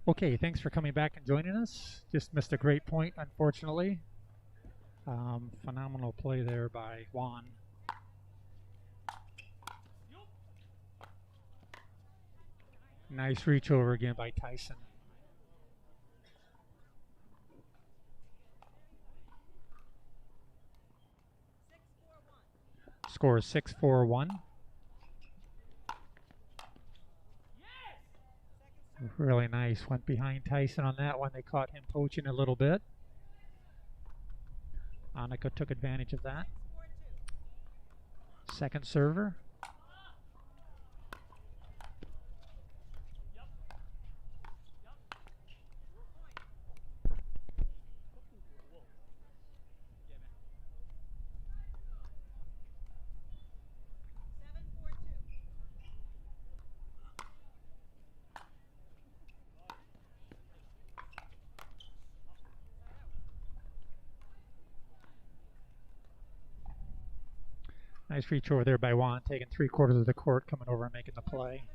Okay, thanks for coming back and joining us. Just missed a great point, unfortunately. Phenomenal play there by Juan. Nice reach over again by Tyson. Score is 6-4-1. Really nice. Went behind Tyson on that one. They caught him poaching a little bit. Annika took advantage of that. Second server. Nice reach over there by Juan, taking 3/4 of the court, coming over and making the play.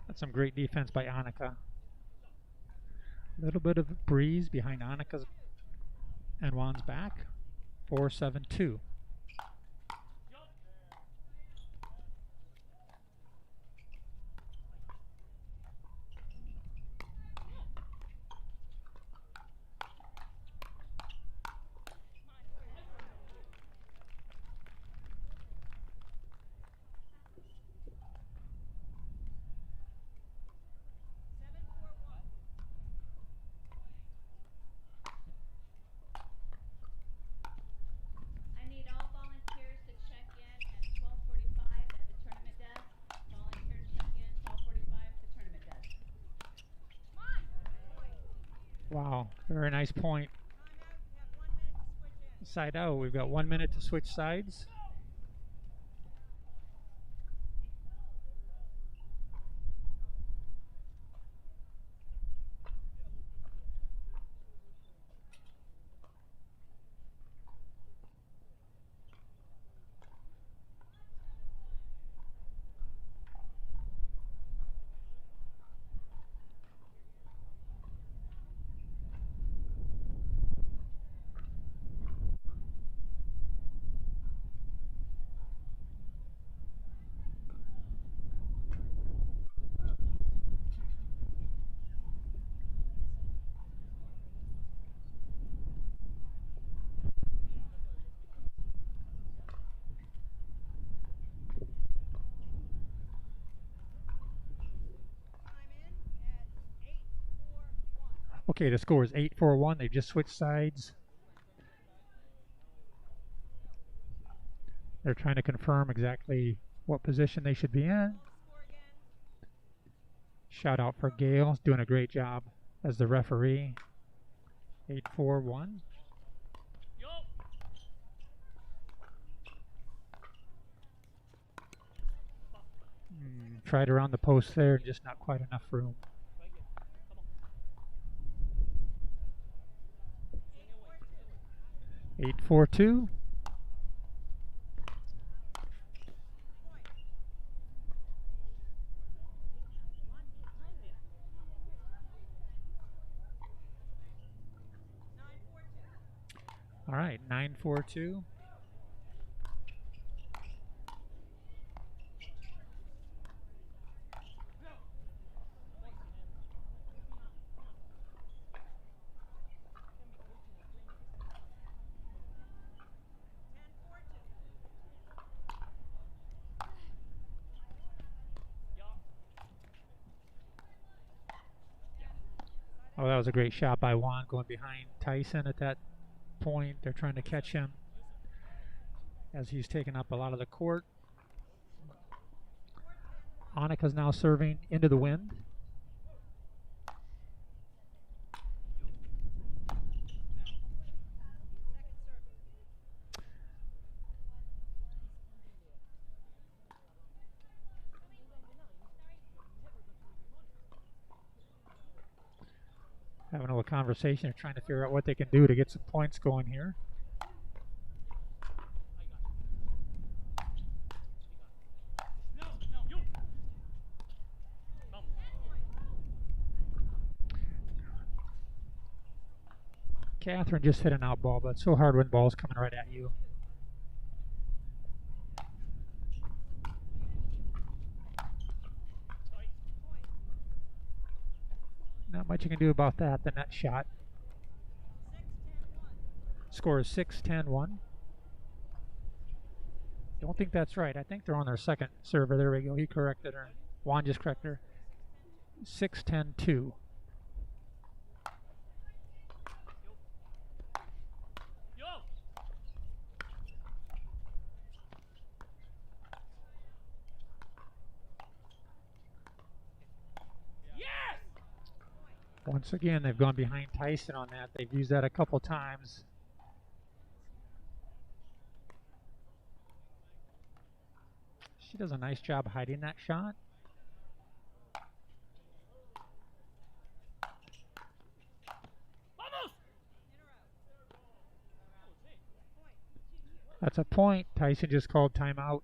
That's some great defense by Annika. A little bit of breeze behind Annika's and Juan's back. 4-7-2. Wow, very nice point. Side out, we've got 1 minute to switch sides. Okay, the score is 8-4-1. They've just switched sides. They're trying to confirm exactly what position they should be in. Shout out for Gail, doing a great job as the referee. 8-4-1. Tried around the post there, just not quite enough room. 8-4-2. All right, 9-4-2. Oh, that was a great shot by Juan going behind Tyson at that point. They're trying to catch him as he's taking up a lot of the court. Annika's now serving into the wind. having a little conversation and trying to figure out what they can do to get some points going here. Catherine just hit an out ball, but it's so hard when the ball's coming right at you. Not much you can do about that. The net shot. Score is 6-10-1. Don't think that's right. I think they're on their second server. There we go. He corrected her. Juan just corrected her. 6-10-2. Once again, they've gone behind Tyson on that. They've used that a couple times. She does a nice job hiding that shot. That's a point. Tyson just called timeout.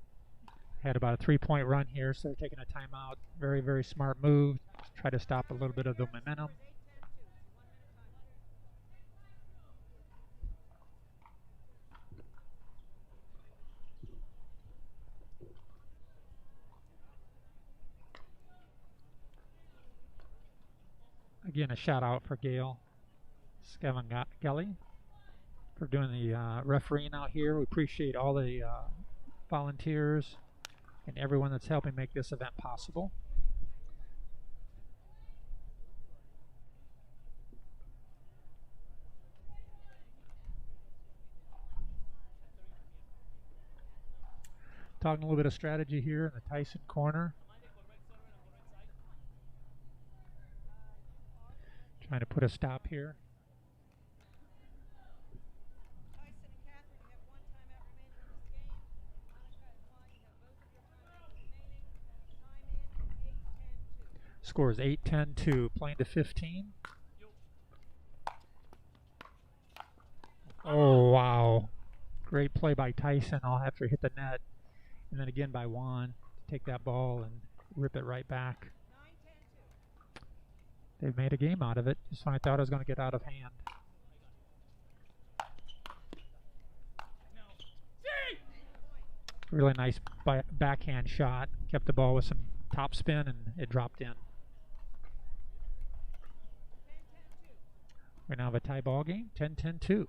Had about a 3-point run here, so they're taking a timeout. Very, very smart move. Try to stop a little bit of the momentum. Again, a shout out for Gail Scavangelli for doing the refereeing out here. We appreciate all the volunteers and everyone that's helping make this event possible. Talking a little bit of strategy here in the Tyson corner. Trying to put a stop here. Score is 8-10-2, playing to 15. Oh, wow. Great play by Tyson. I'll have to hit the net. And then again by Juan to take that ball and rip it right back. They've made a game out of it. Just when I thought it was going to get out of hand. Really nice backhand shot. Kept the ball with some top spin and it dropped in. We now have a tie ball game, 10-10-2.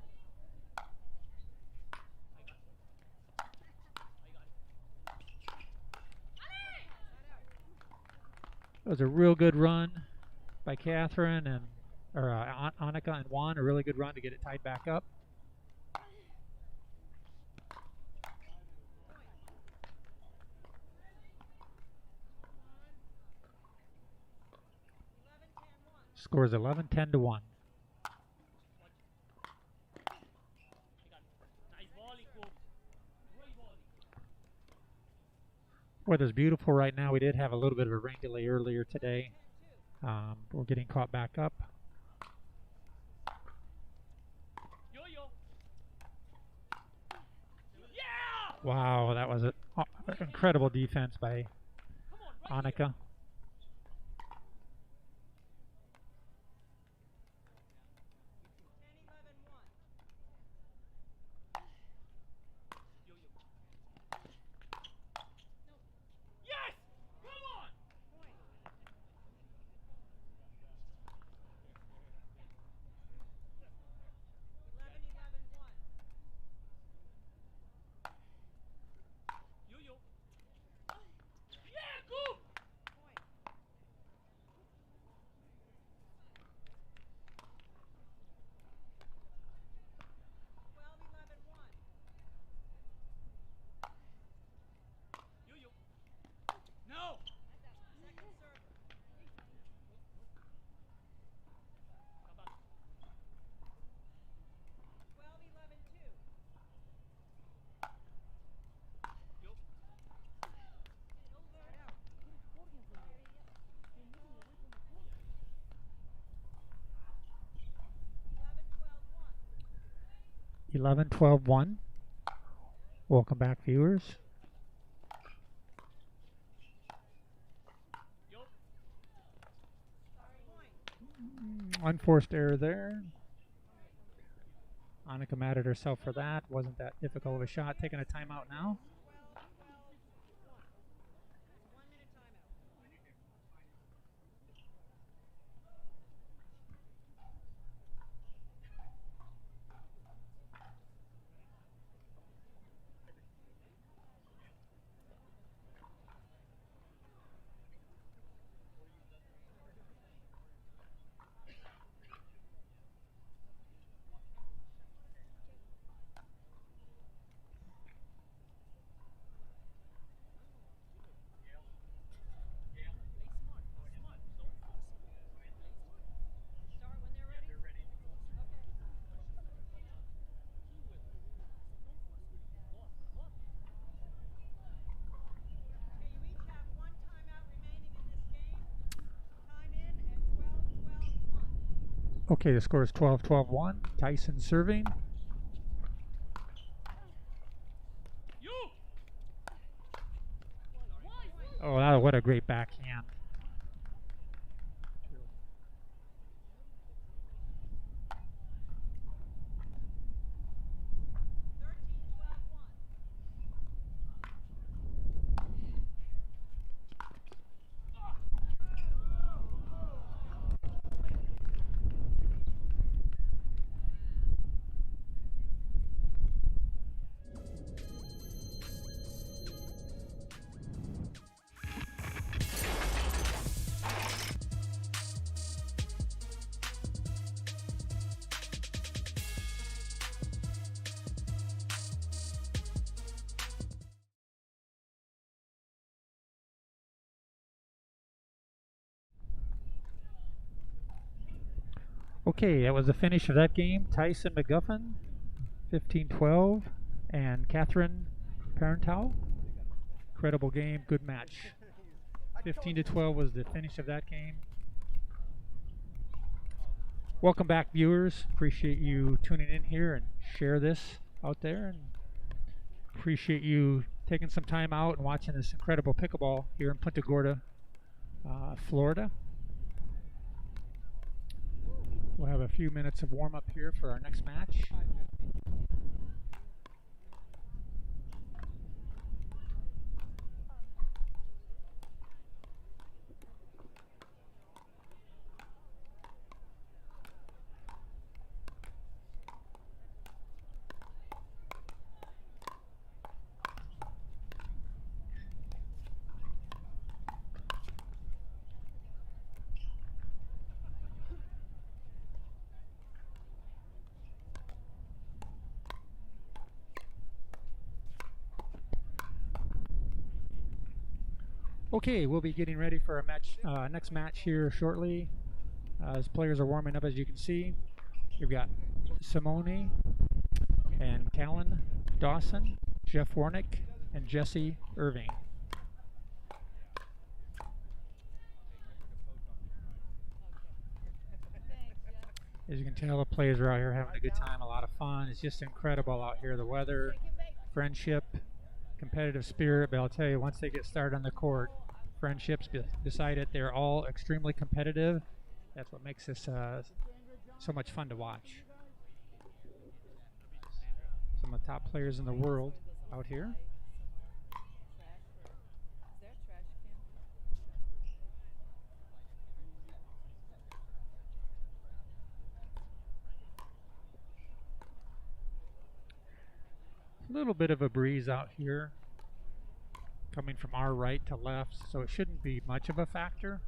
That was a real good run by Catherine and Annika and Juan. A really good run to get it tied back up. Score is 11-10-1. Weather's beautiful right now. We did have a little bit of a rain delay earlier today. We're getting caught back up. Wow, that was an incredible defense by Annika. 11, 12, 1. Welcome back, viewers. Unforced error there. Annika mad at herself for that. Wasn't that difficult of a shot. Taking a timeout now. Okay, the score is 12, 12, 1. Tyson serving. Oh, what a great backhand. Okay, that was the finish of that game. Tyson McGuffin, 15-12, and Catherine Parental. Incredible game, good match. 15-12 was the finish of that game. Welcome back, viewers. Appreciate you tuning in here and share this out there. And appreciate you taking some time out and watching this incredible pickleball here in Punta Gorda, Florida. We'll have a few minutes of warm-up here for our next match. Okay, we'll be getting ready for our next match here shortly. As players are warming up, as you can see, we've got Simone and Callan Dawson, Jeff Warnick, and Jesse Irving. As you can tell, the players are out here having a good time, a lot of fun. It's just incredible out here. The weather, friendship, competitive spirit. But I'll tell you, once they get started on the court, friendships beside it, they're all extremely competitive. That's what makes this so much fun to watch. Some of the top players in the world out here. A little bit of a breeze out here coming from our right to left, so it shouldn't be much of a factor.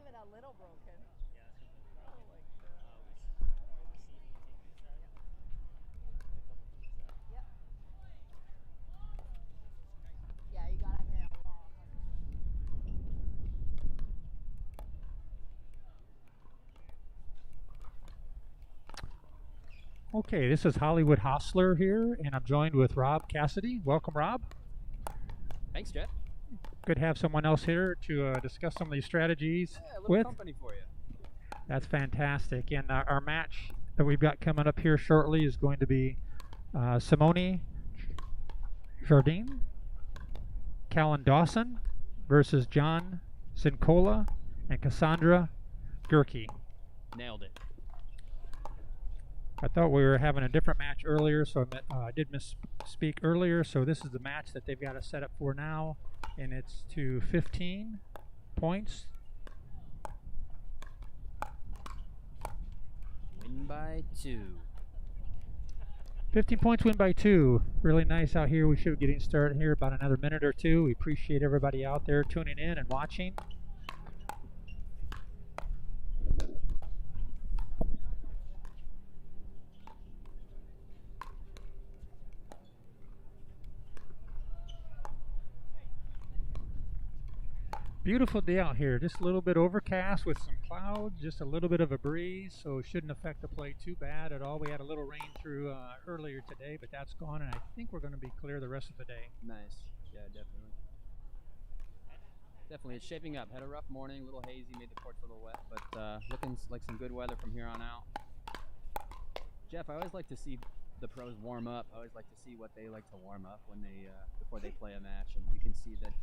even a little broken. Yep. Yeah, you gotta hit a lot. Okay, this is Hollywood Hostler here, and I'm joined with Rob Cassidy. Welcome, Rob. Thanks, Jeff. Good to have someone else here to discuss some of these strategies Yeah, a little with. company for you. That's fantastic. And our match that we've got coming up here shortly is going to be Simone Jardine, Callan Dawson versus John Sincola and Cassandra Gerke. Nailed it. I thought we were having a different match earlier, so I did misspeak earlier. So this is the match that they've got us set up for now, and it's to 15 points. Win by 2. 15 points, win by 2. Really nice out here. We should be getting started here about another minute or two. We appreciate everybody out there tuning in and watching. Beautiful day out here. Just a little bit overcast with some clouds, just a little bit of a breeze, so it shouldn't affect the play too bad at all. We had a little rain through earlier today, but that's gone, and I think we're going to be clear the rest of the day. Nice. Yeah, definitely. Definitely. It's shaping up. Had a rough morning, a little hazy, made the courts a little wet, but looking like some good weather from here on out. Jeff, I always like to see the pros warm up. I always like to see what they like to warm up when they before they play a match, and you can see that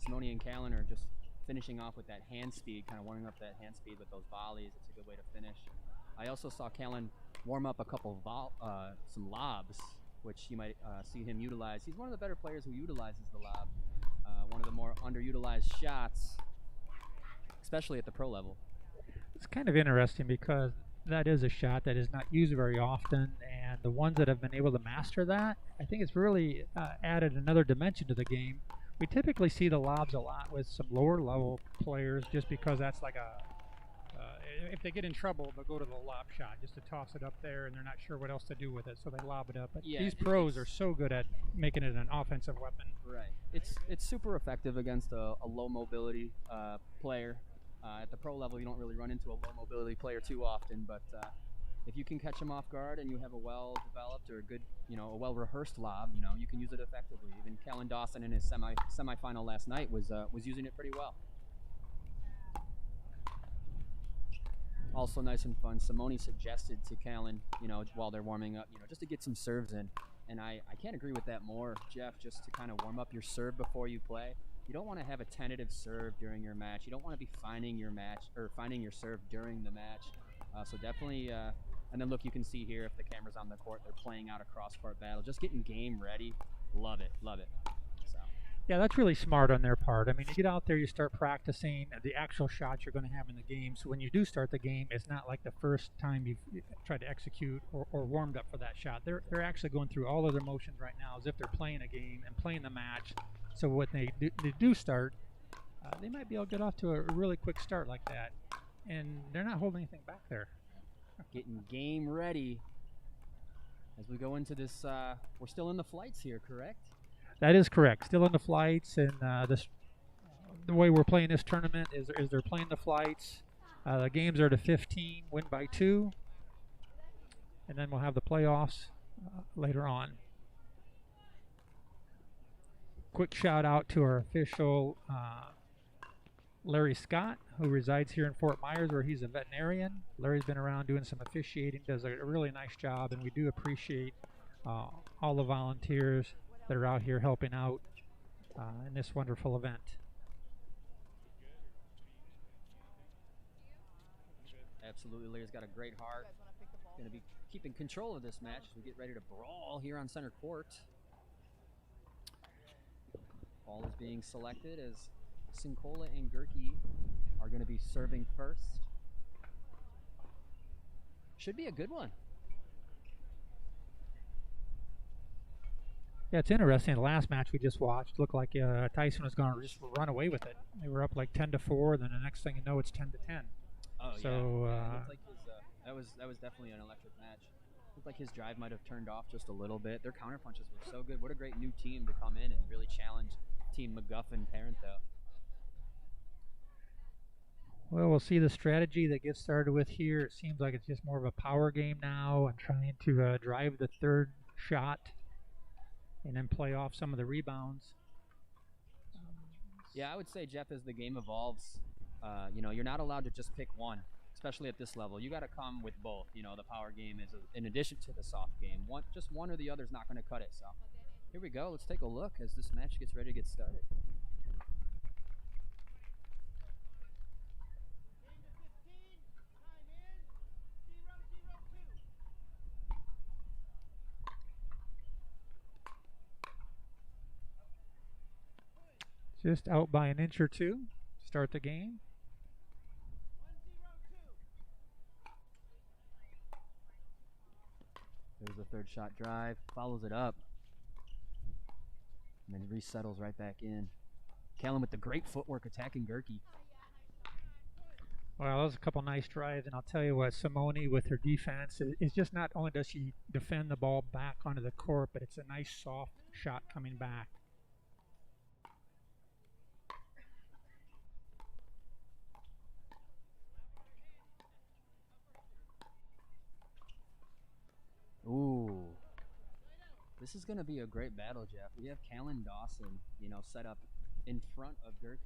Simone and Callan are just finishing off with that hand speed, kind of warming up that hand speed with those volleys. It's a good way to finish. I also saw Callan warm up a couple some lobs, which you might see him utilize. He's one of the better players who utilizes the lob. One of the more underutilized shots, especially at the pro level. It's kind of interesting because that is a shot that is not used very often, and the ones that have been able to master that, I think it's really added another dimension to the game. We typically see the lobs a lot with some lower level players just because that's like if they get in trouble, they'll go to the lob shot just to toss it up there, and they're not sure what else to do with it, so they lob it up. But yeah, these pros are so good at making it an offensive weapon. Right. It's super effective against a low mobility player. At the pro level, you don't really run into a low mobility player too often, but if you can catch them off guard and you have a well-developed or a good, a well-rehearsed lob, you can use it effectively. Even Callan Dawson in his semifinal last night was using it pretty well. Also nice and fun. Simone suggested to Callan, while they're warming up, just to get some serves in. And I can't agree with that more, Jeff, just to kind of warm up your serve before you play. You don't want to have a tentative serve during your match. You don't want to be finding your your serve during the match. So definitely, and then look, you can see here if the camera's on the court, they're playing out a cross-court battle, just getting game ready. Love it, love it. So. Yeah, that's really smart on their part. I mean, you get out there, you start practicing the actual shots you're going to have in the game. So when you do start the game, it's not like the first time you've tried to execute or warmed up for that shot. They're actually going through all of their motions right now as if they're playing a game and playing the match. So when they do start, they might be able to get off to a really quick start like that. And they're not holding anything back there. Getting game ready as we go into this. We're still in the flights here, correct? That is correct. Still in the flights, and the way we're playing this tournament is they're playing the flights. The games are to 15, win by 2, and then we'll have the playoffs later on. Quick shout out to our official Larry Scott, who resides here in Fort Myers, where he's a veterinarian. Larry's been around doing some officiating, does a really nice job, and we do appreciate all the volunteers that are out here helping out in this wonderful event. Absolutely, Larry's got a great heart. Going to be keeping control of this match as we get ready to brawl here on center court. Ball is being selected as Sincola and Gerke are going to be serving first. Should be a good one. Yeah, it's interesting. The last match we just watched looked like Tyson was going to just run away with it. They were up like 10-4, and then the next thing you know, it's 10-10. Oh So, yeah. It looked like his that was definitely an electric match. Looked like his drive might have turned off just a little bit. Their counter punches were so good. What a great new team to come in and really challenge Team McGuffin Parento. Well, we'll see the strategy that gets started with here. It seems like it's just more of a power game now and trying to drive the third shot and then play off some of the rebounds. Yeah, I would say, Jeff, as the game evolves, you're not allowed to just pick one, especially at this level. You got to come with both. The power game is in addition to the soft game. Just one or the other is not going to cut it. So here we go. Let's take a look as this match gets ready to get started. Just out by an inch or two. Start the game. There's the third shot drive. Follows it up. And then resettles right back in. Kellen with the great footwork attacking Gerke. Well, that was a couple nice drives, and I'll tell you what, Simone with her defense is just not only does she defend the ball back onto the court, but it's a nice soft shot coming back. Ooh. This is going to be a great battle, Jeff. We have Callan Dawson, set up in front of Gerke.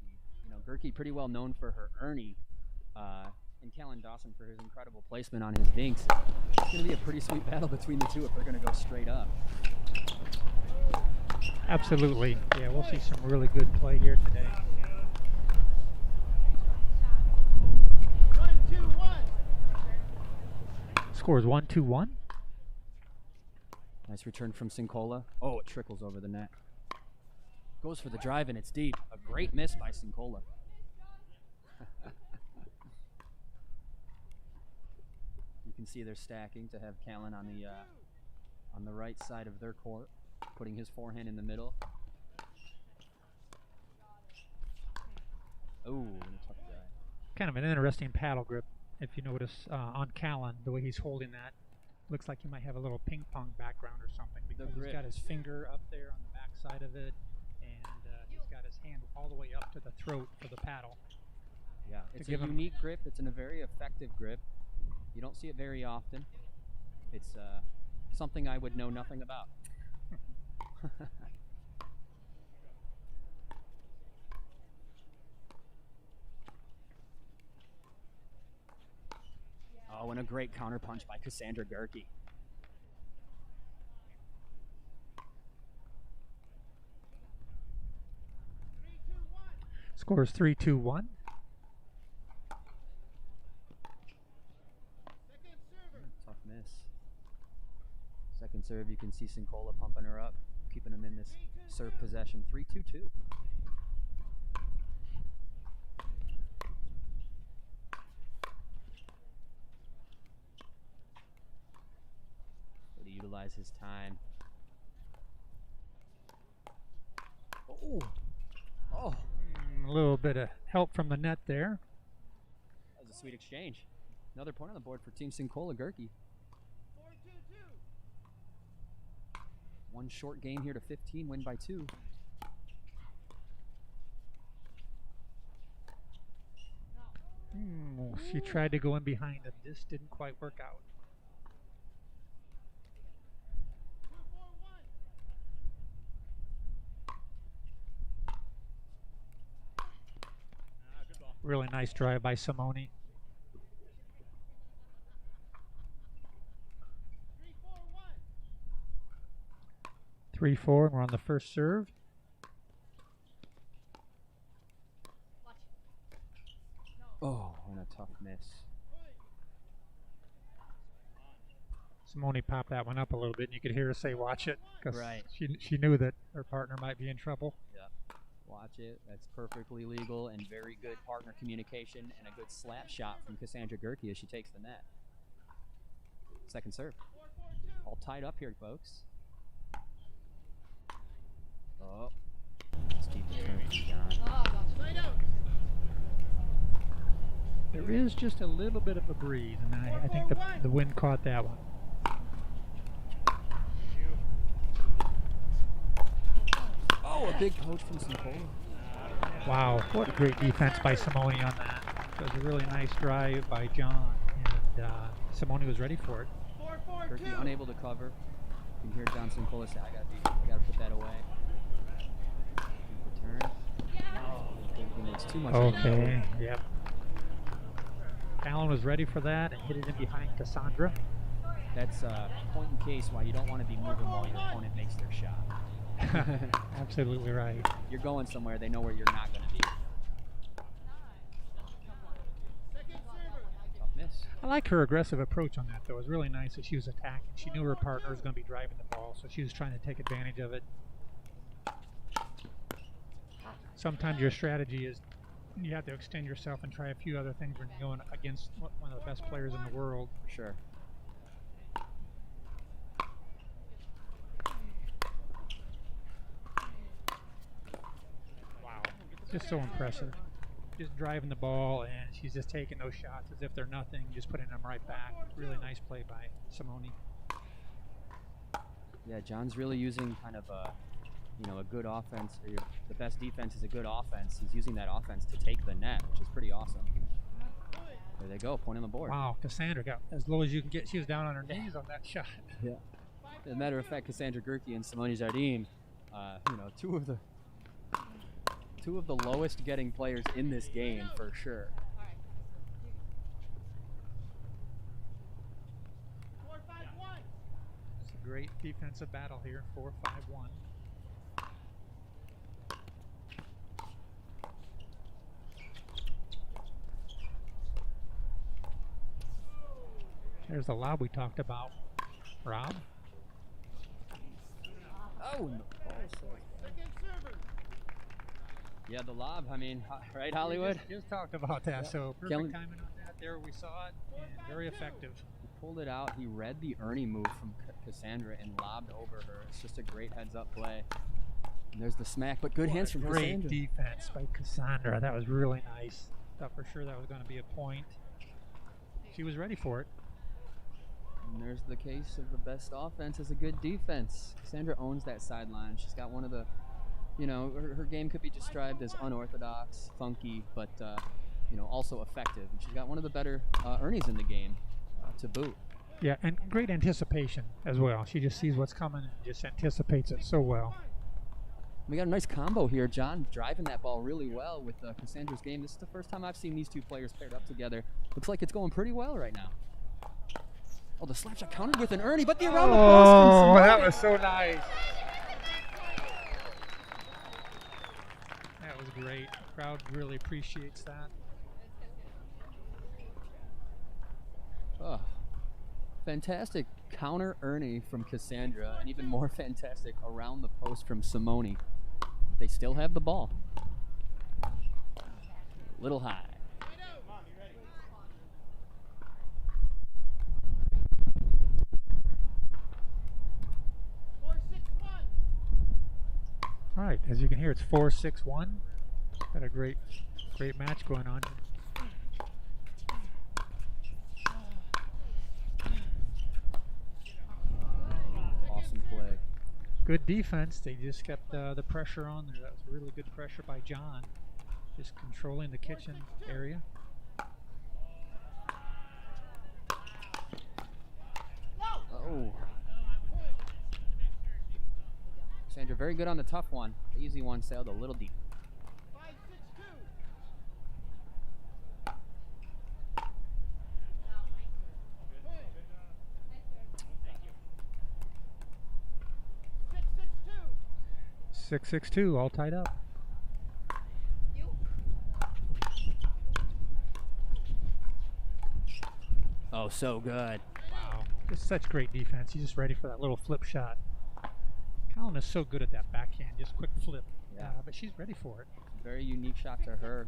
Gerke pretty well known for her Ernie, and Callan Dawson for his incredible placement on his dinks. It's going to be a pretty sweet battle between the two if they're going to go straight up. Absolutely. Yeah, we'll see some really good play here today. 1-2-1. Score is 1-2-1. Nice return from Sincola. Oh, it trickles over the net. Goes for the drive, and it's deep. A great miss by Sincola. You can see they're stacking to have Callan on the right side of their court, putting his forehand in the middle. Oh, a tough drive. Kind of an interesting paddle grip, if you notice on Callan, the way he's holding that. Looks like he might have a little ping pong background or something because he's got his finger up there on the back side of it, and he's got his hand all the way up to the throat for the paddle. Yeah, it's a unique grip. It's a very effective grip. You don't see it very often. It's something I would know nothing about. Oh, and a great counterpunch by Cassandra Gerke. Score is 3-2-1. Tough miss. Second serve, you can see Sincola pumping her up, keeping him in this serve possession. 3-2-2. Utilize his time. Oh. A little bit of help from the net there. That was a sweet exchange. Another point on the board for Team Sincola Gerke. 4-2-2. One short game here to 15, win by 2. She tried to go in behind him. This didn't quite work out. Really nice drive by Simone. 3-4, and we're on the first serve. Oh, and a tough miss. Simone popped that one up a little bit, and you could hear her say, "Watch it," because right. she knew that her partner might be in trouble. Yeah. Watch it. That's perfectly legal and very good partner communication and a good slap shot from Cassandra Gerke as she takes the net. Second serve. All tied up here, folks. Oh, let's keep the turn from John. There is just a little bit of a breeze, and I think the wind caught that one. Oh, a big poach from Simcola. Wow, what a great defense by Simone on that. It was a really nice drive by John, and Simone was ready for it. Kirky unable to cover. You can hear John Simcola say, I gotta put that away. Return. Oh, he makes too much of a Okay, move. yep. Allen was ready for that and hit it in behind Cassandra. That's a point in case why you don't want to be moving while your opponent makes their shot. Absolutely right. You're going somewhere, they know where you're not going to be. Tough miss. I like her aggressive approach on that, though. It was really nice that she was attacking. She knew her partner was going to be driving the ball, so she was trying to take advantage of it. Sometimes your strategy is you have to extend yourself and try a few other things when you're going against one of the best players in the world. For sure. Wow. Just so impressive. Just driving the ball, and she's just taking those shots as if they're nothing, just putting them right back. Really nice play by Simone. Yeah, John's really using kind of a good offense. Or the best defense is a good offense. He's using that offense to take the net, which is pretty awesome. There they go, point on the board. Wow, Cassandra got as low as you can get. She was down on her knees on that shot. Yeah. As a matter of fact, Cassandra Gerke and Simone Jardine, two of the lowest getting players in this game for sure. It's a great defensive battle here, 4-5-1. There's the lob we talked about. Rob? Oh, no. Yeah, the lob. I mean, right, Hollywood? We just talked about that, Yep. so perfect Kellen- timing on that. There we saw it, and very effective. He pulled it out. He read the Ernie move from Cassandra and lobbed over her. It's just a great heads-up play. And there's the smack, but good hands from Great Cassandra. defense by Cassandra. That was really nice. Thought for sure that was going to be a point. She was ready for it. And there's the case of the best offense is a good defense. Cassandra owns that sideline. She's got one of the, her game could be described as unorthodox, funky, but, also effective. And she's got one of the better Ernies in the game to boot. Yeah, and great anticipation as well. She just sees what's coming and just anticipates it so well. We got a nice combo here. John driving that ball really well with Cassandra's game. This is the first time I've seen these two players paired up together. Looks like it's going pretty well right now. Oh, the slap shot countered with an Ernie, but the around the post from Oh, Simone. that was so nice. That was great. The crowd really appreciates that. Oh, fantastic counter Ernie from Cassandra, and even more fantastic around the post from Simone. They still have the ball. Little high. All right, as you can hear, it's 4-6-1. Got a great match going on. Awesome play. Good defense. They just kept the pressure on there. That was really good pressure by John. Just controlling the kitchen area. Oh. Cassandra very good on the tough one. The easy one sailed a little deep. 6-6-2, all tied up. Oh, so good. Wow, just such great defense. He's just ready for that little flip shot. Colin is so good at that backhand, just quick flip. Yeah. But she's ready for it. Very unique shot to her.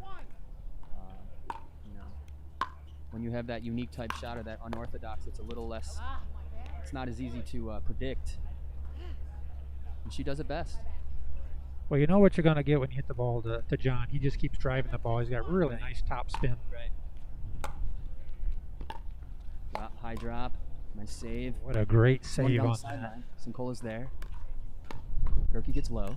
When you have that unique type shot or that unorthodox, it's a little less, it's not as easy to predict. And she does it best. Well, you know what you're going to get when you hit the ball to John. He just keeps driving the ball. He's got really nice top spin. Right. High drop. Nice save. What a great One save down on the sideline. that. Sincola's there. Gerke gets low.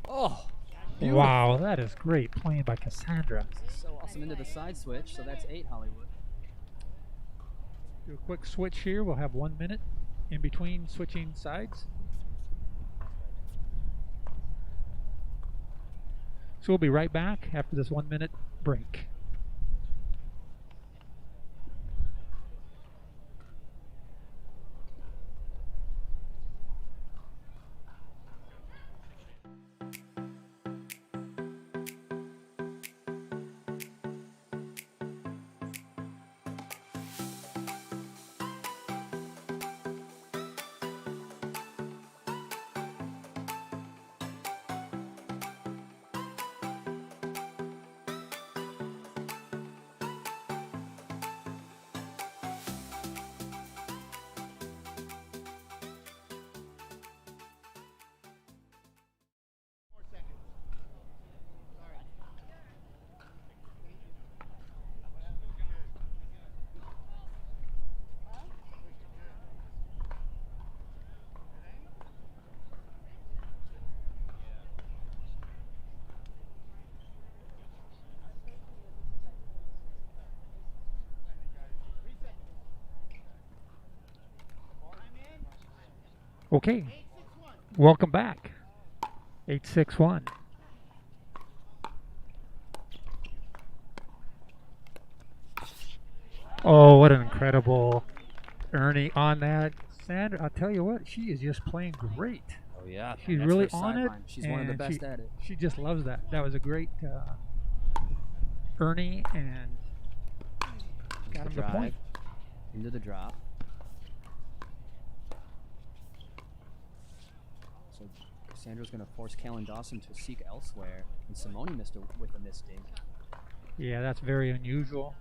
Oh! Beautiful. Wow, that is great playing by Cassandra. This is so awesome. Into the side switch, so that's 8 Hollywood. Do a quick switch here. We'll have 1 minute in between switching sides. So we'll be right back after this 1 minute break. Okay, welcome back. 861. Oh, what an incredible Ernie on that. Sandra, I'll tell you what, she is just playing great. Oh, yeah. She's That's really her on it. sideline. She's one of the and best at it. She just loves that. That was a great Ernie, and got him the point. Into the drop. So Cassandra's going to force Kalen Dawson to seek elsewhere, and Simone missed with a missed dink. Yeah, that's very unusual.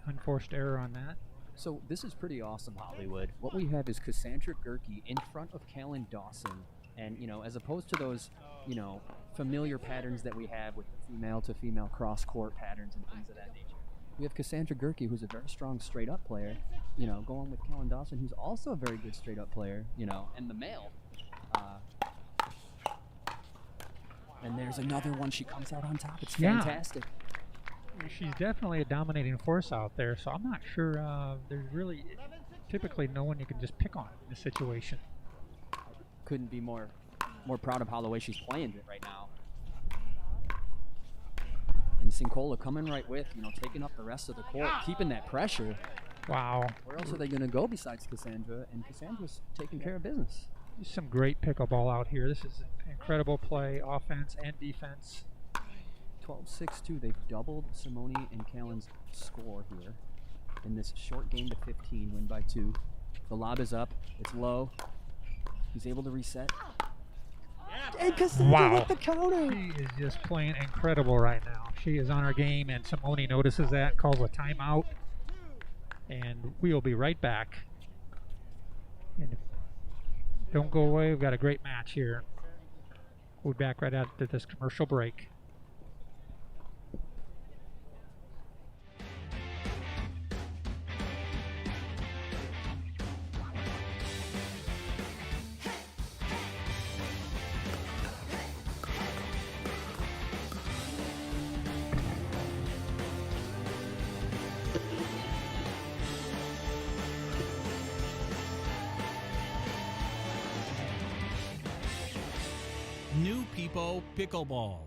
Unforced error on that. So this is pretty awesome, Hollywood. What we have is Cassandra Gerke in front of Kalen Dawson. And, you know, as opposed to those, you know, familiar patterns that we have with female-to-female cross-court patterns and things of that nature, we have Cassandra Gerke, who's a very strong straight-up player, you know, going with Kalen Dawson, who's also a very good straight-up player, you know, and the male. And there's another one. She comes out on top. It's fantastic. She's definitely a dominating force out there, so I'm not sure there's really typically no one you can just pick on in this situation. Couldn't be more proud of how the way she's playing it right now. And Sincola coming right with, you know, taking up the rest of the court, keeping that pressure. Wow. Where else are they going to go besides Cassandra? And Cassandra's taking care of business. Just some great pickleball out here. This is incredible play, offense and defense. 12-6-2. They've doubled Simone and Kalen's score here in this short game to 15, win by 2. The lob is up. It's low. He's able to reset. And Cassandra with the counter. She is just playing incredible right now. She is on her game, and Simone notices that, calls a timeout. And we'll be right back. And don't go away. We've got a great match here. We'll be back right after this commercial break. New People Pickleball.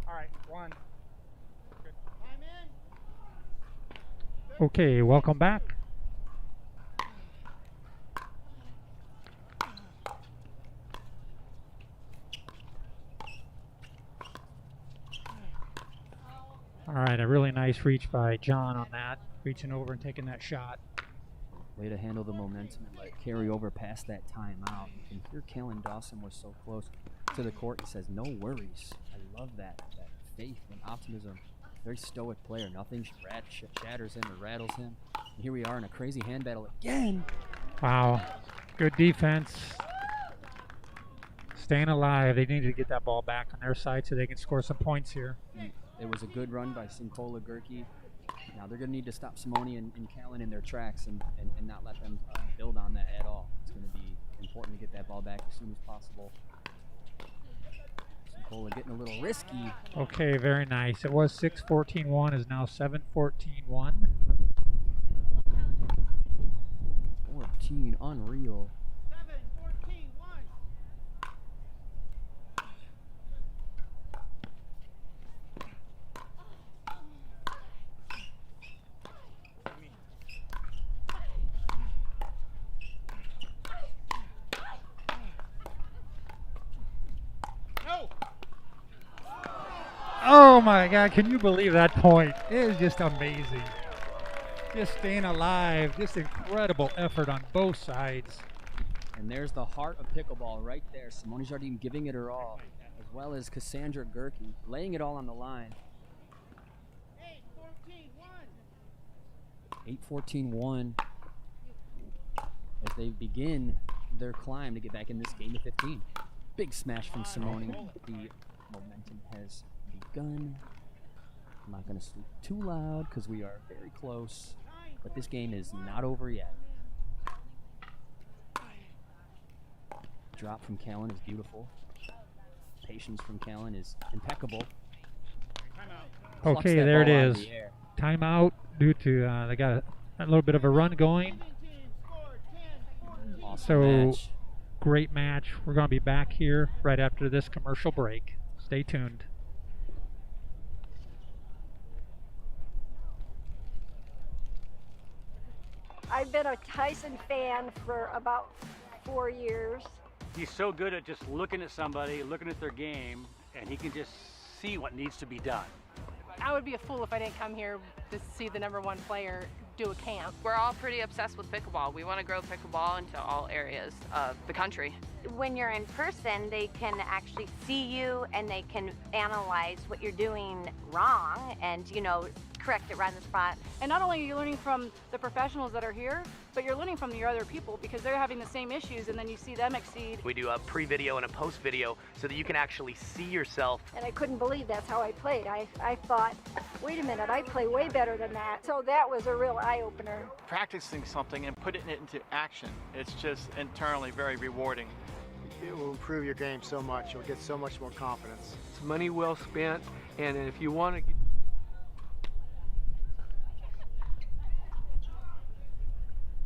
All right, 1. Okay, welcome back. All right, a really nice reach by John on that, reaching over and taking that shot. Way to handle the momentum and let it carry over past that timeout. You can hear Kalen Dawson was so close to the court. He says, no worries. I love that faith and optimism. Very stoic player. Nothing shatters him or rattles him. And here we are in a crazy hand battle again. Wow, good defense. Staying alive. They needed to get that ball back on their side so they can score some points here. It was a good run by Sinkola Gurki. Now they're going to need to stop Simone and Callan in their tracks and not let them build on that at all. It's going to be important to get that ball back as soon as possible. Sinkola getting a little risky. Okay, very nice. It was 6-14-1, is now 7-14-1. 14, unreal. Oh my God, can you believe that point? It is just amazing. Just staying alive, just incredible effort on both sides. And there's the heart of pickleball right there. Simone Jardine giving it her all, as well as Cassandra Gurki laying it all on the line. 8-14-1 as they begin their climb to get back in this game to 15. Big smash from Simone. The momentum has begun. I'm not going to sleep too loud because we are very close, but this game is not over yet. Drop from Callan is beautiful. Patience from Callan is impeccable. Okay, there it is. Timeout due to they got a little bit of a run going. Awesome So match. great match. We're going to be back here right after this commercial break. Stay tuned. I've been a Tyson fan for about 4 years. He's so good at just looking at somebody, looking at their game, and he can just see what needs to be done. I would be a fool if I didn't come here to see the #1 player do a camp. We're all pretty obsessed with pickleball. We want to grow pickleball into all areas of the country. When you're in person, they can actually see you and they can analyze what you're doing wrong and, correct it right on the spot. And not only are you learning from the professionals that are here, but you're learning from your other people because they're having the same issues and then you see them exceed. We do a pre-video and a post-video so that you can actually see yourself. And I couldn't believe that's how I played. I thought, wait a minute, I play way better than that. So that was a real eye-opener. Practicing something and putting it into action, it's just internally very rewarding. It will improve your game so much. You'll get so much more confidence. It's money well spent, and if you want to get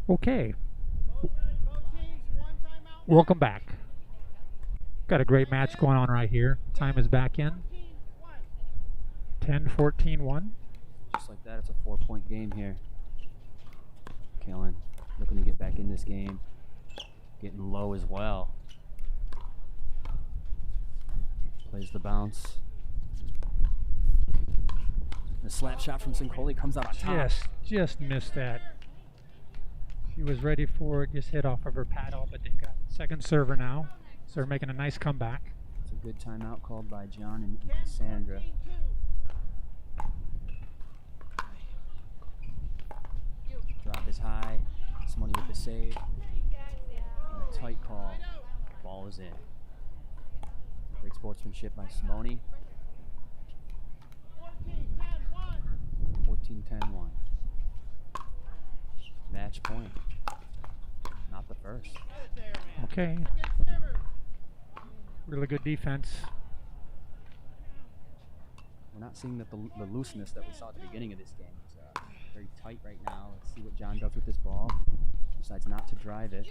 Okay. Welcome back. Got a great match going on right here. Time is back in. 10-14-1. Just like that, it's a 4-point game here. Callan looking to get back in this game. Getting low as well. Plays the bounce. The slap shot from Sincoli comes out on top. Just missed that. She was ready for it, just hit off of her paddle, but they've got second server now. So they're making a nice comeback. It's a good timeout called by John and Cassandra. Drop is high. Simone with the save. And a tight call. Ball is in. Great sportsmanship by Simone. 14-10-1. Match point. Not the first. Okay. Really good defense. We're not seeing the looseness that we saw at the beginning of this game. It's very tight right now. Let's see what John does with this ball. Decides not to drive it.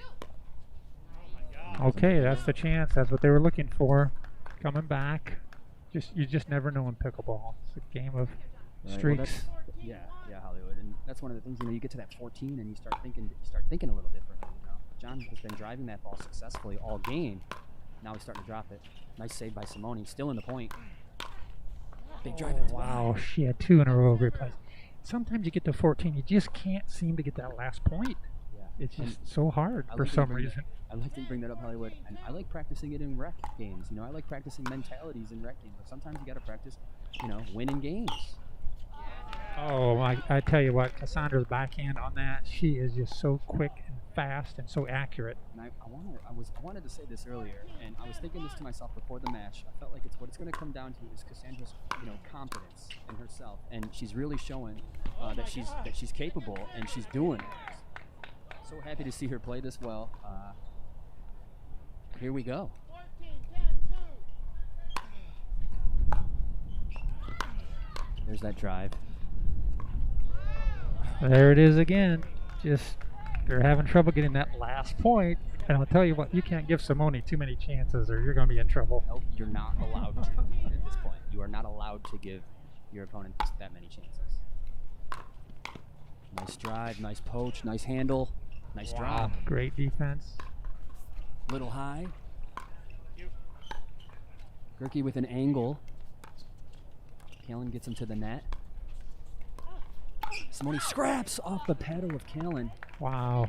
Okay, that's the chance. That's what they were looking for. Coming back. You just never know in pickleball. It's a game of streaks. Well, yeah, Hollywood. And that's one of the things, you get to that 14 and you start thinking a little differently, John has been driving that ball successfully all game. Now he's starting to drop it. Nice save by Simone. Still in the point. Big drive into Wow, she had 2 in a row of great plays. Sometimes you get to 14, you just can't seem to get that last point. Yeah. It's just so hard for some reason. I like that you bring that up, Hollywood. And I like practicing it in rec games. You know, I like practicing mentalities in rec games. But sometimes you got to practice, you know, winning games. Oh, I tell you what, Cassandra's backhand on that, she is just so quick and fast and so accurate. And I wanted to say this earlier, and I was thinking this to myself before the match. I felt like what it's going to come down to is Cassandra's, you know, confidence in herself, and she's really showing that she's capable and she's doing it. So happy to see her play this well. Here we go. There's that drive. There it is again. Just they're having trouble getting that last point. And I'll tell you what, you can't give Simone too many chances or you're going to be in trouble. Nope, you're not allowed to at this point. You are not allowed to give your opponent that many chances. Nice drive, nice poach, nice handle, nice drop. Great defense. Little high. Gerke with an angle. Kalin gets him to the net. Simone scraps off the paddle of Kalin. Wow.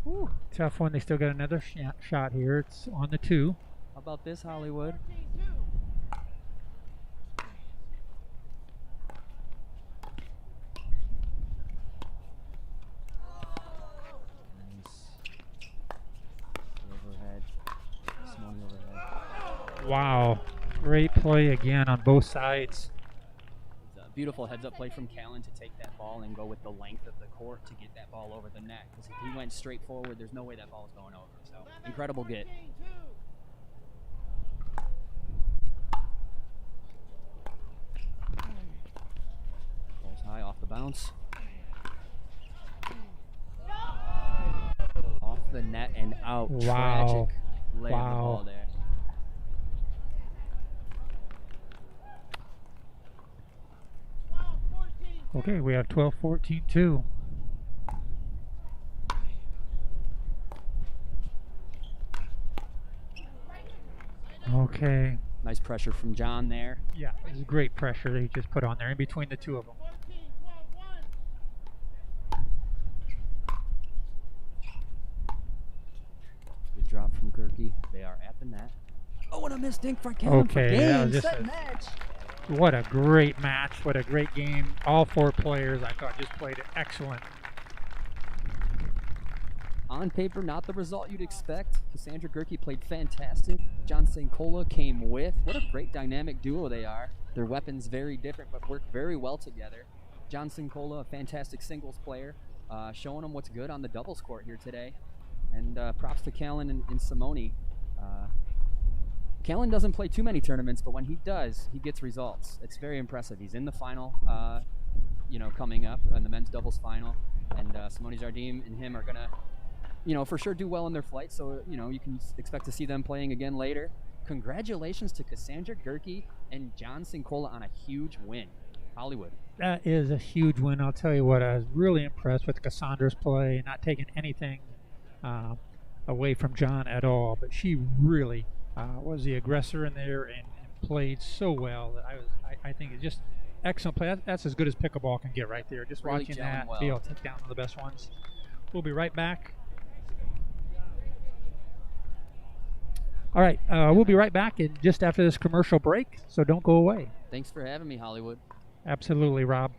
Whew. Tough one. They still got another shot here. It's on the 2. How about this, Hollywood? Nice. Overhead. Simone overhead. Wow. Great play again on both sides. Beautiful heads-up play from Kalin to take that ball and go with the length of the court to get that ball over the net. Because if he went straight forward, there's no way that ball is going over. So, incredible get. Ball's high off the bounce. Off the net and out. Wow. Tragic lay of the ball there. Okay, we have 12-14-2. Okay. Nice pressure from John there. Yeah, it was great pressure that he just put on there in between the two of them. Good drop from Gerke. They are at the net. Oh, and a missed dink from Kalin for game. Set match. What a great match. What a great game. All 4 players, I thought, just played excellent. On paper, not the result you'd expect. Cassandra Gerke played fantastic. John St. Cola came with. What a great dynamic duo they are. Their weapons very different, but work very well together. John St. Cola, a fantastic singles player, showing them what's good on the doubles court here today. And props to Kalin and Simone. Kalin doesn't play too many tournaments, but when he does, he gets results. It's very impressive. He's in the final, coming up in the men's doubles final, and Simone Zardim and him are gonna, for sure do well in their flight. So you can expect to see them playing again later. Congratulations to Cassandra Gerke and John Sincola on a huge win. Hollywood. That is a huge win. I'll tell you what, I was really impressed with Cassandra's play, not taking anything away from John at all, but she really was the aggressor in there and played so well that I think it's just excellent play. That's as good as pickleball can get right there. Just really watching that, well. be able to take down one of the best ones. We'll be right back. All right, we'll be right back just after this commercial break, so don't go away. Thanks for having me, Hollywood. Absolutely, Rob.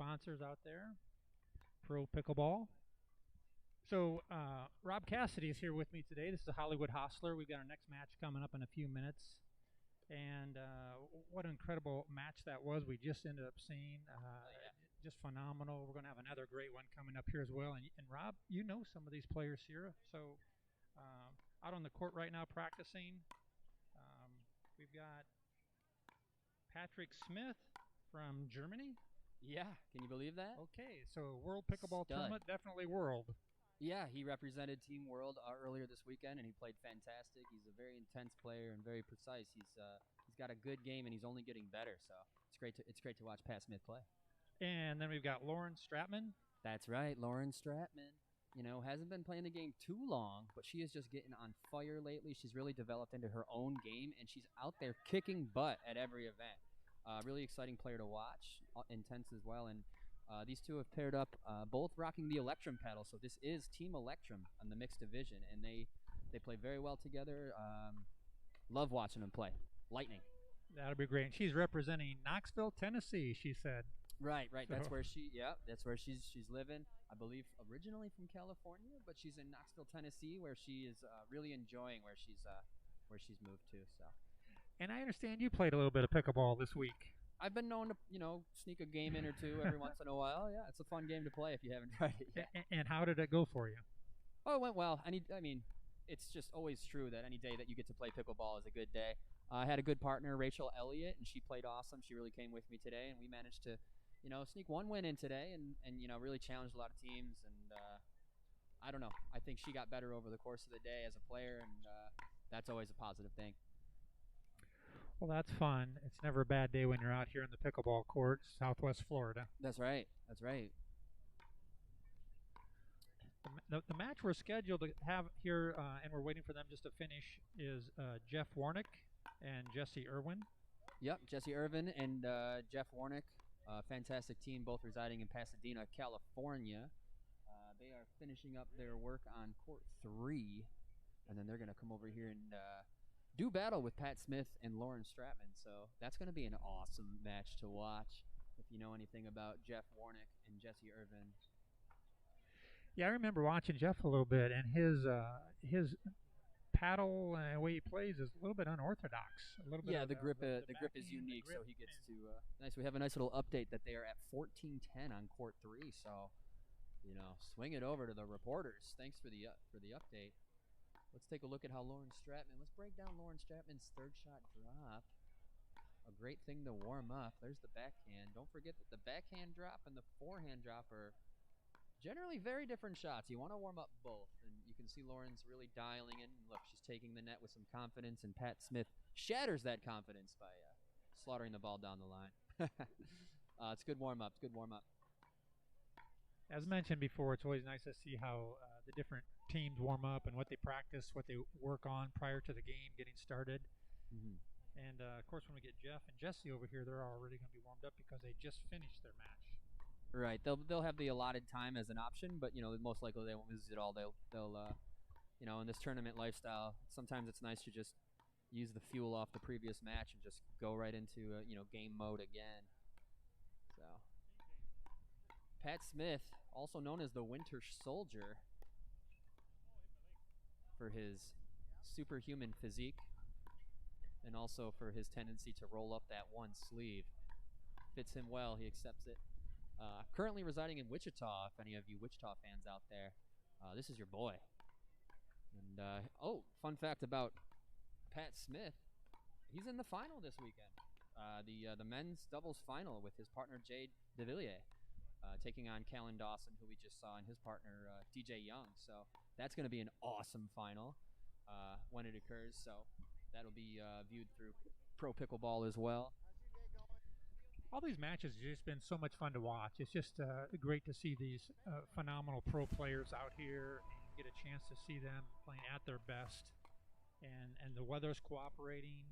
sponsors out there. Pro Pickleball. So Rob Cassidy is here with me today. This is Hollywood Hostler. We've got our next match coming up in a few minutes. And what an incredible match that was. We just ended up seeing. Just phenomenal. We're going to have another great one coming up here as well. And Rob, you know some of these players here. So out on the court right now practicing. We've got Patrick Smith from Germany. Yeah, can you believe that? Okay, so World Pickleball Tournament, definitely world. Yeah, he represented Team World earlier this weekend, and he played fantastic. He's a very intense player and very precise. He's got a good game, and he's only getting better. So it's great to watch Pat Smith play. And then we've got Lauren Stratman. That's right, Lauren Stratman. You know, hasn't been playing the game too long, but she is just getting on fire lately. She's really developed into her own game, and she's out there kicking butt at every event. Really exciting player to watch, intense as well. And these two have paired up, both rocking the Electrum paddle. So this is Team Electrum on the mixed division, and they play very well together. Love watching them play. Lightning. That'll be great. And she's representing Knoxville, Tennessee, she said. Right. So. That's where she's living. I believe originally from California, but she's in Knoxville, Tennessee, where she is really enjoying where she's moved to. So. And I understand you played a little bit of pickleball this week. I've been known to, sneak a game in or two every once in a while. Yeah, it's a fun game to play if you haven't tried it yet. And how did it go for you? Oh, it went well. I mean, it's just always true that any day that you get to play pickleball is a good day. I had a good partner, Rachel Elliott, and she played awesome. She really came with me today, and we managed to, sneak one win in today and really challenged a lot of teams. And I don't know. I think she got better over the course of the day as a player, and that's always a positive thing. Well, that's fun. It's never a bad day when you're out here in the pickleball courts, Southwest Florida. That's right. That's right. The match we're scheduled to have here, and we're waiting for them just to finish, is Jeff Warnick and Jesse Irwin. Yep, Jesse Irvin and Jeff Warnick, fantastic team, both residing in Pasadena, California. They are finishing up their work on court 3, and then they're going to come over here and do battle with Pat Smith and Lauren Stratman. So that's going to be an awesome match to watch if you know anything about Jeff Warnick and Jesse Irvin. Yeah, I remember watching Jeff a little bit, and his paddle and the way he plays is a little bit unorthodox. A little bit. Yeah, the grip is unique, so he gets to nice. We have a nice little update that they are at 14-10 on court 3. So, swing it over to the reporters. Thanks for the update. Let's take a look at how Lauren Stratman. Let's break down Lauren Stratman's third shot drop. A great thing to warm up. There's the backhand. Don't forget that the backhand drop and the forehand drop are generally very different shots. You want to warm up both, and you can see Lauren's really dialing in. Look, she's taking the net with some confidence, and Pat Smith shatters that confidence by slaughtering the ball down the line. It's good warm up. It's good warm up. As mentioned before, it's always nice to see how the different teams warm up and what they practice, what they work on prior to the game getting started. Mm-hmm. And, of course, when we get Jeff and Jesse over here, they're already going to be warmed up because they just finished their match. Right. They'll have the allotted time as an option, but, most likely they won't use it all. They'll in this tournament lifestyle, sometimes it's nice to just use the fuel off the previous match and just go right into, game mode again. So, Pat Smith, also known as the Winter Soldier, for his superhuman physique and also for his tendency to roll up that one sleeve. Fits him well. He accepts it. Currently residing in Wichita, if any of you Wichita fans out there, this is your boy. And, fun fact about Pat Smith, he's in the final this weekend. The men's doubles final with his partner Jade DeVilliers, taking on Callan Dawson, who we just saw, and his partner DJ Young. So that's going to be an awesome final when it occurs. So that'll be viewed through Pro Pickleball as well. All these matches have just been so much fun to watch. It's just great to see these phenomenal pro players out here and get a chance to see them playing at their best. And the weather's cooperating.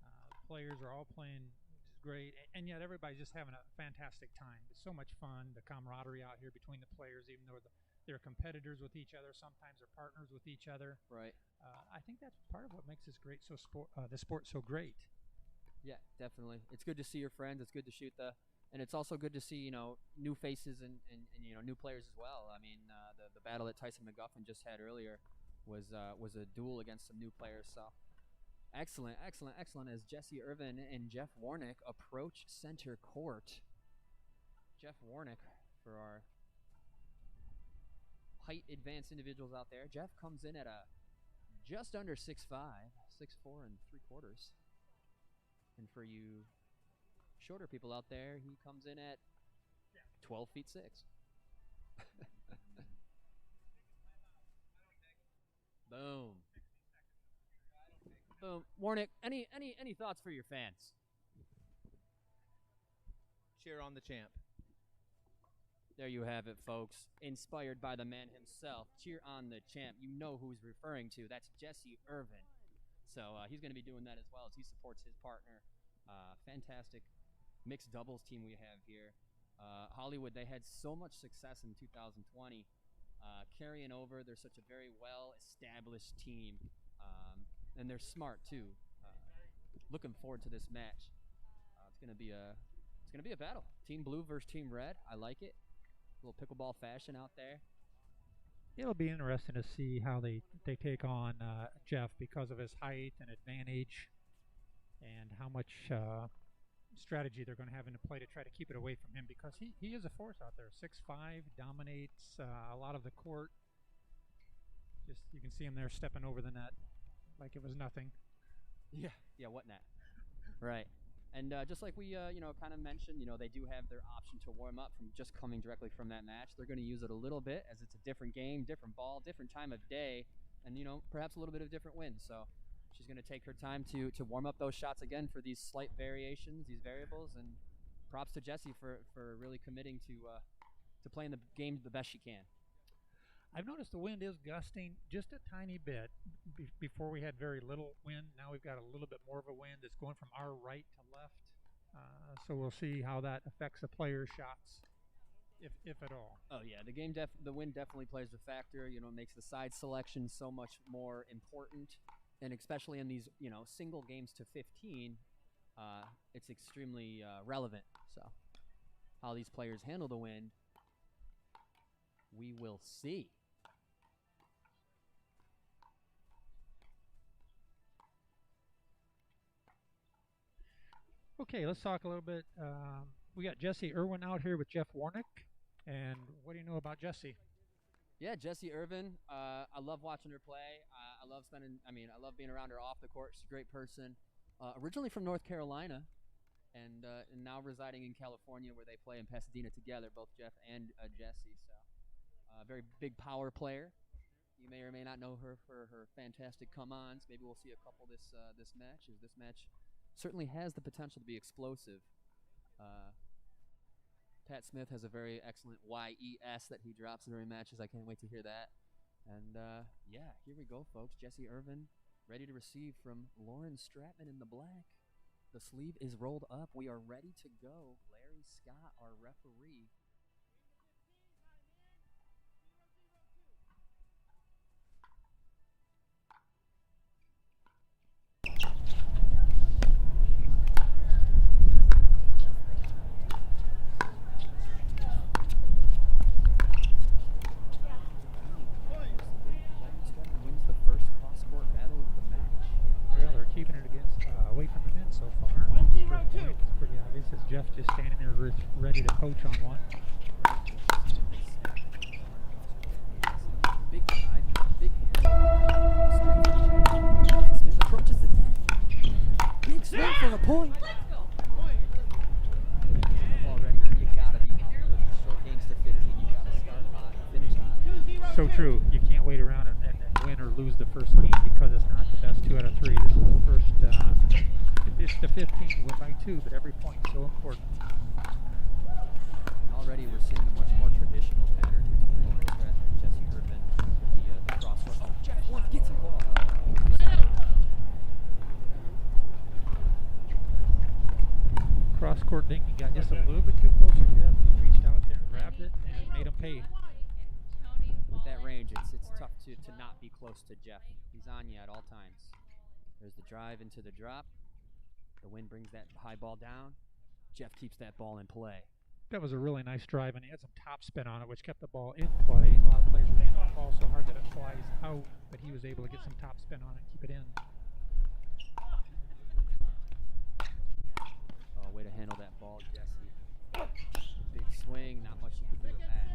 The players are all playing great, and yet everybody's just having a fantastic time. It's so much fun, the camaraderie out here between the players, even though they're competitors with each other. Sometimes they're partners with each other. Right. I think that's part of what makes this great. The sport so great. Yeah, definitely. It's good to see your friends. It's good to shoot the And it's also good to see, new faces and new players as well. I mean, the battle that Tyson McGuffin just had earlier was a duel against some new players. So excellent as Jesse Irvin and Jeff Warnick approach center court. Jeff Warnick for our height advanced individuals out there. Jeff comes in at a just under 6'5", 6'4" and 3/4. And for you shorter people out there, he comes in at 12 feet 6. Boom. Boom. Warnick, any thoughts for your fans? Cheer on the champ. There you have it, folks. Inspired by the man himself. Cheer on the champ. You know who he's referring to. That's Jesse Irvin. So he's going to be doing that as well as he supports his partner. Fantastic mixed doubles team we have here. Hollywood, they had so much success in 2020. Carrying over, they're such a very well-established team. And they're smart, too. Looking forward to this match. It's going to be a battle. Team Blue versus Team Red. I like it. A little pickleball fashion out there. It'll be interesting to see how they take on Jeff because of his height and advantage, and how much strategy they're going to have into play to try to keep it away from him, because he is a force out there. 6'5", dominates a lot of the court. Just you can see him there stepping over the net like it was nothing. Yeah, what net? Right. And just like we, kind of mentioned, they do have their option to warm up from just coming directly from that match. They're going to use it a little bit as it's a different game, different ball, different time of day, and, perhaps a little bit of different wind. So she's going to take her time to warm up those shots again for these slight variations, these variables, and props to Jessie for really committing to playing the game the best she can. I've noticed the wind is gusting just a tiny bit. Before we had very little wind. Now we've got a little bit more of a wind that's going from our right to left. So we'll see how that affects the players' shots, if at all. Oh yeah, the wind definitely plays a factor. It makes the side selection so much more important, and especially in these single games to 15, it's extremely relevant. So how these players handle the wind, we will see. Okay, let's talk a little bit. We got Jesse Irvin out here with Jeff Warnick. And what do you know about Jesse? Yeah, Jesse Irvin. I love watching her play. I love being around her off the court. She's a great person. Originally from North Carolina, and now residing in California, where they play in Pasadena together, both Jeff and Jesse. So, a very big power player. You may or may not know her for her fantastic come-ons. Maybe we'll see a couple this match. As this match certainly has the potential to be explosive. Pat Smith has a very excellent YES that he drops during matches. I can't wait to hear that. And yeah, here we go, folks. Jesse Irvin ready to receive from Lauren Stratman in the black. The sleeve is rolled up. We are ready to go. Larry Scott, our referee. Keeping it away from the men so far. It's pretty obvious as Jeff just standing there ready to poach on one. Big drive, big hand. Smith approaches the net. Big swing for a point. Already, you gotta be with short games to 15. You gotta start hot, finish hot. So true. You can't wait around and win or lose the first game because it's not the best 2 out of 3. This is the first. It's the 15 to win by 2, but every point is so important. And already we're seeing a much more traditional pattern between Lauren Stratman and Jesse Irvin with the crosscourt. Oh, Jeff Warnick gets involved. Cross-court dinking got just a little bit too close to Jeff. He reached out there and grabbed it and made him pay. With that range, it's tough to not be close to Jeff. He's on you at all times. There's the drive into the drop. The wind brings that high ball down. Jeff keeps that ball in play. That was a really nice drive, and he had some top spin on it, which kept the ball in play. A lot of players hit the ball so hard that it flies out, but he was able to get some top spin on it and keep it in. Oh, way to handle that ball, Jesse. Big swing, not much you can do with that.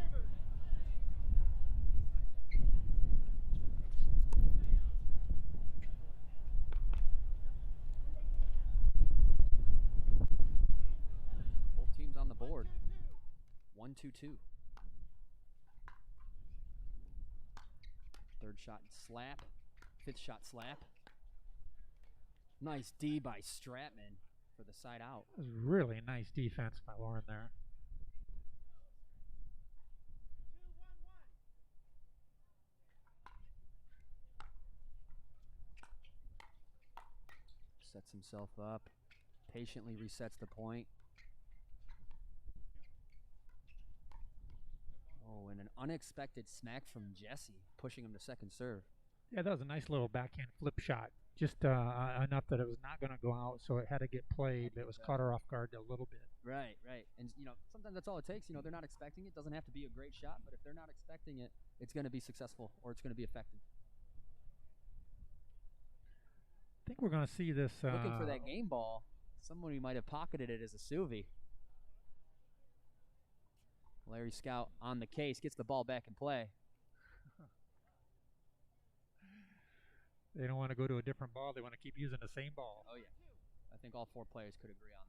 Both teams on the board. 1-2-2. Third shot slap. Fifth shot slap. Nice D by Stratman for the side out. It was really nice defense by Lauren there. Sets himself up. Patiently resets the point. Oh, and an unexpected smack from Jesse, pushing him to second serve. Yeah, that was a nice little backhand flip shot. Just enough that it was not going to go out, so it had to get played. It was caught her off guard a little bit. Right, right. And, you know, sometimes that's all it takes. You know, they're not expecting it. It doesn't have to be a great shot, but if they're not expecting it, it's going to be successful or it's going to be effective. I think we're going to see this. Looking for that game ball. Somebody might have pocketed it as a Suvi. Larry Scout on the case, gets the ball back in play. They don't want to go to a different ball. They want to keep using the same ball. Oh, yeah. I think all 4 players could agree on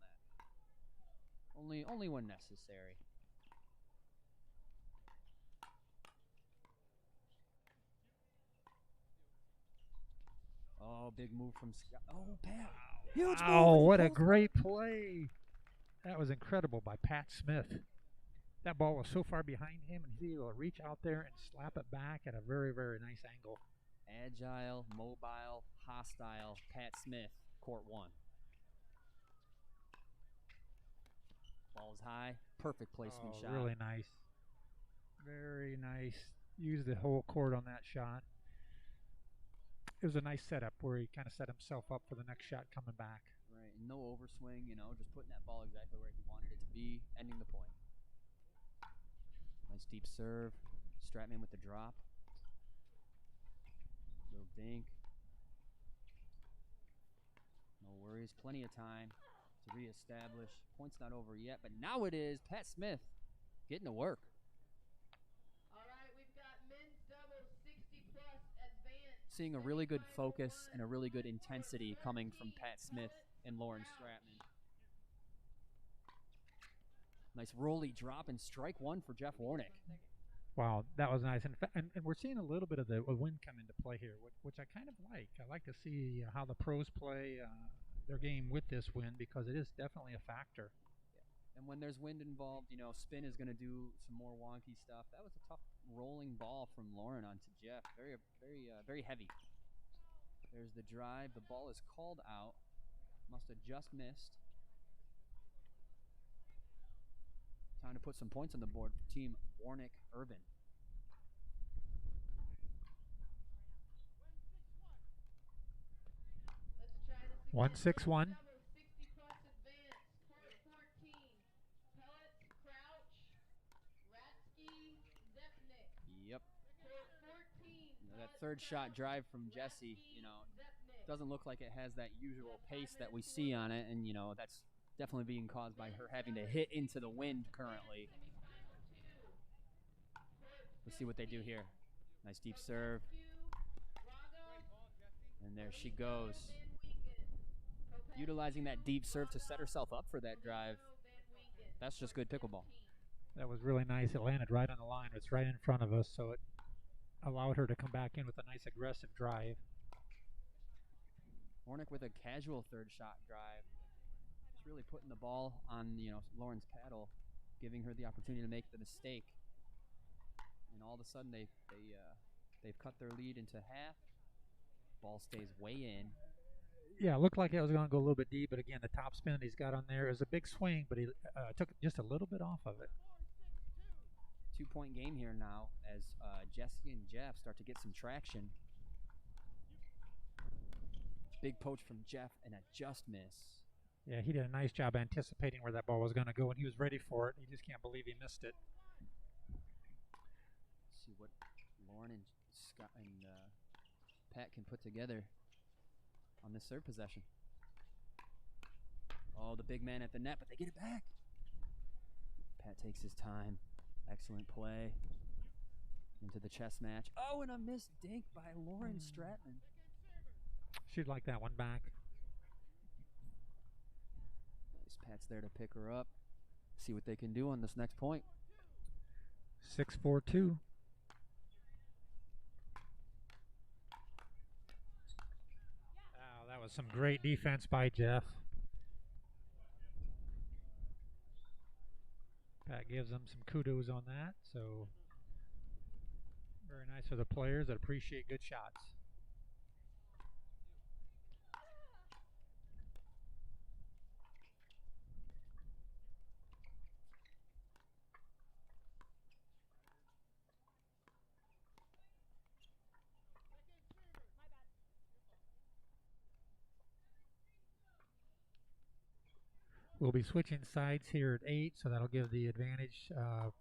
that. Only when necessary. Oh, big move from Scott. Oh, Pat. Huge move. Oh, what a great play. That was incredible by Pat Smith. That ball was so far behind him, and he was able to reach out there and slap it back at a very, very nice angle. Agile, mobile, hostile, Pat Smith, court 1. Ball's high, perfect placement shot. Really nice. Very nice. Used the whole court on that shot. It was a nice setup where he kind of set himself up for the next shot coming back. Right, no overswing, you know, just putting that ball exactly where he wanted it to be, ending the point. Nice deep serve. Stratman with the drop. Little dink. No worries. Plenty of time to reestablish. Point's not over yet, but now it is. Pat Smith getting to work. All right, we've got men's doubles 60+ advanced. Seeing a really good focus and a really good intensity coming from Pat Smith and Lauren Stratman. Nice rolly drop and strike 1 for Jeff Warnick. Wow, that was nice. And we're seeing a little bit of the wind come into play here, which I kind of like. I like to see how the pros play their game with this wind because it is definitely a factor. Yeah. And when there's wind involved, you know, spin is going to do some more wonky stuff. That was a tough rolling ball from Lauren onto Jeff. Very heavy. There's the drive. The ball is called out. Must have just missed. Time to put some points on the board for Team Warnick-Irvin. Let's try this again. 1-6-1. 60+ advanced. Court 14. Pellets, Crouch, Ratsky, Zepnik. Yep. Court 14. You know, that third shot drive from Jesse, you know, doesn't look like it has that usual pace that we see on it, and, you know, that's definitely being caused by her having to hit into the wind currently. Let's see what they do here. Nice deep serve. And there she goes. Utilizing that deep serve to set herself up for that drive. That's just good pickleball. That was really nice. It landed right on the line. It's right in front of us, so it allowed her to come back in with a nice aggressive drive. Warnick with a casual third shot drive. Just really putting the ball on, you know, Lauren's paddle, giving her the opportunity to make the mistake. And all of a sudden they've cut their lead into half. Ball stays way in. Yeah, it looked like it was going to go a little bit deep, but again, the top spin he's got on there is a big swing, but he took just a little bit off of it. 2-point game here now as Jesse and Jeff start to get some traction. Big poach from Jeff and a just miss. Yeah, he did a nice job anticipating where that ball was going to go, and he was ready for it. He just can't believe he missed it. Let's see what Lauren and Scott and Pat can put together on this third possession. Oh, the big man at the net, but they get it back. Pat takes his time. Excellent play. Into the chess match. Oh, and a missed dink by Lauren Stratman. She'd like that one back. Nice. Pat's there to pick her up. See what they can do on this next point. 6-4-2. Wow, that was some great defense by Jeff. Pat gives them some kudos on that. So very nice for the players that appreciate good shots. We'll be switching sides here at 8, so that'll give the advantage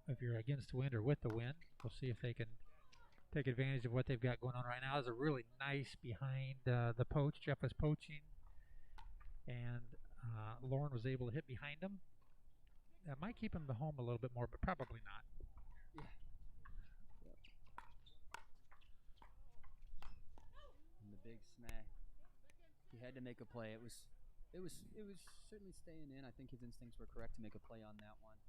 if you're against the wind or with the wind. We'll see if they can take advantage of what they've got going on right now. There's a really nice behind the poach. Jeff was poaching, and Lauren was able to hit behind him. That might keep him to home a little bit more, but probably not. Yeah. And the big smack. He had to make a play. It was certainly staying in. I think his instincts were correct to make a play on that one.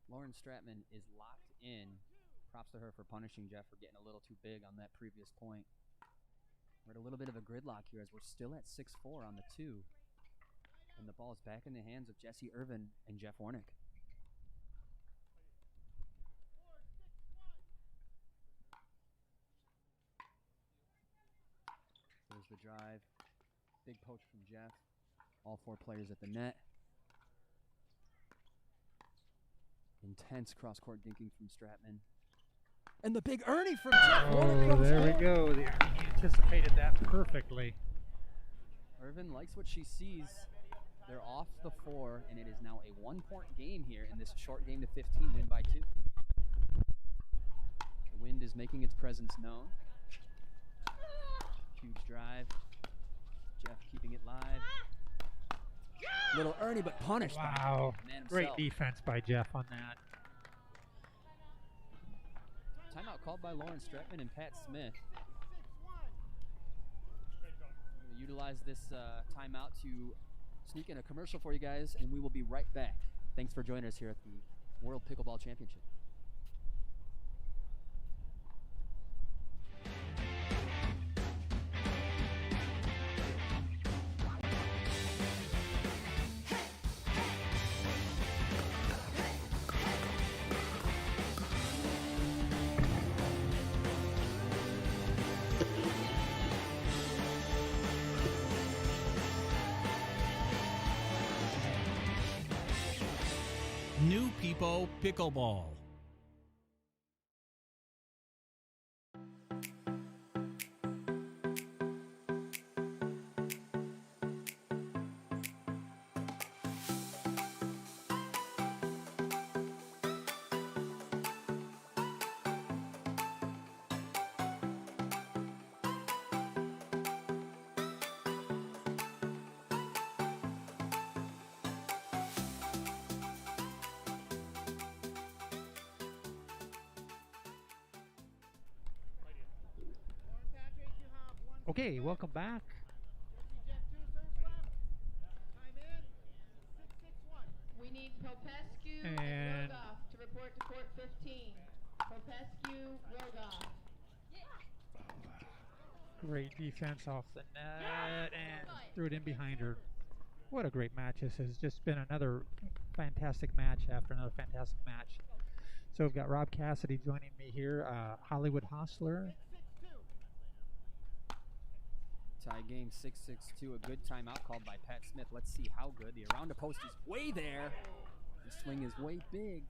Lauren Stratman is locked in. Props to her for punishing Jeff for getting a little too big on that previous point. We're at a little bit of a gridlock here as we're still at 6-4 on the 2. And the ball is back in the hands of Jesse Irvin and Jeff Warnick. There's the drive. Big poach from Jeff. All 4 players at the net. Intense cross-court dinking from Stratman. And the big Ernie from Jeff Warnick. Oh, there we go. He anticipated that perfectly. Irvin likes what she sees. They're off the 4, and it is now a 1-point game here in this short game to 15, win by 2. The wind is making its presence known. Huge drive. Jeff keeping it live. Little Ernie, but punished. Wow. By the man Great himself. defense by Jeff on that. Timeout called by Lauren Stratman and Pat Smith. We're going to utilize this timeout to sneak in a commercial for you guys, and we will be right back. Thanks for joining us here at the World Pickleball Championship. New People Pickleball. Okay, welcome back. We need Popescu and And Rogoff to report to court 15. Popescu, Rogoff. great defense off the net and threw it in behind her. What a great match this has just been. Another fantastic match after another fantastic match. So we've got Rob Cassidy joining me here, Hollywood Hostler. Tie game 6-6-2. A good timeout called by Pat Smith. Let's see how good. The around the post is way there. The swing is way big.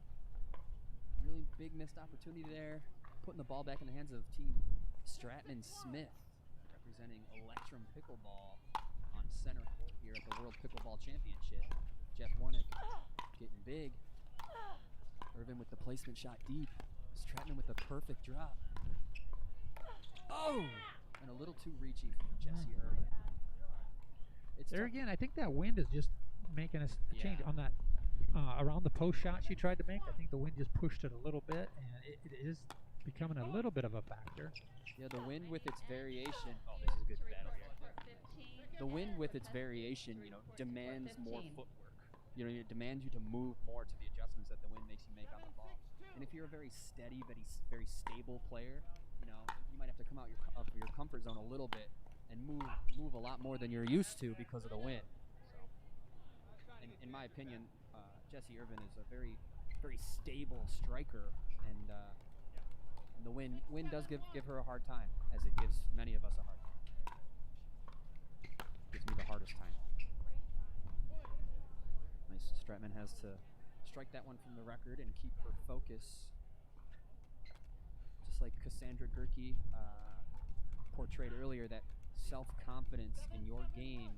Really big missed opportunity there. Putting the ball back in the hands of Team Stratman Smith, representing Electrum Pickleball on center court here at the World Pickleball Championship. Jeff Warnick getting big. Irvin with the placement shot deep. Stratman with the perfect drop. Oh! And a little too reachy from Jesse Irvin. It's There tough. again, I think that wind is just making us change on that around the post shot she tried to make. I think the wind just pushed it a little bit, and it is becoming a little bit of a factor. Yeah, the wind with its variation. Oh, this is a good battle here. The wind with its variation, you know, demands more footwork. You know, it demands you to move more to the adjustments that the wind makes you make on the ball. And if you're a very steady, very stable player, you know, you might have to come out of your comfort zone a little bit and move a lot more than you're used to because of the wind. So, in my opinion, Jesse Irvin is a very, very stable striker, and the wind does give her a hard time, as it gives many of us a hard time. Gives me the hardest time. Nice. Stratman has to strike that one from the record and keep her focus. Just like Cassandra Gerke portrayed earlier, that self-confidence in your game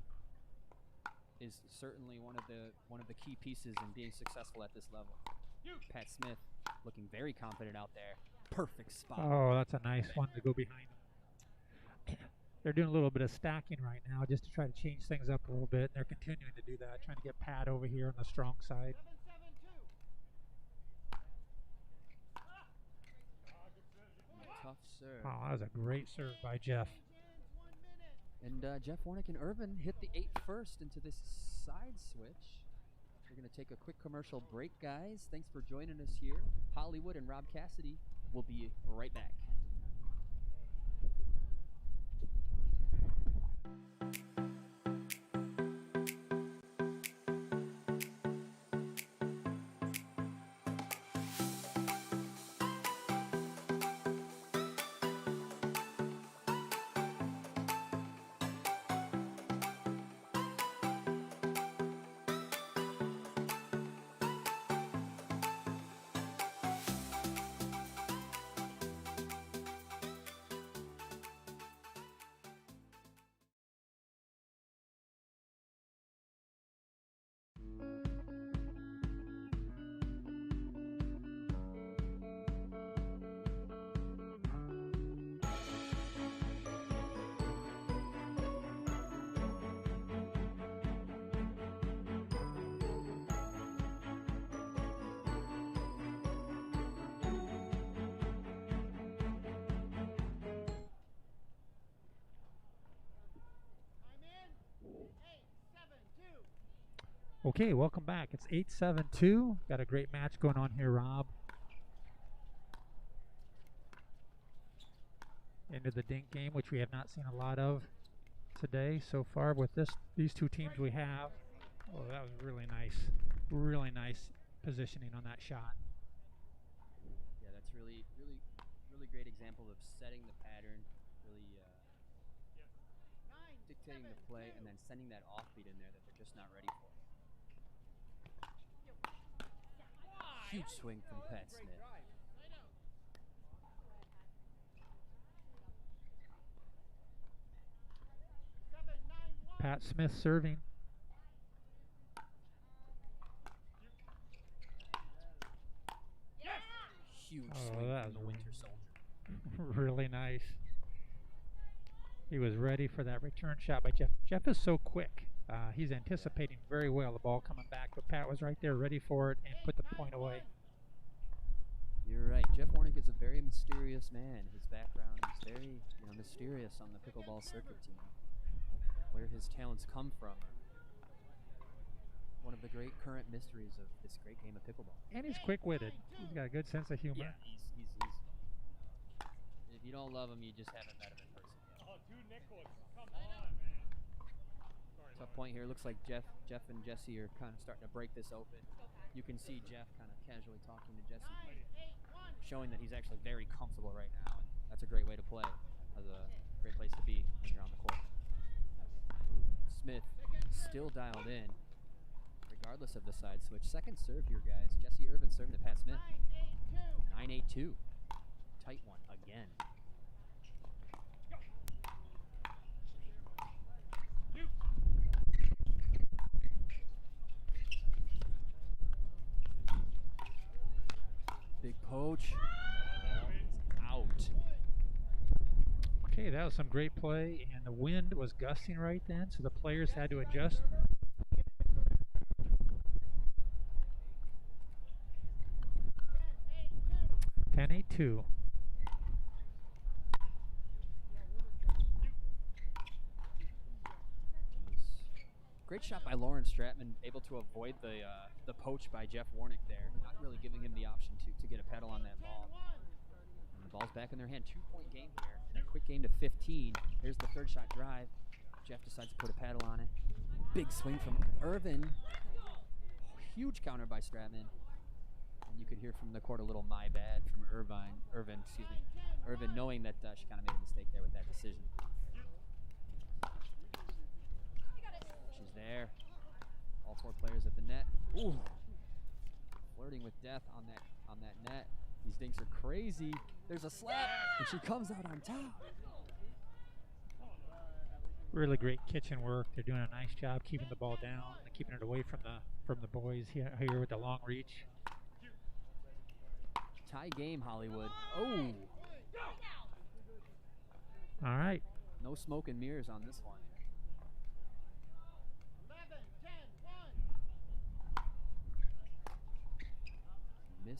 is certainly one of the key pieces in being successful at this level. Pat Smith looking very confident out there. Perfect spot. Oh, that's a nice one to go behind them. They're doing a little bit of stacking right now just to try to change things up a little bit. They're continuing to do that, trying to get Pat over here on the strong side. Tough serve. Oh, that was a great serve by Jeff. And Jeff Warnick and Irvin hit the 8 first into this side switch. We're going to take a quick commercial break, guys. Thanks for joining us here. Hollywood and Rob Cassidy will be right back. Okay, welcome back. It's 8-7-2. Got a great match going on here, Rob. Into the dink game, which we have not seen a lot of today so far with these two teams we have. Oh, that was really nice positioning on that shot. Yeah, that's really great example of setting the pattern, really dictating the play, and then sending that offbeat in there that they're just not ready for. Huge swing from Pat Smith. Pat Smith serving. Huge Oh, swing that from the was Winter Soldier. really nice. He was ready for that return shot by Jeff. Jeff is so quick. He's anticipating very well the ball coming back, but Pat was right there ready for it and put the point away. You're right. Jeff Warnick is a very mysterious man. His background is very mysterious on the pickleball circuit team. Where his talents come from. One of the great current mysteries of this great game of pickleball. And he's quick-witted. He's got a good sense of humor. Yeah, he's if you don't love him, you just haven't met him in person yet. Oh, dude, Nicholas, come on, man. Tough point here. Looks like Jeff and Jesse are kind of starting to break this open. You can see Jeff kind of casually talking to Jesse, showing that he's actually very comfortable right now. And that's a great way to play. That's a great place to be when you're on the court. Smith still dialed in, regardless of the side switch. Second serve here, guys. Jesse Irvin serving to Pat Smith. 9-8-2. Tight one again. poach. Out. Okay, that was some great play, and the wind was gusting right then, so the players had to adjust. (10-8-2). Great shot by Lauren Stratman, able to avoid the poach by Jeff Warnick there, not really giving him the option to get a pedal on that ball. And the ball's back in their hand. 2-point game here, and a quick game to 15. Here's the third shot drive. Jeff decides to put a paddle on it. Big swing from Irvin. Huge counter by Stratman. And you could hear from the court a little "my bad" from Irvin, knowing that she kind of made a mistake there with that decision. She's there. All four players at the net. Ooh, flirting with death on that net. These dinks are crazy. There's a slap, and she comes out on top. Really great kitchen work. They're doing a nice job keeping the ball down, and keeping it away from the boys here with the long reach. Tie game, Hollywood. Oh. All right. No smoke and mirrors on this one.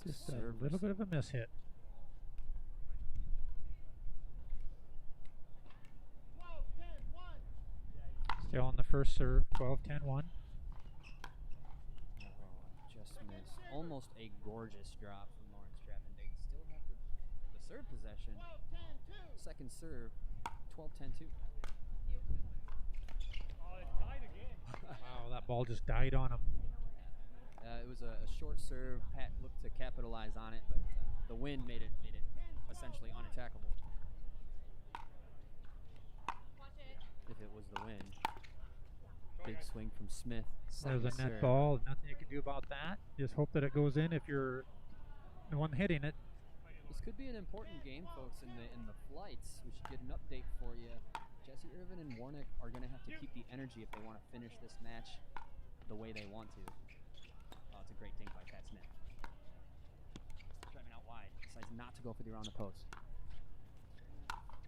Just a little bit of a miss hit. Still on the first serve, 12-10-1. Just missed. Almost a gorgeous drop from Lauren Stratman. They still have the serve possession. Second serve, 12-10-2. Wow, that ball just died on him. It was a short serve. Pat looked to capitalize on it, but the wind made it essentially unattackable. If it was the wind. Big swing from Smith. There's a net ball. Nothing you can do about that. Just hope that it goes in if you're the one hitting it. This could be an important game, folks, in the flights. We should get an update for you. Jesse Irvin and Warnick are going to have to keep the energy if they want to finish this match the way they want to. Oh, it's a great dink by Pat Smith. Driving out wide. Decides not to go for the around the post.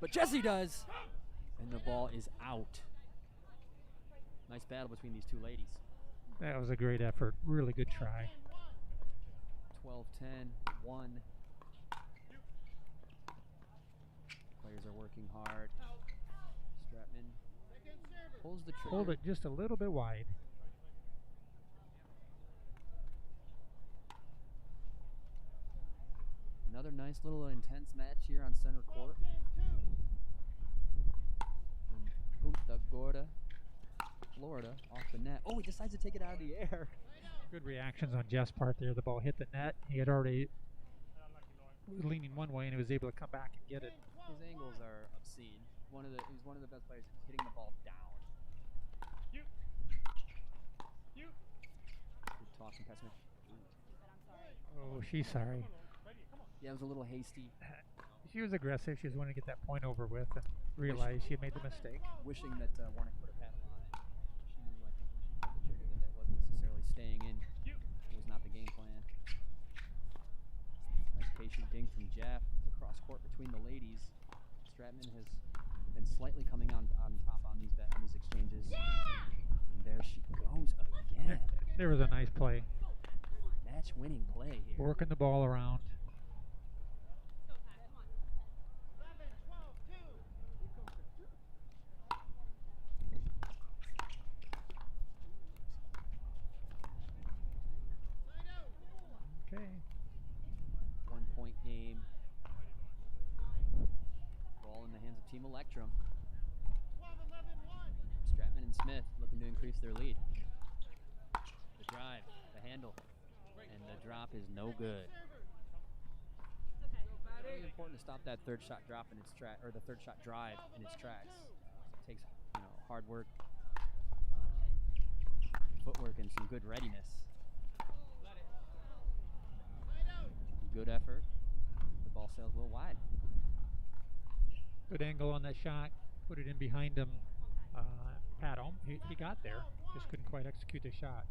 But Jesse does! And the ball is out. Nice battle between these two ladies. That was a great effort. Really good try. 12-10-1. Players are working hard. Stratman pulls the trigger. Hold it just a little bit wide. Another nice little intense match here on center court. And Punta, Gorda, Florida, off the net. Oh, he decides to take it out of the air. Good reactions on Jeff's part there. The ball hit the net. He had already leaning one way, and he was able to come back and get it. His angles are obscene. He's one of the best players hitting the ball down. Good talk from Pat Smith. Oh, she's sorry. Yeah, it was a little hasty. She was aggressive. She was wanting to get that point over with and realized she had made the mistake. Wishing that Warnick put a paddle on it. She knew, I think, when she pulled the trigger that wasn't necessarily staying in. It was not the game plan. Nice patient dink from Jeff. Across court between the ladies. Stratman has been slightly coming on top on these exchanges. And there she goes again. There was a nice play. Match-winning play here. Working the ball around. Okay. 1 point game. Ball in the hands of Team Electrum. Stratman and Smith looking to increase their lead. The drive, the handle, and the drop is no good. Really important to stop that third shot drop in its track, or the third shot drive in its tracks. It takes hard work, footwork, and some good readiness. Good effort. The ball sails a little wide. Good angle on that shot. Put it in behind him. Pat home. He got there. Just couldn't quite execute the shot.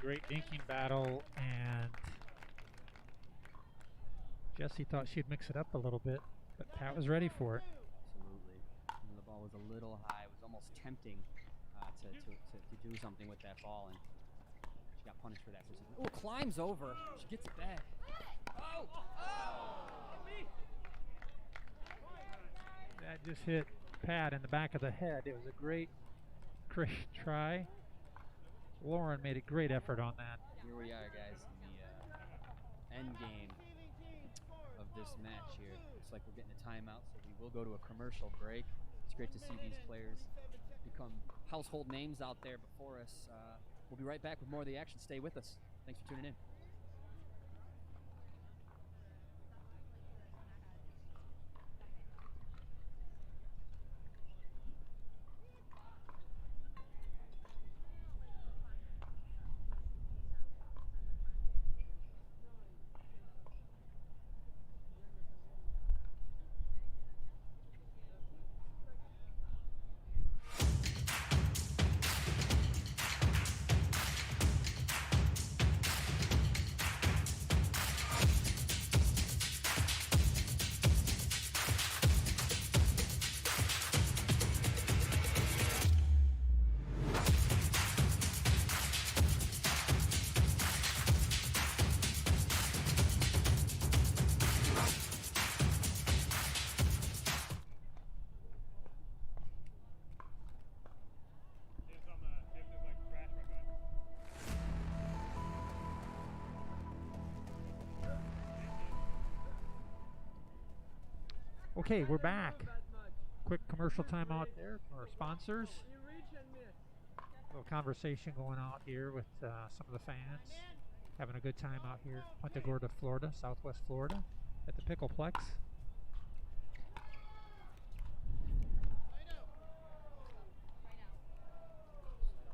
great dinking battle, and Jessie thought she'd mix it up a little bit, but Pat was ready for it. Absolutely. You know, the ball was a little high. It was almost tempting to do something with that ball, and she got punished for that. So she climbs over. She gets it back. That just hit Pat in the back of the head. It was a great try. Lauren made a great effort on that. Here we are, guys, in the end game of this match here. Looks like we're getting a timeout, so we will go to a commercial break. It's great to see these players become household names out there before us. We'll be right back with more of the action. Stay with us. Thanks for tuning in. Okay, we're back. Quick commercial timeout there from our sponsors. A little conversation going on here with some of the fans. Having a good time out here, Punta Gorda, Florida, Southwest Florida, at the Pickleplex.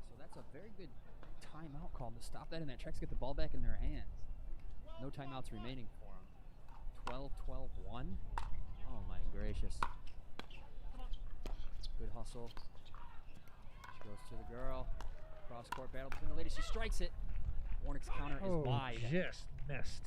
So that's a very good timeout call to stop that in their tracks, get the ball back in their hands. No timeouts remaining for them. 12-12-1. Oh my gracious. Good hustle. She goes to the girl. Cross court battle between the ladies. She strikes it. Warnick's counter is wide. Just missed.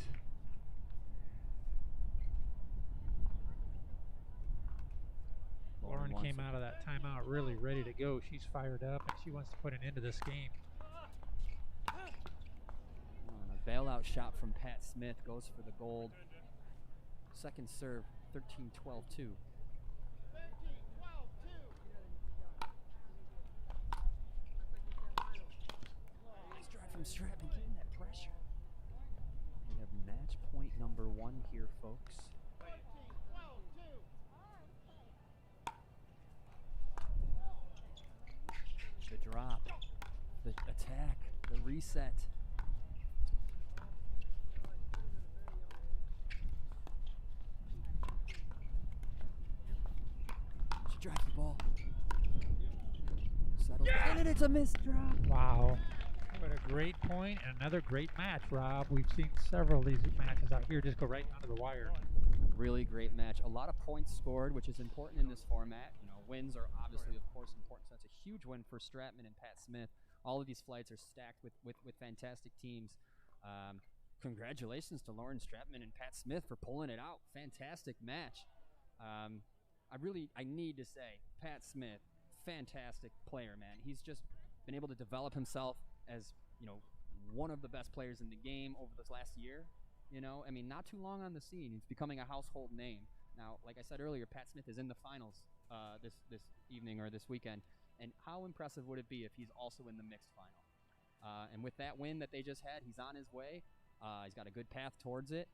Lauren came out of that timeout really ready to go. She's fired up and she wants to put an end to this game. And a bailout shot from Pat Smith goes for the gold. Second serve, 13-12-2. Nice drive from Stratton, getting that pressure. We have match point number 1 here, folks. The drop, the attack, the reset. She drives the ball. Settles down, and it's a missed drop. Wow. What a great point and another great match, Rob. We've seen several of these matches out here just go right under the wire. Really great match. A lot of points scored, which is important in this format. You know, wins are obviously, of course, important. So that's a huge win for Stratman and Pat Smith. All of these flights are stacked with fantastic teams. Congratulations to Lauren Stratman and Pat Smith for pulling it out. Fantastic match. I need to say, Pat Smith, fantastic player, man. He's just been able to develop himself as, you know, one of the best players in the game over this last year. You know, I mean, not too long on the scene. He's becoming a household name. Now, like I said earlier, Pat Smith is in the finals this evening or this weekend. And how impressive would it be if he's also in the mixed final? And with that win that they just had, he's on his way. He's got a good path towards it.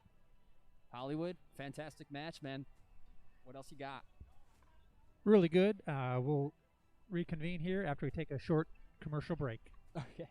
Hollywood, fantastic match, man. What else you got? Really good. We'll reconvene here after we take a short commercial break. Okay.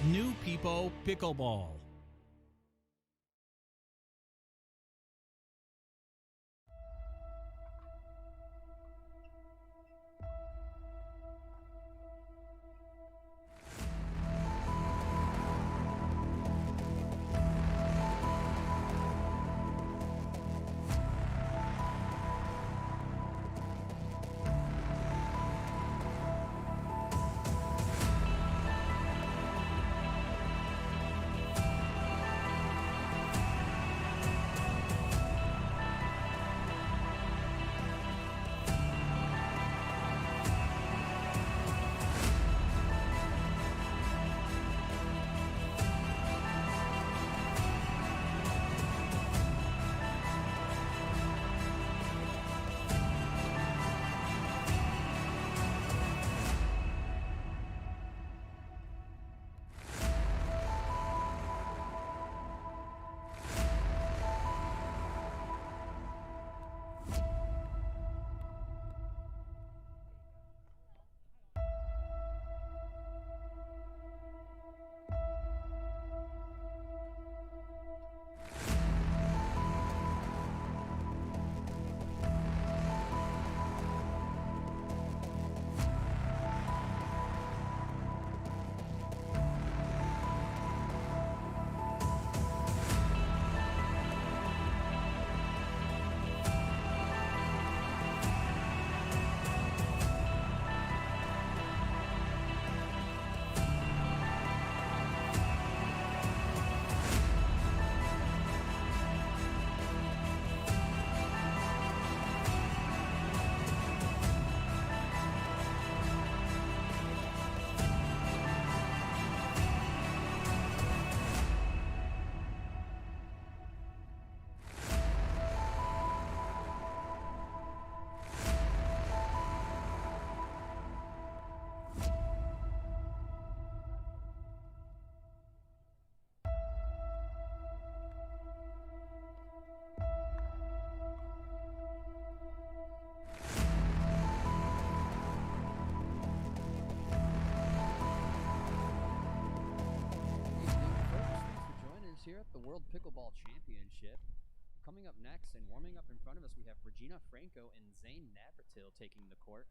New People Pickleball. Here at the World Pickleball Championship. Coming up next and warming up in front of us, we have Regina Franco and Zane Navratil taking the court.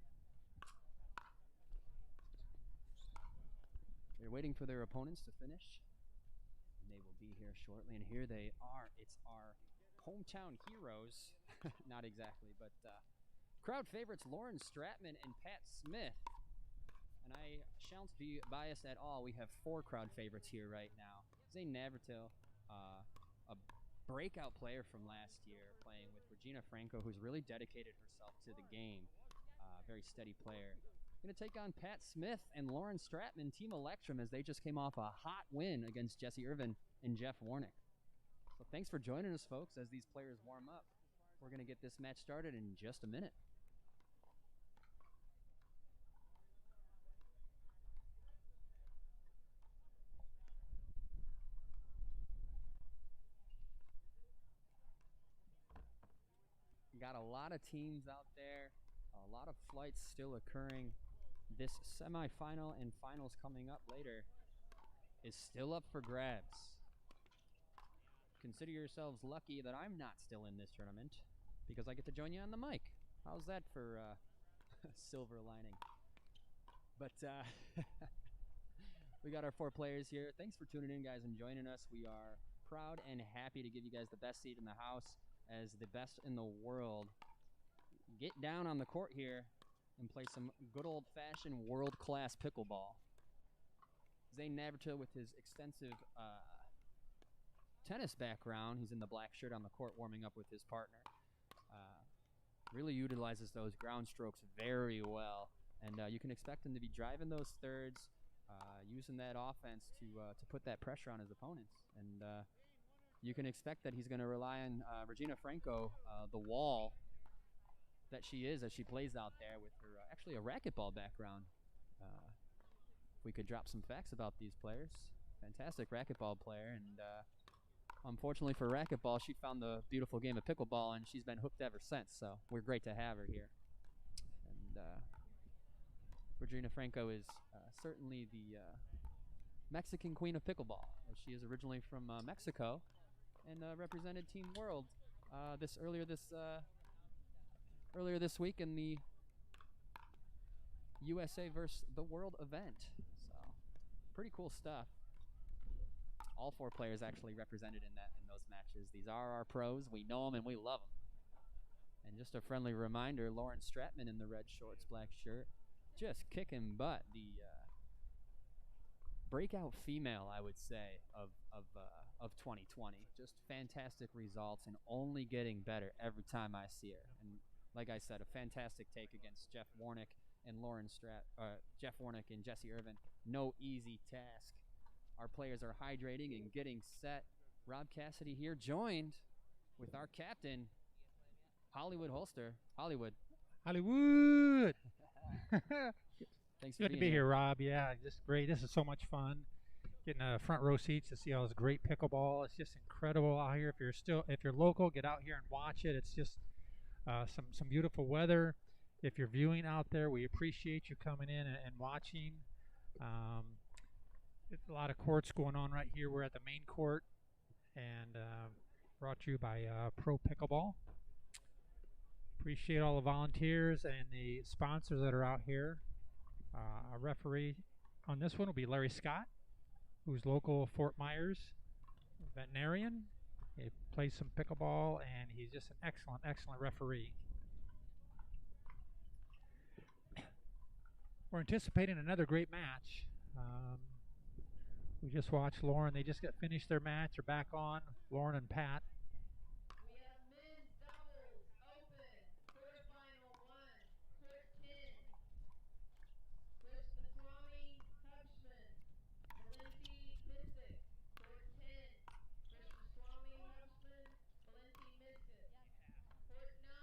They're waiting for their opponents to finish, and they will be here shortly. And here they are. It's our hometown heroes. Not exactly, but crowd favorites Lauren Stratman and Pat Smith. And I shan't be biased at all. We have 4 crowd favorites here right now. Zane Navratil, a breakout player from last year, playing with Regina Franco, who's really dedicated herself to the game. Very steady player. Going to take on Pat Smith and Lauren Stratman, Team Electrum, as they just came off a hot win against Jesse Irvin and Jeff Warnick. So thanks for joining us, folks, as these players warm up. We're going to get this match started in just a minute. Got a lot of teams out there, a lot of flights still occurring. This semifinal and finals coming up later is still up for grabs. Consider yourselves lucky that I'm not still in this tournament, because I get to join you on the mic. How's that for silver lining? But we got our 4 players here. Thanks for tuning in, guys, and joining us. We are proud and happy to give you guys the best seat in the house as the best in the world. Get down on the court here and play some good old-fashioned world-class pickleball. Zane Navratil, with his extensive tennis background, he's in the black shirt on the court warming up with his partner. Really utilizes those ground strokes very well, and you can expect him to be driving those thirds, using that offense to put that pressure on his opponents. And you can expect that he's going to rely on Regina Franco, the wall that she is as she plays out there with her actually a racquetball background. If we could drop some facts about these players. Fantastic racquetball player, and unfortunately for racquetball, she found the beautiful game of pickleball, and she's been hooked ever since, so we're great to have her here. And Regina Franco is certainly Mexican queen of pickleball. She is originally from Mexico and represented Team World earlier this week in the USA versus the World event. So pretty cool stuff. All 4 players actually represented in those matches. These are our pros. We know them and we love them. And just a friendly reminder, Lauren Stratman in the red shorts, black shirt, just kicking butt. The breakout female, I would say, of 2020. Just fantastic results and only getting better every time I see her. And like I said, a fantastic take against Jeff Warnick and Jeff Warnick and Jesse Irvin. No easy task. Our players are hydrating and getting set. Rob Cassidy here, joined with our captain, Hollywood Holster. Hollywood. Thanks for Good to be here, Rob. Yeah, just great. This is so much fun. Getting front row seats to see all this great pickleball. It's just incredible out here. If you're local, get out here and watch it. It's just some beautiful weather. If you're viewing out there, we appreciate you coming in and watching. It's a lot of courts going on right here. We're at the main court, and brought to you by Pro Pickleball. Appreciate all the volunteers and the sponsors that are out here. Our referee on this one will be Larry Scott, who's local Fort Myers veterinarian. He plays some pickleball, and he's just an excellent referee. We're anticipating another great match. We just watched Lauren. They just got finished their match. They're back on, Lauren and Pat. We have men's doubles open, quarterfinal 1, court 10. Krishnaswamy Hubschman, Valenti Missick, court 10. Krishnaswamy Hubschman, Valenti Missick, court 9.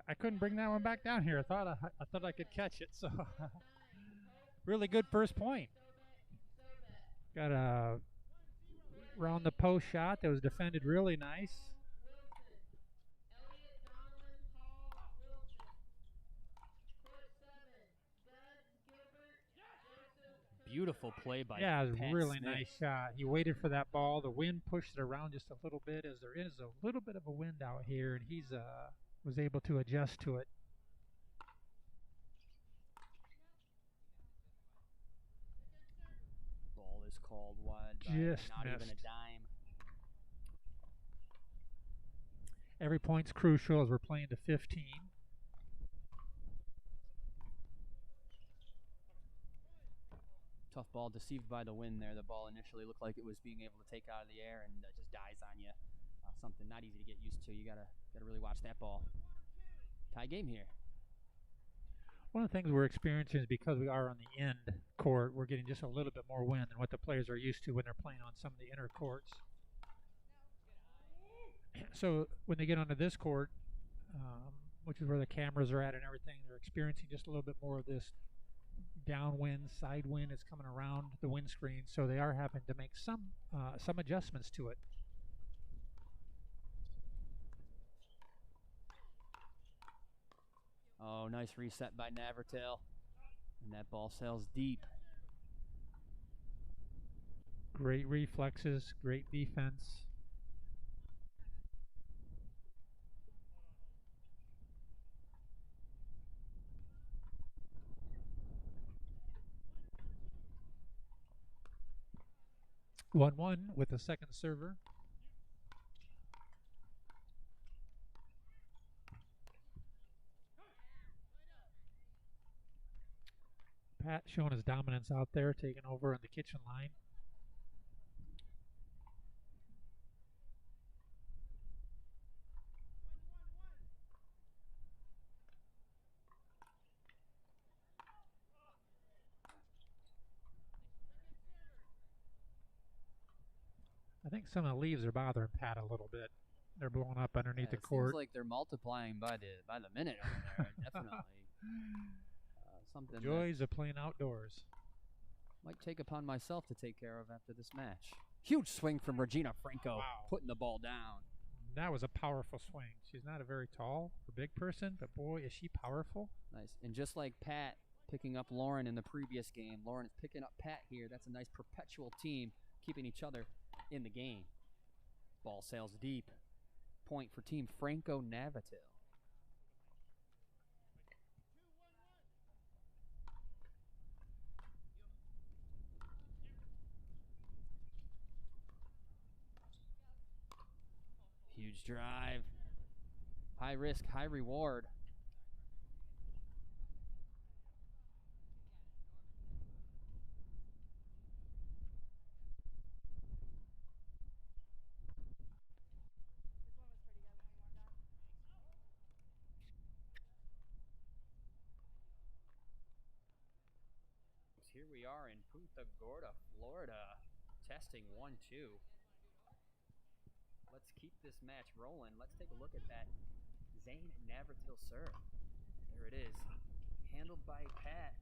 I couldn't bring that one back down here. I thought I could catch it. So really good first point. Got a round the post shot that was defended really nice. Beautiful play by Yeah, it was Pat a really Smith. nice shot. He waited for that ball. The wind pushed it around just a little bit, as there is a little bit of a wind out here, and he's was able to adjust to it. Ball is called wide by Just not even a missed. dime. Every point's crucial as we're playing to 15. Tough ball, deceived by the wind there. The ball initially looked like it was being able to take out of the air and just dies on you. Something not easy to get used to. You gotta really watch that ball. Tie game here. One of the things we're experiencing is because we are on the end court, we're getting just a little bit more wind than what the players are used to when they're playing on some of the inner courts. So when they get onto this court, which is where the cameras are at and everything, they're experiencing just a little bit more of this downwind, side wind is coming around the windscreen, so they are having to make some adjustments to it. Oh, nice reset by Navertail. And that ball sails deep. Great reflexes, great defense. One with the second server. Pat showing his dominance out there, taking over on the kitchen line. I think some of the leaves are bothering Pat a little bit. They're blowing up underneath the court. Seems like they're multiplying by the minute over there. Definitely. Something Joys of playing outdoors. Might take upon myself to take care of after this match. Huge swing from Regina Franco, putting the ball down. That was a powerful swing. She's not a very tall or big person, but boy, is she powerful. Nice. And just like Pat, picking up Lauren in the previous game. Lauren is picking up Pat here. That's a nice perpetual team keeping each other in the game. Ball sails deep. Point for Team Franco Navatil. Huge drive. High risk, high reward. Here we are in Punta Gorda, Florida, testing 1-2. Let's keep this match rolling. Let's take a look at that Zane Navratil serve. There it is. Handled by Pat.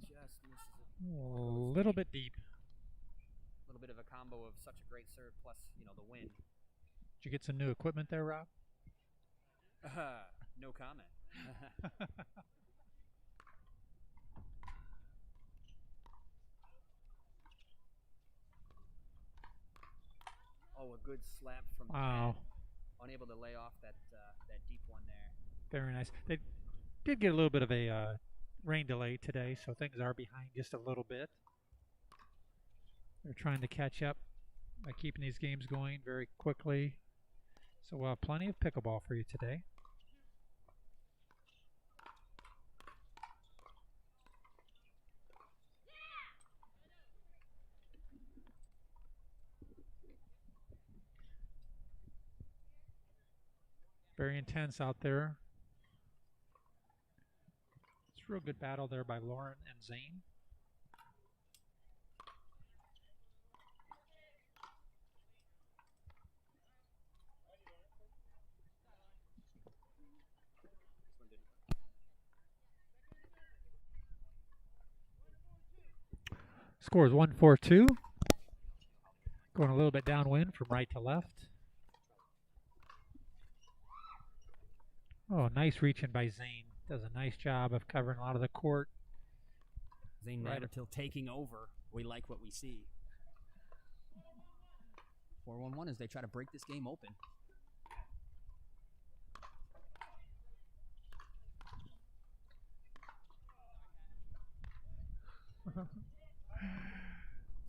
Just misses it. A little bit deep. A little bit of a combo of such a great serve plus, you know, the wind. Did you get some new equipment there, Rob? No comment. Oh, a good slap from Wow. Pat. Unable to lay off that deep one there. Very nice. They did get a little bit of a rain delay today, so things are behind just a little bit. They're trying to catch up by keeping these games going very quickly. So we'll have plenty of pickleball for you today. Very intense out there. It's a real good battle there by Lauren and Zane. Score is 1-4-2. Going a little bit downwind from right to left. Oh, nice reaching by Zane. Does a nice job of covering a lot of the court. Zane Navratil taking over. We like what we see. 4-1-1 as they try to break this game open.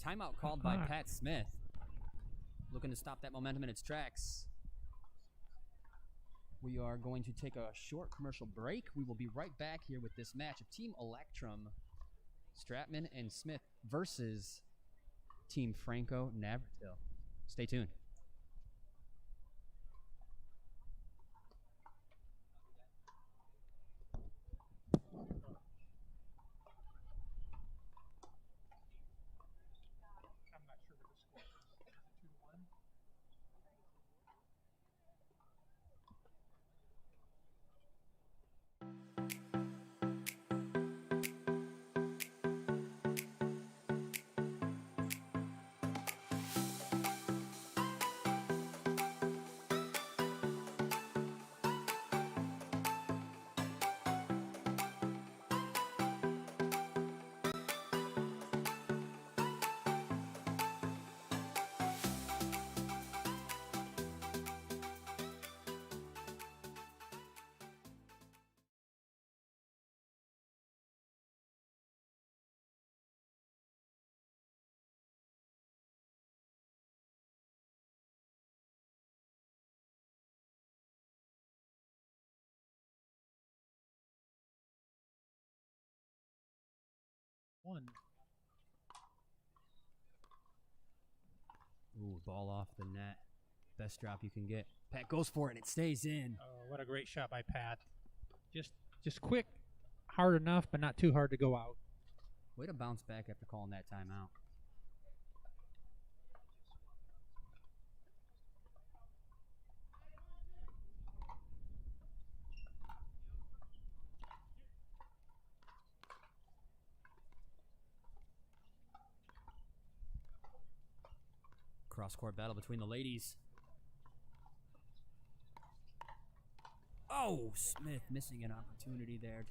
Timeout called by Pat Smith. Looking to stop that momentum in its tracks. We are going to take a short commercial break. We will be right back here with this match of Team Electrum, Stratman and Smith versus Team Franco Navratil. Stay tuned. One. Ooh, ball off the net. Best drop you can get. Pat goes for it and it stays in. Oh, what a great shot by Pat. Just quick, hard enough, but not too hard to go out. Way to bounce back after calling that timeout. Cross-court battle between the ladies. Oh, Smith missing an opportunity there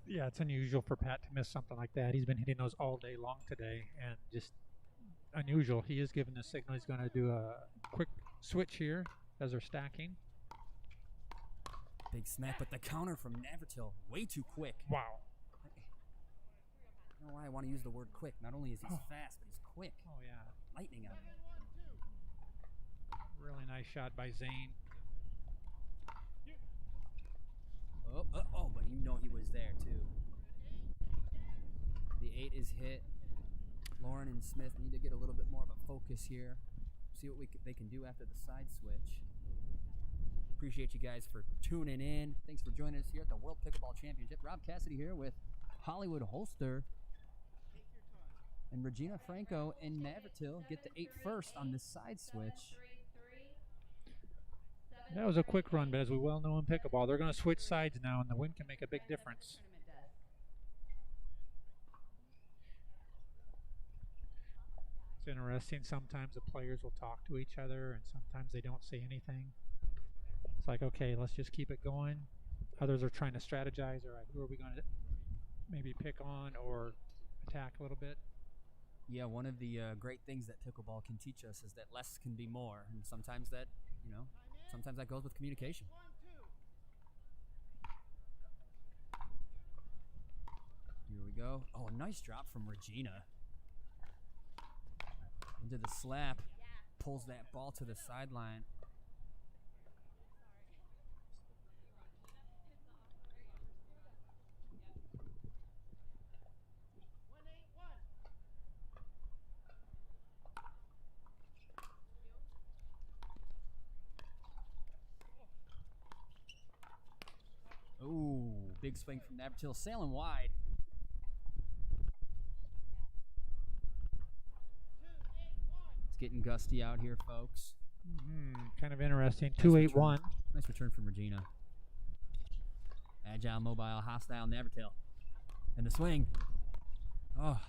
Yeah, it's unusual for Pat to miss something like that. He's been hitting those all day long today, and just unusual. He is giving the signal he's going to do a quick switch here as they're stacking. Big snap, but the counter from Navratil, way too quick. Wow. I don't know why I want to use the word quick. Not only is he fast, but he's quick. Oh, yeah. Lightning out of it. Really nice shot by Zane. Oh, but you know he was there, too. The 8 is hit. Lauren and Smith need to get a little bit more of a focus here. See what they can do after the side switch. Appreciate you guys for tuning in. Thanks for joining us here at the World Pickleball Championship. Rob Cassidy here with Hollywood Holster. And Regina Franco and Navratil get the 8 first on this side switch. That was a quick run, but as we well know in pickleball, they're going to switch sides now, and the wind can make a big difference. It's interesting. Sometimes the players will talk to each other, and sometimes they don't say anything. It's like, okay, let's just keep it going. Others are trying to strategize, all right, who are we going to maybe pick on or attack a little bit? Yeah, one of the great things that pickleball can teach us is that less can be more, and sometimes that, sometimes that goes with communication. Here we go. Oh, a nice drop from Regina. Into the slap, pulls that ball to the sideline. Ooh, big swing from Navratil, sailing wide. It's getting gusty out here, folks. Kind of interesting. 2-8-1. Nice return from Regina. Agile, mobile, hostile Navratil. And the swing. Oh,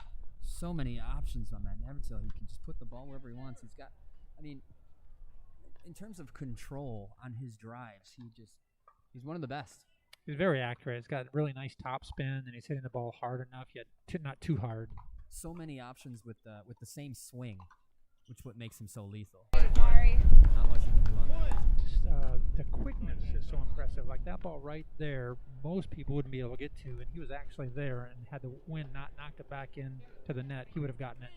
so many options on that Navratil. He can just put the ball wherever he wants. He's got, in terms of control on his drives, he's one of the best. He's very accurate. He's got really nice top spin, and he's hitting the ball hard enough, yet not too hard. So many options with the same swing, which what makes him so lethal. Sorry. Not much you can do on that. Just, the quickness is so impressive. Like that ball right there, most people wouldn't be able to get to, and he was actually there, and had the wind not knocked it back in to the net, he would have gotten it.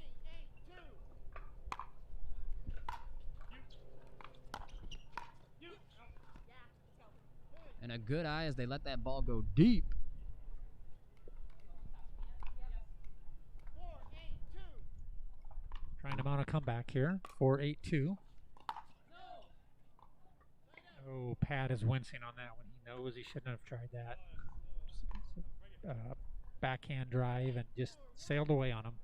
And a good eye as they let that ball go deep. Trying to mount a comeback here. 4-8-2. Oh, Pat is wincing on that one. He knows he shouldn't have tried that. Backhand drive and just sailed away on him.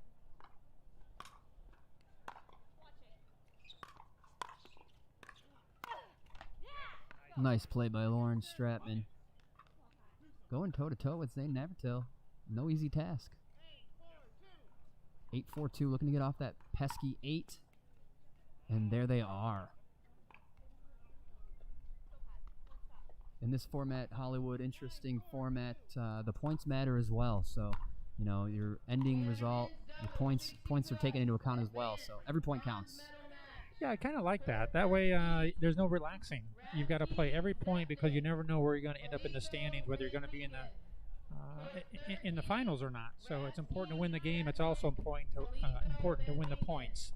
Nice play by Lauren Stratman. Going toe-to-toe with Zane Navratil. No easy task. 8-4-2, looking to get off that pesky 8. And there they are. In this format, Hollywood, interesting format. The points matter as well. So, your ending result, your points are taken into account as well. So every point counts. Yeah, I kind of like that. That way, there's no relaxing. You've got to play every point because you never know where you're going to end up in the standings, whether you're going to be in the finals or not. So it's important to win the game. It's also important to win the points.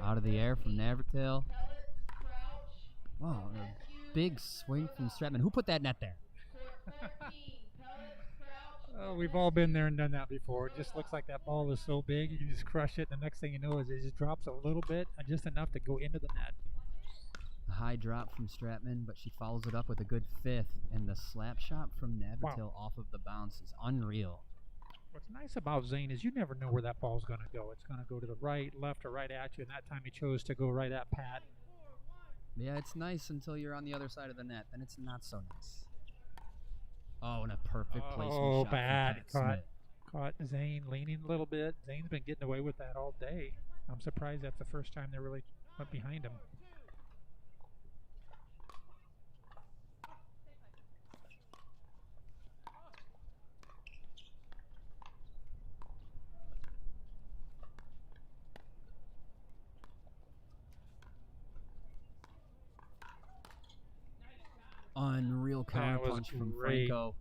Out of the air from Navratil. Oh, a big swing from Stratman. Who put that net there? Oh, we've all been there and done that before. It just looks like that ball is so big, you can just crush it. The next thing you know is it just drops a little bit, and just enough to go into the net. A high drop from Stratman, but she follows it up with a good 5th, and the slap shot from Navratil off of the bounce is unreal. What's nice about Zane is you never know where that ball's going to go. It's going to go to the right, left, or right at you, and that time he chose to go right at Pat. Yeah, it's nice until you're on the other side of the net. Then it's not so nice. Oh, and a perfect placement shot. Oh, bad. Caught Zane leaning a little bit. Zane's been getting away with that all day. I'm surprised that's the first time they really went behind him. Unreal counter punch from Franco.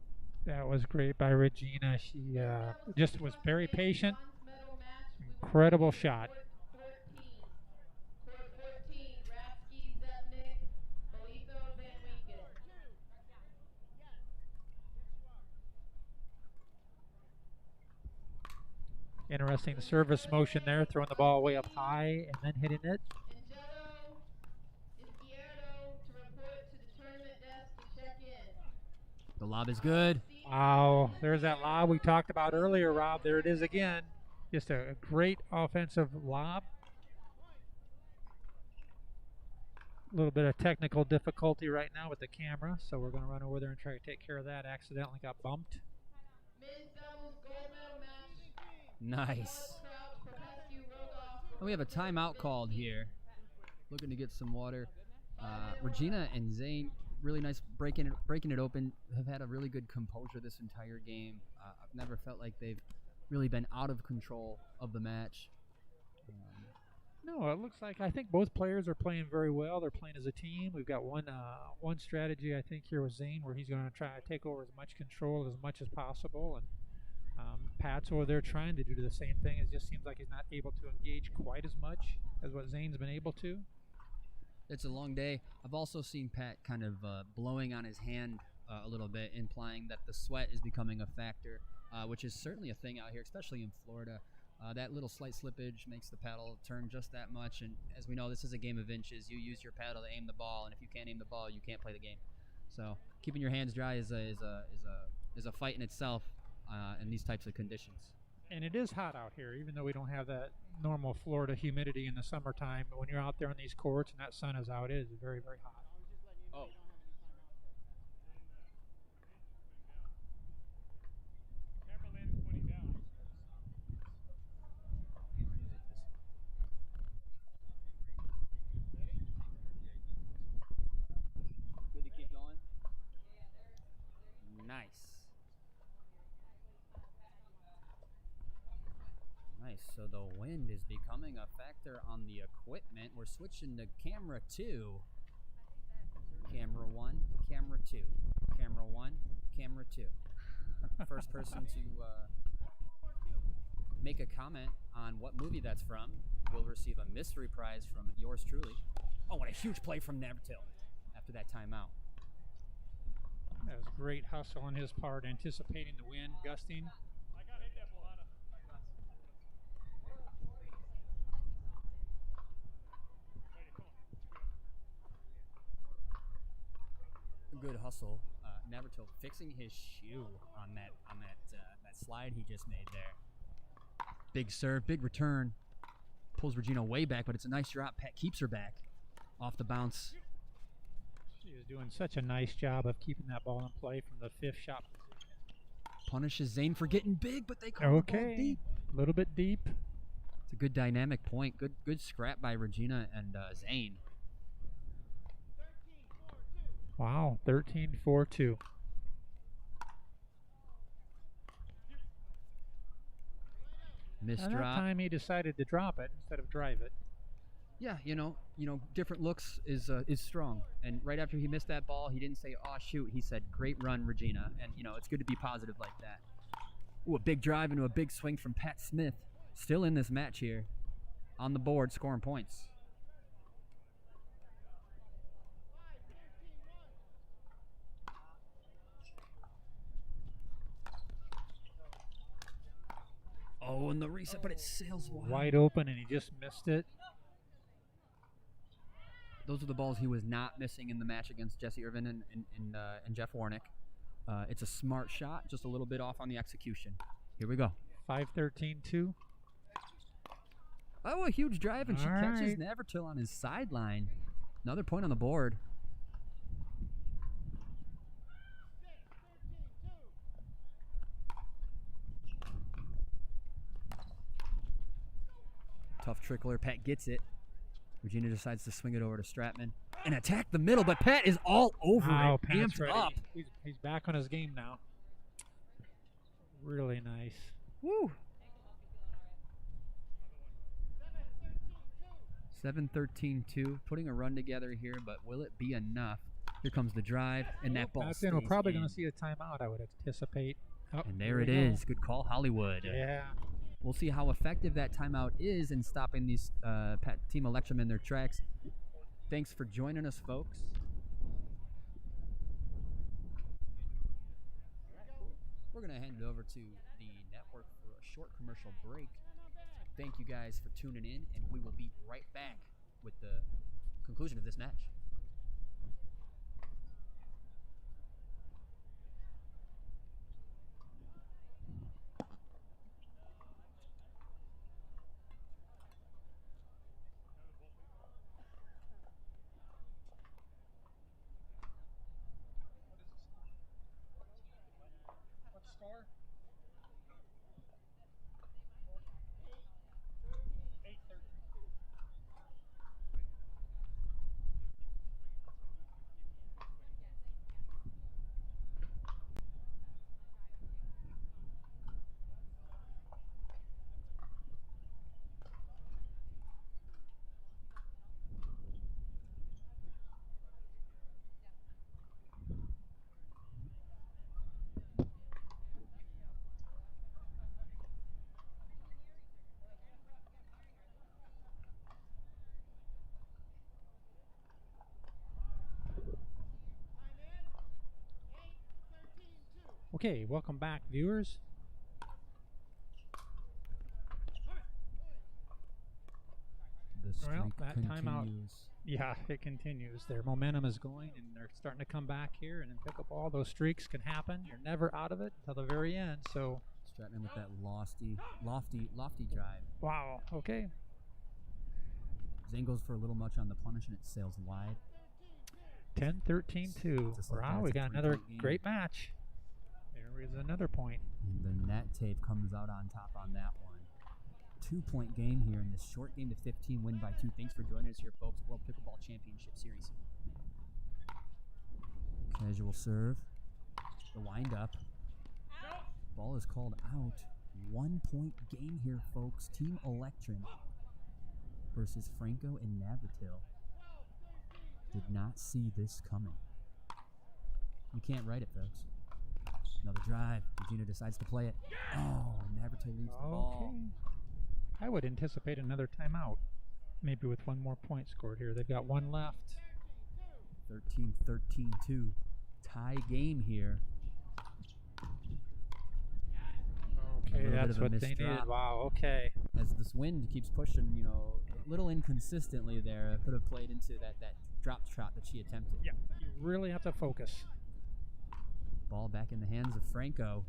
That was great by Regina. She just was very patient. Incredible shot. Interesting service motion there, throwing the ball way up high and then hitting it. The lob is good. Wow, there's that lob we talked about earlier, Rob. There it is again. Just a great offensive lob. A little bit of technical difficulty right now with the camera, so we're going to run over there and try to take care of that. Accidentally got bumped. Nice. And we have a timeout called here. Looking to get some water. Regina and Zane, really nice breaking it open. Have had a really good composure this entire game. I've never felt like they've really been out of control of the match. No, it looks like I think both players are playing very well. They're playing as a team. We've got one strategy I think here with Zane where he's going to try to take over as much control as much as possible, and Pat's over there trying to do the same thing. It just seems like he's not able to engage quite as much as what Zane's been able to. It's a long day. I've also seen Pat kind of blowing on his hand a little bit, implying that the sweat is becoming a factor, which is certainly a thing out here, especially in Florida. That little slight slippage makes the paddle turn just that much, and as we know, this is a game of inches. You use your paddle to aim the ball, and if you can't aim the ball, you can't play the game. So keeping your hands dry is a fight in itself in these types of conditions. And it is hot out here, even though we don't have that normal Florida humidity in the summertime. But when you're out there on these courts and that sun is out, it is very, very hot. Oh. Good to keep going. Nice. Nice, so the wind is becoming a factor on the equipment. We're switching to camera 2. Camera 1, camera 2. Camera 1, camera 2. First person to make a comment on what movie that's from will receive a mystery prize from yours truly. Oh, what a huge play from Navratil after that timeout. That was great hustle on his part, anticipating the wind gusting. Good hustle. Navratil fixing his shoe on that slide he just made there. Big serve, big return. Pulls Regina way back, but it's a nice drop. Pat keeps her back off the bounce. She is doing such a nice job of keeping that ball in play from the 5th shot. Punishes Zane for getting big, but they call the ball deep. A little bit deep. It's a good dynamic point. Good scrap by Regina and Zane. Wow, 13-4-2. Missed That drop. time he decided to drop it instead of drive it. Yeah, you know, different looks is strong. And right after he missed that ball, he didn't say, "Oh shoot." He said, "Great run, Regina." And it's good to be positive like that. Ooh, a big drive into a big swing from Pat Smith. Still in this match here, on the board, scoring points. Oh, and the reset, but it sails wide open, and he just missed it. Those are the balls he was not missing in the match against Jesse Irvin and Jeff Warnick. It's a smart shot, just a little bit off on the execution. Here we go. 5-13-2. Oh, a huge drive, and she catches Navratil on his sideline. Another point on the board. Tough trickler. Pat gets it. Regina decides to swing it over to Stratman and attack the middle, but Pat is all over it. Pat's ready. Up. He's back on his game now. Really nice. Woo. 7-13-2. Putting a run together here, but will it be enough? Here comes the drive, and that ball That's in. We're stays probably in. going to see a timeout, I would anticipate. Oh, And there we it go. is. Good call, Hollywood. Yeah. We'll see how effective that timeout is in stopping these Team Electrum in their tracks. Thanks for joining us, folks. We're going to hand it over to the network for a short commercial break. Thank you guys for tuning in, and we will be right back with the conclusion of this match. What score? 8-13. Okay, welcome back, viewers. The streak Well, that timeout, continues. yeah, it continues. Their momentum is going, and they're starting to come back here. And in pickleball, those streaks can happen. You're never out of it until the very end. So, Stratton with that lofty drive. wow. Okay. Zane goes for a little much on the punish, and it sails wide. 10-13-2. Just like Wow, that, we it's a got another 3-point game. great match. There is another point. And the net tape comes out on top on that one. 2-point game here in this short game to 15, win by 2. Thanks for joining us here, folks. World Pickleball Championship Series. Casual serve. The wind up. Ball is called out. 1-point game here, folks. Team Electrum versus Franco and Navratil. Did not see this coming. You can't write it, folks. Another drive. Regina decides to play it. Oh, Navratil leaves the ball. I would anticipate another timeout. Maybe with one more point scored here. They've got one left. 13-13-2. Tie game here. Okay, that's what they needed. Wow, okay. As this wind keeps pushing, you know, a little inconsistently there. Could have played into that drop shot that she attempted. Yeah, you really have to focus. Ball back in the hands of Franco.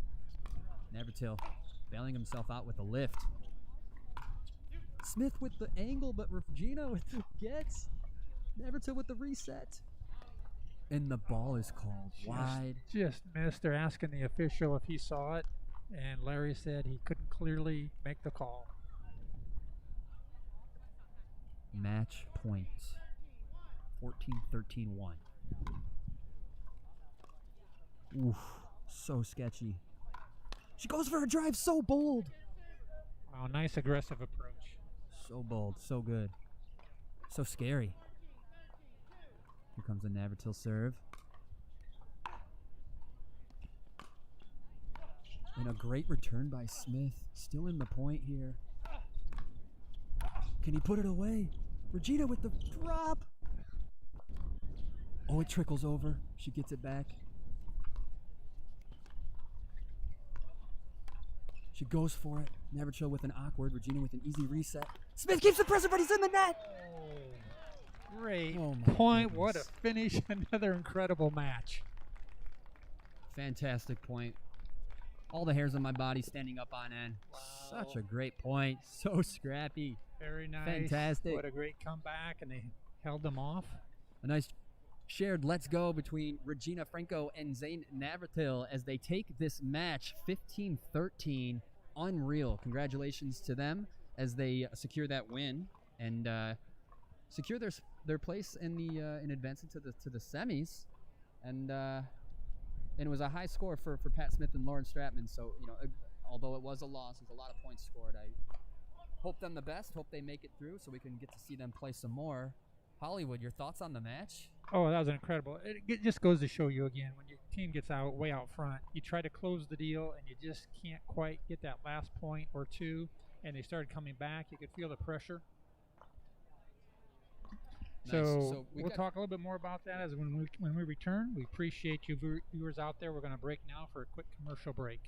Navratil bailing himself out with a lift. Smith with the angle, but Regina with the gets. Navratil with the reset. And the ball is called wide. Just missed. They're asking the official if he saw it, and Larry said he couldn't clearly make the call. Match point. 14-13-1. Oof, so sketchy. She goes for a drive, so bold. Wow, nice aggressive approach. So bold, so good. So scary. Here comes the Navratil serve. And a great return by Smith. Still in the point here. Can he put it away? Regina with the drop. Oh, it trickles over. She gets it back. She goes for it. Navratil with an awkward. Regina with an easy reset. Smith keeps the pressure, but he's in the net. Great goodness. point. What a finish. Another incredible match. Fantastic point. All the hairs on my body standing up on end. Wow. Such a great point. So scrappy. Very nice. Fantastic. What a great comeback, and they held them off. A nice shared let's go between Regina Franco and Zane Navratil as they take this match 15-13. Unreal. Congratulations to them as they secure that win and secure their place in the in advancing to the semis. And it was a high score for Pat Smith and Lauren Stratman. So, you know, although it was a loss, there's a lot of points scored. I hope them the best. Hope they make it through so we can get to see them play some more. Hollywood, your thoughts on the match? Oh, that was incredible. It just goes to show you again, when your team gets way out front, you try to close the deal and you just can't quite get that last point or two, and they started coming back. You could feel the pressure. Nice. So we'll talk a little bit more about that as when we return. We appreciate you viewers out there. We're going to break now for a quick commercial break.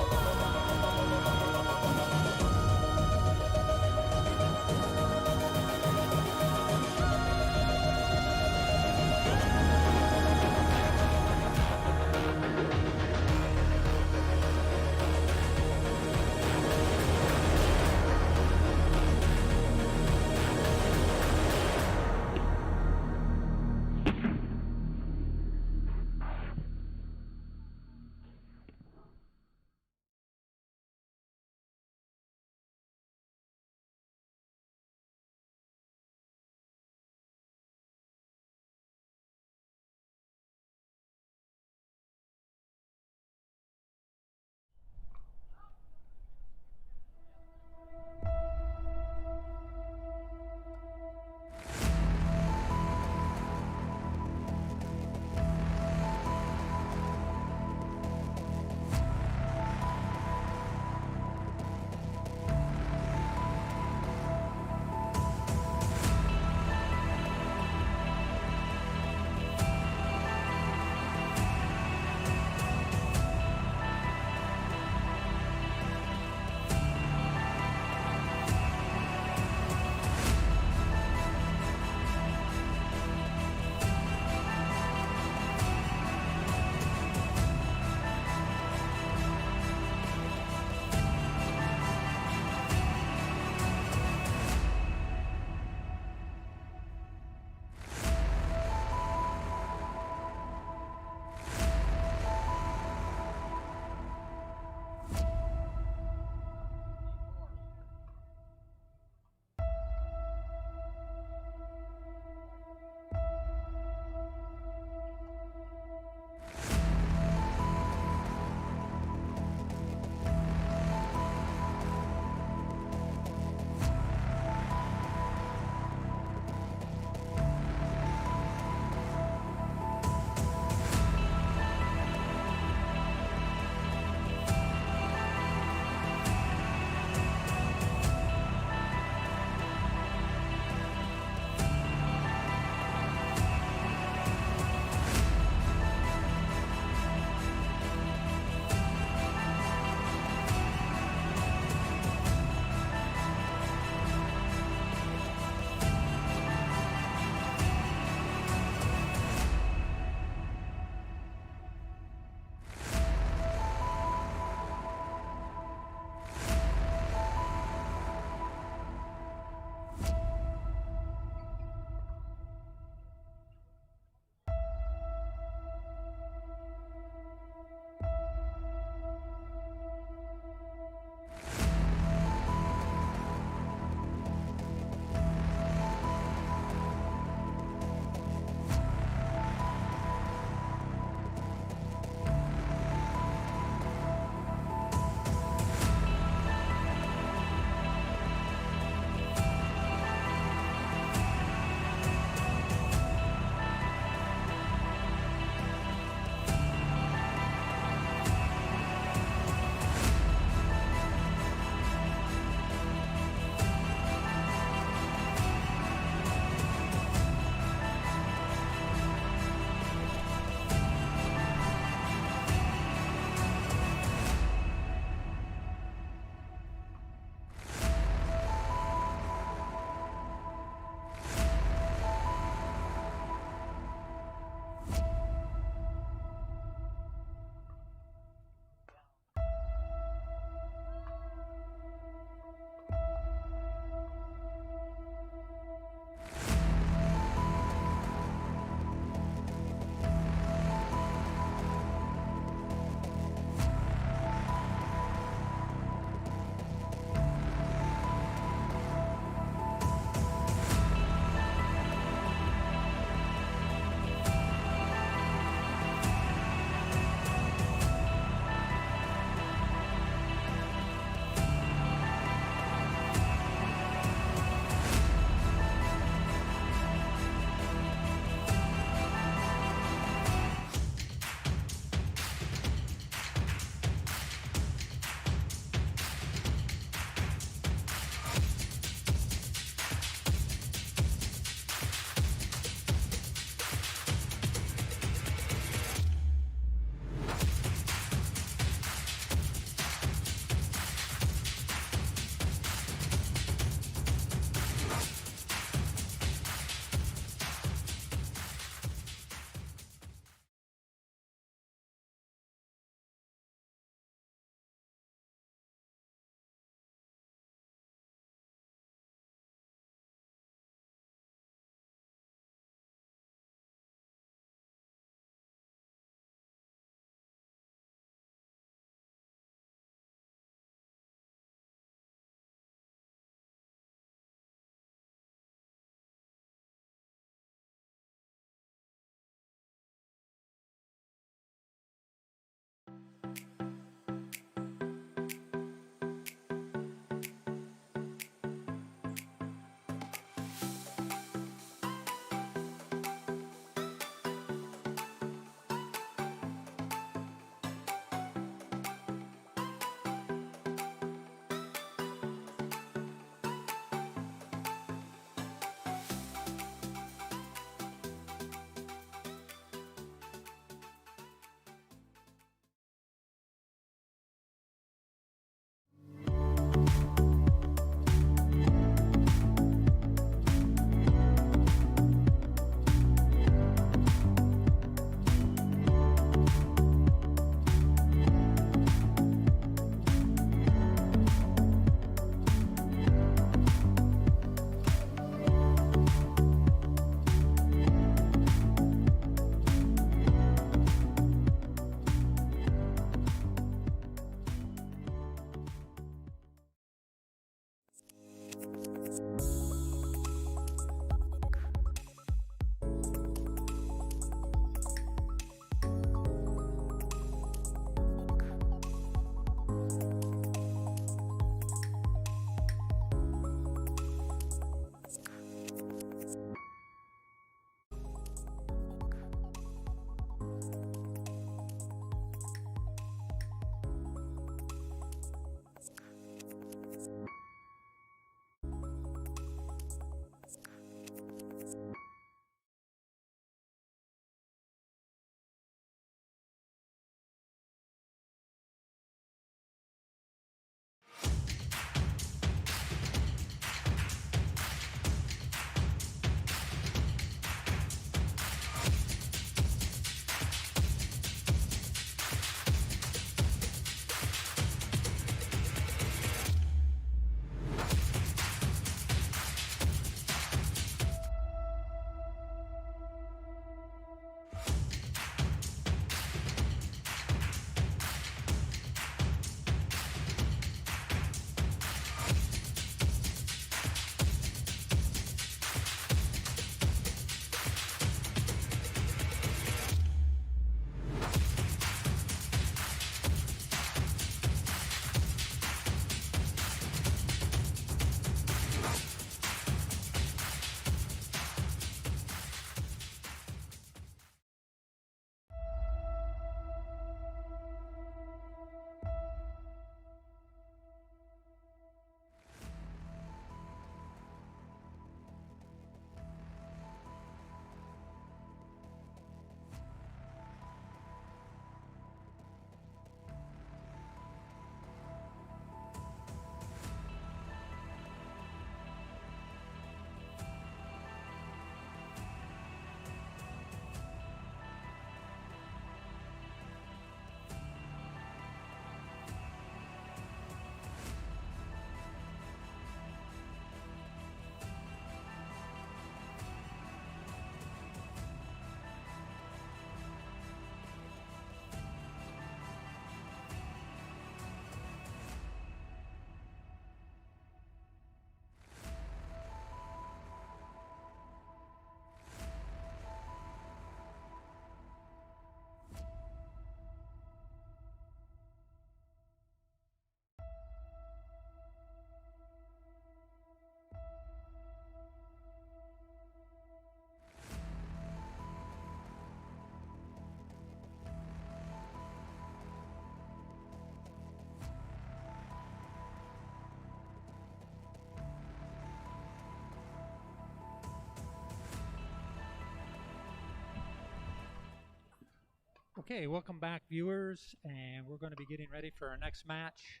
Okay, welcome back, viewers, and we're going to be getting ready for our next match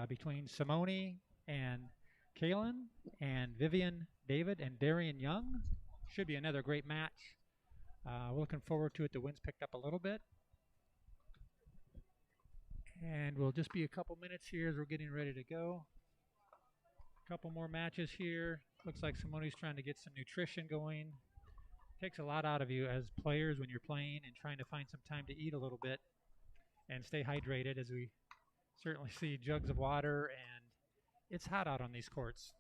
between Simone and Kaylin and Vivian David and Darian Young. Should be another great match. We're looking forward to it. The wind's picked up a little bit. And we'll just be a couple minutes here as we're getting ready to go. A couple more matches here. Looks like Simone's trying to get some nutrition going. Takes a lot out of you as players when you're playing and trying to find some time to eat a little bit and stay hydrated, as we certainly see jugs of water, and it's hot out on these courts.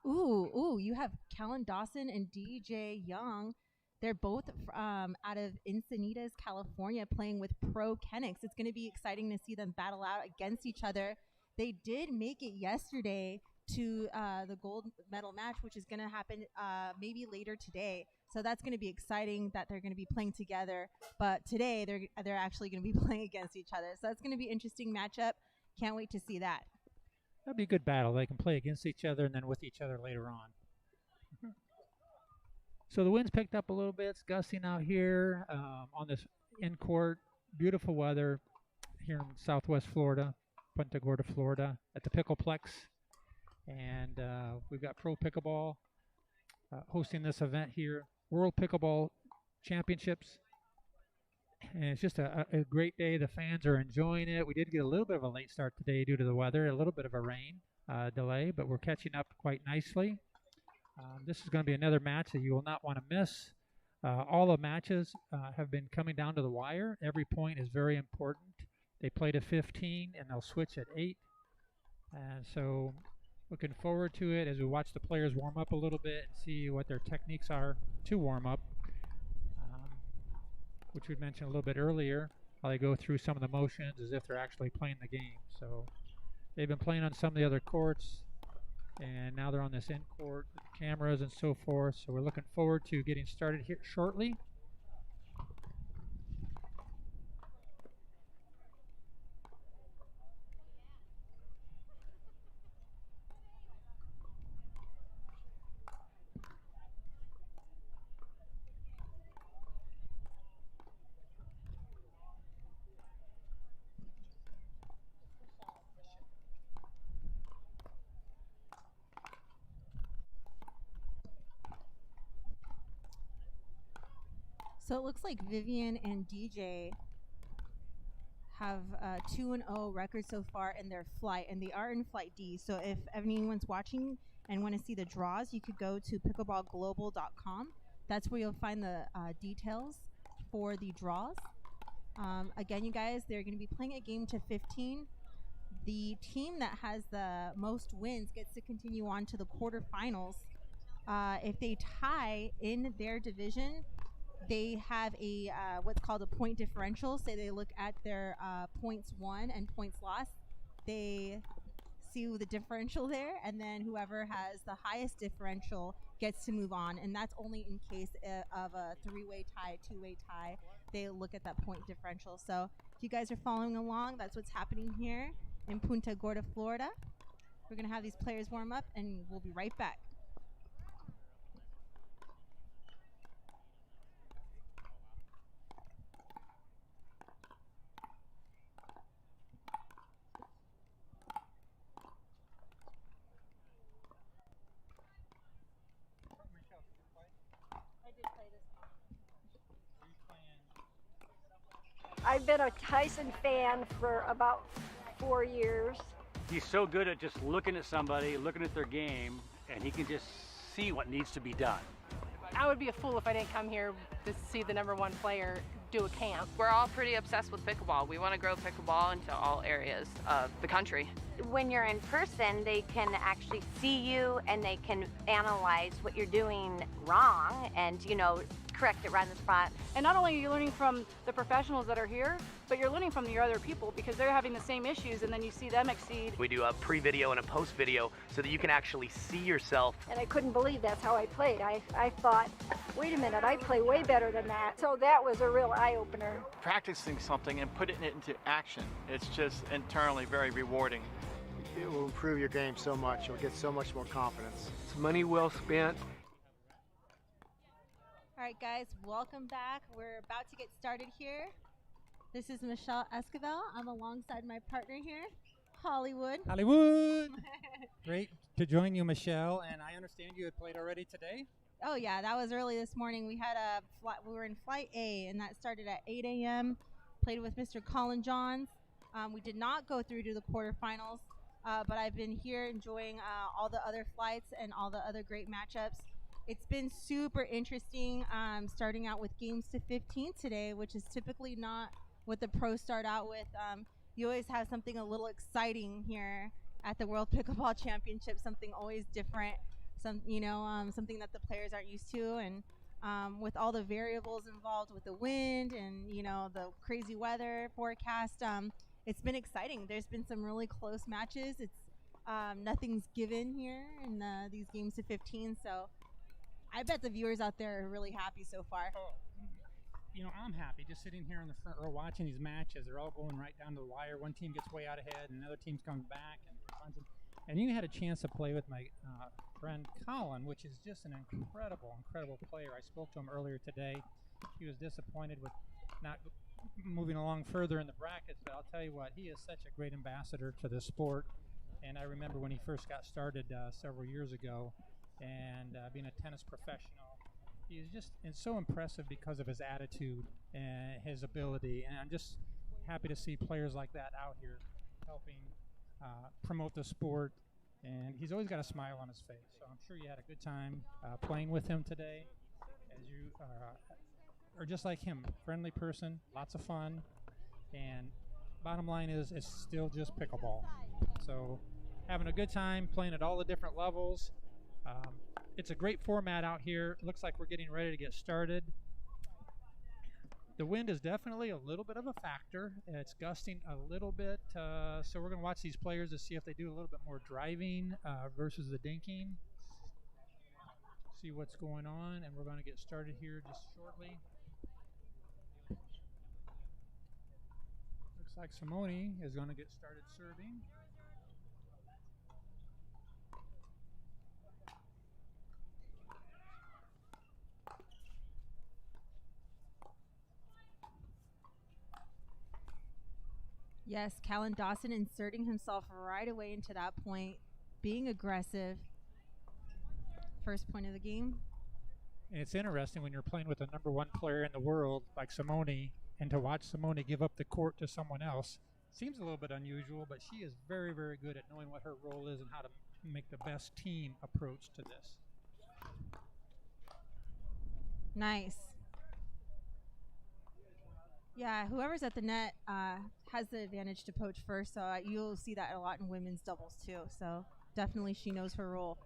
Ooh, you have Callan Dawson and DJ Young. They're both out of Encinitas, California, playing with Pro Kenix. It's going to be exciting to see them battle out against each other. They did make it yesterday to the gold medal match, which is going to happen maybe later today. So that's going to be exciting that they're going to be playing together. But today they're actually going to be playing against each other. So that's going to be an interesting matchup. Can't wait to see that. That'll be a good battle. They can play against each other and then with each other later on. So the wind's picked up a little bit. It's gusting out here on this end court. Beautiful weather here in Southwest Florida, Punta Gorda, Florida, at the Pickleplex. And we've got Pro Pickleball hosting this event here, World Pickleball Championships. And it's just a great day. The fans are enjoying it. We did get a little bit of a late start today due to the weather, a little bit of a rain delay, but we're catching up quite nicely. This is going to be another match that you will not want to miss. All the matches have been coming down to the wire. Every point is very important. They play to 15 and they'll switch at 8. And so looking forward to it as we watch the players warm up a little bit and see what their techniques are to warm up, which we mentioned a little bit earlier, how they go through some of the motions as if they're actually playing the game. So they've been playing on some of the other courts, and now they're on this end court with cameras and so forth. So we're looking forward to getting started here shortly. So it looks like Vivian and DJ have 2-0 record so far in their flight, and they are in flight D. So if anyone's watching and want to see the draws, you could go to pickleballglobal.com. That's where you'll find the details for the draws. Again, you guys, they're going to be playing a game to 15. The team that has the most wins gets to continue on to the quarterfinals. If they tie in their division, they have a what's called a point differential. Say they look at their points won and points lost. They see the differential there, and then whoever has the highest differential gets to move on. And that's only in case of a 3-way tie, 2-way tie. They look at that point differential. So if you guys are following along, that's what's happening here in Punta Gorda, Florida. We're going to have these players warm up, and we'll be right back. I've been a Tyson fan for about 4 years. He's so good at just looking at somebody, looking at their game, and he can just see what needs to be done. I would be a fool if I didn't come here to see the #1 player do a camp. We're all pretty obsessed with pickleball. We want to grow pickleball into all areas of the country. When you're in person, they can actually see you and they can analyze what you're doing wrong and, correct it right on the spot. And not only are you learning from the professionals that are here, but you're learning from the other people because they're having the same issues, and then you see them exceed. We do a pre-video and a post-video so that you can actually see yourself. And I couldn't believe that's how I played. I thought, wait a minute, I play way better than that. So that was a real eye-opener. Practicing something and putting it into action, it's just internally very rewarding. it will improve your game so much. You'll get so much more confidence. It's money well spent. All right, guys, welcome back. We're about to get started here. This is Michelle Esquivel. I'm alongside my partner here, Hollywood. Hollywood! Great to join you, Michelle. And I understand you had played already today? Oh, yeah, that was early this morning. We had we were in Flight A, and that started at 8 a.m. Played with Mr. Colin Johns. We did not go through to the quarterfinals, but I've been here enjoying all the other flights and all the other great matchups. It's been super interesting starting out with games to 15 today, which is typically not what the pros start out with. You always have something a little exciting here at the World Pickleball Championship, something always different, something that the players aren't used to. And with all the variables involved with the wind and, the crazy weather forecast, it's been exciting. There's been some really close matches. It's nothing's given here in these games to 15, so I bet the viewers out there are really happy so far. I'm happy just sitting here in the front row watching these matches. They're all going right down to the wire. One team gets way out ahead, and another team's coming back. And you had a chance to play with my friend Colin, which is just an incredible player. I spoke to him earlier today. He was disappointed with not moving along further in the brackets, but I'll tell you what, he is such a great ambassador to the sport. And I remember when he first got started several years ago, and being a tennis professional, he's just so impressive because of his attitude and his ability. And I'm just happy to see players like that out here helping promote the sport. And he's always got a smile on his face. So I'm sure you had a good time playing with him today, as you are just like him, friendly person, lots of fun. And bottom line is, it's still just pickleball. So having a good time playing at all the different levels. It's a great format out here. It looks like we're getting ready to get started. The wind is definitely a little bit of a factor. It's gusting a little bit, so we're going to watch these players to see if they do a little bit more driving versus the dinking. See what's going on, and we're going to get started here just shortly. Looks like Simone is going to get started serving. Yes, Callan Dawson inserting himself right away into that point, being aggressive. First point of the game. And it's interesting when you're playing with the #1 player in the world like Simone, and to watch Simone give up the court to someone else seems a little bit unusual, but she is very, very good at knowing what her role is and how to make the best team approach to this. Nice. Yeah, whoever's at the net has the advantage to poach first, so you'll see that a lot in women's doubles too. So definitely she knows her role.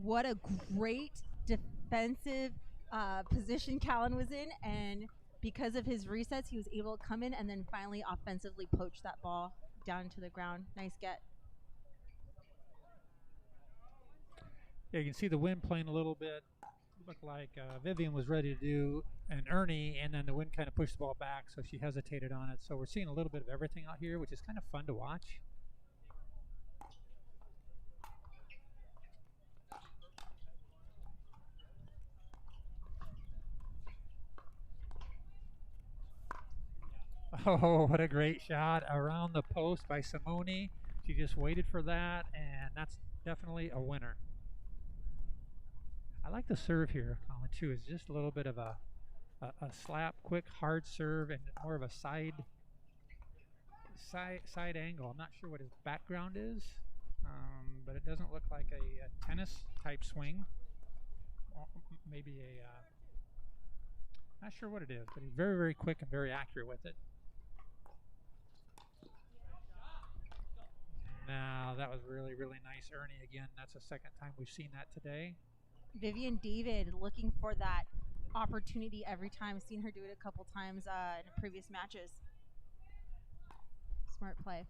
What a great defensive position Callan was in, and because of his resets, he was able to come in and then finally offensively poach that ball down to the ground. Nice get. Yeah, you can see the wind playing a little bit. Looked like Vivian was ready to do an Ernie, and then the wind kind of pushed the ball back, so she hesitated on it. So we're seeing a little bit of everything out here, which is kind of fun to watch. Oh, what a great shot around the post by Simone. She just waited for that, and that's definitely a winner. I like the serve here, Colin, too. It's just a little bit of a slap, quick, hard serve, and more of a side angle. I'm not sure what his background is, but it doesn't look like a tennis-type swing. Maybe not sure what it is, but he's very, very quick and very accurate with it. Now, that was really, really nice. Ernie again. That's the second time we've seen that today. Vivian David looking for that opportunity every time. Seen her do it a couple times in previous matches. Smart play.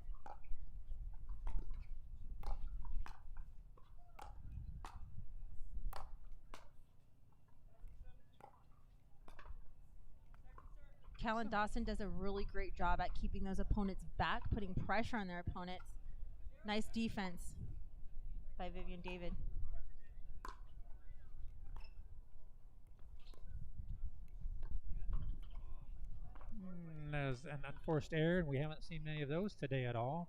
Callan Dawson does a really great job at keeping those opponents back, putting pressure on their opponents. Nice defense by Vivian David. There's an unforced error, and we haven't seen many of those today at all.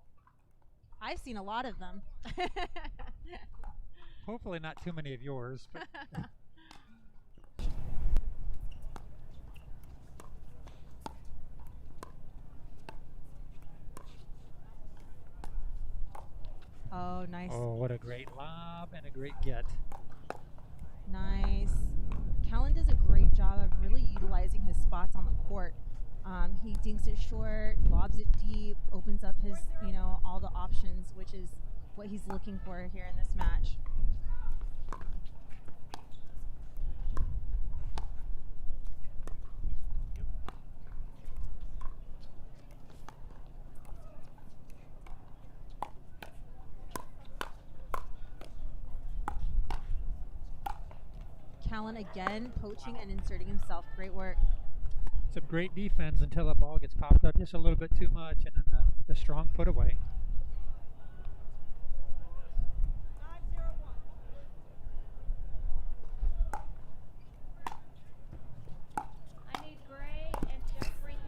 I've seen a lot of them. Hopefully not too many of yours. But oh, nice. Oh, what a great lob and a great get. Nice. Callan does a great job of really utilizing his spots on the court. He dinks it short, lobs it deep, opens up his, all the options, which is what he's looking for here in this match. Callan again poaching and inserting himself. Great work. Some great defense until the ball gets popped up just a little bit too much, and then the strong put away.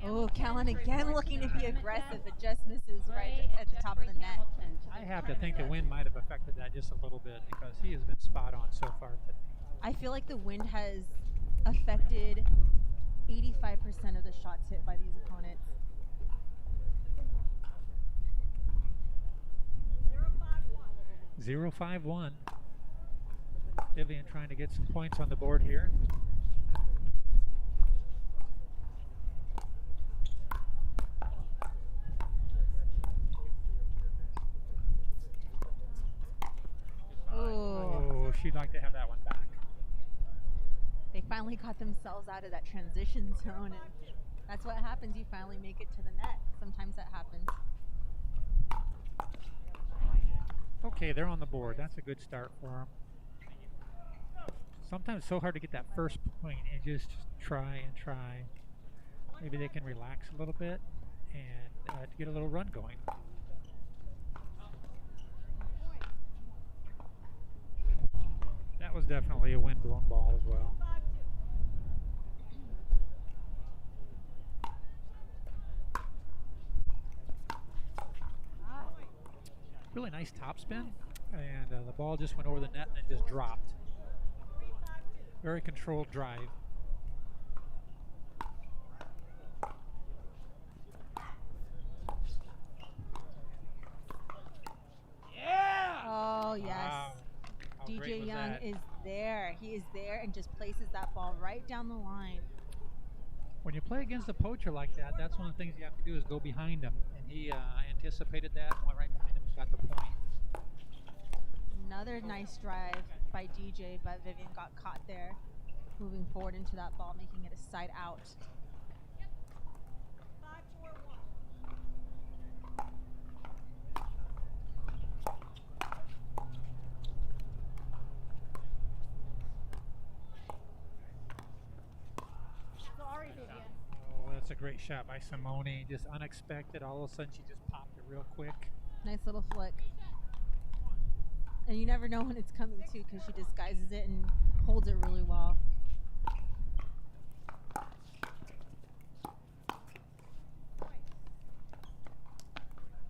Oh, Callan again looking to be aggressive, but just misses right at the top of the net. I have to think the wind might have affected that just a little bit because he has been spot on so far today. I feel like the wind has affected 85% of the shots hit by these opponents. 0-5-1. Vivian trying to get some points on the board here. Oh, she'd like to have that one back. They finally got themselves out of that transition zone, and that's what happens. You finally make it to the net. Sometimes that happens. Okay, they're on the board. That's a good start for them. Sometimes it's so hard to get that first point and just try and try. Maybe they can relax a little bit and to get a little run going. That was definitely a wind-blown ball as well. Really nice topspin, and the ball just went over the net and then just dropped. Very controlled drive. Yeah! Oh, yes. Wow. How great DJ was Young that? is there. He is there and just places that ball right down the line. When you play against a poacher like that, that's one of the things you have to do is go behind him. And he anticipated that and went right behind him and got the point. Another nice drive by DJ, but Vivian got caught there, moving forward into that ball, making it a side out. Sorry, Vivian. Oh, that's a great shot by Simone. Just unexpected. All of a sudden, she just popped it real quick. Nice little flick. And you never know when it's coming too, because she disguises it and holds it really well.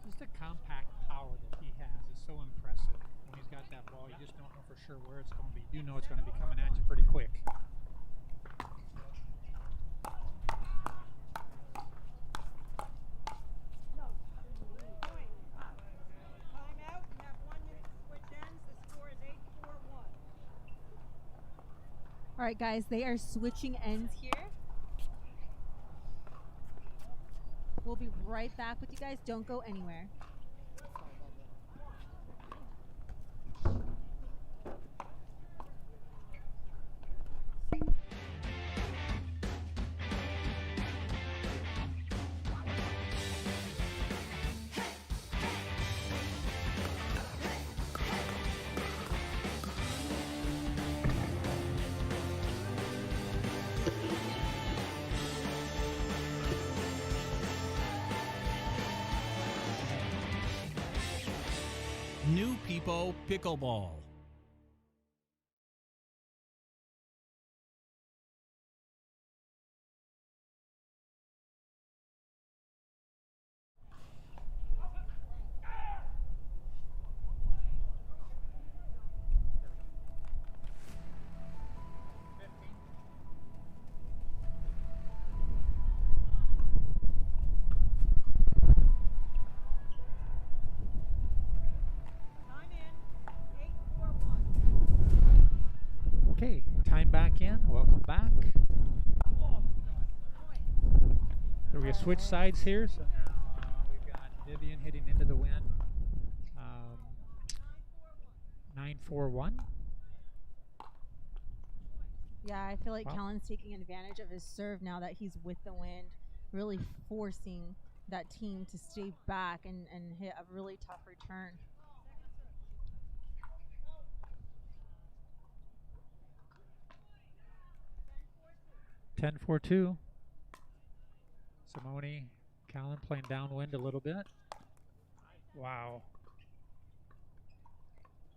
Just the compact power that he has is so impressive. When he's got that ball, you just don't know for sure where it's going to be. You do know it's going to be coming at you pretty quick. All right, guys, they are switching ends here. We'll be right back with you guys. Don't go anywhere. New People Pickleball. Okay, time back in. Welcome back. So we switch sides here. So now we've got Vivian hitting into the wind. 9-4-1. Yeah, I feel like Wow. Callan's taking advantage of his serve now that he's with the wind, really forcing that team to stay back and hit a really tough return. Ten 4-2. Simone, Callan playing downwind a little bit. Wow.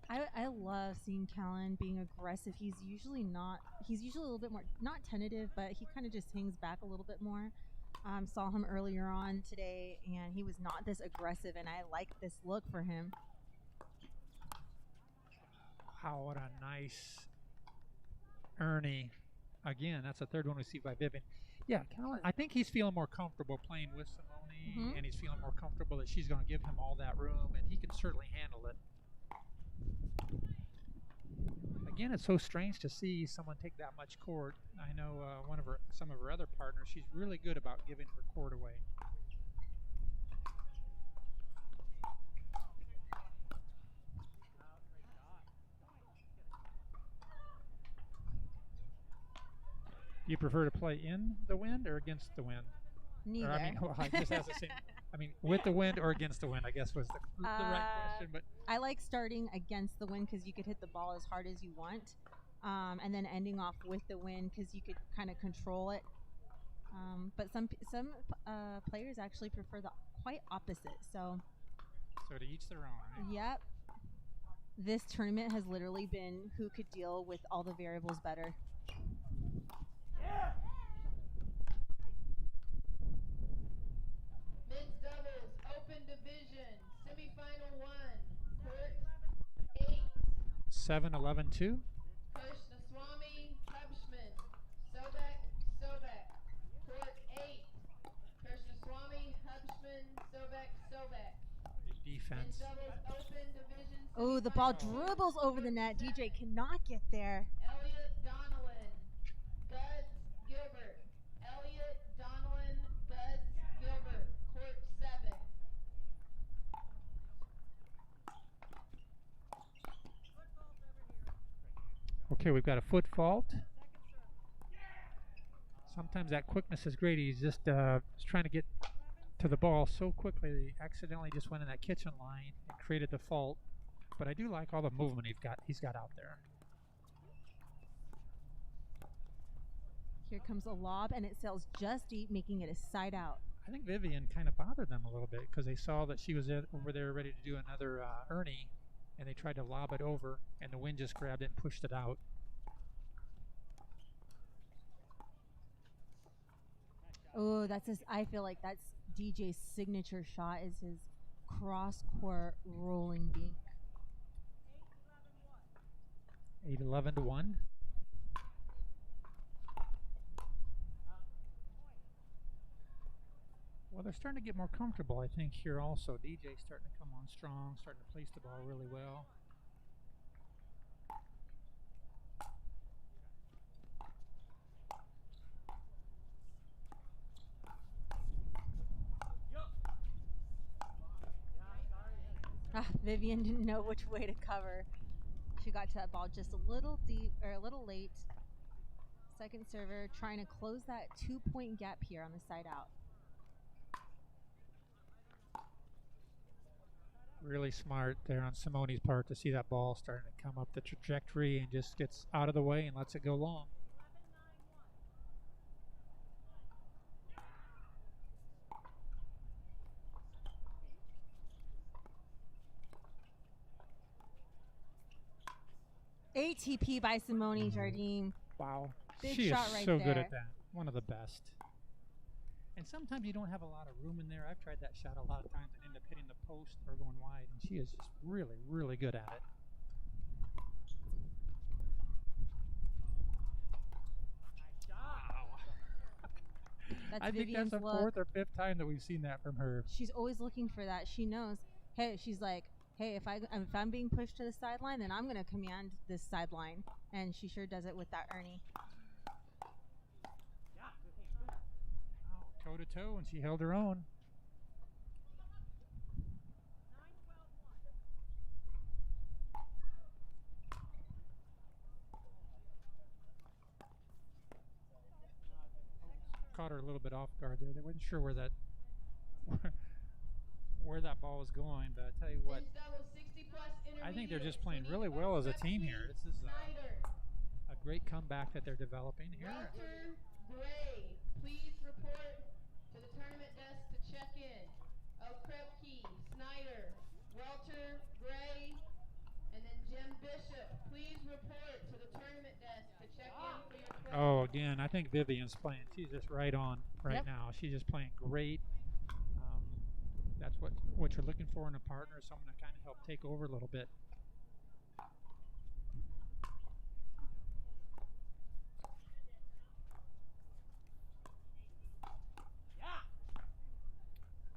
I love seeing Callan being aggressive. He's usually a little bit more, not tentative, but he kind of just hangs back a little bit more. Saw him earlier on today, and he was not this aggressive, and I like this look for him. Wow, what a nice Ernie. Again, that's the third one we see by Vivian. Yeah, Callan, I think he's feeling more comfortable playing with Simone, and he's feeling more comfortable that she's going to give him all that room, and he can certainly handle it. Again, it's so strange to see someone take that much court. I know some of her other partners, she's really good about giving her court away. Do you prefer to play in the wind or against the wind? Neither. Or, I mean, well, I just asked the same. I mean, with the wind or against the wind, I guess was the right question. But I like starting against the wind because you could hit the ball as hard as you want, and then ending off with the wind because you could kind of control it. But some players actually prefer the quite opposite. So to each their own. Right? Yep. This tournament has literally been who could deal with all the variables better. Men's doubles, open division, semifinal 1, court 8. 7-11-2. Krishnaswamy, Hubschman, Sobek, court 8. Krishnaswamy, Hubschman, Sobek. Defense. Men's doubles, open division. Oh, the ball dribbles over the net. DJ cannot get there. Elliot Donnellan, Guds Gilbert. Elliot Donnellan, Guds Gilbert, court 7. Okay, we've got a foot fault. Sometimes that quickness is great. He's just trying to get to the ball so quickly that he accidentally just went in that kitchen line and created the fault. But I do like all the movement he's got out there. Here comes a lob, and it sails just deep, making it a side out. I think Vivian kind of bothered them a little bit because they saw that she was over there ready to do another Ernie, and they tried to lob it over, and the wind just grabbed it and pushed it out. Oh, I feel like that's DJ's signature shot is his cross-court rolling dink. 8-11-1. Well, they're starting to get more comfortable, I think, here also. DJ's starting to come on strong, starting to place the ball really well. Vivian didn't know which way to cover. She got to that ball just a little deep or a little late. Second server trying to close that 2-point gap here on the side out. Really smart there on Simone's part to see that ball starting to come up the trajectory and just gets out of the way and lets it go long. ATP by Simone Jardim. Wow. Big She shot is right so there. good at that. One of the best. And sometimes you don't have a lot of room in there. I've tried that shot a lot of times and end up hitting the post or going wide. And she is just really, really good at it. That's I think Vivian's that's the look. 4th or 5th time that we've seen that from her. She's always looking for that. She knows. Hey, she's like, hey, if I'm being pushed to the sideline, then I'm gonna command this sideline, and she sure does it with that Ernie. Toe to toe, and she held her own. Caught her a little bit off guard there. They weren't sure where that ball was going, but I tell you what, I think they're just playing really well as a team here. This is a great comeback that they're developing here. Walter Gray, please report to the tournament desk to check in. Okrepke, Snyder, Walter Gray, and then Jim Bishop, please report to the tournament desk to check in for your 12. Oh, again, I think Vivian's playing. She's just right on right Yep. now. She's just playing great. That's what you're looking for in a partner, someone to kind of help take over a little bit.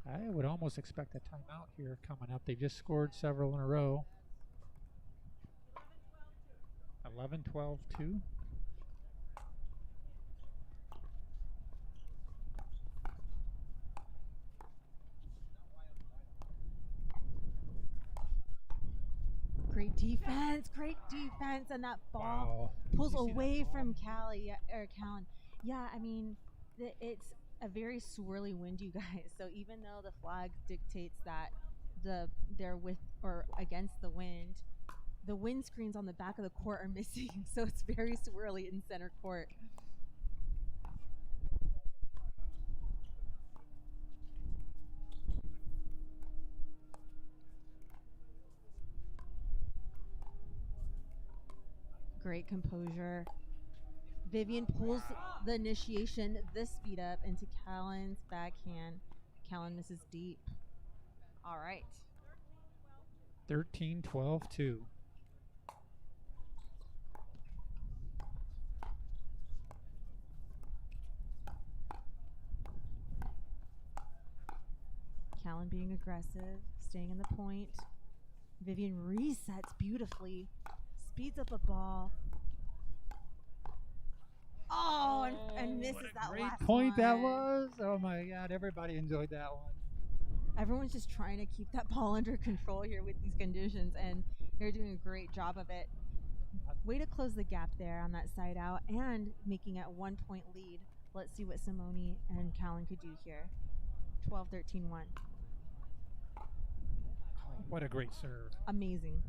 I would almost expect a timeout here coming up. They've just scored several in a row. 11-12-2. Great defense, and that ball pulls away from Callie or Callan. Yeah, I mean, it's a very swirly wind, you guys. So even though the flag dictates that they're with or against the wind screens on the back of the court are missing. So it's very swirly in center court. Great composure. Vivian pulls the initiation, the speed up into Callan's backhand. Callan misses deep. All right. 13-12-2. Callan being aggressive, staying in the point. Vivian resets beautifully, speeds up the ball. Oh, and misses that Great last point that one. was. Oh my God, everybody enjoyed that one. Everyone's just trying to keep that ball under control here with these conditions, and they're doing a great job of it. Way to close the gap there on that side out and making it a 1-point lead. Let's see what Simone and Callan could do here. 12-13-1. Oh, what a great serve. Amazing.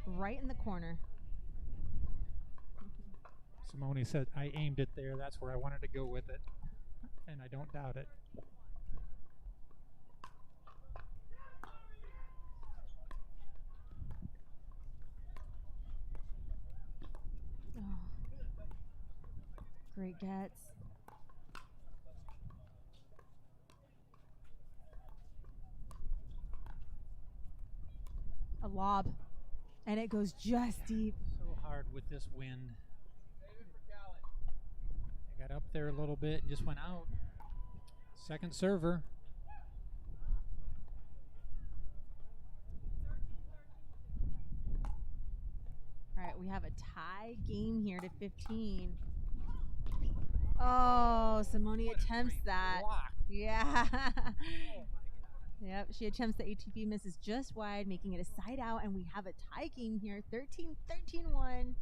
Right in the corner. Simone said, I aimed it there. That's where I wanted to go with it. And I don't doubt it. Oh. Great gets. A lob. And it goes just deep. So hard with this wind. Got up there a little bit and just went out. Second server. All right, we have a tie game here to 15. Oh, Simone attempts that. Block. Yeah. Yep, she attempts the ATP, misses just wide, making it a side out, and we have a tie game here, 13-13-1.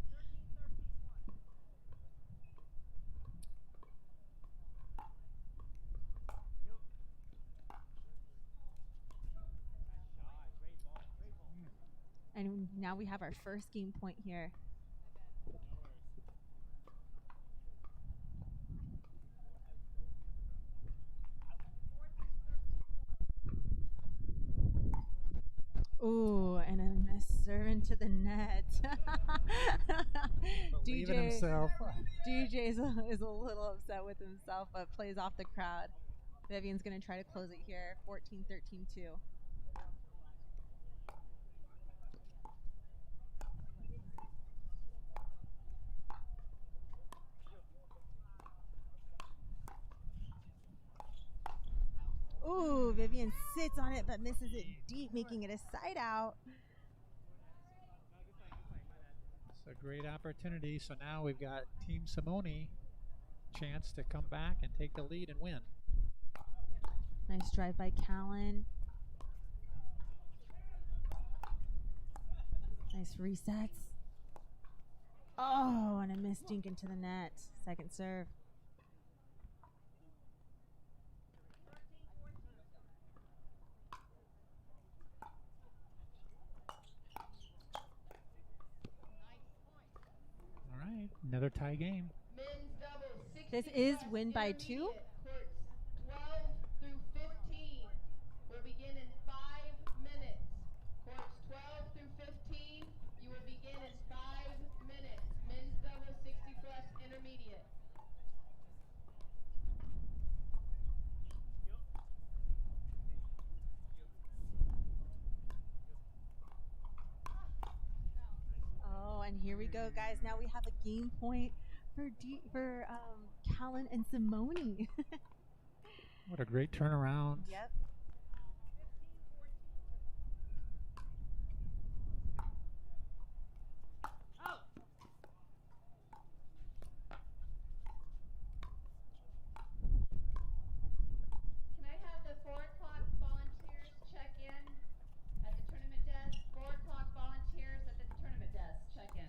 And now we have our first game point here. Ooh, and a miss. serve into the net. Believe in himself. DJ is a little upset with himself, but plays off the crowd. Vivian's going to try to close it here. 14-13-2. Ooh, Vivian sits on it but misses it deep, making it a side out. It's a great opportunity. So now we've got Team Simone chance to come back and take the lead and win. Nice drive by Callan. Nice resets. Oh, and a missed dink into the net. Second serve. All right, another tie game. This is win by 2. Courts 12 through 15 will begin in 5 minutes. Courts 12 through 15, you will begin in 5 minutes. Men's double 60 plus intermediate. Oh, and here we go, guys. Now we have a game point for Callan and Simone. What a great turnaround. Yep. Can I have the 4 o'clock volunteers check in at the tournament desk? 4 o'clock volunteers at the tournament desk check in.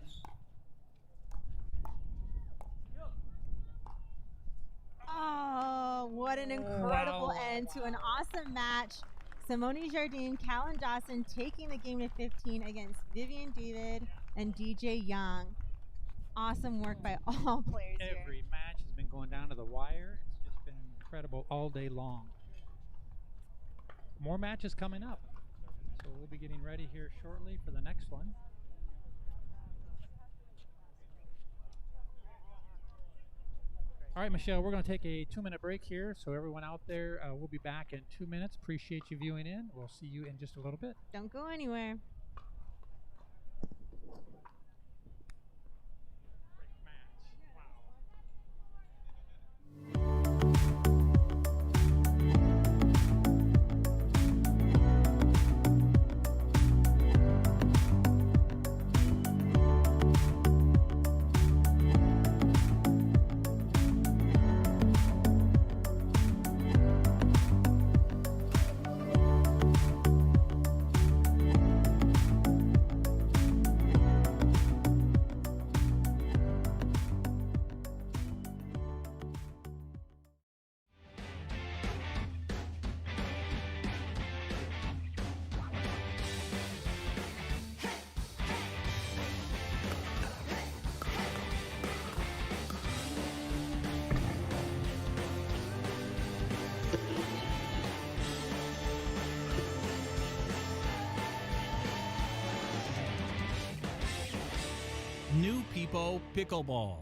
Oh, what an incredible end to an awesome match. Simone Jardine, Callan Dawson taking the game to 15 against Vivian David and DJ Young. Awesome work by all players here. Every match has been going down to the wire. It's just been incredible all day long. More matches coming up. So we'll be getting ready here shortly for the next one. All right, Michelle, we're going to take a 2-minute break here. So everyone out there, we'll be back in 2 minutes. Appreciate you viewing in. We'll see you in just a little bit. Don't go anywhere. New People Pickleball.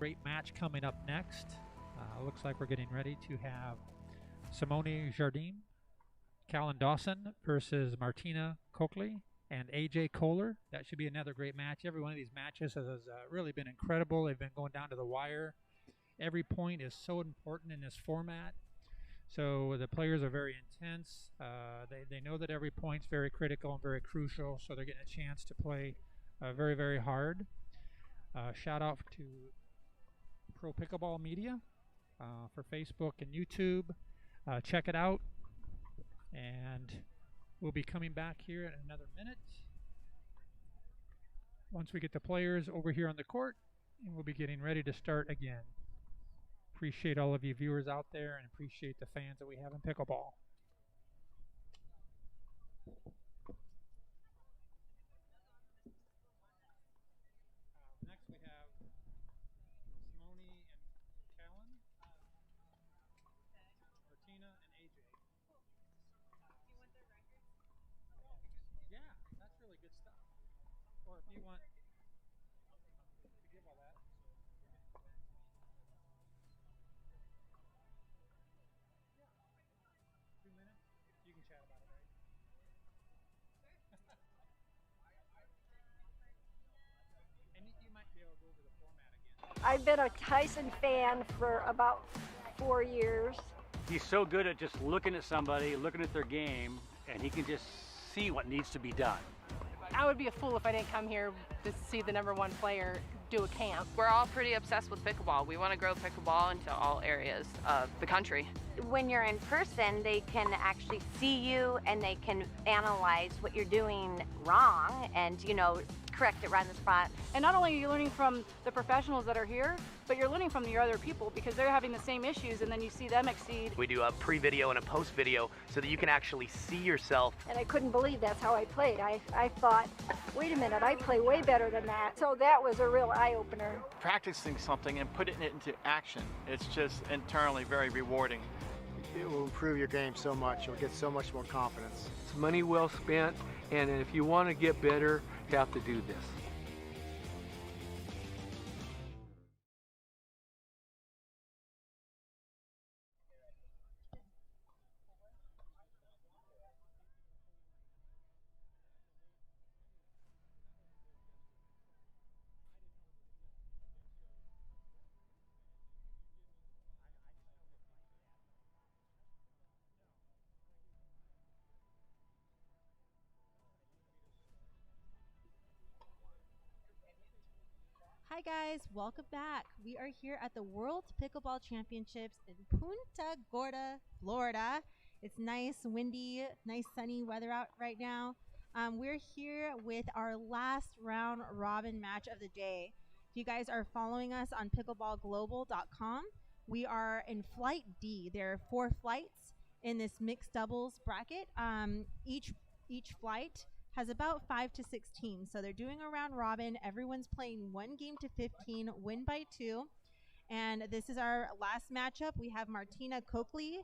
Great match coming up next. Looks like we're getting ready to have Simone Jardim, Callan Dawson versus Martina Coakley and AJ Kohler. That should be another great match. Every one of these matches has really been incredible. They've been going down to the wire. Every point is so important in this format. So the players are very intense. They know that every point's very critical and very crucial, so they're getting a chance to play very, very hard. Shout out to Pro Pickleball Media for Facebook and YouTube. Check it out. And we'll be coming back here in another minute once we get the players over here on the court, and we'll be getting ready to start again. Appreciate all of you viewers out there and appreciate the fans that we have in pickleball. Next we have Simone and Callan, Martina and AJ. Do you want their records? Yeah, that's really good stuff. Or if you want to give all that. 2 minutes? You can chat about it, right? And you might be able to go over the format again. I've been a Tyson fan for about 4 years. He's so good at just looking at somebody, looking at their game, and he can just see what needs to be done. I would be a fool if I didn't come here to see the #1 player do a camp. We're all pretty obsessed with pickleball. We want to grow pickleball into all areas of the country. When you're in person, they can actually see you and they can analyze what you're doing wrong and, you know, correct it right on the spot. And not only are you learning from the professionals that are here, but you're learning from your other people because they're having the same issues and then you see them exceed. We do a pre-video and a post-video so that you can actually see yourself. And I couldn't believe that's how I played. I thought, wait a minute, I play way better than that. So that was a real eye-opener. Practicing something and putting it into action, it's just internally very rewarding. It will improve your game so much. You'll get so much more confidence. It's money well spent, and if you want to get better, you have to do this. Hi guys, welcome back. We are here at the World Pickleball Championships in Punta Gorda, Florida. It's nice, windy, nice sunny weather out right now. We're here with our last round robin match of the day. If you guys are following us on pickleballglobal.com, we are in flight D. There are 4 flights in this mixed doubles bracket. Each flight has about 5 to 6 teams. So they're doing a round robin. Everyone's playing 1 game to 15, win by 2. And this is our last matchup. We have Martina Coakley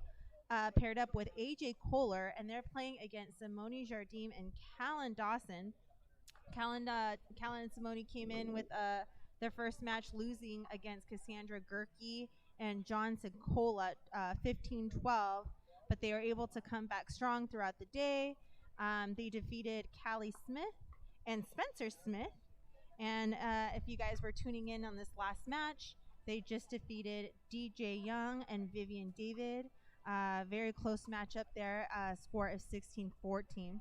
paired up with AJ Kohler, and they're playing against Simone Jardim and Callan Dawson. Callan and Simone came in with their first match losing against Cassandra Gerke and Johnson Cola 15-12, but they were able to come back strong throughout the day. They defeated Callie Smith and Spencer Smith. And if you guys were tuning in on this last match, they just defeated DJ Young and Vivian David. Very close matchup there, score of 16-14.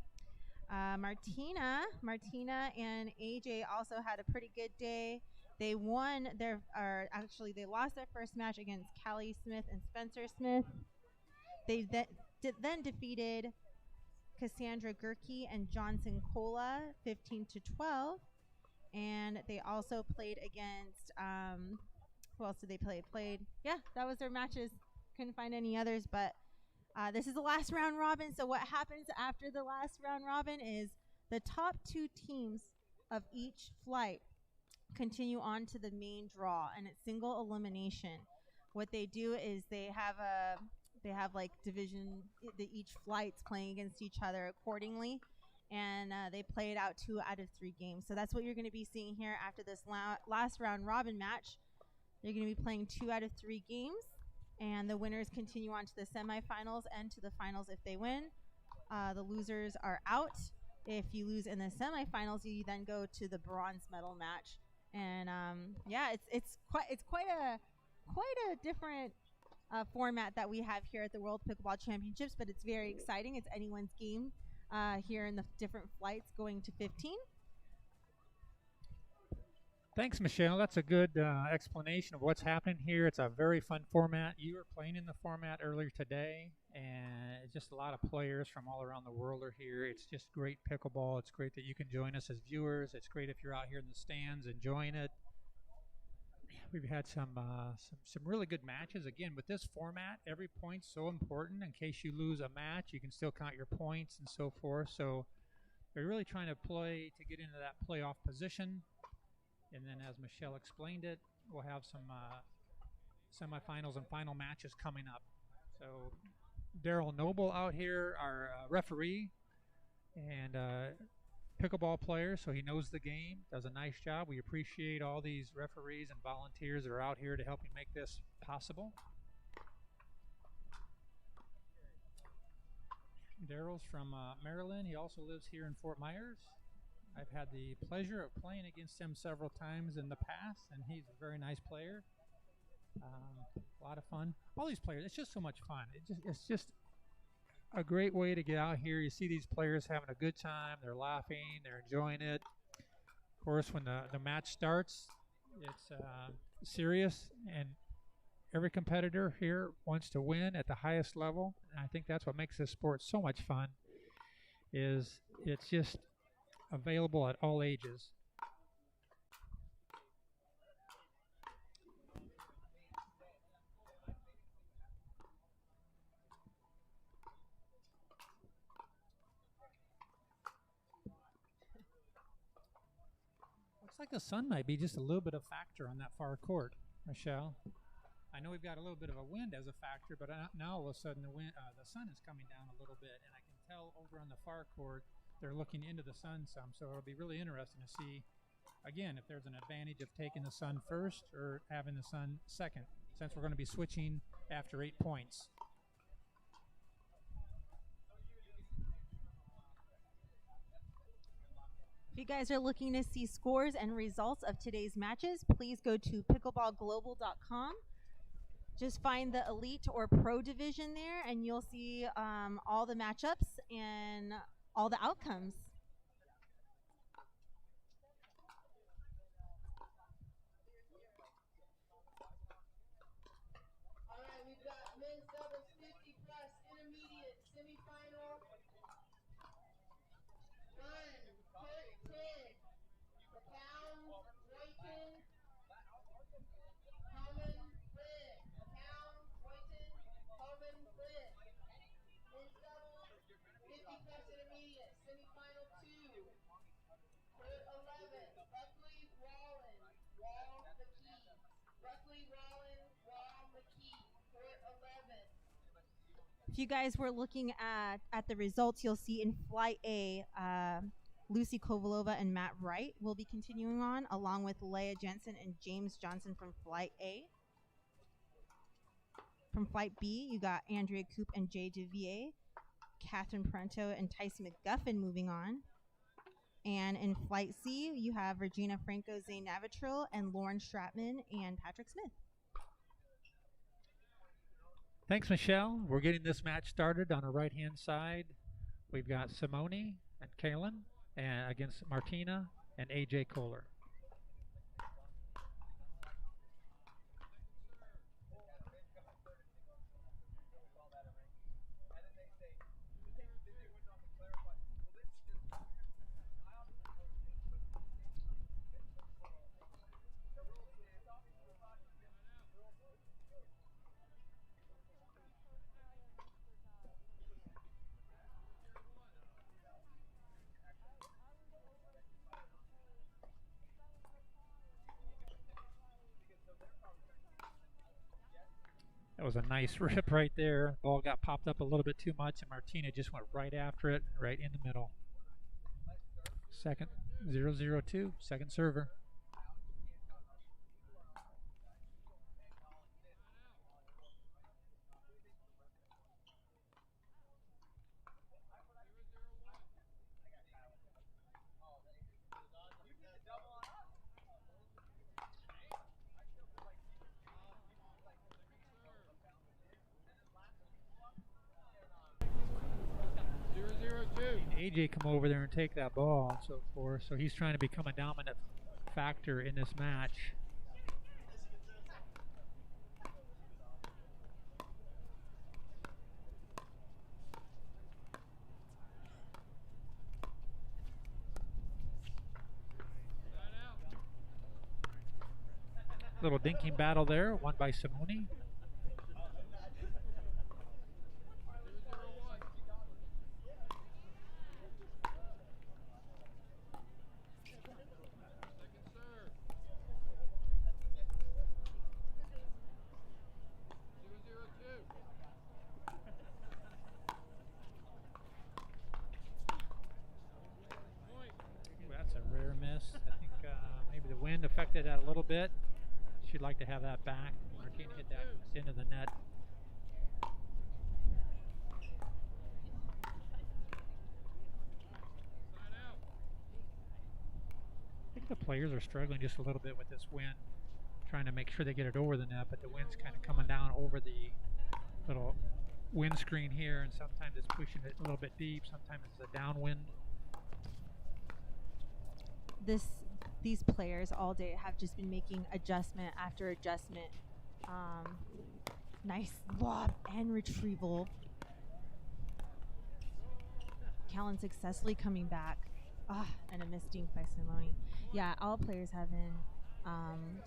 Martina and AJ also had a pretty good day. They lost their first match against Callie Smith and Spencer Smith. They then defeated Cassandra Gerke and Johnson Cola 15-12, and they also played against who else did they play? Yeah, that was their matches. Couldn't find any others, but this is the last round robin. So what happens after the last round robin is the top 2 teams of each flight continue on to the main draw, and it's single elimination. What they do is they have like division, each flight's playing against each other accordingly, and they play it out 2 out of 3 games. So that's what you're going to be seeing here after this last round robin match. They're going to be playing 2 out of 3 games, and the winners continue on to the semifinals and to the finals if they win. The losers are out. If you lose in the semifinals, you then go to the bronze medal match. And yeah, it's quite a different format that we have here at the World Pickleball Championships, but it's very exciting. It's anyone's game here in the different flights going to 15. Thanks, Michelle. That's a good explanation of what's happening here. It's a very fun format. You were playing in the format earlier today, and it's just a lot of players from all around the world are here. It's just great pickleball. It's great that you can join us as viewers. It's great if you're out here in the stands enjoying it. We've had some really good matches. Again, with this format, every point's so important. In case you lose a match, you can still count your points and so forth. So we're really trying to play to get into that playoff position. And then, as Michelle explained it, we'll have some semifinals and final matches coming up. So Daryl Noble out here, our referee and pickleball player, so he knows the game, does a nice job. We appreciate all these referees and volunteers that are out here to help me make this possible. Daryl's from Maryland. He also lives here in Fort Myers. I've had the pleasure of playing against him several times in the past, and he's a very nice player. A lot of fun. All these players, it's just so much fun. It's just a great way to get out here. You see these players having a good time. They're laughing. They're enjoying it. Of course, when the match starts, it's serious, and every competitor here wants to win at the highest level. And I think that's what makes this sport so much fun, is it's just available at all ages. Looks like the sun might be just a little bit of factor on that far court, Michelle. I know we've got a little bit of a wind as a factor, but now all of a sudden the sun is coming down a little bit, and I can tell over on the far court they're looking into the sun some, so it'll be really interesting to see, again, if there's an advantage of taking the sun first or having the sun second, since we're going to be switching after 8 points. If you guys are looking to see scores and results of today's matches, please go to pickleballglobal.com. Just find the elite or pro division there, and you'll see all the matchups and all the outcomes. All right, we've got men's doubles 50 plus intermediate semifinal. 1, court 10. The pound, Boyton, Coleman, Flynn. The pound, Boyton, Coleman, Flynn. Men's doubles 50 plus intermediate semifinal 2. Court 11. Buckley, Wallen, Wall, McKee. Buckley, Wallen, Wall, McKee. Court 11. If you guys were looking at the results, you'll see in Flight A, Lucy Kovalova and Matt Wright will be continuing on, along with Leah Jensen and James Johnson from Flight A. From Flight B, you got Andrea Coop and Jay DeVier, Catherine Pronto and Tyson McGuffin moving on. And in Flight C, you have Regina Franco, Zane Navatril, and Lauren Stratman and Patrick Smith. Thanks, Michelle. We're getting this match started on our right-hand side. We've got Simone and Kaylin and against Martina and AJ Kohler. That was a nice rip right there. Ball got popped up a little bit too much, and Martina just went right after it, right in the middle. Second, 0-0-2, second server. DJ come over there and take that ball and so forth. So he's trying to become a dominant factor in this match. Little dinking battle there, won by Simone. That's a rare miss. I think maybe the wind affected that a little bit. She'd like to have that back. Martina hit that into the net. I think the players are struggling just a little bit with this wind, trying to make sure they get it over the net, but the wind's kind of coming down over the little windscreen here, and sometimes it's pushing it a little bit deep, sometimes it's a downwind. These players all day have just been making adjustment after adjustment. Nice lob and retrieval. Callan successfully coming back. And a missed dink by Simone. Yeah, all players have been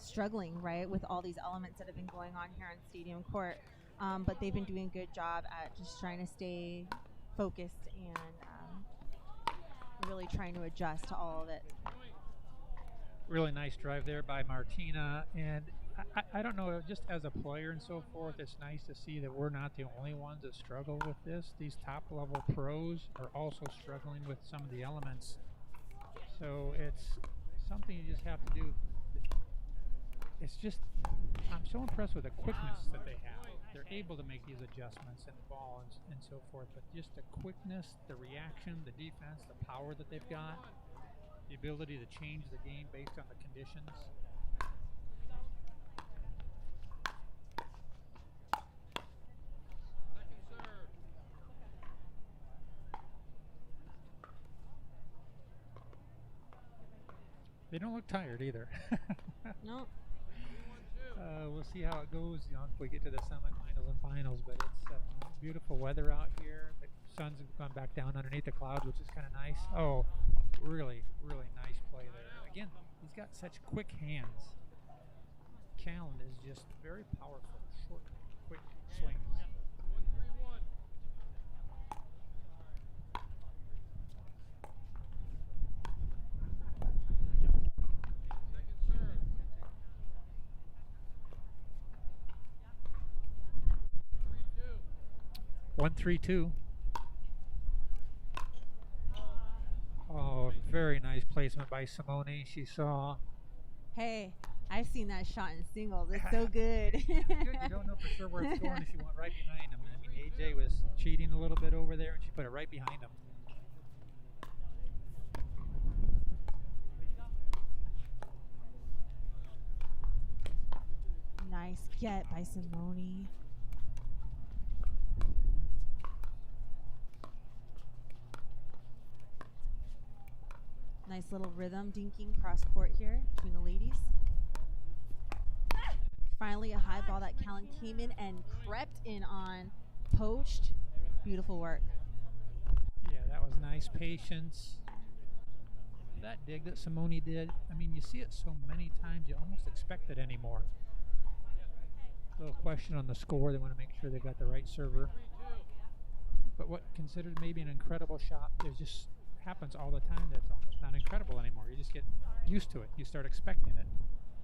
struggling, right, with all these elements that have been going on here on Stadium Court. But they've been doing a good job at just trying to stay focused and really trying to adjust to all of it. Really nice drive there by Martina, and I don't know, just as a player and so forth, it's nice to see that we're not the only ones that struggle with this. These top level pros are also struggling with some of the elements, so it's something you just have to do. It's just, I'm so impressed with the quickness that they have. They're able to make these adjustments in the ball and so forth, but just the quickness, the reaction, the defense, the power that they've got, the ability to change the game based on the conditions. They don't look tired either. No. We'll see how it goes, if we get to the semifinals and finals, but it's beautiful weather out here. The sun's gone back down underneath the clouds, which is kind of nice. Oh, really, really nice play there. Again, he's got such quick hands. Callan is just very powerful, short, quick swings. One, 3-2. Oh, very nice placement by Simone. She saw. Hey, I've seen that shot in singles. It's so good. Good. You don't know for sure where it's going if you went right behind him. I mean, AJ was cheating a little bit over there, and she put it right behind him. Nice get by Simone. Nice little rhythm dinking cross court here between the ladies. Finally a high ball that Callan came in and crept in on, poached. Beautiful work. Yeah, that was nice patience. That dig that Simone did, I mean, you see it so many times, you almost expect it anymore. Little question on the score. They want to make sure they got the right server. But what considered maybe an incredible shot, it just happens all the time. That's almost not incredible anymore. You just get used to it. You start expecting it.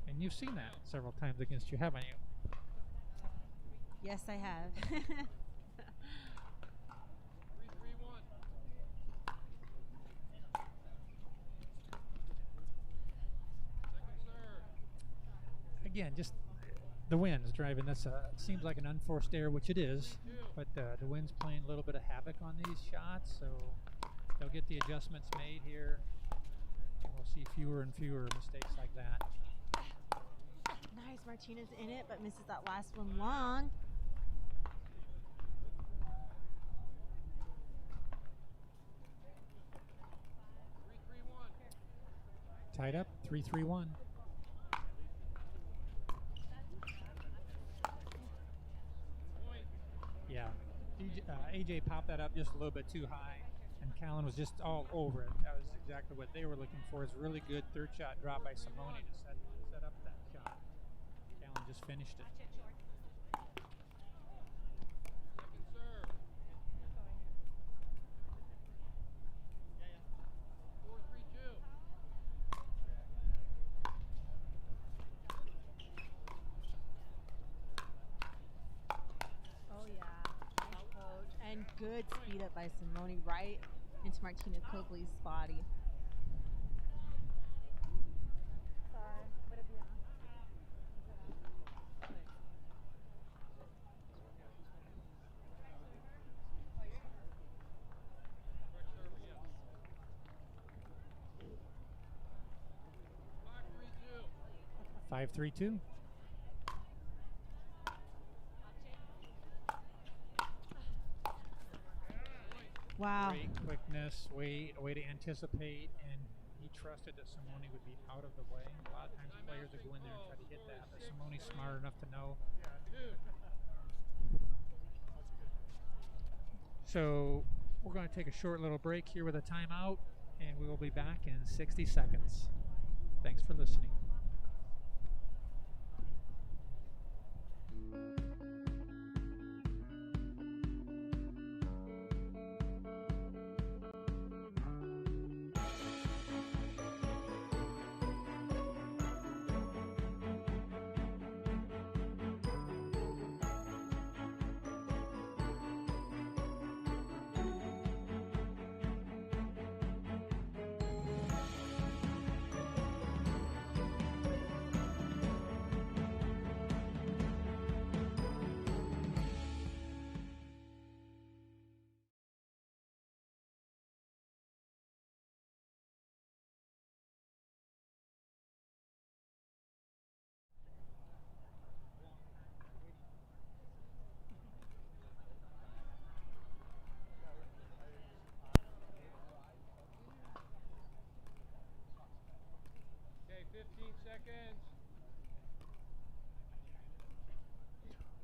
And you've seen that several times against you, haven't you? Yes, I have. Again, just the wind's driving this. Seems like an unforced error, which it is, but the wind's playing a little bit of havoc on these shots, so they'll get the adjustments made here. We'll see fewer and fewer mistakes like that. Nice, Martina's in it, but misses that last one long. Tied up, 3-3-1. Yeah, AJ popped that up just a little bit too high, and Callan was just all over it. That was exactly what they were looking for. It's a really good third shot drop by Simone to set up that shot. Callan just finished it. Oh yeah, nice coach. And good speed up by Simone right into Martina Coakley's body. Sorry, would it be on? 5-3-2. Wow. Great quickness, way to anticipate, and he trusted that Simone would be out of the way. A lot of times players will go in there and try to hit that, but Simone's smart enough to know. So we're going to take a short little break here with a timeout, and we will be back in 60 seconds. Thanks for listening.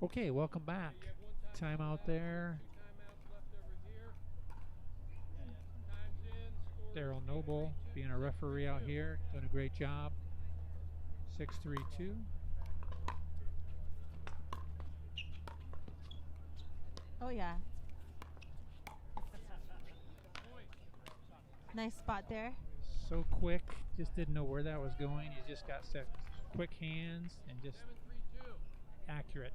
Okay, welcome back. Timeout there. Daryl Noble being a referee out here, doing a great job. 6-3-2. Oh yeah. Nice spot there. So quick, just didn't know where that was going. He just got such quick hands and just accurate.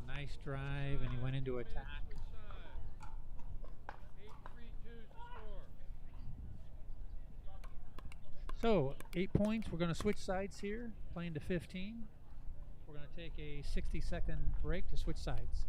Nice drive, and he went into attack. So 8 points. We're going to switch sides here, playing to 15. We're going to take a 60-second break to switch sides.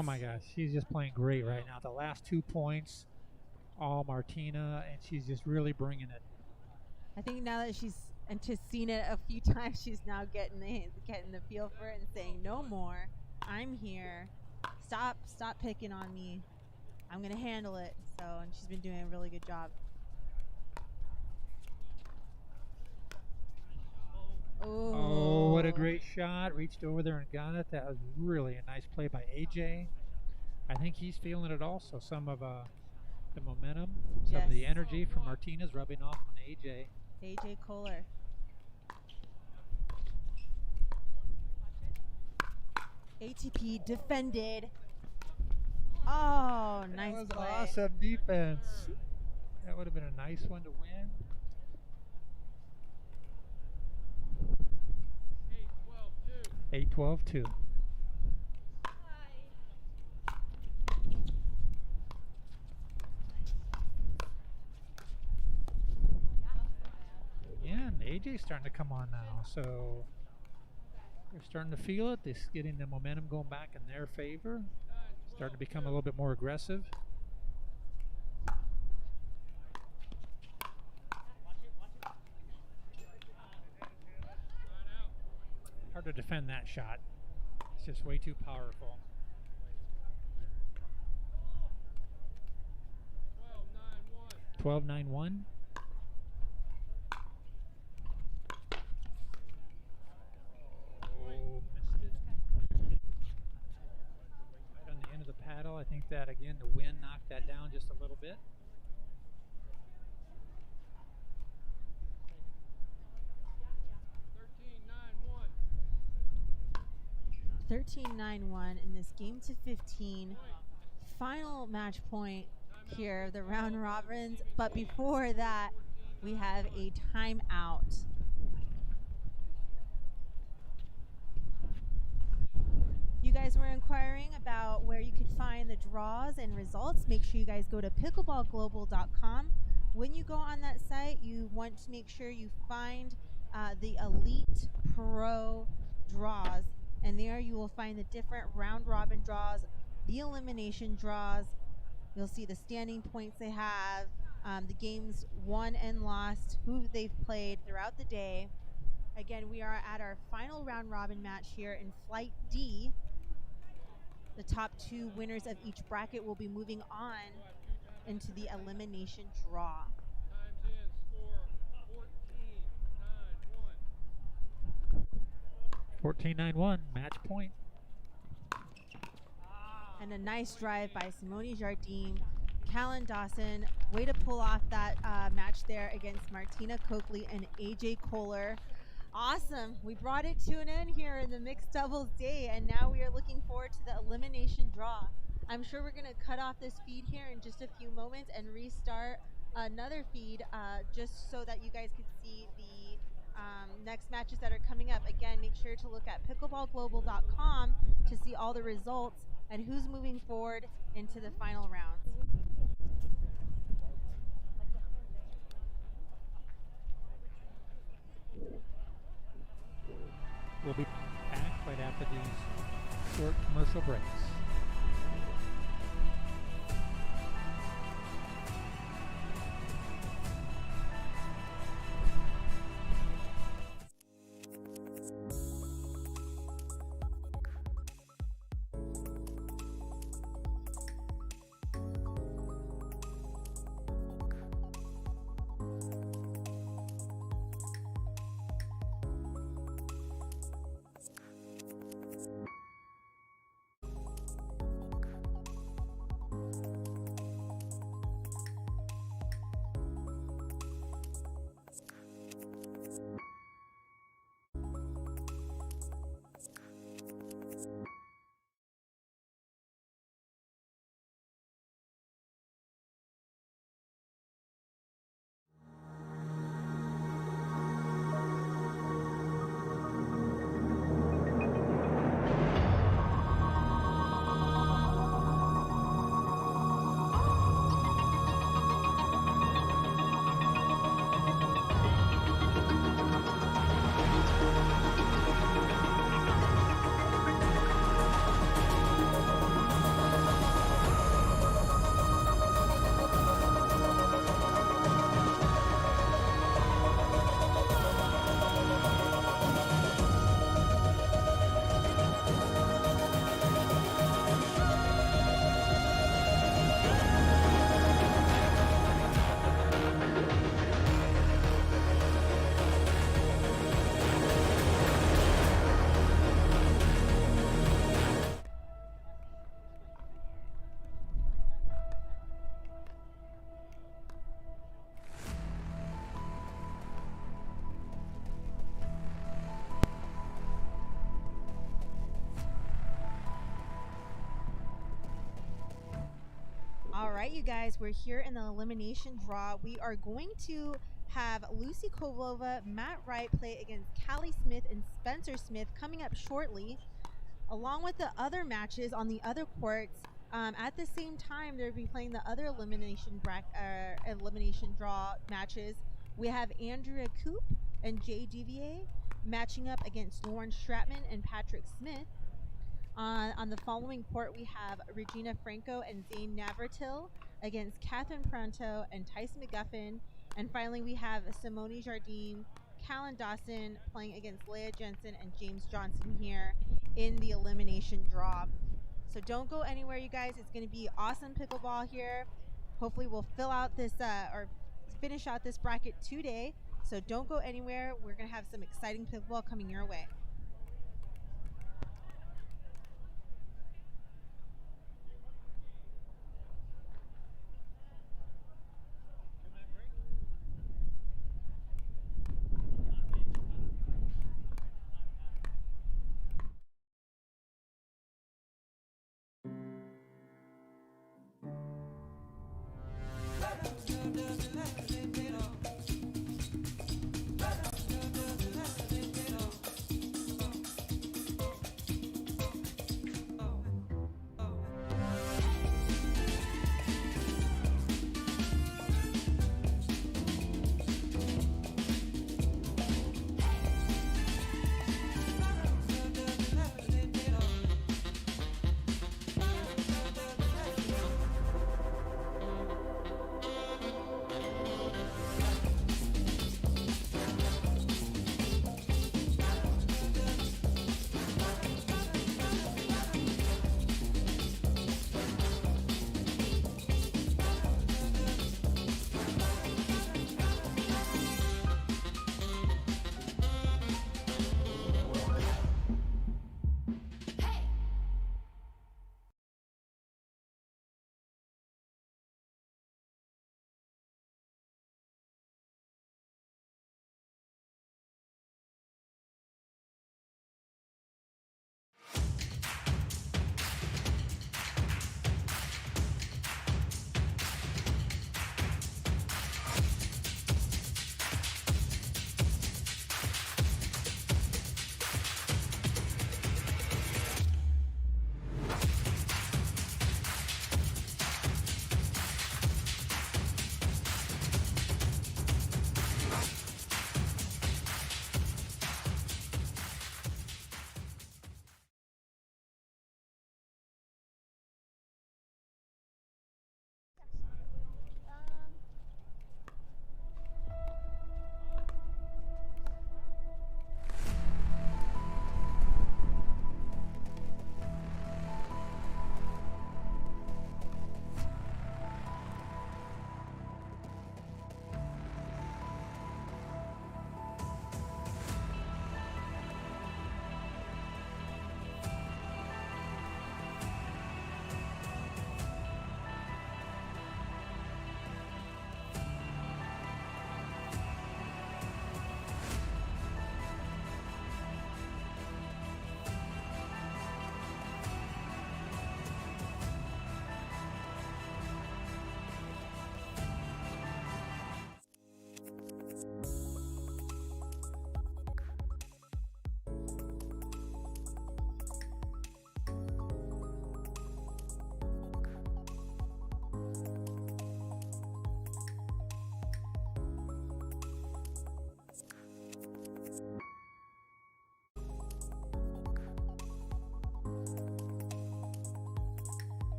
Oh my gosh, she's just playing great right now. The last 2 points, all Martina, and she's just really bringing it. I think now that she's seen it a few times, she's now getting the feel for it and saying, "No more. I'm here. Stop picking on me. I'm gonna handle it." So, and she's been doing a really good job. Oh, what a great shot. Reached over there and got it. That was really a nice play by AJ. I think he's feeling it also. Some of the momentum, some of the energy from Martinez rubbing off on AJ. AJ Kohler. ATP defended. Oh, nice That was play. awesome defense. That would have been a nice one to win. 8-12-2. Yeah, and AJ's starting to come on now, so they're starting to feel it. They're getting the momentum going back in their favor. Starting to become a little bit more aggressive. Hard to defend that shot. It's just way too powerful. 12-9-1. Oh, missed it. Right on the end of the paddle. I think that, again, the wind knocked that down just a little bit. 13-9-1 in this game to 15. Final match point here, the round robins. But before that, we have a timeout. You guys were inquiring about where you could find the draws and results. Make sure you guys go to pickleballglobal.com. When you go on that site, you want to make sure you find the Elite Pro draws. And there you will find the different round robin draws, the elimination draws. You'll see the standing points they have, the games won and lost, who they've played throughout the day. Again, we are at our final round robin match here in Flight D. The top 2 winners of each bracket will be moving on into the elimination draw. 14-9-1, match point. And a nice drive by Simone Jardim. Callan Dawson, way to pull off that match there against Martina Coakley and AJ Kohler. Awesome. We brought it to an end here in the mixed doubles day, and now we are looking forward to the elimination draw. I'm sure we're going to cut off this feed here in just a few moments and restart another feed just so that you guys can see the next matches that are coming up. Again, make sure to look at pickleballglobal.com to see all the results and who's moving forward into the final rounds. We'll be back right after these short commercial breaks. right, you guys, we're here in the elimination draw. We are going to have Lucy Kovlova, Matt Wright play against Callie Smith and Spencer Smith coming up shortly, along with the other matches on the other courts. At the same time, they'll be playing the other elimination draw matches. We have Andrea Coop and Jay Devier matching up against Lauren Stratman and Patrick Smith. On the following court, we have Regina Franco and Zane Navratil against Catherine Pronto and Tyson McGuffin. And finally, we have Simone Jardim, Callan Dawson playing against Leah Jensen and James Johnson here in the elimination draw. So don't go anywhere, you guys. It's going to be awesome pickleball here. Hopefully we'll fill out this or finish out this bracket today. So don't go anywhere. We're going to have some exciting pickleball coming your way.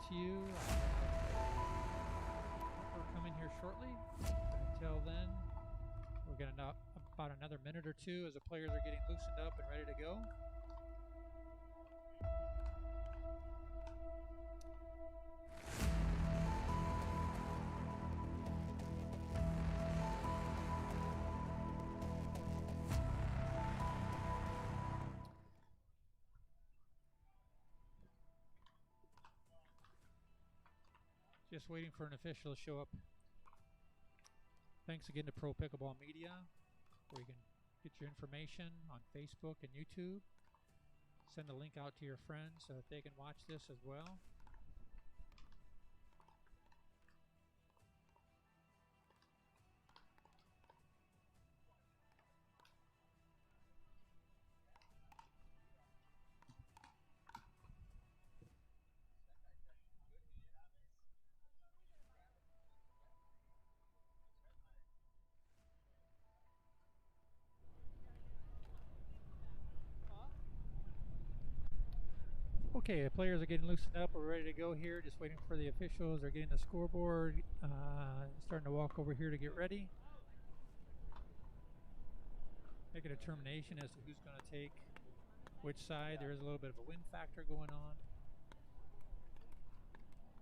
to you. We're coming here shortly. Until then, we're going to about another minute or two as the players are getting loosened up and ready to go. Just waiting for an official to show up. Thanks again to Pro Pickleball Media, where you can get your information on Facebook and YouTube. Send the link out to your friends so that they can watch this as well. Okay, the players are getting loosened up. We're ready to go here. Just waiting for the officials. They're getting the scoreboard. Starting to walk over here to get ready. Make a determination as to who's going to take which side. There is a little bit of a wind factor going on.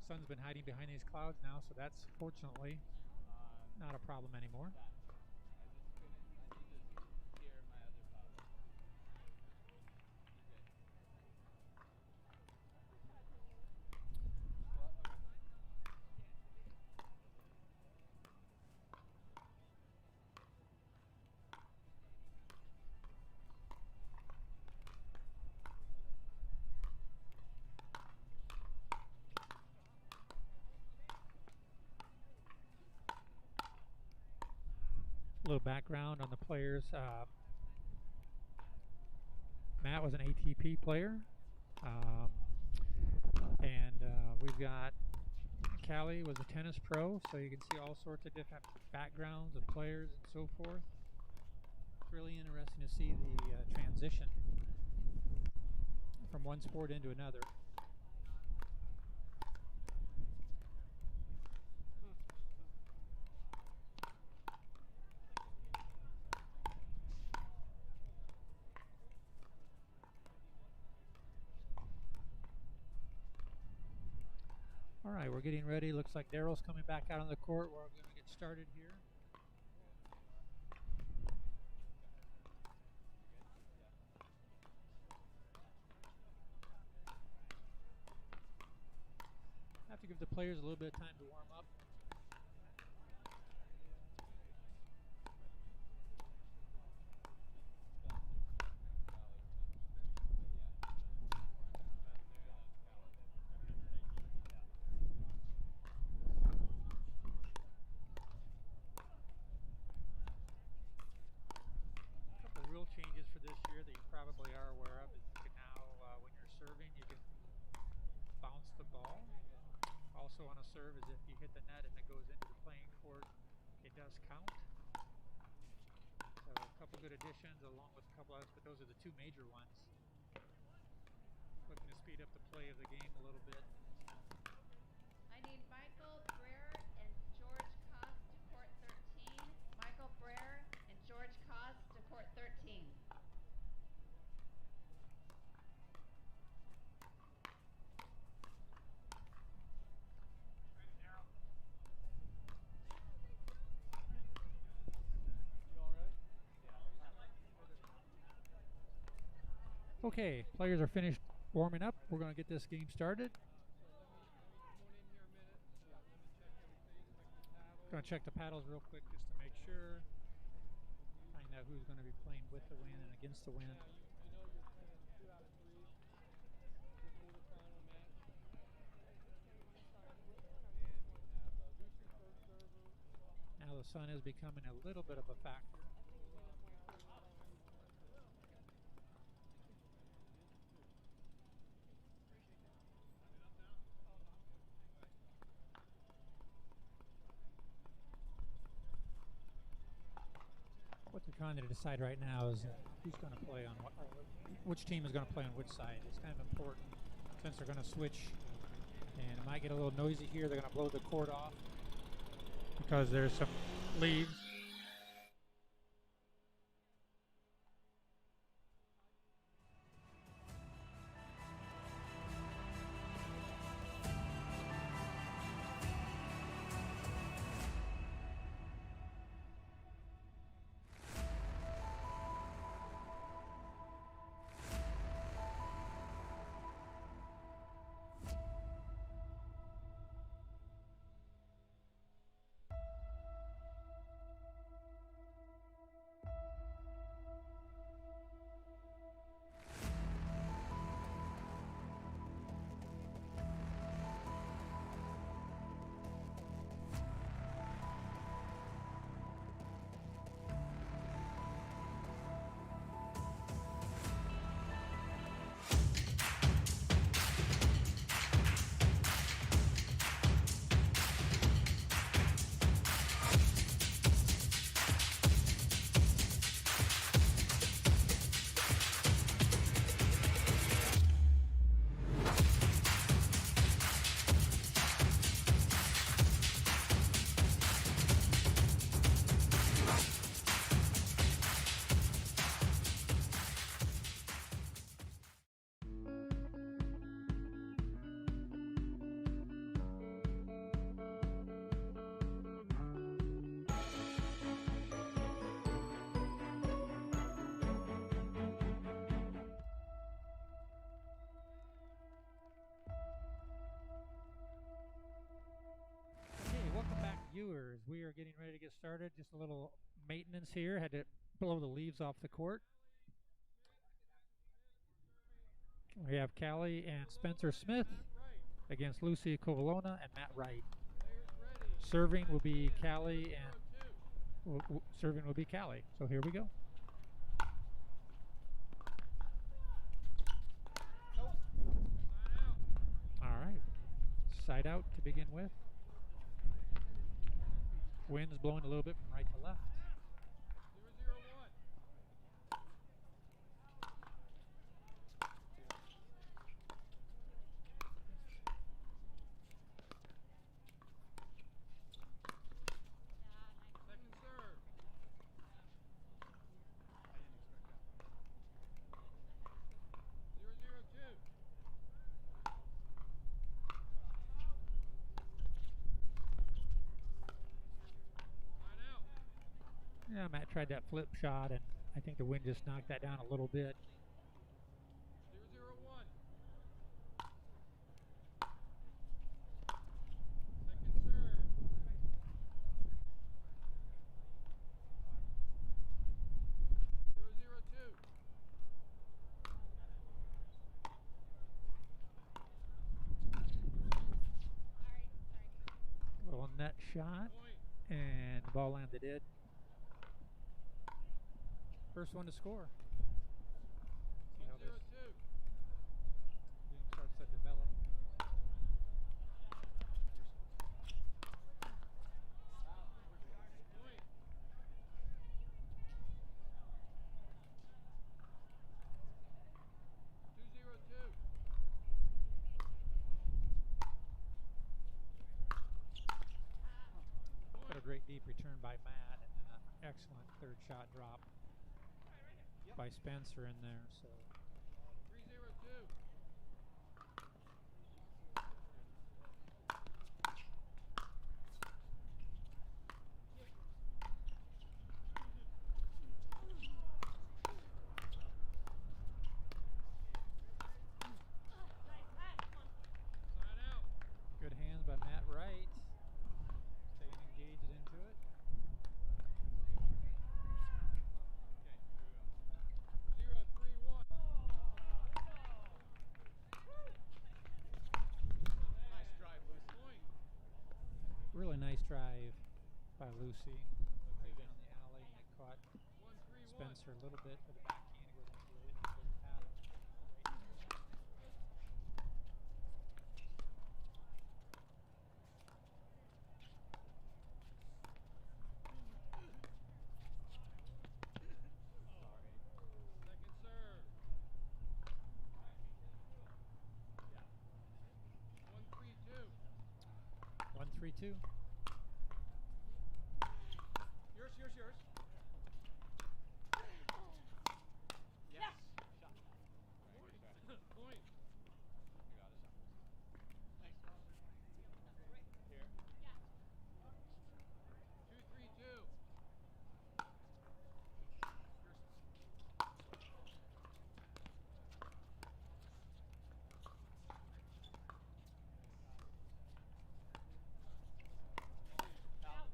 Sun's been hiding behind these clouds now, so that's fortunately not a problem anymore. A little background on the players. Matt was an ATP player, and we've got Callie was a tennis pro, so you can see all sorts of different backgrounds of players and so forth. It's really interesting to see the transition from one sport into another. All right, we're getting ready. Looks like Daryl's coming back out on the court. We're going to get started here. Have to give the players a little bit of time to warm up. Changes for this year that you probably are aware of is you can now, when you're serving, you can bounce the ball. Also on a serve is if you hit the net and it goes into the playing court, it does count. So a couple good additions along with a couple others, but those are the two major ones. Looking to speed up the play of the game a little bit. I need Michael Brer and George Koss to court 13. Michael Brer and George Koss to court 13. Okay, players are finished warming up. We're going to get this game started. Going to check the paddles real quick just to make sure. Find out who's going to be playing with the wind and against the wind. Now the sun is becoming a little bit of a factor. What they're trying to decide right now is who's going to play on which team is going to play on which side. It's kind of important since they're going to switch And it might get a little noisy here. They're going to blow the court off because there's some leaves. Viewers, we are getting ready to get started. Just a little maintenance here. Had to blow the leaves off the court. We have Callie and Spencer Smith against Lucy Covalona and Matt Wright. Serving will be Callie and serving will be Callie. So here we go. All right. Side out to begin with. Wind's blowing a little bit from right to left. 0-0-1. Second serve. I didn't expect that. 0-0-2. Yeah, Matt tried that flip shot, and I think the wind just knocked that down a little bit. 0-0-1. Second serve. 0-0-2. Little net shot, and the ball landed in. First one to score. See how this game starts to develop. What a great deep return by Matt, and then an excellent third shot drop by Spencer in there. So 3-0-2. good hands by Matt Wright, staying engaged into it. Really nice drive by Lucy. Right down the alley, and it caught Spencer a little bit for the backhand. It goes into it for the paddle. Second serve. 1-3-2. 3-2. Yours. Yes. Point. Here. 2-3-2. Out.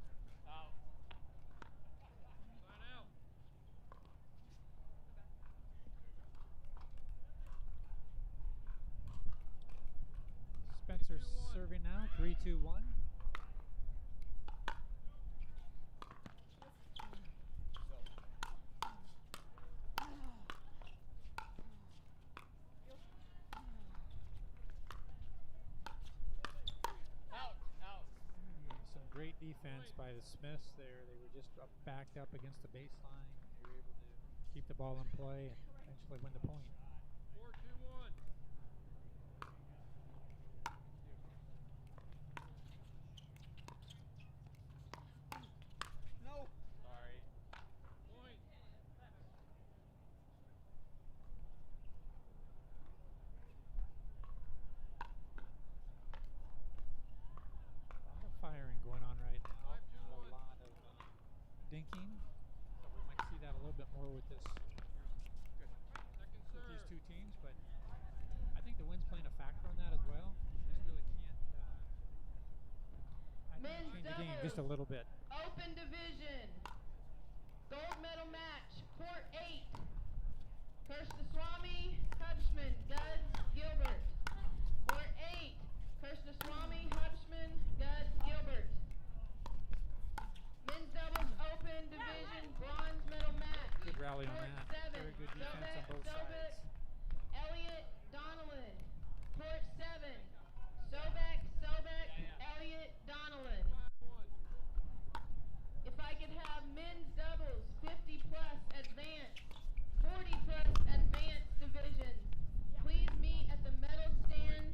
Sign out. Spencer 3-2-1. serving now, 3-2-1. Out. Some great defense by the Smiths there. They were just backed up against the baseline. They were able to keep the ball in play and eventually win the point. 4-2-1. No. Sorry. Point. A lot of firing going on right now. 5-2-1. A lot of dinking. So we might see that a little bit more with this Second with these serve. two teams, but I think the wind's playing a factor on that as well. Just really can't I think Men's change the game doubles. just a little bit. Open division. Gold medal match. Court 8. Krishnaswamy, Hutchman, Guds, Gilbert. Court 8. Krishnaswamy, Hutchman, Guds, Gilbert. Men's doubles open division bronze medal match. Good rally on Court that. 7. Very good defense on both sides. Elliot Donnellan. Court 7. Sobek, Elliot Donnellan. If I could have men's doubles 50 plus advanced, 40 plus advanced divisions, please meet at the medal stand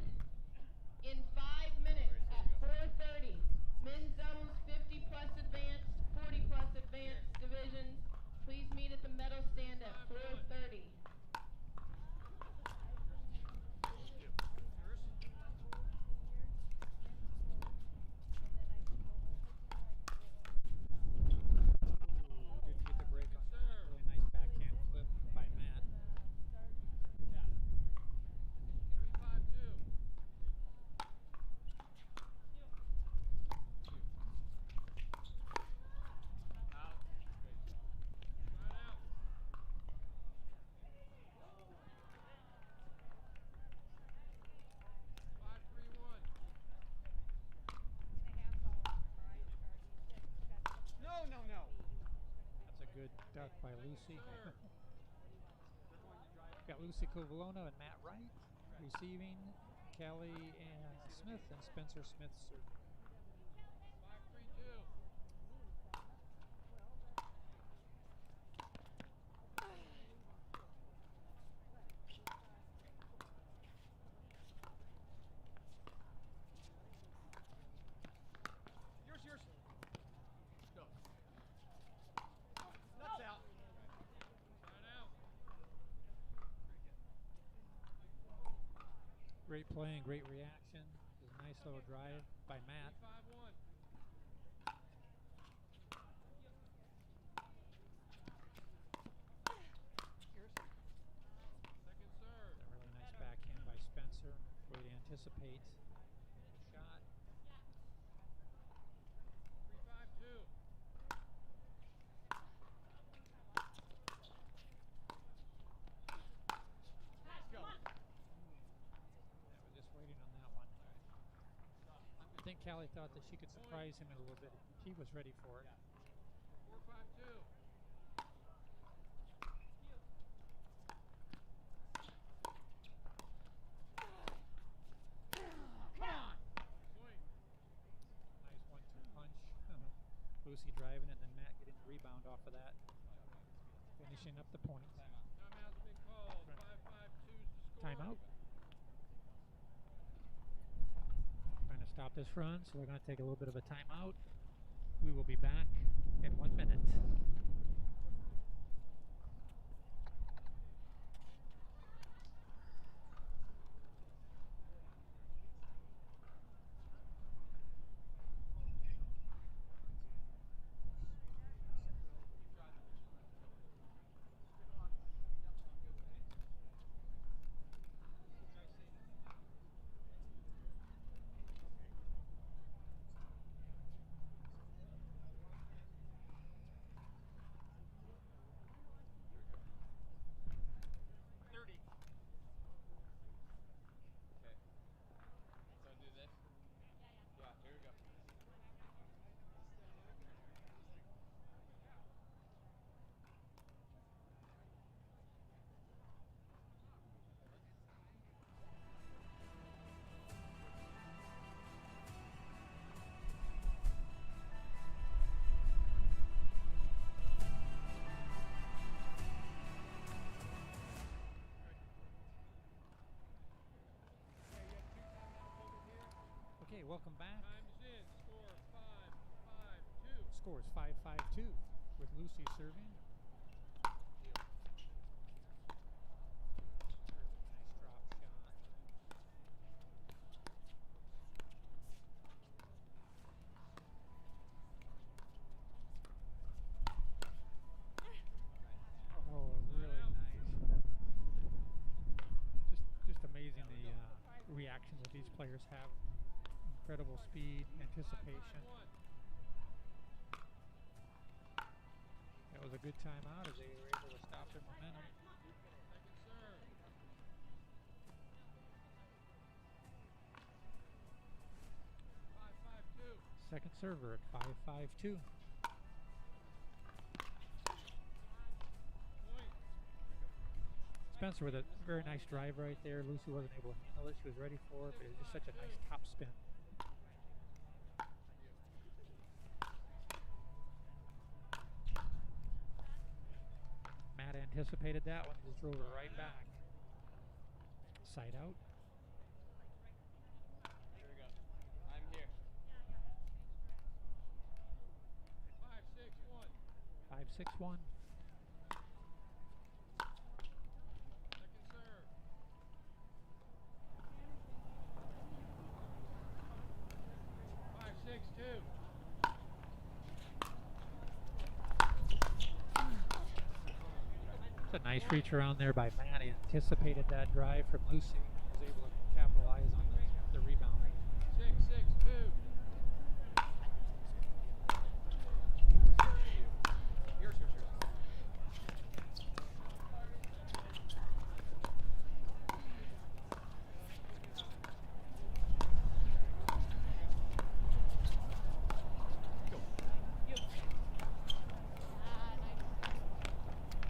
in 5 minutes at 4:30. Men's doubles 50 plus advanced, 40 plus advanced divisions, please meet at the medal stand at 4:30. Didn't get the break on that. Really nice backhand flip by Matt. 3-5-2. Out. Sign out. No. That's a good duck by Lucy. Got Lucy Covalona and Matt Wright receiving, Kelly and Smith, and Spencer Smith serving. 5-3-2. Yours. Go. Nuts out. Sign out. Great play and great reaction. It was a nice little drive by Matt. 3-5-1. Second serve. A really nice backhand by Spencer. Way to anticipate the shot. 3-5-2. Let's go. Yeah, we're just waiting on that one. I think Callie thought that she could surprise him a little bit. He was ready for it. 4-5-2. Come on. Point. Nice 1-2 punch. Lucy driving it, and then Matt getting the rebound off of that. Finishing up the point. Timeout's been called. 5-5-2's the score. Timeout. Trying to to stop this run, so we're going to take a little bit of a timeout. We will be back in 1 minute. Okay, welcome back. Time is in. Score 5-5-2. Score is 5-5-2 with Lucy serving. Nice drop shot. Oh, really nice. Just amazing the reactions that these players have. Incredible speed, anticipation. That was a good timeout as they were able to stop their momentum. Second server at 5-5-2. Spencer with a very nice drive right there. Lucy wasn't able to handle it. She was ready for it, but it was just such a nice top spin. Matt anticipated that one, just drove it right back. Side out. Here we go. I'm here. 5-6-1. 5-6-1. Second serve. 5-6-2. It's a nice reach around there by Matt. He anticipated that drive from Lucy and was able to capitalize on the rebound. 6-6-2.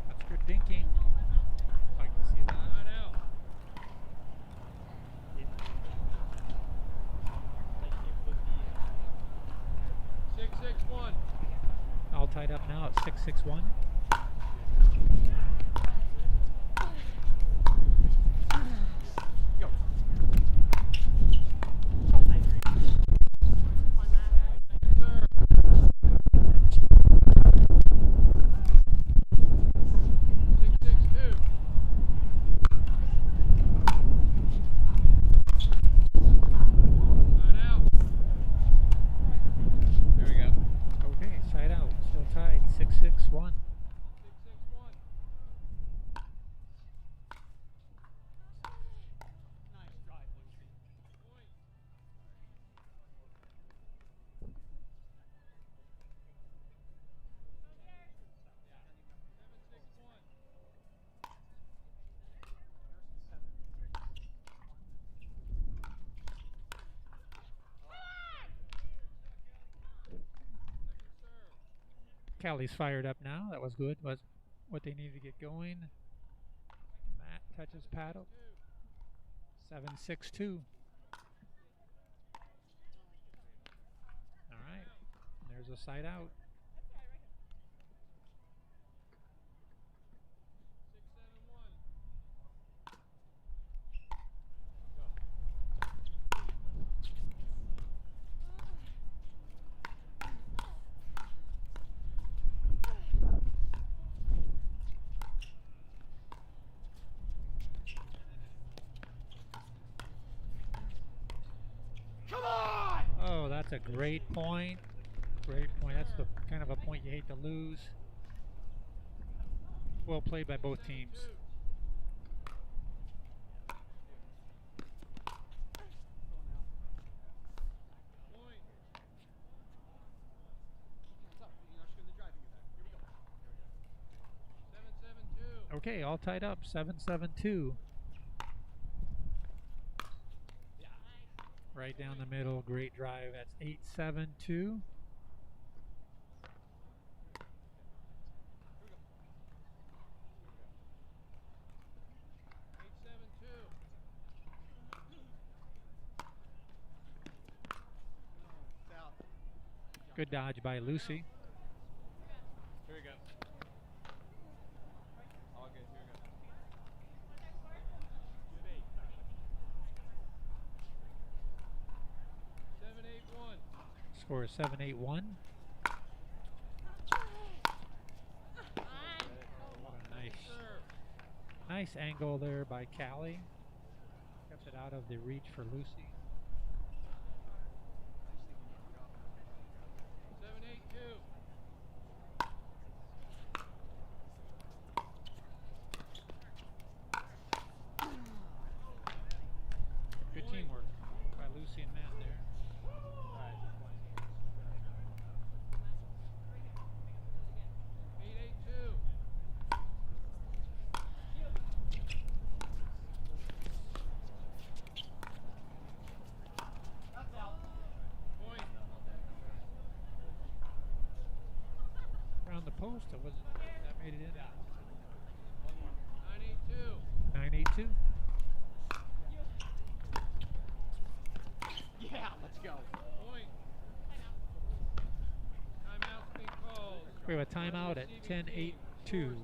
That's good dinking. Like to see that. Line out. Six, 6-1. All tied up now at 6-6-1. There we go. Okay, side out. Still tied. 6-6-1. 6-6-1. Nice drive, Lucy. Point. Callie's fired up now. That was good. Was what they needed to get going. Matt touches paddle. 7-6-2. All right. There's a side out. 6-7-1. That's a great point. Great point. That's the kind of a point you hate to lose. Well played by both teams. Okay, all tied up, 7-7-2. Right down the middle, great drive. That's 8-7-2. Good dodge by Lucy. Here we go. All good. Here we go. 7-8-1. Score is 7-8-1. Nice angle there by Callie. Kept it out of the reach for Lucy. 7-8-2. Good teamwork by Lucy and Matt there. Around the post, it wasn't that made it in. 9-8-2. 9-8-2. Yeah, let's go. Point. Timeout's been called. We have a timeout at 10-8-2. 10-8-2.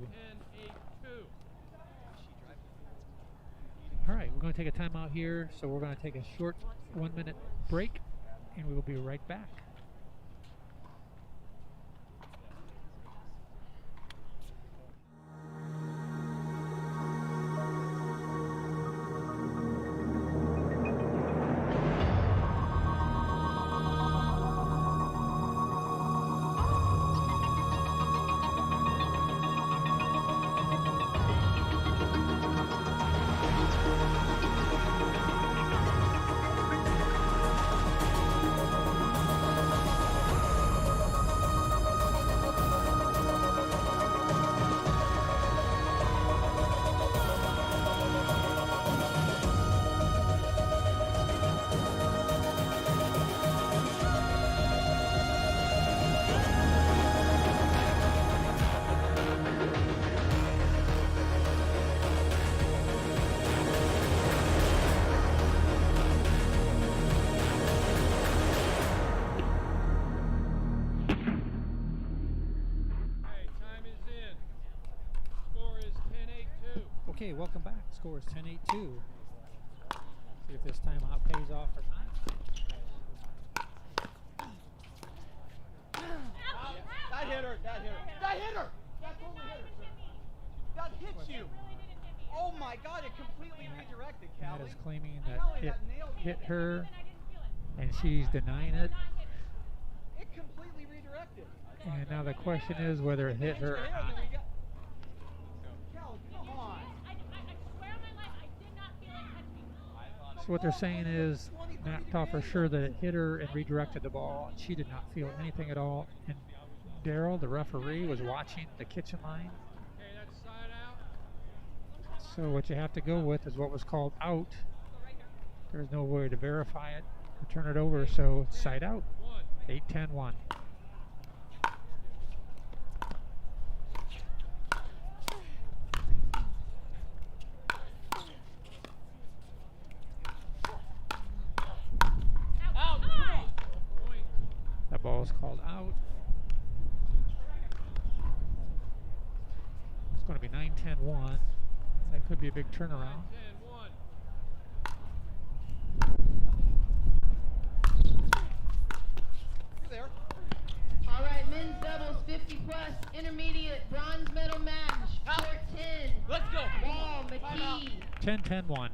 All right, we're going to take a timeout here, so we're going to take a short 1-minute break, and we will be right back. Okay, welcome back. Score is 10-8-2. See if this timeout pays off or not. That hit her. That hit her. That hit her. That totally hit her. That hit you. Oh my God! It completely redirected, Callie. Matt is claiming that it hit her, and she's denying it. It completely redirected. And now the question is whether it hit her or not. So what they're saying is Matt thought for sure that it hit her and redirected the ball, and she did not feel anything at all. And Daryl, the referee, was watching the kitchen line. So what you have to go with is what was called out. There's no way to verify it or turn it over, so it's side out. 8-10-1. That ball is called out. It's going to be 9-10-1. That could be a big turnaround. There. All right, men's doubles 50 plus intermediate bronze medal match. Court 10. Let's go. Wall McKee. 10-10-1.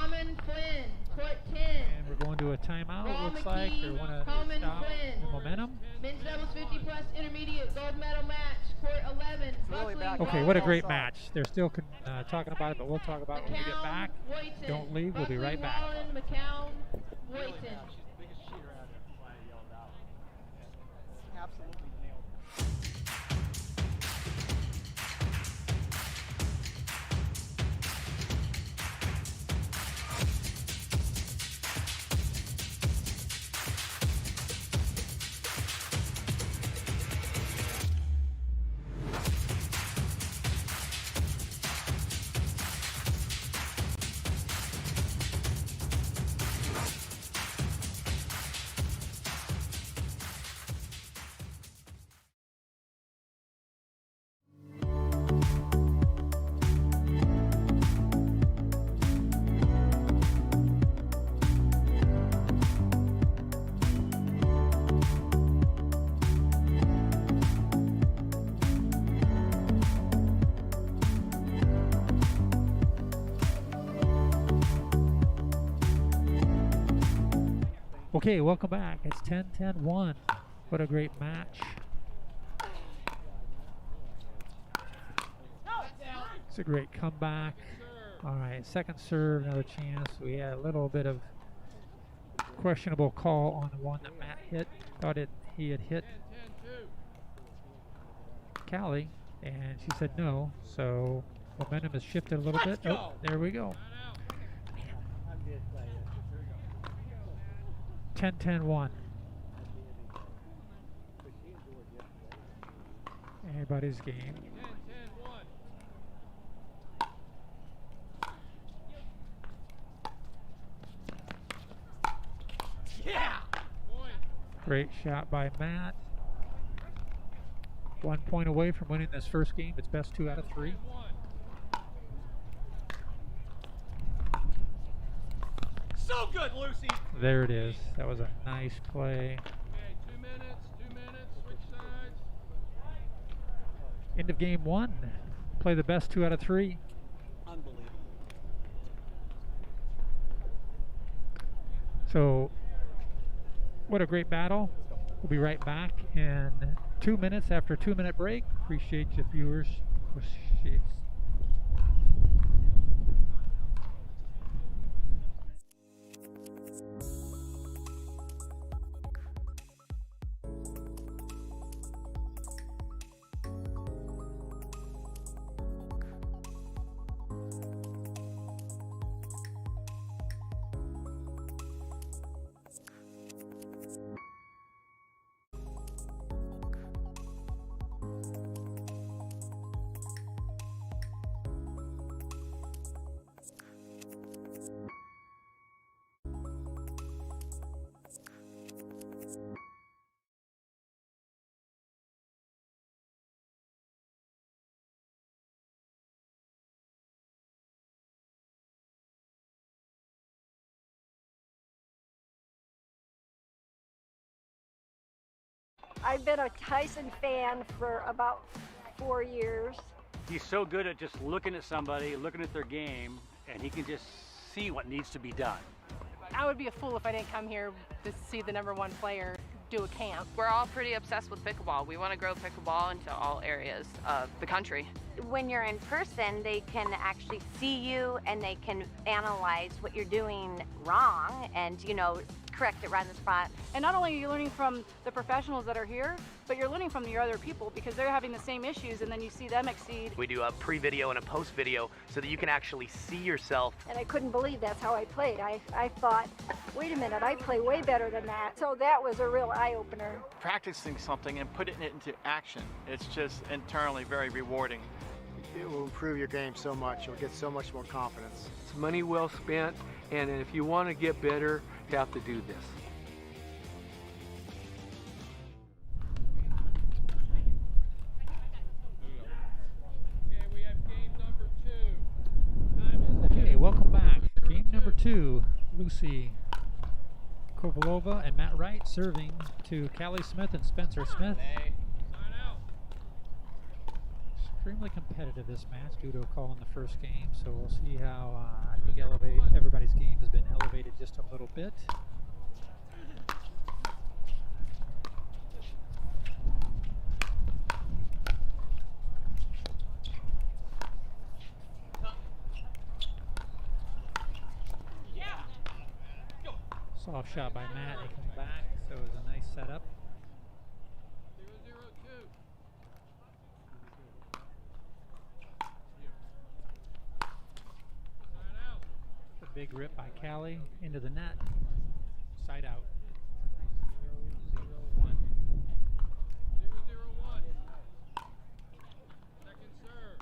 Common Flynn, court 10. And we're going to a timeout, it looks like. They want to Common stop Flynn. the momentum. Men's doubles 50 plus intermediate gold medal match, court 11. Okay, what a great match. They're still talking about it, but we'll talk about it when we get back. Woyton. Don't leave, we'll be right back. Wallen, McCown, Woyton. Absolutely nailed it. Okay, welcome back. It's 10-10-1. What a great match. It's a great comeback. All right, second serve, another chance. We had a little bit of questionable call on the one that Matt hit. Thought he had hit Callie, and she said no. So momentum has shifted a little bit. Oh, there we go. 10-10-1. Anybody's game. Yeah! Great shot by Matt. 1 point away from winning this first game. It's best 2 out of 3. So good, Lucy! There it is. That was a nice play. Okay, 2 minutes, switch sides. End of game 1. Play the best 2 out of 3. Unbelievable. So, what a great battle. We'll be right back in 2 minutes after a 2-minute break. Appreciate you viewers. Appreciate. I've been a Tyson fan for about 4 years. He's so good at just looking at somebody, looking at their game, and he can just see what needs to be done. I would be a fool if I didn't come here to see the #1 player do a camp. We're all pretty obsessed with pickleball. We want to grow pickleball into all areas of the country. When you're in person, they can actually see you and they can analyze what you're doing wrong and, you know, correct it right on the spot. And not only are you learning from the professionals that are here, but you're learning from your other people because they're having the same issues and then you see them exceed. We do a pre-video and a post-video so that you can actually see yourself. And I couldn't believe that's how I played. I thought, wait a minute, I play way better than that. So that was a real eye-opener. Practicing something and putting it into action, it's just internally very rewarding. It will improve your game so much. You'll get so much more confidence. It's money well spent, and if you want to get better, you have to do this. Okay, we have game number 2. Time is Okay, welcome back. Game number 2. Lucy Kovalova and Matt Wright serving to Callie Smith and Spencer Smith. extremely competitive this match due to a call in the first game, so we'll see how I think everybody's game has been elevated just a little bit. Soft shot by Matt, he comes back, so it was a nice setup. 0-0-2. A big rip by Callie into the net. Side out. 0-0-1. 0-0-1. Second serve.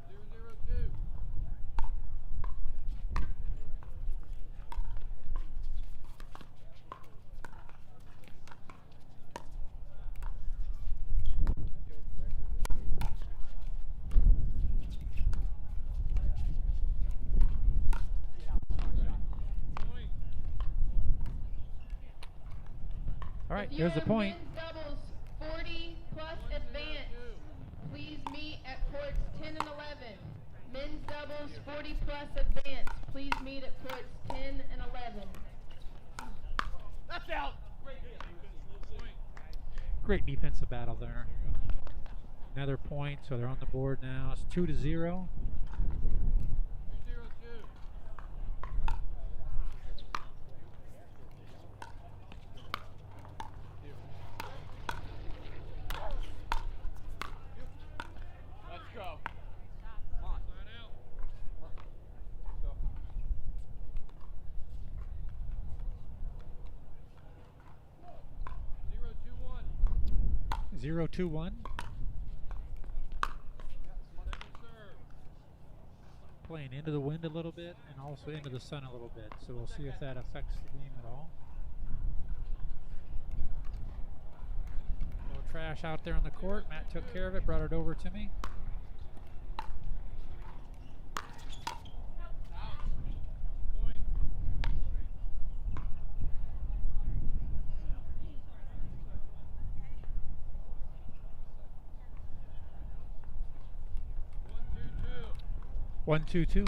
0-0-2. All right, here's the point. Men's doubles 40 plus advance. Please meet at courts 10 and 11. Men's doubles 40 plus advance. Please meet at courts 10 and 11. That's out. Great defensive battle there. Another point, so they're on the board now. It's 2-0. 2-0-2. Let's go. Come on. Sign out. Go. 0-2-1. 0-2-1. Playing into the wind a little bit and also into the sun a little bit, so we'll see if that affects the game at all. A little trash out there on the court. Matt took care of it, brought it over to me. One, two, two.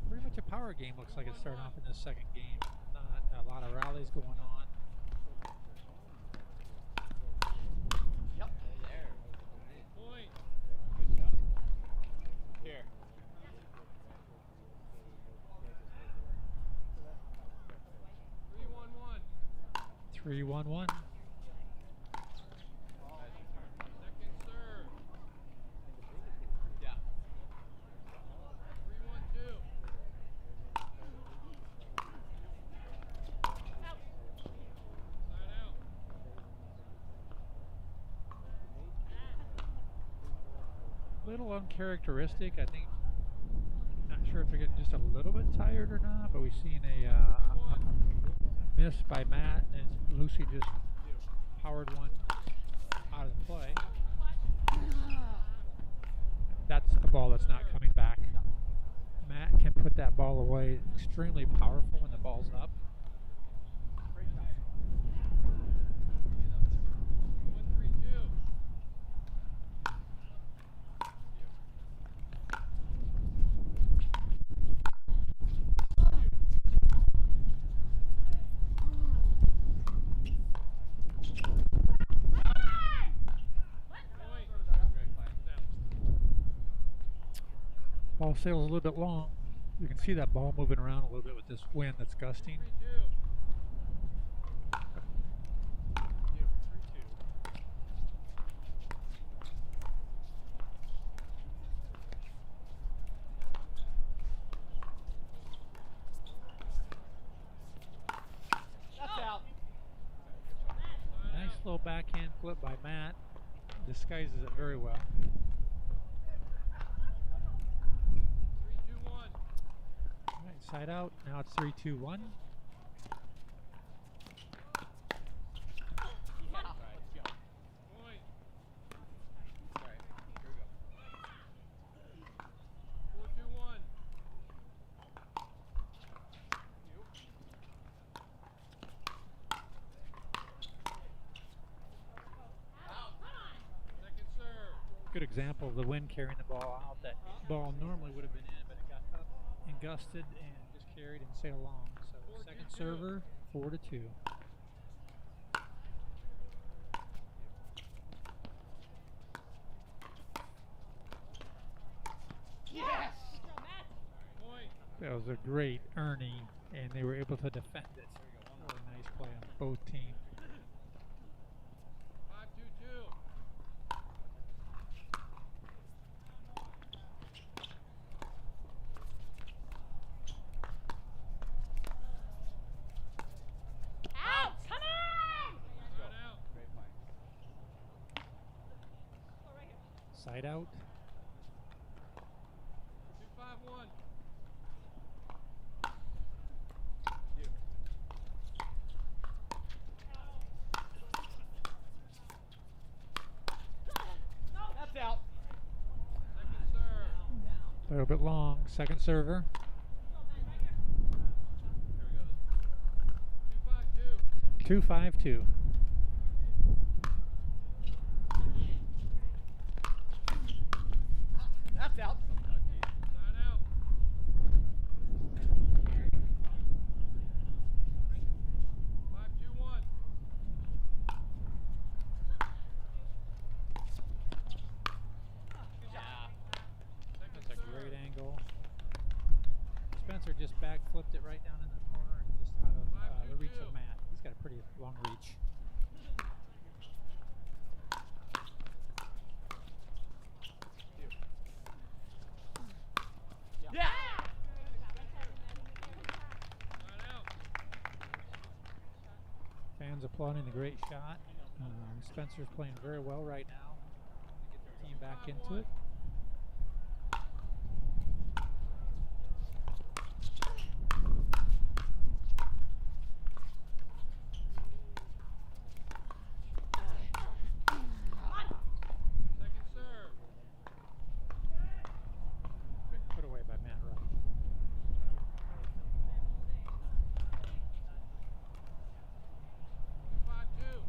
Pretty much a power game looks like it's starting off in this second game. Not a lot of rallies going on. Yep. There. Point. Good job. Here. 3-1-1. Second serve. Yeah. 3-1-2. Sign out. Little uncharacteristic, I think. Not sure if they're getting just a little bit tired or not, but we've seen a miss by Matt, and Lucy just powered one out of the play. That's a ball that's not coming back. Matt can put that ball away extremely powerful when the ball's up. Ball sails a little bit long. You can see that ball moving around a little bit with this wind that's gusting. That's out. Nice little backhand flip by Matt. Disguises it very well. 3-2-1. Right, side out. Now it's 3-2-1. Yeah. Let's go. Point. Good example of the wind carrying the ball out. That ball normally would have been in, but it got up and gusted and just carried and sailed along. So second server, 4-2. Yes! That was a great Ernie, and they were able to defend it. Really nice play on both teams. 5-2-2. Out! Come on! Side out. 2-5-1. That's out. Second serve. A little bit long. Second server. 2-5-2. That's out. Side out. 5-2-1. That's a great angle. Spencer just back flipped it right down in the corner and just out of the reach of Matt. He's got a pretty long reach. Yeah. Fans applauding the great shot. Spencer's playing very well right now. Get the team back into it. Second serve. Put away by Matt Wright. 2-5-2.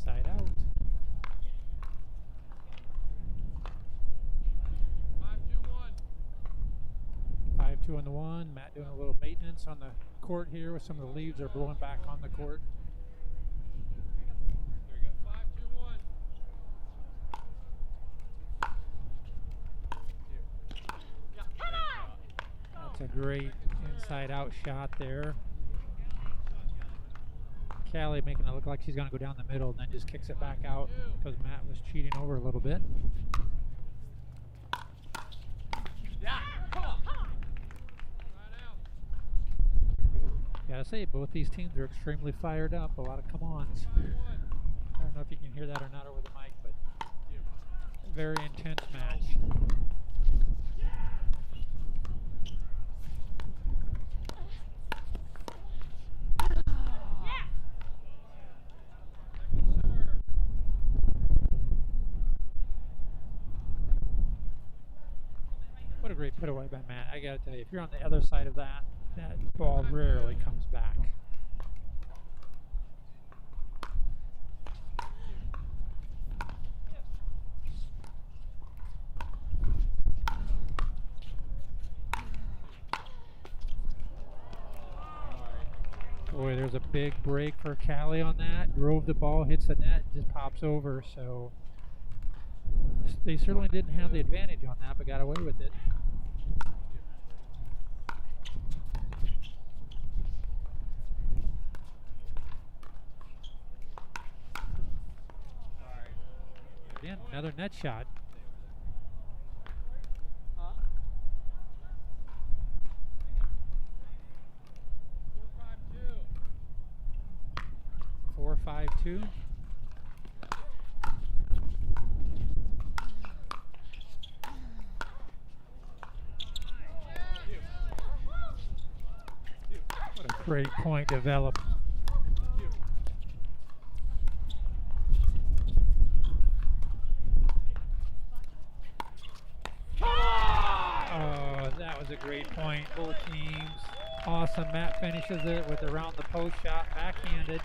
Side out. 5-2-1. 5-2 on the one. Matt doing a little maintenance on the court here with some of the leaves are blowing back on the court. There you go. 5-2-1. That's a great inside out shot there. Callie making it look like she's going to go down the middle and then just kicks it back out because Matt was cheating over a little bit. Yeah. Come on. Gotta say, both these teams are extremely fired up. A lot of come-ons. I don't know if you can hear that or not over the mic, but very intense match. What a great put away by Matt. I gotta tell you, if you're on the other side of that, that ball rarely comes back. Boy, there's a big break for Callie on that. Drove the ball, hits the net, just pops over. So they certainly didn't have the advantage on that, but got away with it. Again, another net shot. Huh? 4-5-2. 4-5-2. What a great point developed. Oh, that That was a great point. Both teams. Awesome. Matt finishes it with around the post shot, backhanded.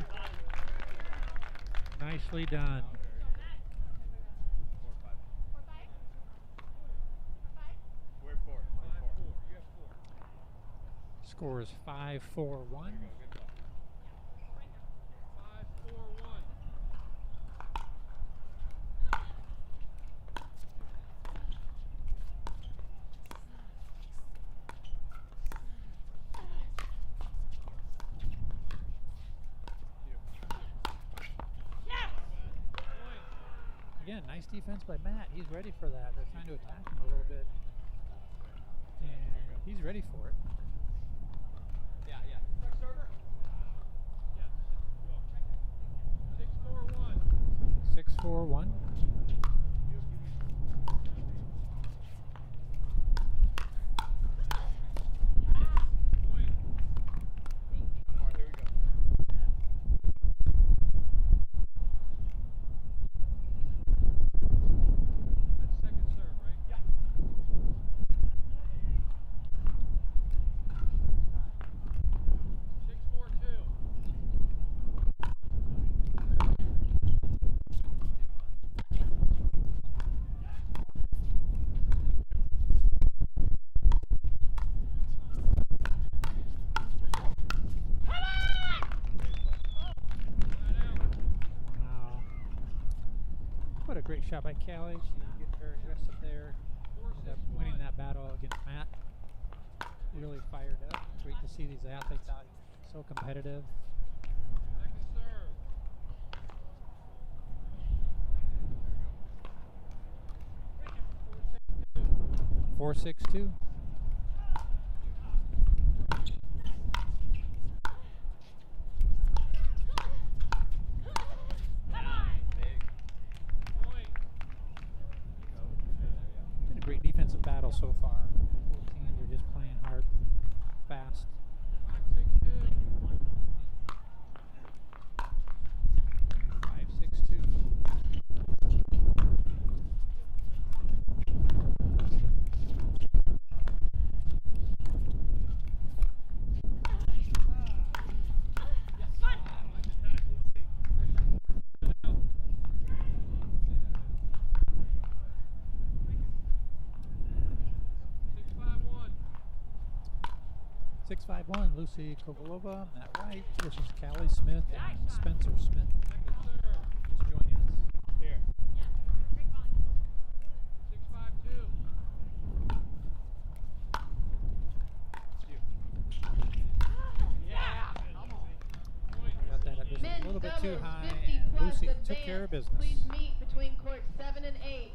Nicely done. Score is 5-4-1. Again, nice defense by Matt. He's ready for that. They're trying to attack him a little bit. And he's ready for it. Yeah. 6-4-1. 6-4-1. What a great shot by Callie. She getting very aggressive there. Ended up winning that battle against Matt. Really fired up. Great to see these athletes out so competitive. 4-6-2. Been a great defensive battle so far. Both teams are just playing hard, fast. 5-6-2. Lucy Kovalova, Matt Wright versus Callie Smith and Spencer Smith. Just joining us. Here. 6-5-2. Got that up just a little bit too high, and Lucy took care of business. Please meet between courts 7 and 8.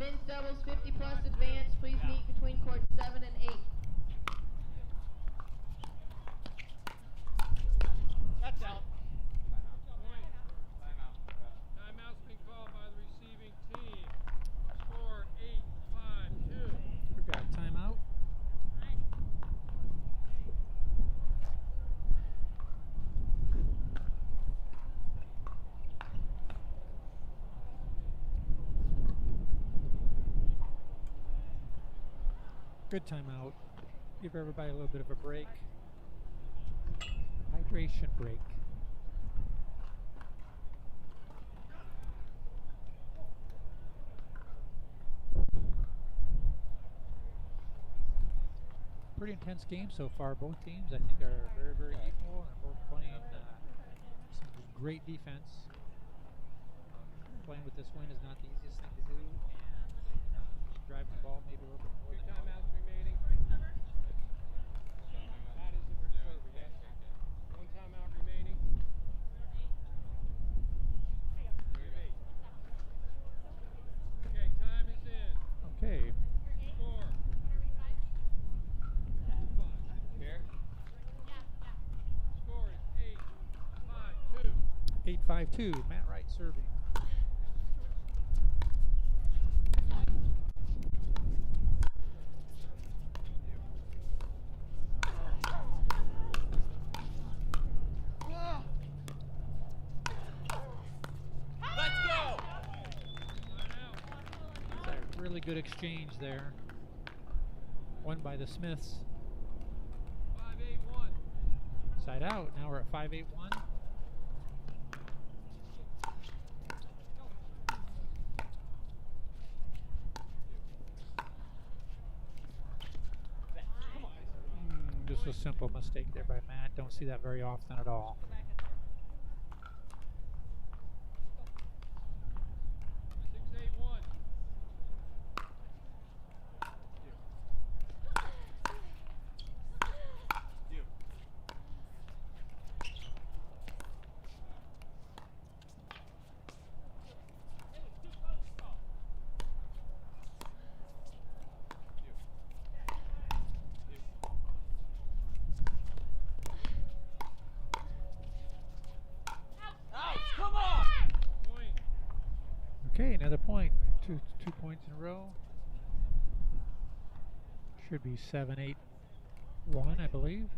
Men's doubles 50 plus advance. Please meet between courts 7 and 8. That's out. Timeout's been called by the receiving team. Score 8-5-2. We've got a timeout. Good timeout. Give everybody a little bit of a break. Hydration break. Pretty intense game so far. Both teams, I think, are very, very equal and both playing some great defense. Playing with this win is not the easiest thing to do, and driving the ball maybe a little bit more. Two timeouts remaining. That is the server, yes. One timeout remaining. Okay, time is in. Okay. Score. Here. Score is 8-5-2. 8-5-2. Matt Wright serving. Really good exchange there. Won by the Smiths. 5-8-1. Side out. Now we're at 5-8-1. Just a simple mistake there by Matt. Don't see that very often at all. 6-8-1. Okay, another point. Two points in a row. Should be 7-8-1, I believe.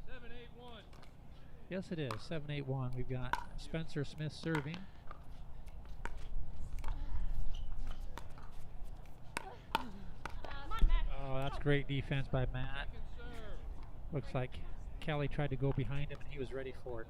7-8-1. Yes, it is. 7-8-1. We've got Spencer Smith serving. Oh, that's great defense by Matt. Looks like Kelly tried to go behind him and he was ready for it.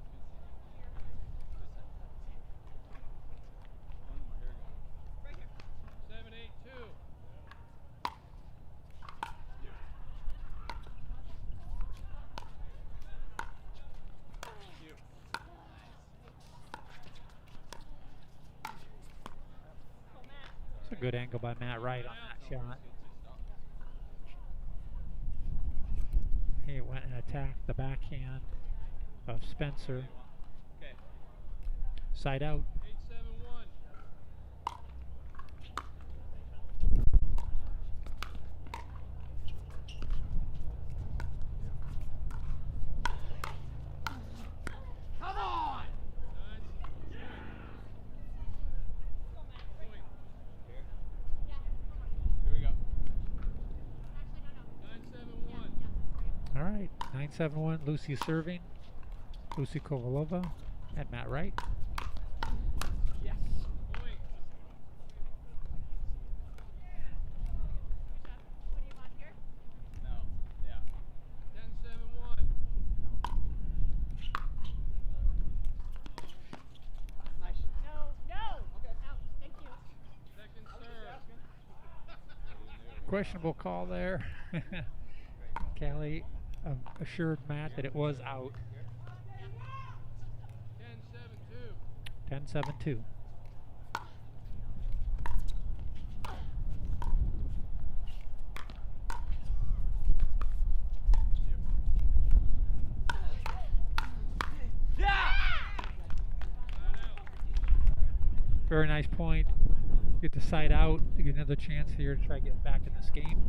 It's a good angle by Matt Wright on that shot. He went and attacked the backhand of Spencer. Side out. 8-7-1. Come on! Here we go. 9-7-1. All right, 9-7-1. Lucy serving. Lucy Kovalova and Matt Wright. Yes. Point. No. Yeah. 10-7-1. Nice. No! Out. Thank you. Second serve. Questionable call there. Kelly assured Matt that it was out. 10-7-2. 10-7-2. Very nice point. Get the side out. You get another chance here to try to get back in this game.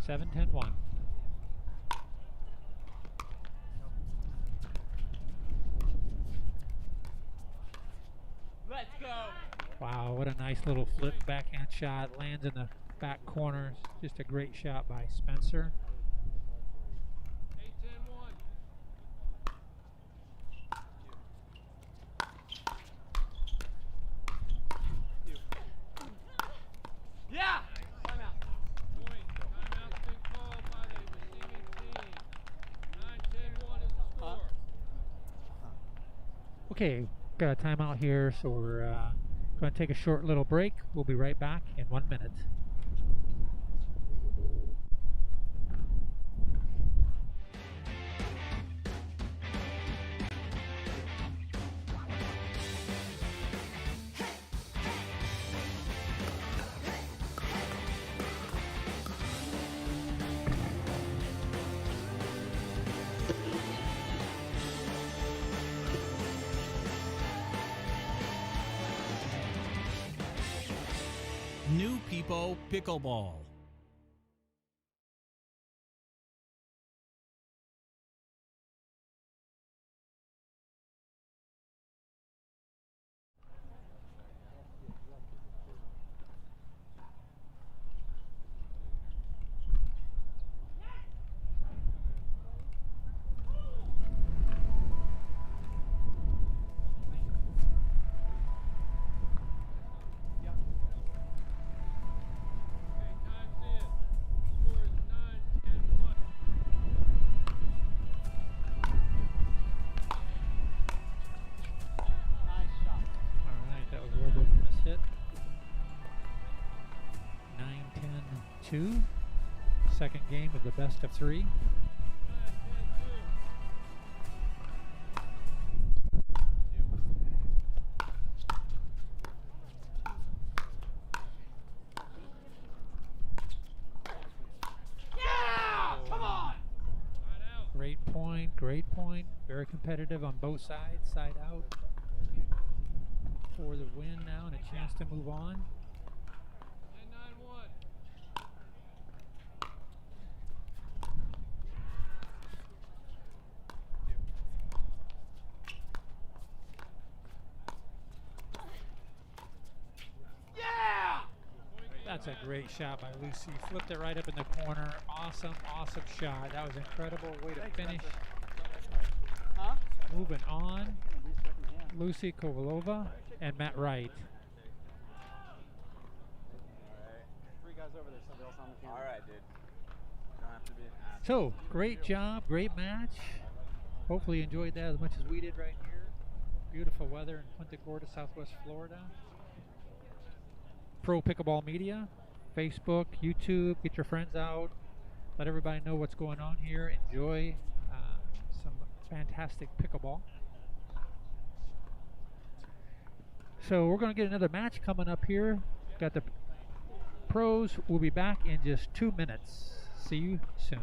7-10-1. 7-10-1. Let's go. Wow, what a nice little flip backhand shot. Lands in the back corner. Just a great shot by Spencer. 8-10-1. Yeah. Timeout. Point. Timeout's been called by the receiving team. 9-10-1 is the score. Okay, got a timeout here, so we're going to take a short little break. We'll be right back in 1 minute. New People Pickleball. 2. Second game of the best of 3. Great point. Very competitive on both sides. Side out for the win now and a chance to move on. 10-9-1. That's a great shot by Lucy. Flipped it right up in the corner. Awesome, awesome shot. That was incredible. Way to finish. Moving on, Lucy Kovalova and Matt Wright. Three guys over there, somebody else on the camera. All right, dude. Don't have to be an ass. So, great job, great match. Hopefully you enjoyed that as much as we did right here. Beautiful weather in Punta Gorda, Southwest Florida. Pro Pickleball Media, Facebook, YouTube, get your friends out. Let everybody know what's going on here. Enjoy some fantastic pickleball. So we're going to get another match coming up here. Got the pros. We'll be back in just 2 minutes. See you soon.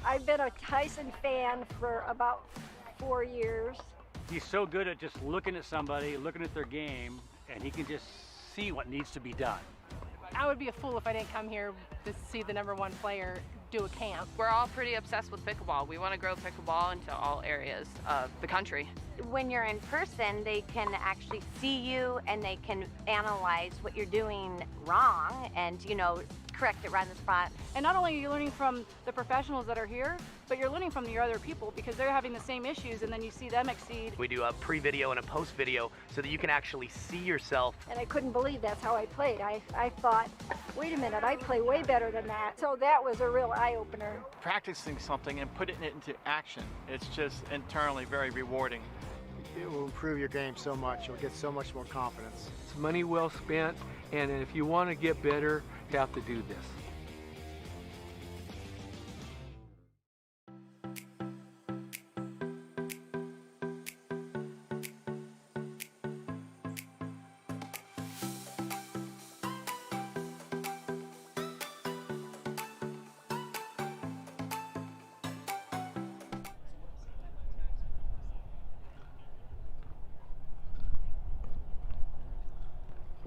I've been a Tyson fan for about 4 years. He's so good at just looking at somebody, looking at their game, and he can just see what needs to be done. I would be a fool if I didn't come here to see the #1 player do a camp. We're all pretty obsessed with pickleball. We want to grow pickleball into all areas of the country. When you're in person, they can actually see you and they can analyze what you're doing wrong and, you know, correct it right on the spot. And not only are you learning from the professionals that are here, but you're learning from your other people because they're having the same issues and then you see them exceed. We do a pre-video and a post-video so that you can actually see yourself. And I couldn't believe that's how I played. I thought, wait a minute, I play way better than that. So that was a real eye-opener. Practicing something and putting it into action, it's just internally very rewarding. It will improve your game so much. You'll get so much more confidence. It's money well spent, and if you want to get better, you have to do this.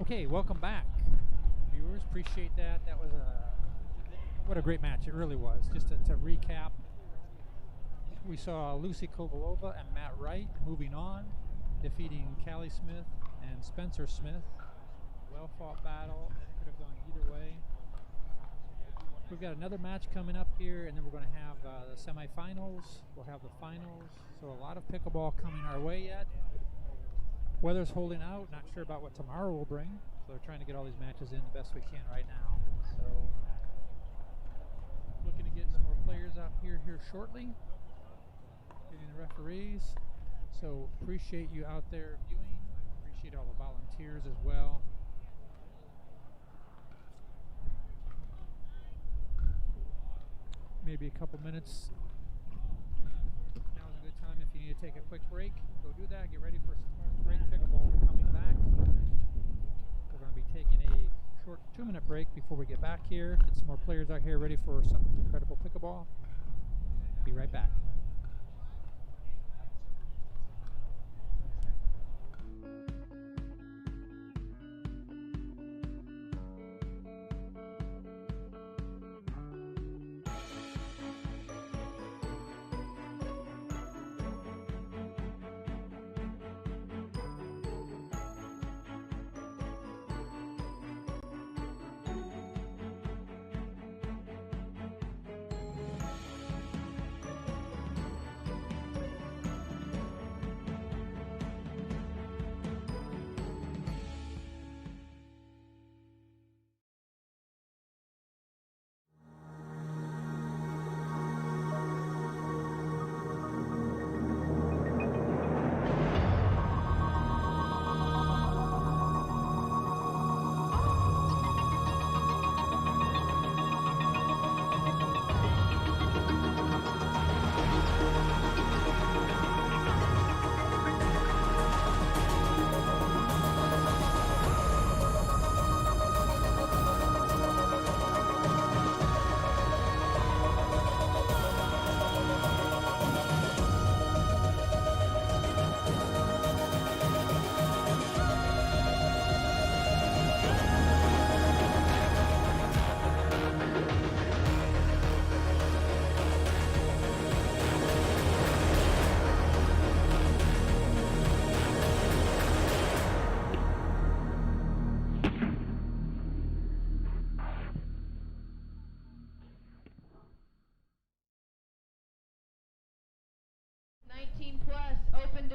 Okay, welcome back, viewers. Appreciate that. That was what a great match. It really was. Just to recap, we saw Lucy Kovalova and Matt Wright moving on, defeating Callie Smith and Spencer Smith. Well-fought battle. Could have gone either way. We've got another match coming up here, and then we're going to have the semifinals. We'll have the finals. So a lot of pickleball coming our way yet. Weather's holding out. Not sure about what tomorrow will bring. So we're trying to get all these matches in the best we can right now. So looking to get some more players out here shortly. Getting the referees. So appreciate you out there viewing. Appreciate all the volunteers as well. Maybe a couple minutes. Now's a good time if you need to take a quick break. Go do that. Get ready for some great pickleball. We're coming back. We're going to be taking a short 2-minute break before we get back here. Get some more players out here ready for some incredible pickleball. Be right back.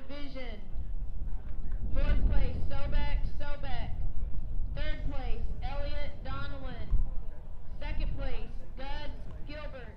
Vision. Fourth place, Sobek. Third place, Elliot Donelin. Second place, Guds Gilbert.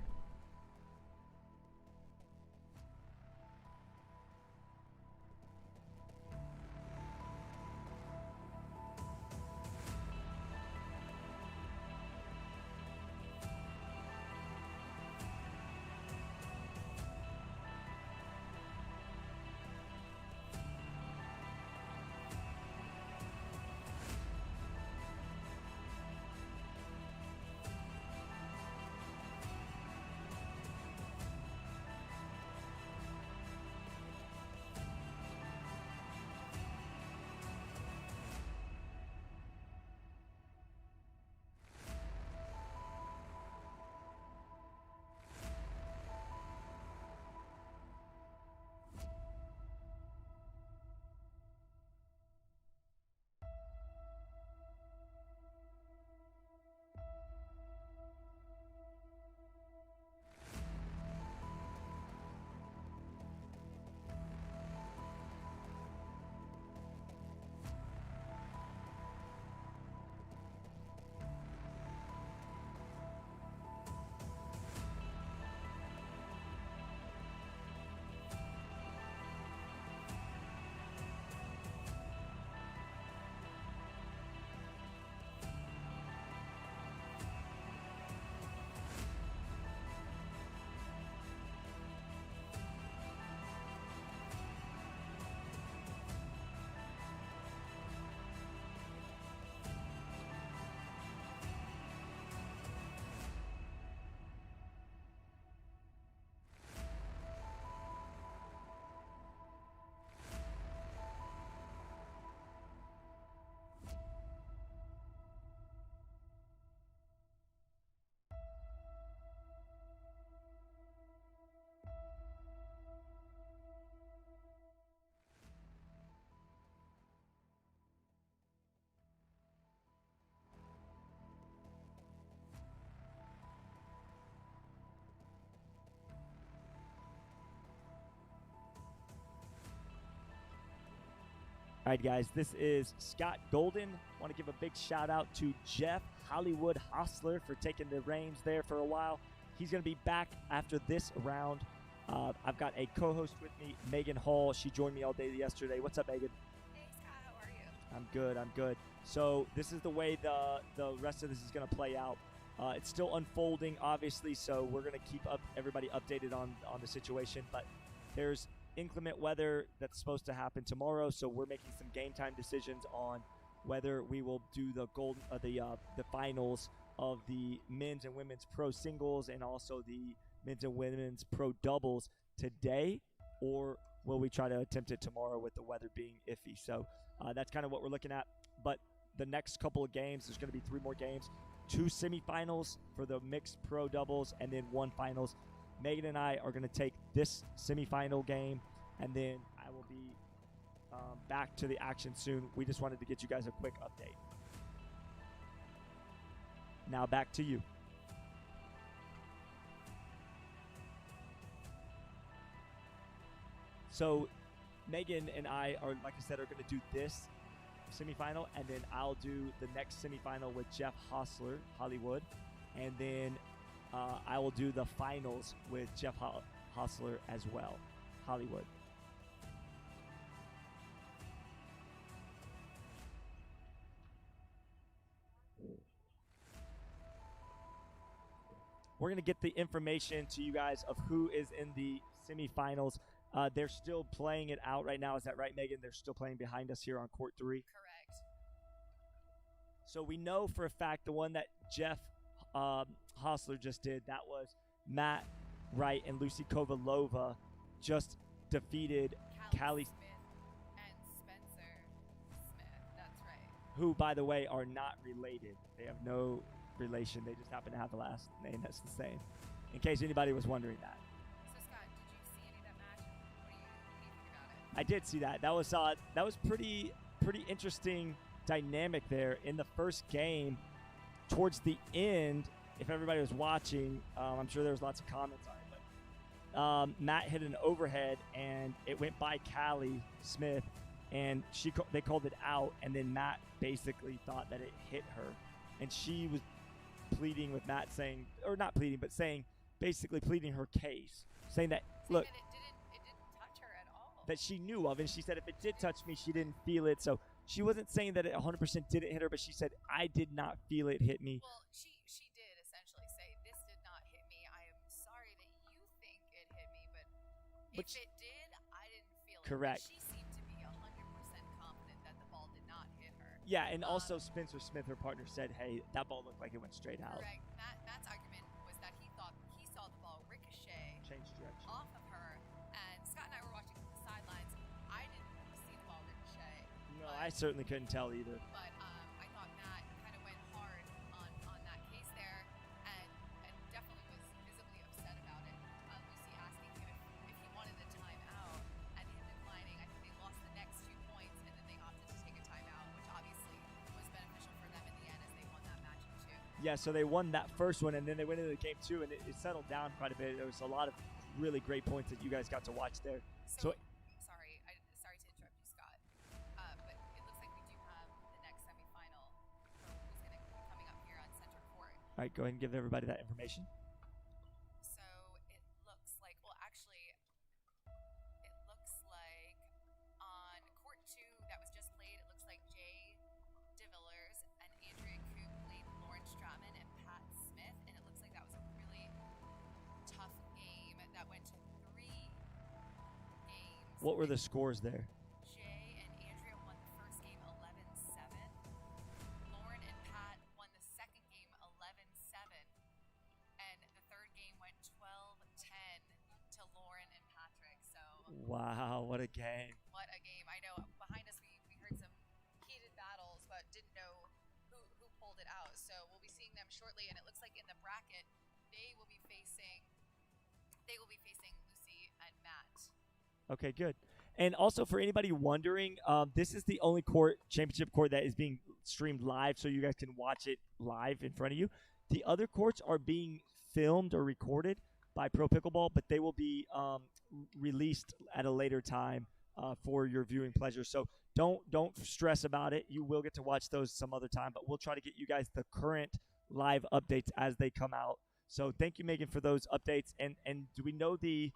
All right, guys, this is Scott Golden. Want to give a big shout out to Jeff Hollywood Hostler for taking the reins there for a while. He's going to be back after this round. I've got a co-host with me, Megan Hall. She joined me all day yesterday. What's up, Megan? Hey, Scott. How are you? I'm good. So this is the way the rest of this is going to play out. It's still unfolding, obviously, so we're going to keep everybody updated on the situation. But there's inclement weather that's supposed to happen tomorrow, so we're making some game time decisions on whether we will do the finals of the men's and women's pro singles and also the men's and women's pro doubles today, or will we try to attempt it tomorrow with the weather being iffy. So that's kind of what we're looking at. But the next couple of games, there's going to be 3 more games, 2 semifinals for the mixed pro doubles, and then 1 finals. Megan and I are going to take this semifinal game, and then I will be back to the action soon. We just wanted to get you guys a quick update. Now back to you. So Megan and I are, like I said, are going to do this semifinal, and then I'll do the next semifinal with Jeff Hostler, Hollywood, and then I will do the finals with Jeff Hostler as well, Hollywood. We're going to get the information to you guys of who is in the semifinals. They're still playing it out right now. Is that right, Megan? They're still playing behind us here on court 3? Correct. So we know for a fact the one that Jeff Hostler just did, that was Matt Wright and Lucy Kovalova just defeated Callie Smith and Spencer Smith. That's right. Who, by the way, are not related. They have no relation. They just happen to have the last name that's the same, in case anybody was wondering that. So, Scott, did you see any of that match? What do you think about it? I did see that. That was pretty interesting dynamic there in the first game. Towards the end, if everybody was watching, I'm sure there was lots of comments on it, but Matt hit an overhead, and it went by Callie Smith, and they called it out, and then Matt basically thought that it hit her, and she was pleading with Matt, saying, or not pleading, but saying, basically pleading her case, saying that, look, That it didn't touch her at all. that she knew of, and she said if it did touch me, she didn't feel it. So she wasn't saying that it 100% didn't hit her, but she said, I did not feel it hit me. Well, she did essentially say, this did not hit me. I am sorry that you think it hit me, but if it did, I didn't feel Correct. it. But she seemed to be 100% confident that the ball did not hit her. Yeah, and also Spencer Smith, her partner, said, hey, that ball looked like it went straight out. Correct. Matt's argument was that he thought he saw the ball ricochet Change direction. off of her, and Scott and I were watching from the sidelines. I didn't see the ball ricochet. No, I certainly couldn't tell either. But I thought Matt kind of went hard on that case there, and definitely was visibly upset about it. Lucy asking him if he wanted a timeout, and him declining. I think they lost the next 2 points, and then they opted to take a timeout, which obviously was beneficial for them in the end as they won that match in 2. Yeah, so they won that first one, and then they went into game 2, and it settled down quite a bit. There was a lot of really great points that you guys got to watch there. So sorry to interrupt you, Scott, but it looks like we do have the next semifinal for who's going to be coming up here on center court. all right, go ahead and give everybody that information. So it looks like, well, actually, it looks like on court 2 that was just played, it looks like Jay DeVillers and Andrea Coop played Lauren Stratman and Pat Smith, and it looks like that was a really tough game that went to 3 games. What were the scores there? Jay and Andrea won the first game 11-7. Lauren and Pat won the second game 11-7. And the third game went 12-10 to Lauren and Patrick. So Wow, what a game. what a game. I know behind us we heard some heated battles, but didn't know who pulled it out. So we'll be seeing them shortly, and it looks like in the bracket they will be facing Lucy and Matt. Okay, good. And also for anybody wondering, this is the only championship court that is being streamed live, so you guys can watch it live in front of you. The other courts are being filmed or recorded by Pro Pickleball, but they will be released at a later time for your viewing pleasure. So don't stress about it. You will get to watch those some other time, but we'll try to get you guys the current live updates as they come out. So thank you, Megan, for those updates. And do we know the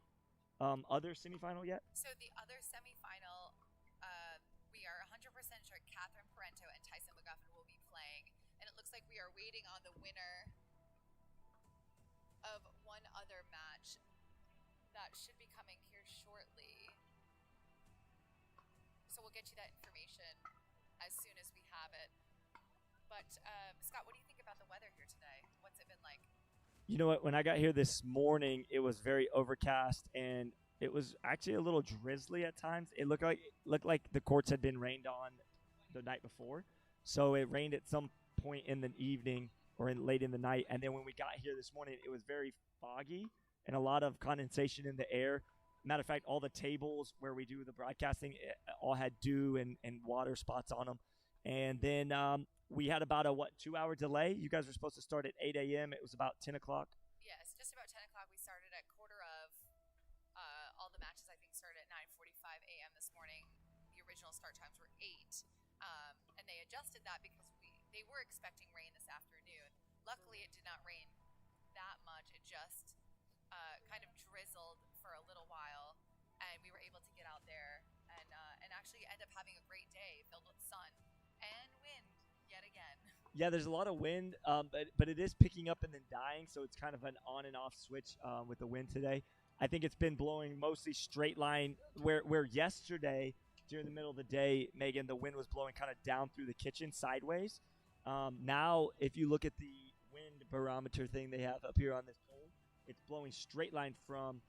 other semifinal yet? So the other semifinal, we are 100% sure Catherine Parento and Tyson McGuffin will be playing, and it looks like we are waiting on the winner of one other match that should be coming here shortly. So we'll get you that information as soon as we have it. But Scott, what do you think about the weather here today? What's it been like? You know what? When I got here this morning, it was very overcast, and it was actually a little drizzly at times. It looked like the courts had been rained on the night before. So it rained at some point in the evening or late in the night. And then when we got here this morning, it was very foggy and a lot of condensation in the air. Matter of fact, all the tables where we do the broadcasting all had dew and water spots on them. And then we had about a 2-hour delay. You guys were supposed to start at 8 a.m. It was about 10 o'clock. Yes, just about 10 o'clock. We started at quarter of. All the matches, I think, started at 9:45 a.m. this morning. The original start times were 8. And they adjusted that because they were expecting rain this afternoon. Luckily, it did not rain that much. It just kind of drizzled for a little while. And we were able to get out there and actually end up having a great day filled with sun and wind yet again. Yeah, there's a lot of wind, but it is picking up and then dying, so it's kind of an on and off switch with the wind today. I think it's been blowing mostly straight line, where yesterday during the middle of the day, Megan, the wind was blowing kind of down through the kitchen sideways. Now, if you look at the wind barometer thing they have up here on this pole, it's blowing straight line from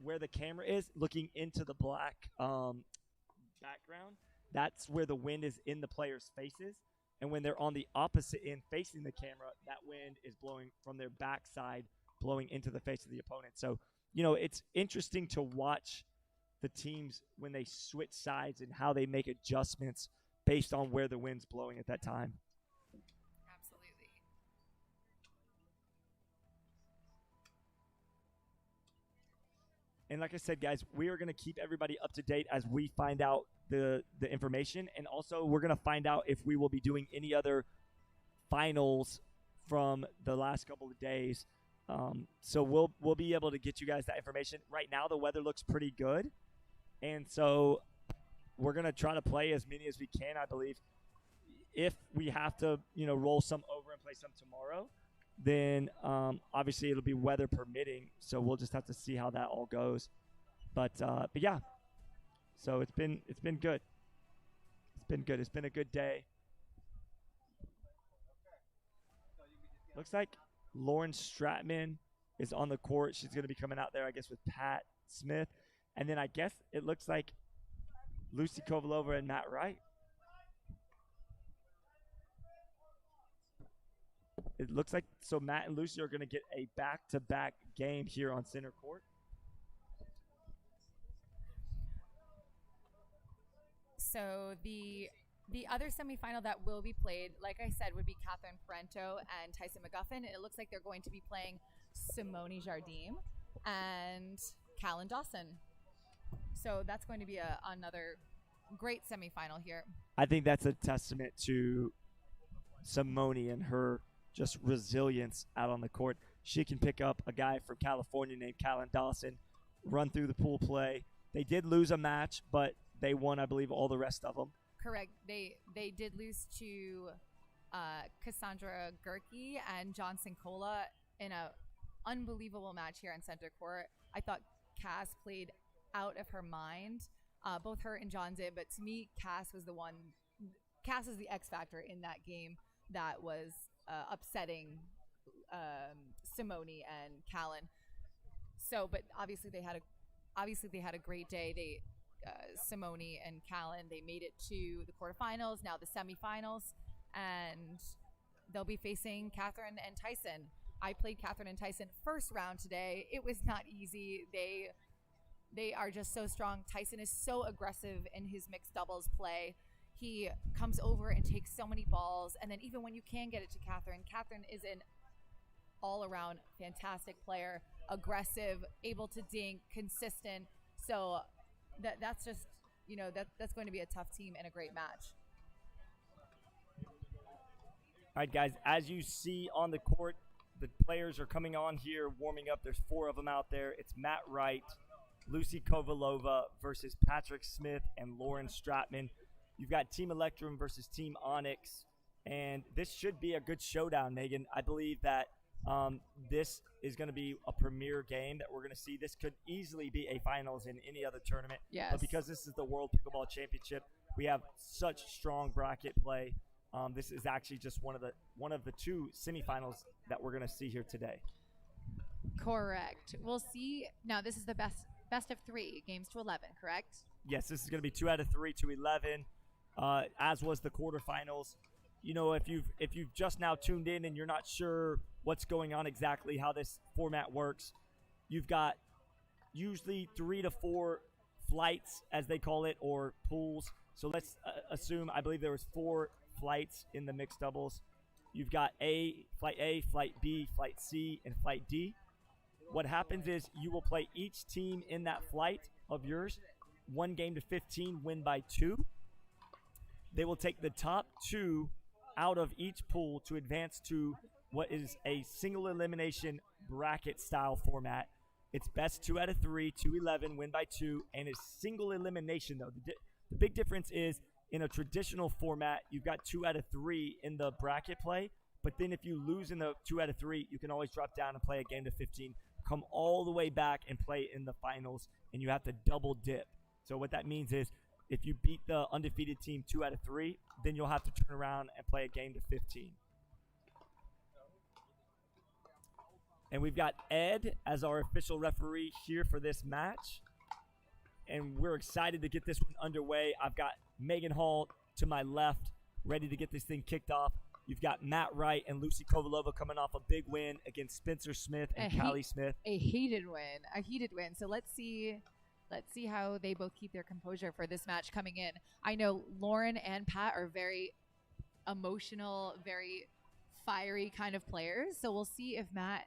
where the camera is, looking into the black background. That's where the wind is in the players' faces. And when they're on the opposite end facing the camera, that wind is blowing from their backside, blowing into the face of the opponent. So, it's interesting to watch the teams when they switch sides and how they make adjustments based on where the wind's blowing at that time. Absolutely. And like I said, guys, we are going to keep everybody up to date as we find out the information. And also, we're going to find out if we will be doing any other finals from the last couple of days. So we'll be able to get you guys that information. Right now, the weather looks pretty good. And so we're going to try to play as many as we can, I believe. If we have to, roll some over and play some tomorrow, then obviously it'll be weather permitting. So we'll just have to see how that all goes. But yeah, so it's been good. It's been good. It's been a good day. Looks like Lauren Stratman is on the court. She's going to be coming out there, I guess, with Pat Smith. And then I guess it looks like Lucy Kovalova and Matt Wright. It looks like so Matt and Lucy are going to get a back-to-back game here on center court. So the other semifinal that will be played, like I said, would be Catherine Parento and Tyson McGuffin. It looks like they're going to be playing Simone Jardim and Callan Dawson. So that's going to be another great semifinal here. I think that's a testament to Simone and her just resilience out on the court. She can pick up a guy from California named Callan Dawson, run through the pool play. They did lose a match, but they won, I believe, all the rest of them. Correct. They did lose to Cassandra Gerke and John Sincola in a unbelievable match here on center court. I thought Cass played out of her mind. Both her and John did, but to me, Cass was the one. Cass is the X factor in that game that was upsetting Simone and Callan. So, but obviously they had a great day. They Simone and Callan, they made it to the quarterfinals, now the semifinals, and they'll be facing Catherine and Tyson. I played Catherine and Tyson first round today. It was not easy. They are just so strong. Tyson is so aggressive in his mixed doubles play. He comes over and takes so many balls, and then even when you can get it to Catherine is an all-around fantastic player, aggressive, able to dink, consistent. So that's just, that's going to be a tough team and a great match. All right, guys, as you see on the court, the players are coming on here, warming up. There's 4 of them out there. It's Matt Wright, Lucy Kovalova versus Patrick Smith and Lauren Stratman. You've got Team Electrum versus Team Onyx, and this should be a good showdown, Megan. I believe that this is going to be a premier game that we're going to see. This could easily be a finals in any other tournament. Yes. But because this is the World Pickleball Championship, we have such strong bracket play. This is actually just one of the 2 semifinals that we're going to see here today. Correct. We'll see. Now, this is the best of 3 games to 11, correct? Yes, this is going to be 2 out of 3 to 11, as was the quarterfinals. If you've just now tuned in and you're not sure what's going on exactly, how this format works, you've got usually 3 to 4 flights, as they call it, or pools. So let's assume, I believe there was 4 flights in the mixed doubles. You've got Flight A, Flight B, Flight C, and Flight D. What happens is you will play each team in that flight of yours, 1 game to 15, win by 2. They will take the top 2 out of each pool to advance to what is a single elimination bracket style format. It's best 2 out of 3 to 11, win by 2, and it's single elimination though. The big difference is in a traditional format, you've got 2 out of 3 in the bracket play, but then if you lose in the 2 out of 3, you can always drop down and play a game to 15, come all the way back and play in the finals, and you have to double dip. So what that means is if you beat the undefeated team 2 out of 3, then you'll have to turn around and play a game to 15. And we've got Ed as our official referee here for this match. And we're excited to get this one underway. I've got Megan Hall to my left, ready to get this thing kicked off. You've got Matt Wright and Lucy Kovalova coming off a big win against Spencer Smith and Callie Smith. A heated win. So let's see how they both keep their composure for this match coming in. I know Lauren and Pat are very emotional, very fiery kind of players. So we'll see if Matt,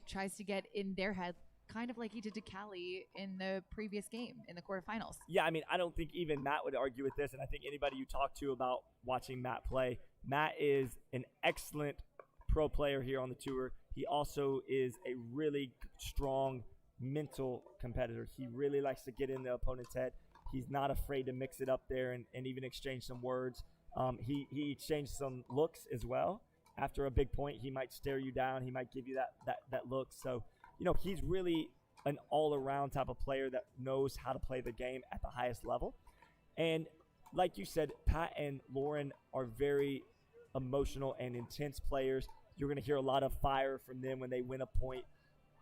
tries to get in their head kind of like he did to Callie in the previous game in the quarterfinals. Yeah, I mean, I don't think even Matt would argue with this, and I think anybody you talk to about watching Matt play, Matt is an excellent pro player here on the tour. He also is a really strong mental competitor. He really likes to get in the opponent's head. He's not afraid to mix it up there and even exchange some words. He exchanged some looks as well. After a big point, he might stare you down. He might give you that look. So, you know, he's really an all-around type of player that knows how to play the game at the highest level. And like you said, Pat and Lauren are very emotional and intense players. You're going to hear a lot of fire from them when they win a point.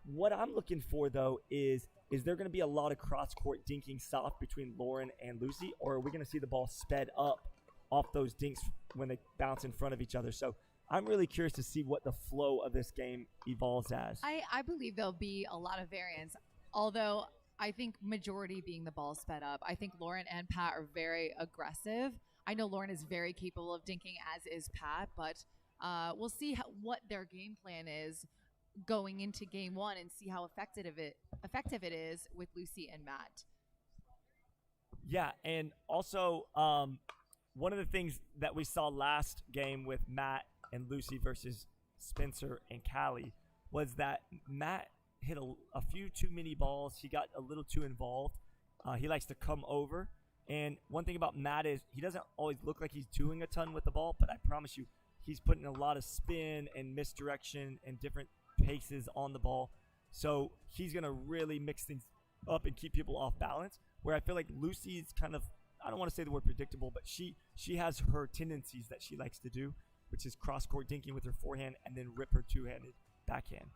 What I'm looking for, though, is there going to be a lot of cross-court dinking soft between Lauren and Lucy, or are we going to see the ball sped up off those dinks when they bounce in front of each other? So I'm really curious to see what the flow of this game evolves as. I believe there'll be a lot of variance, although I think majority being the ball sped up. I think Lauren and Pat are very aggressive. I know Lauren is very capable of dinking, as is Pat, but we'll see what their game plan is going into game one and see how effective it is with Lucy and Matt. Yeah, and also one of the things that we saw last game with Matt and Lucy versus Spencer and Callie was that Matt hit a few too many balls. He got a little too involved. He likes to come over. And one thing about Matt is he doesn't always look like he's doing a ton with the ball, but I promise you, he's putting a lot of spin and misdirection and different paces on the ball. So he's going to really mix things up and keep people off balance, where I feel like Lucy's kind of, I don't want to say the word predictable, but she has her tendencies that she likes to do, which is cross-court dinking with her forehand and then rip her two-handed backhand.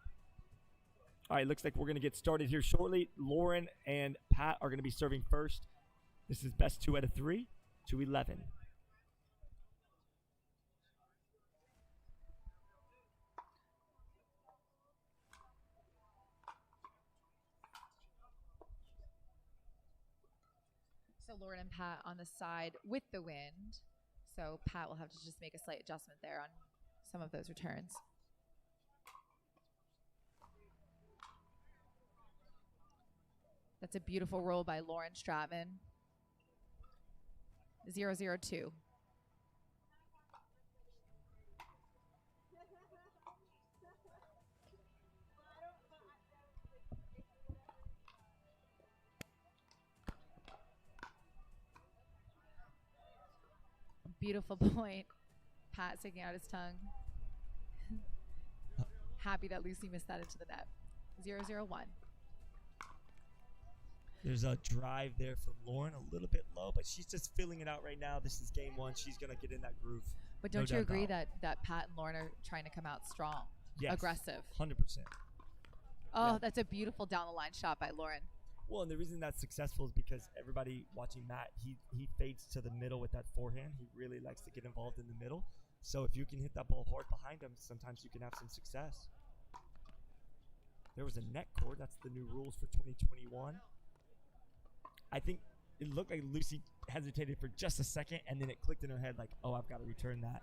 All right, looks like we're going to get started here shortly. Lauren and Pat are going to be serving first. This is best 2 out of 3 to 11. So Lauren and Pat on the side with the wind. So Pat will have to just make a slight adjustment there on some of those returns. That's a beautiful roll by Lauren Stratman. 0-0-2. Beautiful point. Pat sticking out his tongue. Happy that Lucy missed that into the net. 0-0-1. There's a drive there from Lauren, a little bit low, but she's just filling it out right now. This is game one. She's going to get in that groove. But don't you agree that Pat and Lauren are trying to come out strong, aggressive? 100%. Oh, Yeah. That's a beautiful down-the-line shot by Lauren. Well, and the reason that's successful is because everybody watching Matt, he fades to the middle with that forehand. He really likes to get involved in the middle. So if you can hit that ball hard behind him, sometimes you can have some success. There was a net cord. That's the new rules for 2021. I think it looked like Lucy hesitated for just a second, and then it clicked in her head like, oh, I've got to return that.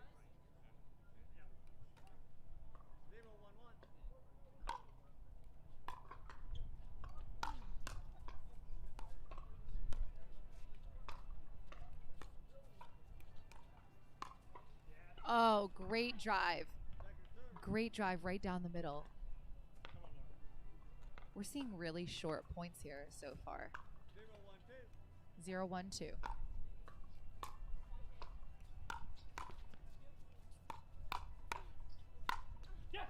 Oh, great drive. Great drive right down the middle. We're seeing really short points here so far. 0-1-2.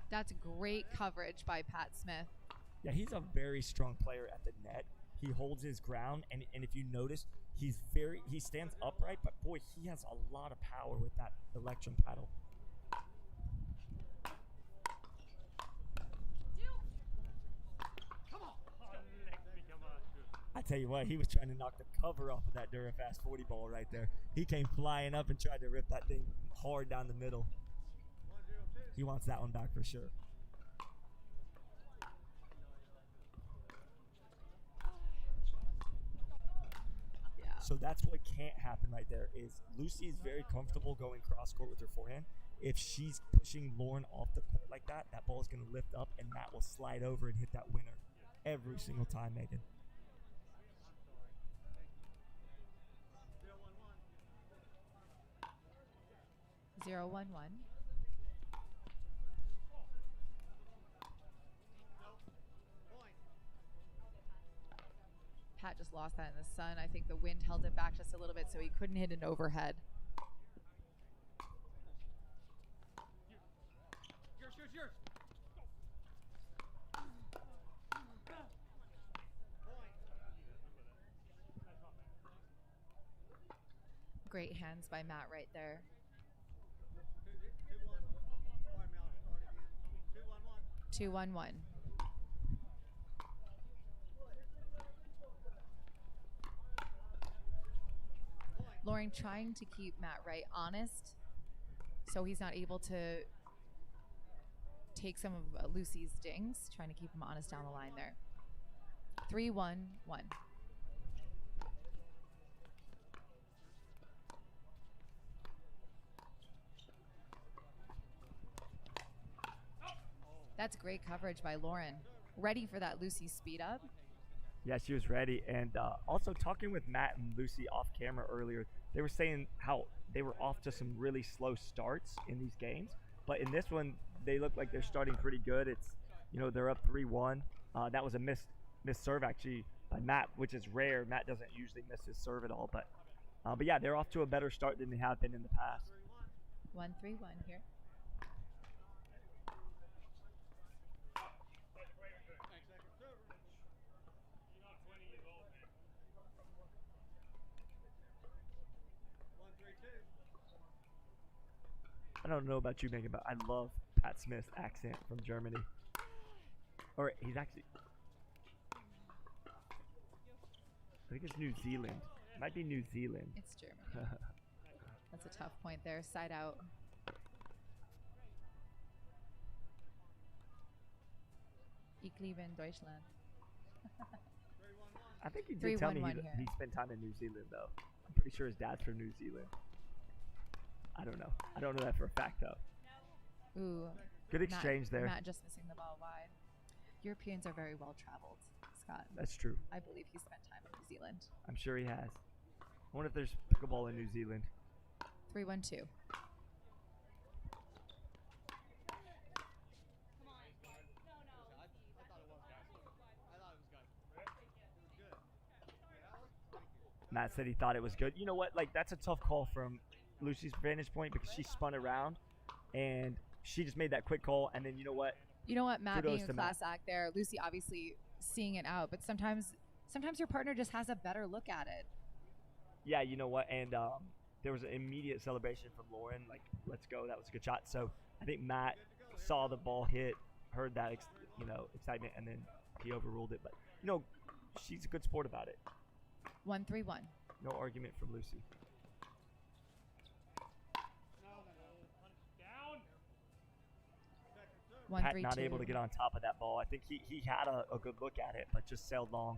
That's great coverage by Pat Smith. Yeah, he's a very strong player at the net. He holds his ground, and if you notice, he stands upright, but boy, he has a lot of power with that electrum paddle. I tell you what, he was trying to knock the cover off of that Durafast 40 ball right there. He came flying up and tried to rip that thing hard down the middle. He wants that one back for sure. So that's what can't happen right there is Lucy is very comfortable going cross court with her forehand. If she's pushing Lauren off the court like that, that ball is going to lift up and Matt will slide over and hit that winner. every single time, Megan. Zero, 1, 1. Pat just lost that in the sun. I think the wind held it back just a little bit, so he couldn't hit an overhead. Yours. Great hands by Matt right there. 2-1-1. Lauren trying to keep Matt Wright honest so he's not able to take some of Lucy's dings, trying to keep him honest down the line there. 3-1-1. That's great coverage by Lauren. Ready for that Lucy speed up. Yeah, she was ready. And also talking with Matt and Lucy off camera earlier, they were saying how they were off to some really slow starts in these games. But in this one, they look like they're starting pretty good. It's, they're up 3-1. That was a missed serve actually by Matt, which is rare. Matt doesn't usually miss his serve at all. But yeah, they're off to a better start than they have been in the past. 1-3-1 here. I don't know about you, Megan, but I love Pat Smith's accent from Germany. Or he's actually, I think it's New Zealand. It might be New Zealand. It's Germany. That's a tough point there. Side out. Ich liebe in Deutschland. I think he did tell me he spent time in New Zealand, though. I'm pretty sure his dad's from New Zealand. I don't know. I don't know that for a fact, though. Ooh. Good exchange there. Matt just missing the ball wide. Europeans are very well traveled, Scott. That's true. I believe he spent time in New Zealand. I'm sure he has. I wonder if there's pickleball in New Zealand. 3-1-2. Matt said he thought it was good. You know what? Like, that's a tough call from Lucy's vantage point because she spun around and she just made that quick call. And then you know what? Matt Kudos being a to class act there. Lucy obviously seeing it out, but sometimes your partner just has a better look at it. Yeah, you know what? And there was an immediate celebration from Lauren. Like, let's go. That was a good shot. So I think Matt saw the ball hit, heard that excitement, and then he overruled it. But she's a good sport about it. 1-3-1. No argument from Lucy. Pat not able to get on top of that ball. I think he had a good look at it, but just sailed long.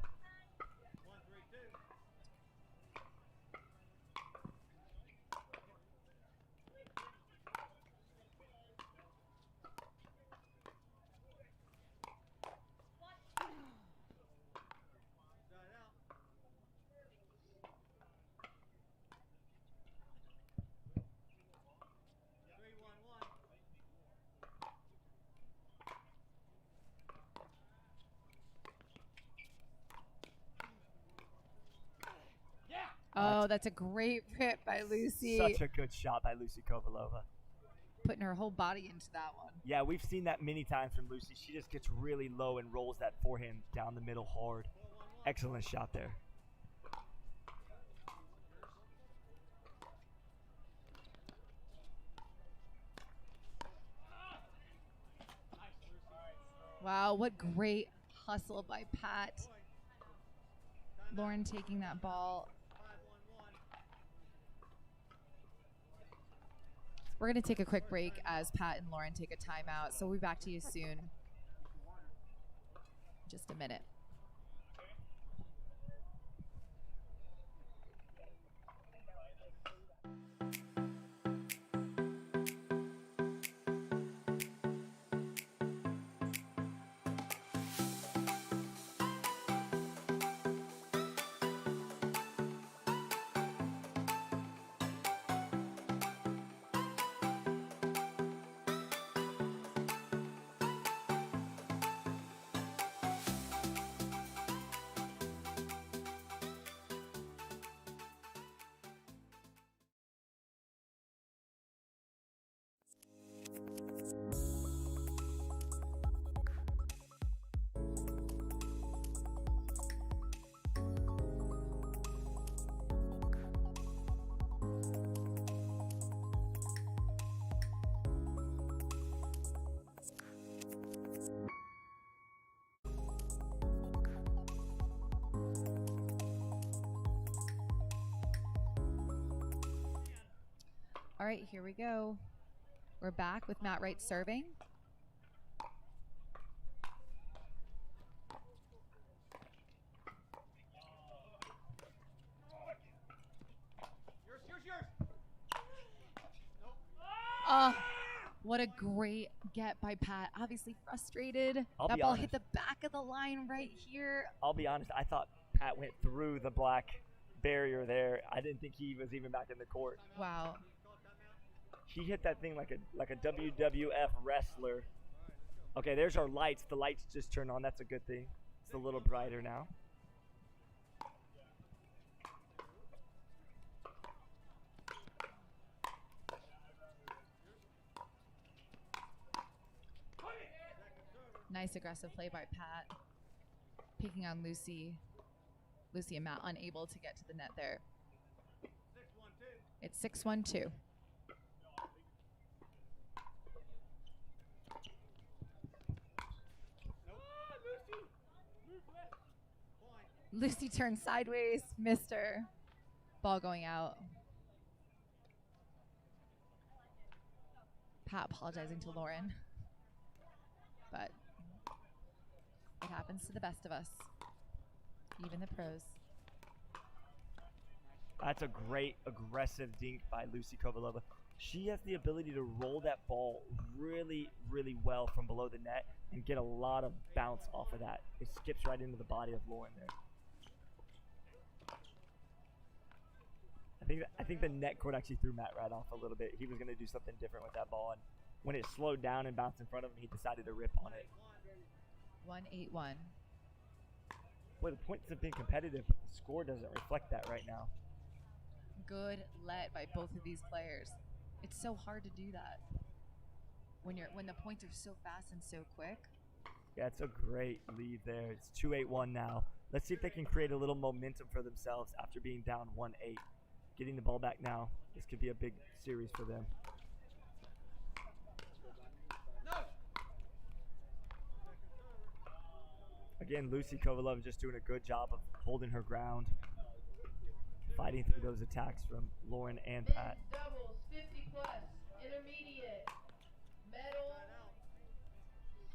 Oh, that's a great hit by Lucy. Such a good shot by Lucy Kovalova. Putting her whole body into that one. Yeah, we've seen that many times from Lucy. She just gets really low and rolls that forehand down the middle hard. Excellent shot there. Wow, what great hustle by Pat. Lauren taking that ball. We're going to take a quick break as Pat and Lauren take a timeout. So we'll be back to you soon. Just a minute. All right, here we go. We're back with Matt Wright serving. Oh, what a great get by Pat. Obviously frustrated. That ball hit the back of the line right here. I'll be honest, I thought Pat went through the black barrier there. I didn't think he was even back in the court. Wow. He hit that thing like a WWF wrestler. Okay, there's our lights. The lights just turned on. That's a good thing. It's a little brighter now. Nice aggressive play by Pat. Picking on Lucy. Lucy and Matt unable to get to the net there. It's 6-1-2. Lucy turns sideways, missed her. Ball going out. Pat apologizing to Lauren. But it happens to the best of us, even the pros. That's a great aggressive dink by Lucy Kovalova. She has the ability to roll that ball really, really well from below the net and get a lot of bounce off of that. It skips right into the body of Lauren there. I think the net court actually threw Matt right off a little bit. He was going to do something different with that ball, and when it slowed down and bounced in front of him, he decided to rip on it. 1-8-1. Boy, the points have been competitive, but the score doesn't reflect that right now. Good let by both of these players. It's so hard to do that when the points are so fast and so quick. Yeah, it's a great lead there. It's 2-8-1 now. Let's see if they can create a little momentum for themselves after being down 1-8. Getting the ball back now. This could be a big series for them. Again, Lucy Kovalova just doing a good job of holding her ground, fighting through those attacks from Lauren and Pat. Doubles, 50 plus, intermediate, medal,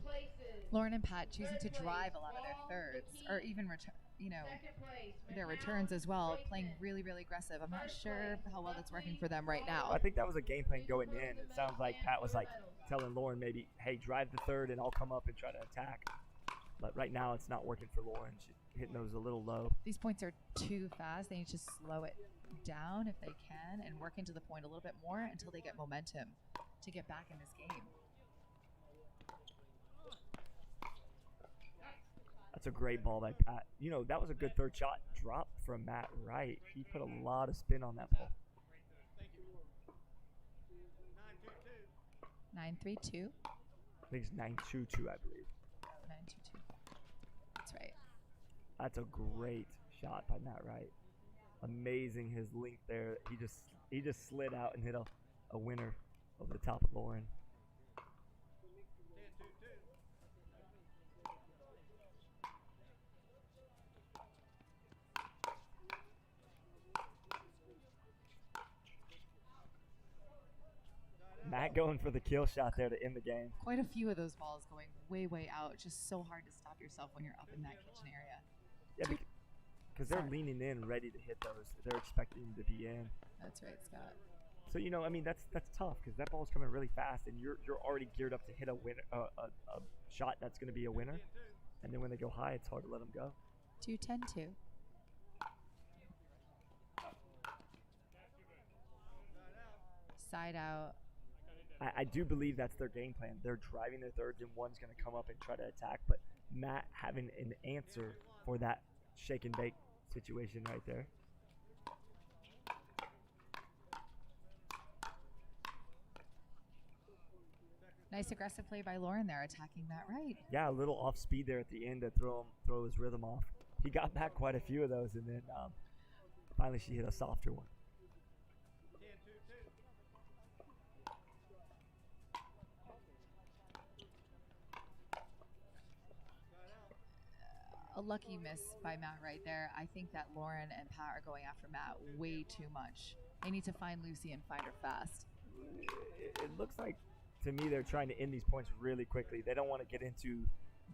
places. Lauren and Pat choosing to drive a lot of their thirds, or even their returns as well, playing really, really aggressive. I'm not sure how well that's working for them right now. I think that was a game plan going in. It sounds like Pat was like telling Lauren maybe, hey, drive the third and I'll come up and try to attack. But right now it's not working for Lauren. She's hitting those a little low. These points are too fast. They need to slow it down if they can and work into the point a little bit more until they get momentum to get back in this game. That's a great ball by Pat. You know, that was a good third shot drop from Matt Wright. He put a lot of spin on that ball. 9-3-2. I think it's 9-2-2, I believe. 9-2-2. That's right. That's a great shot by Matt Wright. Amazing his length there. He just slid out and hit a winner over the top of Lauren. Matt going for the kill shot there to end the game. Quite a few of those balls going way, way out. Just so hard to stop yourself when you're up in that kitchen area. Yeah, because they're leaning in, ready to hit those. They're expecting to be in. That's right, Scott. So you know, I mean, that's tough because that ball's coming really fast, and you're already geared up to hit a winner, a shot that's going to be a winner. And then when they go high, it's hard to let them go. 2-10-2. Side out. I do believe that's their game plan. They're driving their thirds, and one's going to come up and try to attack. But Matt having an answer for that shake and bake situation right there. Nice aggressive play by Lauren there, attacking that right. Yeah, a little off speed there at the end to throw his rhythm off. He got back quite a few of those, and then finally she hit a softer one. A lucky miss by Matt right there. I think that Lauren and Pat are going after Matt way too much. They need to find Lucy and find her fast. it looks like to me they're trying to end these points really quickly. They don't want to get into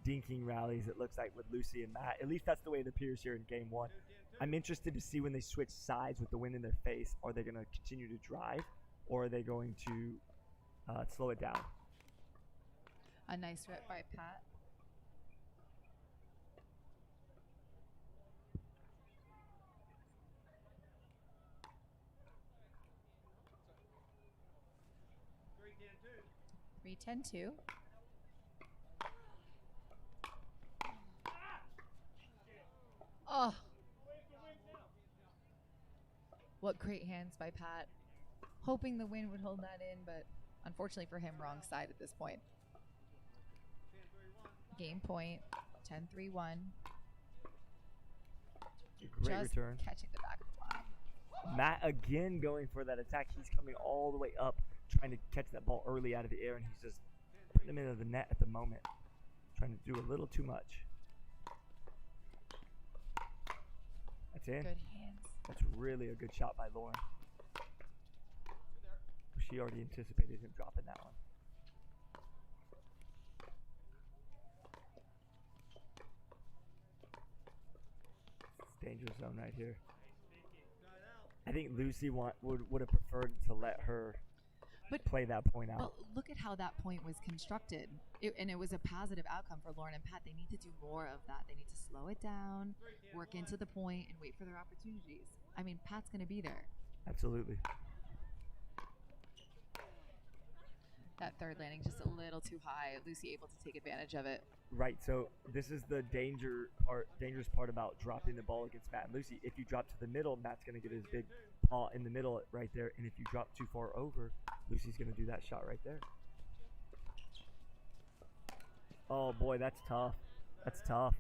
dinking rallies, it looks like, with Lucy and Matt. At least that's the way it appears here in game one. I'm interested to see when they switch sides with the wind in their face. Are they going to continue to drive, or are they going to slow it down? A nice rip by Pat. Three, 10-2. Oh. What great hands by Pat. Hoping the wind would hold that in, but unfortunately for him, wrong side at this point. Game point, 10-3-1. Great Just return. Catching the back of the line. Matt again going for that attack. He's coming all the way up, trying to catch that ball early out of the air, and he's just putting him into the net at the moment. Trying to do a little too much. That's in. Good hands. That's really a good shot by Lauren. She already anticipated him dropping that one. It's dangerous zone right here. I think Lucy would have preferred to let her play that point out. But look at how that point was constructed. And it was a positive outcome for Lauren and Pat. They need to do more of that. They need to slow it down, work into the point, and wait for their opportunities. I mean, Pat's going to be there. Absolutely. That third landing just a little too high. Lucy able to take advantage of it. Right, so this is the dangerous part about dropping the ball against Matt and Lucy. If you drop to the middle, Matt's going to get his big paw in the middle right there. And if you drop too far over, Lucy's going to do that shot right there. Oh, boy, that's tough. That's tough.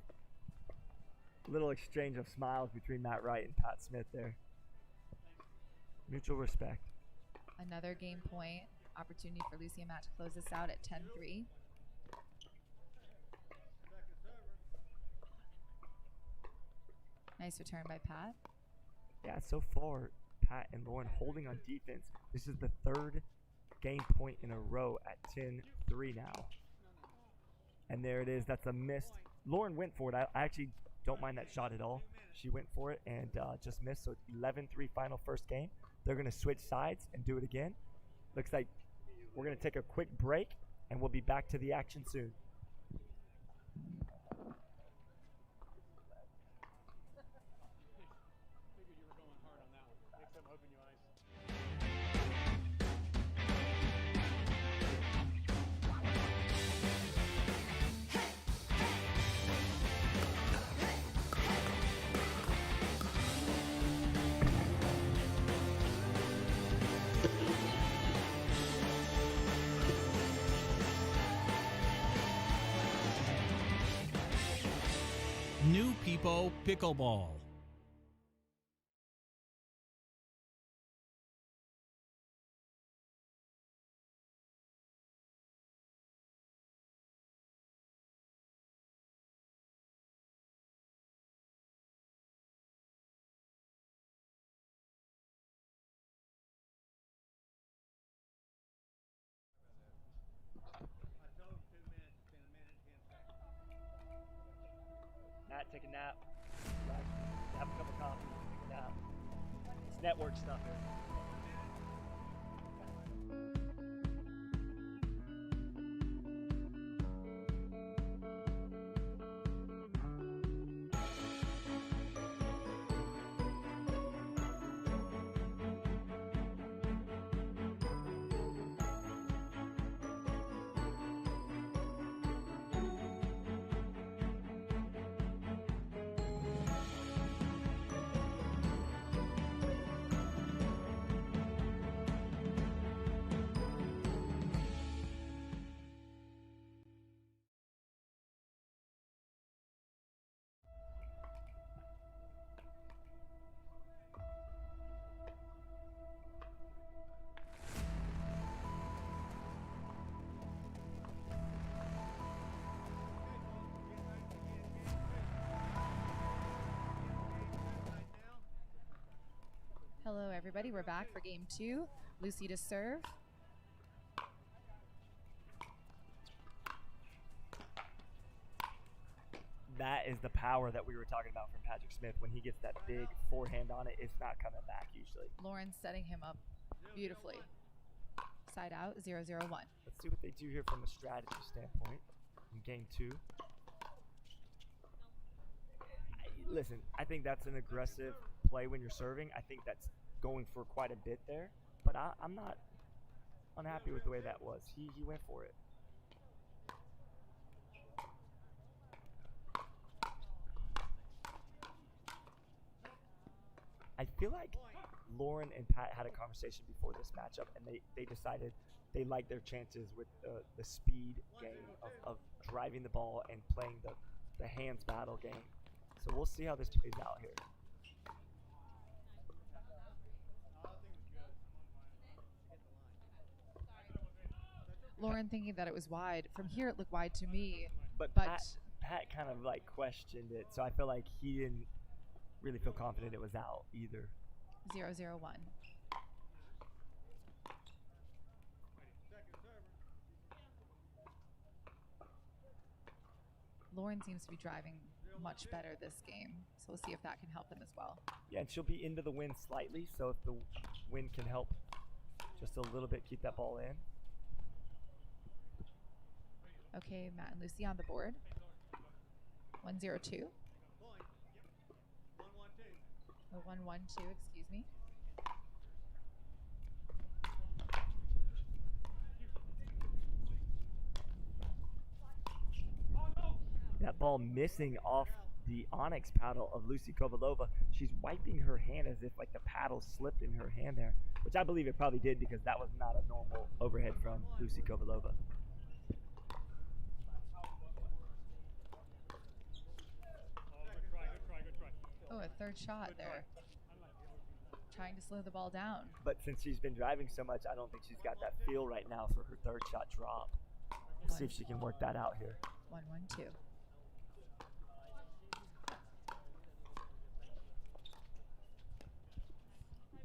Little exchange of smiles between Matt Wright and Pat Smith there. Mutual respect. Another game point. Opportunity for Lucy and Matt to close this out at 10-3. Nice return by Pat. Yeah, so far, Pat and Lauren holding on defense. This is the third game point in a row at 10-3 now. And there it is. That's a missed. Lauren went for it. I actually don't mind that shot at all. She went for it and just missed. So 11-3 final first game. They're going to switch sides and do it again. Looks like we're going to take a quick break, and we'll be back to the action soon. New People Pickleball. Matt, take a nap. Relax. Have a cup of coffee. Take a nap. It's network stuff here. Hello, everybody. We're back for game two. Lucy to serve. that is the power that we were talking about from Patrick Smith. When he gets that big forehand on it, it's not coming back usually. Lauren's setting him up beautifully. Side out, 0-0-1. Let's see what they do here from a strategy standpoint in game 2. Listen, I think that's an aggressive play when you're serving. I think that's going for quite a bit there. But I'm not unhappy with the way that was. He went for it. I feel like Lauren and Pat had a conversation before this matchup, and they decided they liked their chances with the speed game of driving the ball and playing the hands battle game. So we'll see how this plays out here. Lauren thinking that it was wide. From here, it looked wide to me. But Pat kind of like questioned it, so I feel like he didn't really feel confident it was out either. 0-0-1. Lauren seems to be driving much better this game, so we'll see if that can help them as well. Yeah, and she'll be into the wind slightly, so if the wind can help just a little bit keep that ball in. Okay, Matt and Lucy on the board. 1-0-2. Oh, 1-1-2, excuse me. That ball missing off the onyx paddle of Lucy Kovalova. She's wiping her hand as if like the paddle slipped in her hand there, which I believe it probably did because that was not a normal overhead from Lucy Kovalova. Oh, a third shot there. Trying to slow the ball down. But since she's been driving so much, I don't think she's got that feel right now for her third shot drop. We'll see if she can work that out here. 1-1-2.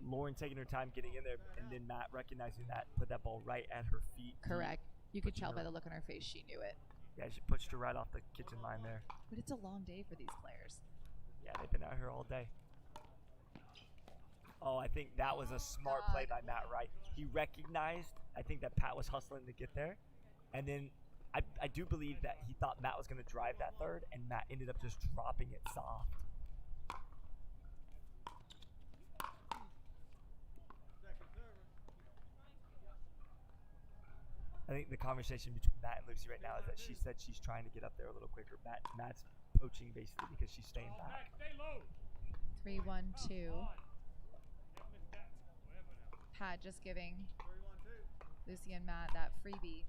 Lauren taking her time getting in there, and then Matt recognizing that, put that ball right at her feet. Correct. You could tell by the look on her face she knew it. Yeah, she pushed her right off the kitchen line there. But it's a long day for these players. Yeah, they've been out here all day. Oh, I think that was a smart play by Matt Wright. He recognized, I think, that Pat was hustling to get there. And then I do believe that he thought Matt was going to drive that third, and Matt ended up just dropping it soft. I think the conversation between Matt and Lucy right now is that she said she's trying to get up there a little quicker. Matt's poaching basically because she's staying back. 3-1-2. Pat just giving Lucy and Matt that freebie.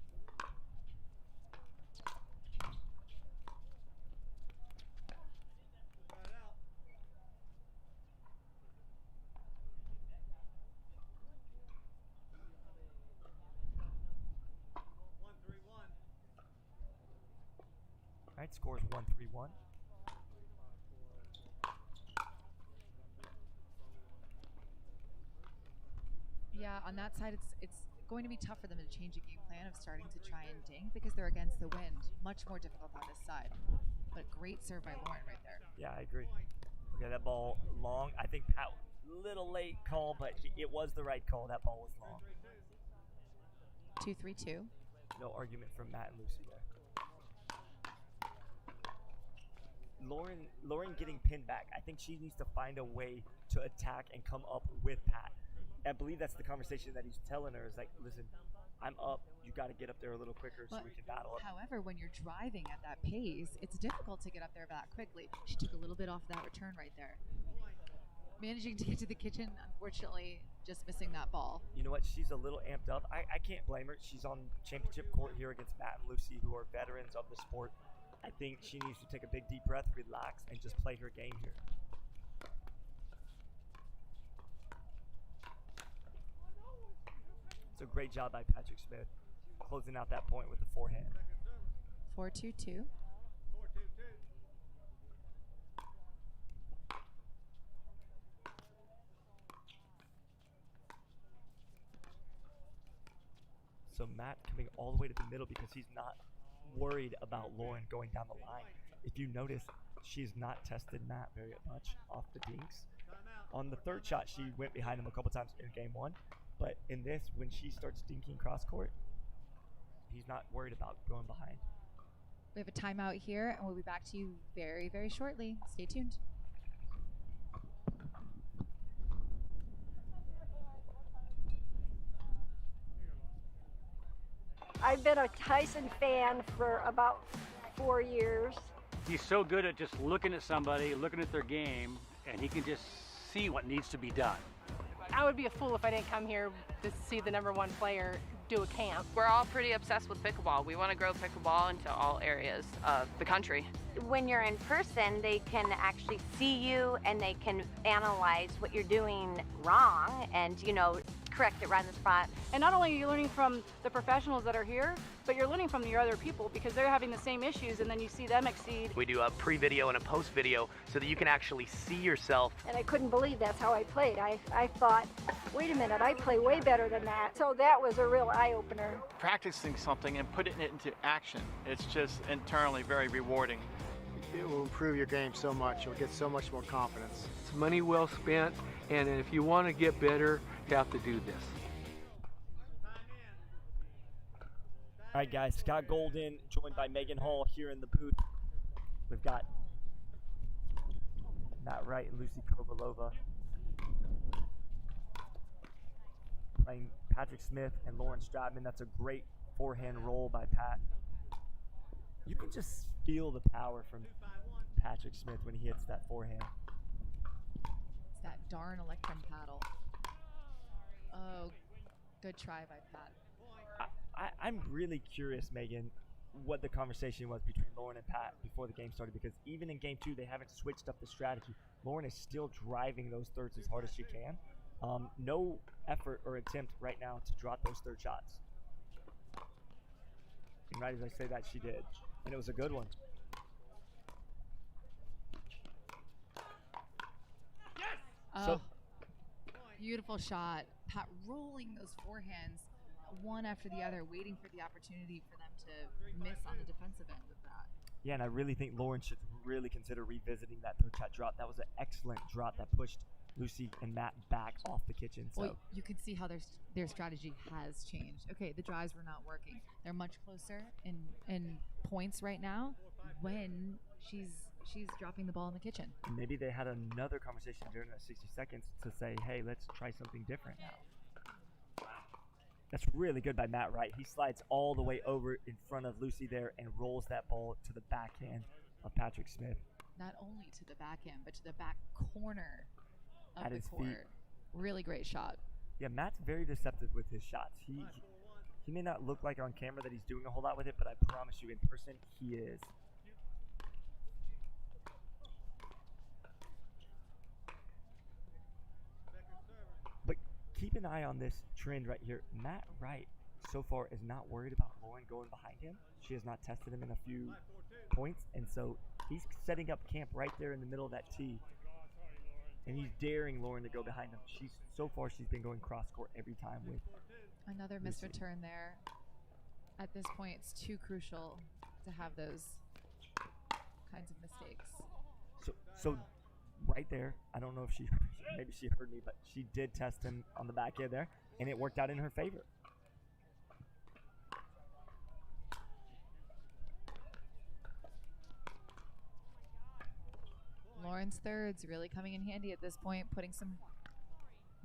All right, scores 1-3-1. Yeah, on that side, it's going to be tough for them to change a game plan of starting to try and dink because they're against the wind. Much more difficult on this side. But great serve by Lauren right there. Yeah, I agree. Okay, that ball long. I think Pat, little late call, but it was the right call. That ball was long. 2-3-2. No argument from Matt and Lucy there. Lauren getting pinned back. I think she needs to find a way to attack and come up with Pat. I believe that's the conversation that he's telling her is like, listen, I'm up. You got to get up there a little quicker so we can battle it. However, when you're driving at that pace, it's difficult to get up there that quickly. She took a little bit off that return right there. Managing to get to the kitchen, unfortunately, just missing that ball. You know what? She's a little amped up. I can't blame her. She's on championship court here against Matt and Lucy, who are veterans of the sport. I think she needs to take a big deep breath, relax, and just play her game here. It's a great job by Patrick Smith, closing out that point with the forehand. 4-2-2. So Matt coming all the way to the middle because he's not worried about Lauren going down the line. if you notice, she's not tested Matt very much off the dinks. On the third shot, she went behind him a couple times in game 1, but in this, when she starts dinking cross court, he's not worried about going behind. We have a timeout here, and we'll be back to you very, very shortly. Stay tuned. I've been a Tyson fan for about 4 years. He's so good at just looking at somebody, looking at their game, and he can just see what needs to be done. I would be a fool if I didn't come here to see the #1 player do a camp. We're all pretty obsessed with pickleball. We want to grow pickleball into all areas of the country. When you're in person, they can actually see you and they can analyze what you're doing wrong and, correct it right on the spot. And not only are you learning from the professionals that are here, but you're learning from your other people because they're having the same issues, and then you see them exceed. We do a pre-video and a post-video so that you can actually see yourself. And I couldn't believe that's how I played. I thought, wait a minute, I play way better than that. So that was a real eye-opener. Practicing something and putting it into action, it's just internally very rewarding. It will improve your game so much. You'll get so much more confidence. It's money well spent, and if you want to get better, you have to do this. All right, guys, Scott Golden joined by Megan Hall here in the booth. We've got Matt Wright and Lucy Kovalova playing Patrick Smith and Lauren Stratman. That's a great forehand roll by Pat. You can just feel the power from Patrick Smith when he hits that forehand. It's that darn electrum paddle. Oh, good try by Pat. I'm really curious, Megan, what the conversation was between Lauren and Pat before the game started, because even in game 2, they haven't switched up the strategy. Lauren is still driving those thirds as hard as she can. No effort or attempt right now to drop those third shots. And right as I say that, she did. And it was a good one. Oh, beautiful shot. Pat rolling those forehands one after the other, waiting for the opportunity for them to miss on the defensive end of that. Yeah, and I really think Lauren should really consider revisiting that third shot drop. That was an excellent drop that pushed Lucy and Matt back off the kitchen. So well, you can see how their strategy has changed. Okay, the drives were not working. They're much closer in points right now when she's dropping the ball in the kitchen. Maybe they had another conversation during that 60 seconds to say, hey, let's try something different now. That's really good by Matt Wright. He slides all the way over in front of Lucy there and rolls that ball to the backhand of Patrick Smith. Not only to the backhand, but to the back corner of at the his court. feet. Really great shot. Yeah, Matt's very deceptive with his shots. He may not look like on camera that he's doing a whole lot with it, but I promise you in person, he is. But keep an eye on this trend right here. Matt Wright so far is not worried about Lauren going behind him. She has not tested him in a few points, and so he's setting up camp right there in the middle of that tee. And he's daring Lauren to go behind him. So far she's been going cross court every time with another missed return there. At this point, it's too crucial to have those kinds of mistakes. So right there, I don't know if maybe she heard me, but she did test him on the back end there, and it worked out in her favor. Lauren's thirds really coming in handy at this point, putting some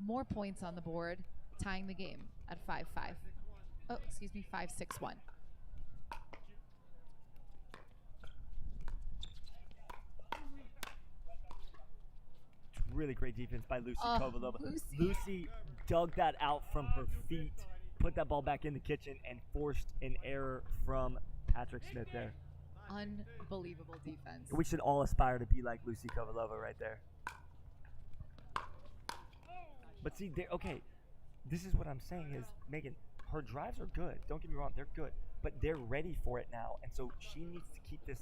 more points on the board, tying the game at 5-5. Oh, excuse me, 5-6-1. Really great defense by Lucy Kovalova. Lucy dug that out from her feet, put that ball back in the kitchen, and forced an error from Patrick Smith there. Unbelievable defense. We should all aspire to be like Lucy Kovalova right there. But see, okay, this is what I'm saying is, Megan, her drives are good. Don't get me wrong, they're good. But they're ready for it now. And so she needs to keep this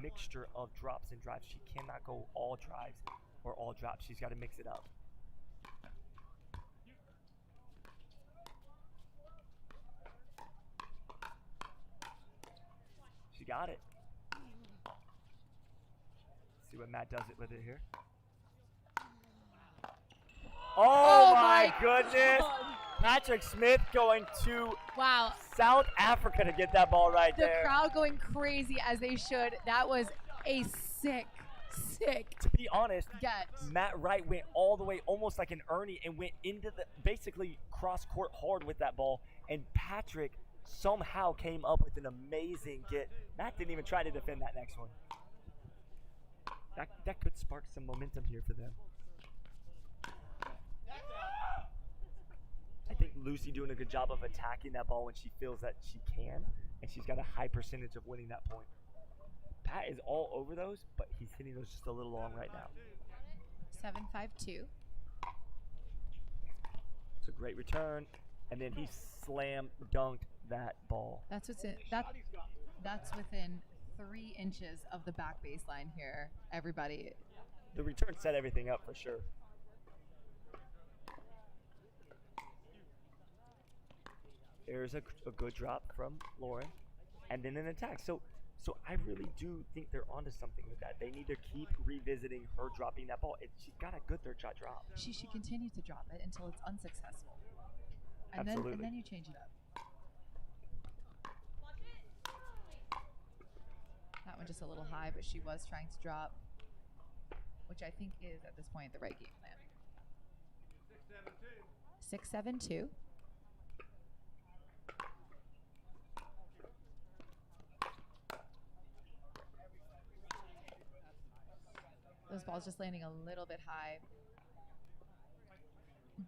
mixture of drops and drives. She cannot go all drives or all drops. She's got to mix it up. She got it. what Matt does it with it here. Oh my goodness! God. Patrick Smith going to Wow. South Africa to get that ball right The there. crowd going crazy as they should. That was a sick. To be honest, Get. Matt Wright went all the way almost like an Ernie and went into the basically cross court hard with that ball, and Patrick somehow came up with an amazing get. Matt didn't even try to defend that next one. That could spark some momentum here for them. I think Lucy doing a good job of attacking that ball when she feels that she can, and she's got a high percentage of winning that point. Pat is all over those, but he's hitting those just a little long right now. 7-5-2. It's a great return, and then he slam dunked that ball. That's within 3 inches of the back baseline here. Everybody. The return set everything up for sure. There's a good drop from Lauren, and then an attack. So I really do think they're onto something with that. They need to keep revisiting her dropping that ball. She's got a good third shot drop. She should continue to drop it until it's unsuccessful. And Absolutely. then you change it up. That one just a little high, but she was trying to drop, which I think is at this point the right game plan. 6-7-2. Those balls just landing a little bit high,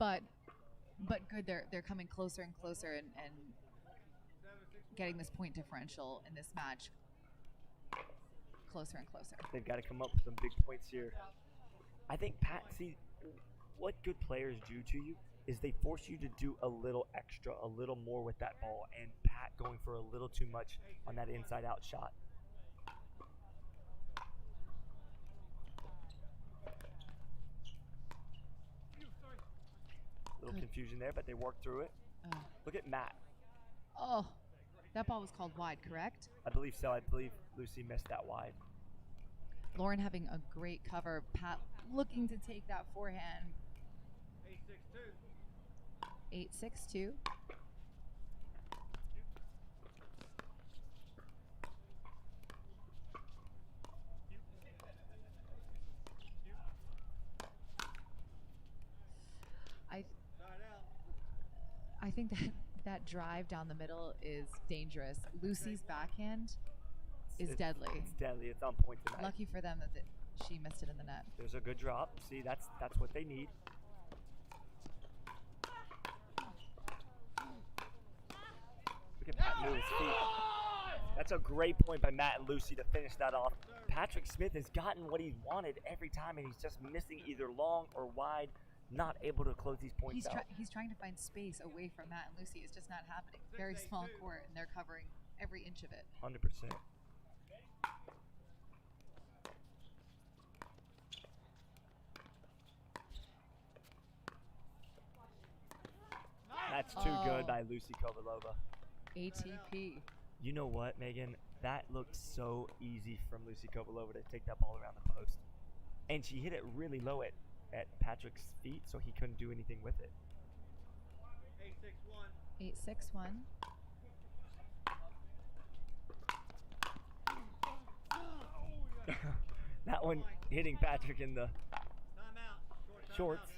but good. They're coming closer and closer and getting this point differential in this match closer and closer. They've got to come up with some big points here. I think Pat, see, what good players do to you is they force you to do a little extra, a little more with that ball, and Pat going for a little too much on that inside-out shot. Little confusion there, but they worked through it. Look at Matt. Oh, that ball was called wide, correct? I believe so. I believe Lucy missed that wide. Lauren having a great cover. Pat looking to take that forehand. 8-6-2. I think that drive down the middle is dangerous. Lucy's backhand is deadly. It's deadly. It's on point tonight. Lucky for them that she missed it in the net. There's a good drop. See, that's what they need. Look at Pat move his feet. That's a great point by Matt and Lucy to finish that off. Patrick Smith has gotten what he wanted every time, and he's just missing either long or wide. Not able to close these points out. He's trying to find space away from Matt and Lucy. It's just not happening. Very small court, and they're covering every inch of it. 100%. That's too good by Lucy Kovalova. ATP. You know what, Megan? That looked so easy from Lucy Kovalova to take that ball around the post. And she hit it really low at Patrick's feet, so he couldn't do anything with it. 8-6-1. That one hitting Patrick in the shorts.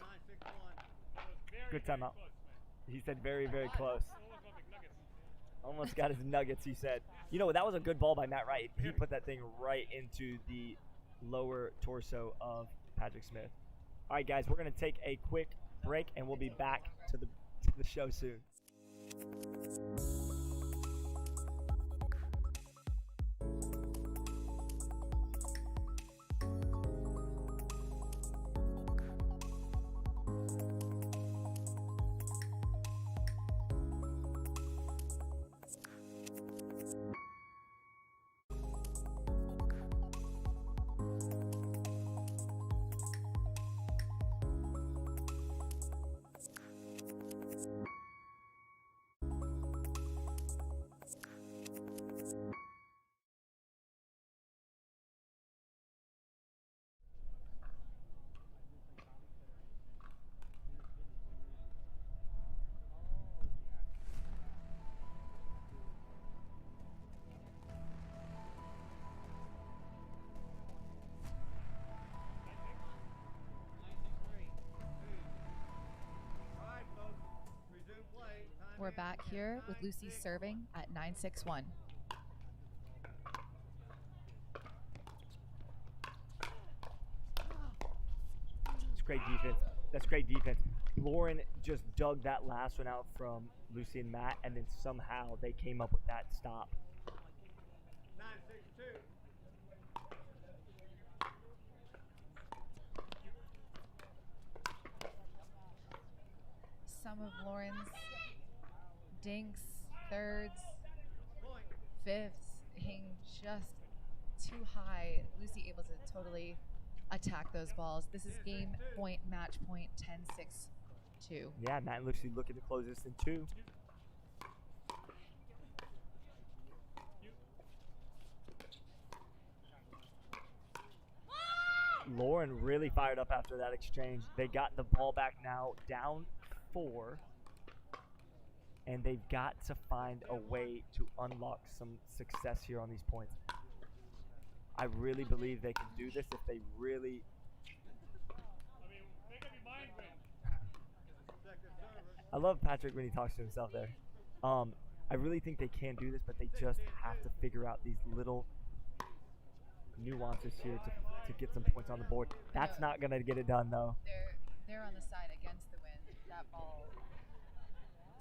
Good timeout. He said very, very close. Almost got his nuggets, he said. You know, that was a good ball by Matt Wright. He put that thing right into the lower torso of Patrick Smith. All right, guys, we're going to take a quick break, and we'll be back to the show soon. We're back here with Lucy serving at 9-6-1. It's great defense. That's great defense. Lauren just dug that last one out from Lucy and Matt, and then somehow they came up with that stop. 9-6-2. Some of Lauren's dinks, thirds, fifths hitting just too high. Lucy able to totally attack those balls. This is game point, match point, 10-6-2. Yeah, Matt and Lucy looking to close this in 2. Lauren really fired up after that exchange. They got the ball back now, down 4. And they've got to find a way to unlock some success here on these points. I really believe they can do this if they really... I love Patrick when he talks to himself there. I really think they can do this, but they just have to figure out these little nuances here to get some points on the board. That's not going to get it done, though. They're on the side against the wind. That ball,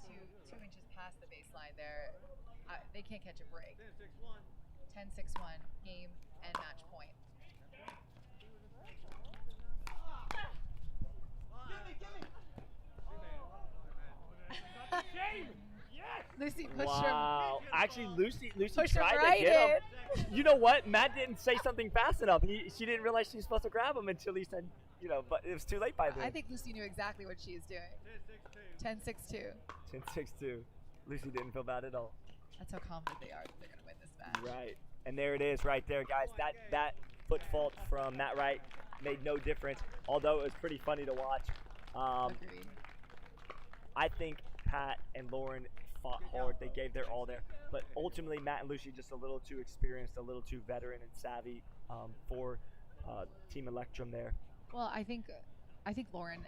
two inches past the baseline there. They can't catch a break. 10-6-1, game and match point. Lucy pushed wow. him. Actually, Lucy Pushed tried him right to get him. You know what? Matt didn't say something fast enough. She didn't realize she was supposed to grab him until he said, you know, but it was too late by then. I think Lucy knew exactly what she is doing. 10-6-2. 10-6-2. Lucy didn't feel bad at all. That's how confident they are that they're going to win this match. Right. And there it is right there, guys. That foot fault from Matt Wright made no difference, although it was pretty funny to watch. Agreed. I think Pat and Lauren fought hard. They gave their all there. But ultimately, Matt and Lucy just a little too experienced, a little too veteran and savvy for Team Electrum there. Well, I think Lauren